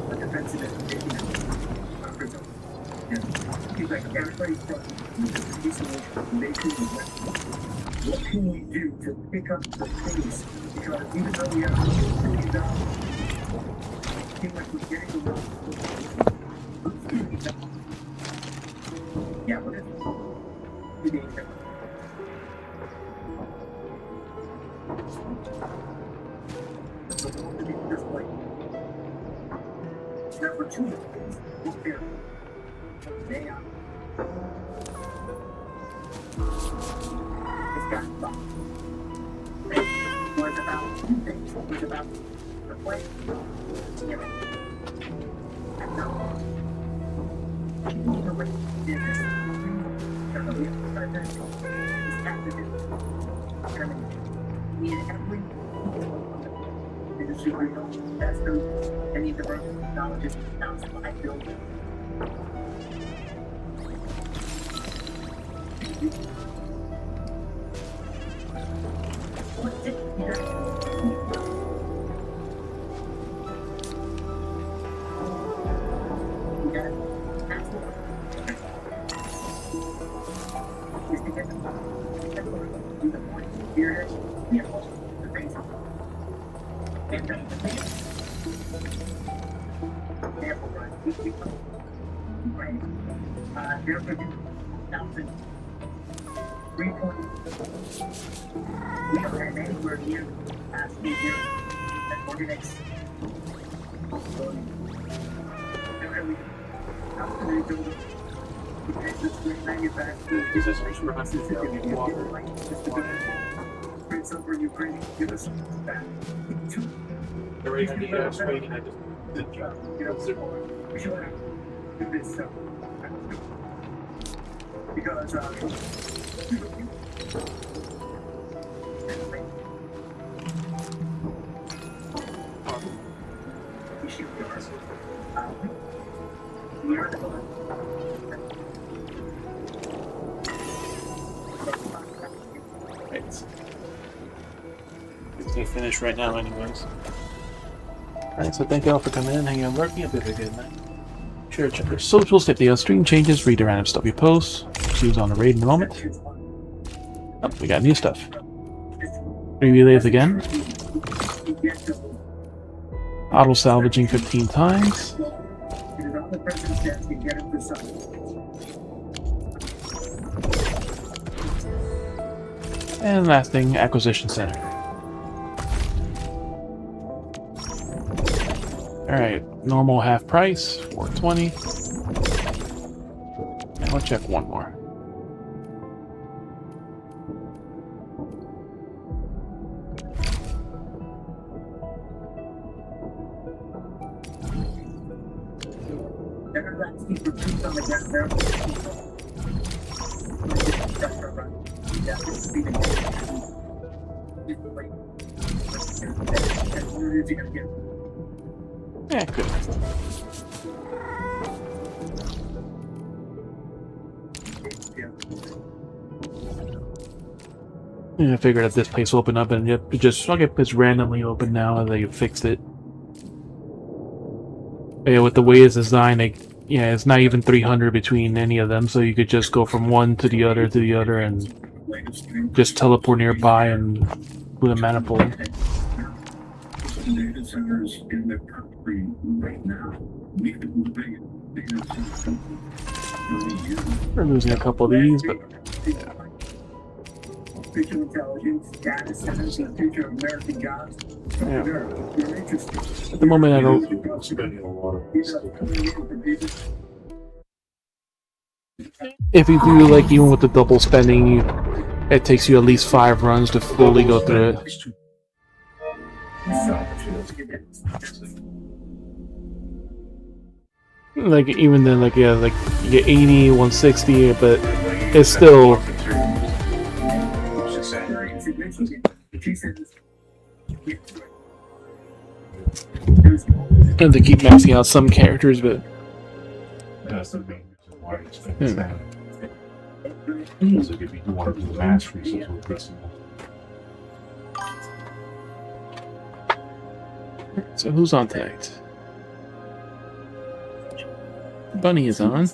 the defensive like everybody's what can we do to pick up the pace? Because even though we have $1 billion, it seems like we're getting a little. Yeah, what is it? We need to. Number two is look there. They are. It's got thought. It was about two things. It was about the play. You know. And no. People the way did this. They're the real president. This activist. Germany. We had every industry real. That's the any of the version technologists announced by building. What's it here? Yeah, that's what. Is to get them do the point here. We have all the things. And then the thing. Example, right? Right. We don't have anywhere near capacity here at Organics. It's gonna finish right now, anyways. Alright, so thank you all for coming in, hanging out, working. Have a good night. Sure, check their socials, if they have stream changes, read the random stuff you post. See who's on the raid in a moment. Oh, we got new stuff. Relays again. Auto salvaging 15 times. And last thing, acquisition center. Alright, normal half price, $420. And we'll check one more. Yeah, good. Yeah, I figured if this place will open up and it just it's randomly open now and they fixed it. Yeah, with the way it's designed, yeah, it's not even 300 between any of them, so you could just go from one to the other and just teleport nearby and with a manifold. Data centers in the country right now. We could move data centers. We're losing a couple of these, but yeah. Artificial intelligence, data centers, the future of American jobs. Yeah. You're interested. At the moment, I don't. If you do, like, even with the double spending, it takes you at least 5 runs to fully go through it. Like, even then, like, yeah, like, you get 80, 160, but it's still... And they keep maxing out some characters, but... That's the main reason why it's been expanded. Because if you do want to do the mass research with this, so who's on tonight? Bunny is on.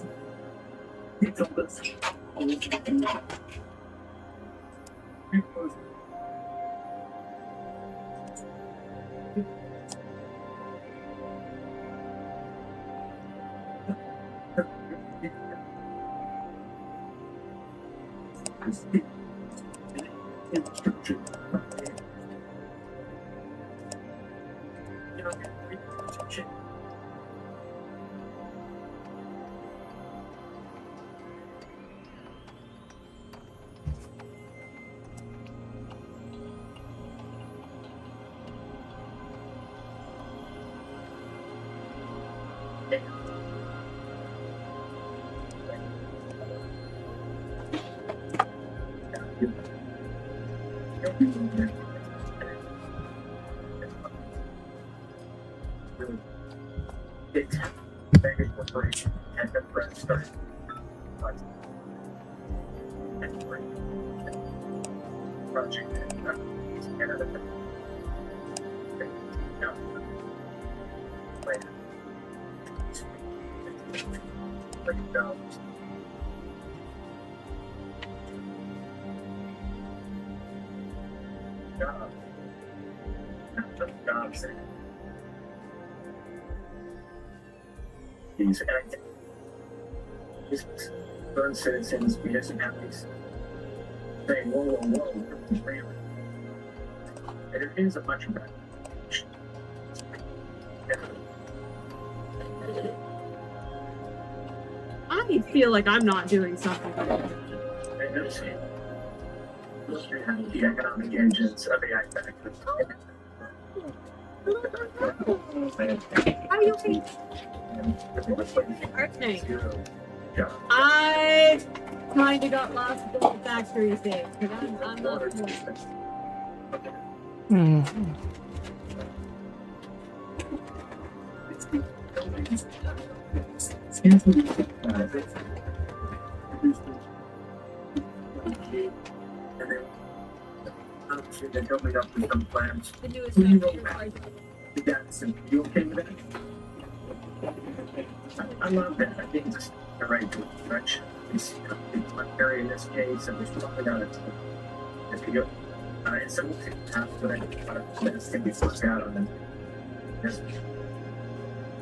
Burn citizens, municipalities, saying, whoa, whoa, whoa, really? And it is a much better. I feel like I'm not doing something. The economic engines of AI factors. How are you doing? I kind of got lost in the factory thing, because I'm not sure. They're coming up with some plans. The newest factory. You okay with that? I love that. I think it's the right direction. It's Montgomery in this case, and there's probably not a if you go. It's simple to have, but I think a lot of minutes can be forced out on them.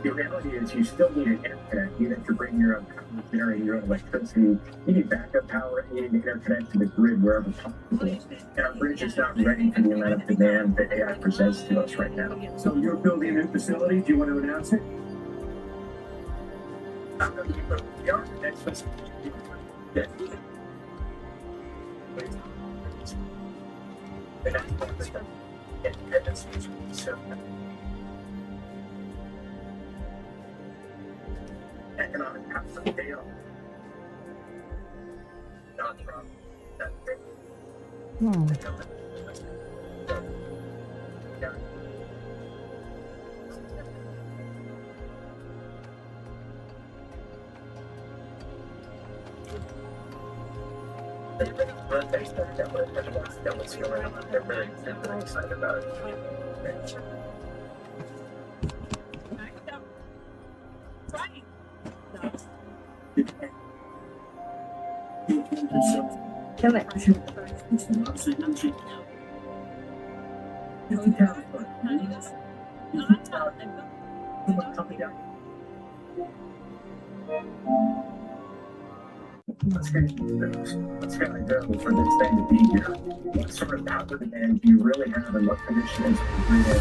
The reality is you still need an internet, even to bring your own power, generate your own electricity. You need backup power, you need to interconnect to the grid wherever possible. And our bridge is not ready for the amount of demand that AI presents to us right now. So you're building a new facility? Do you want to announce it? I'm going to keep up with the architects. Economic path of data. Not from that thing. That was going on. They're very excited about it. Kill it. What's going to go for this thing to be here? What sort of power demand do you really have, and what conditions will bring in?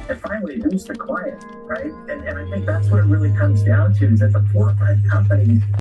And finally, who's the client, right? And I think that's what it really comes down to, is that the 4 or 5 companies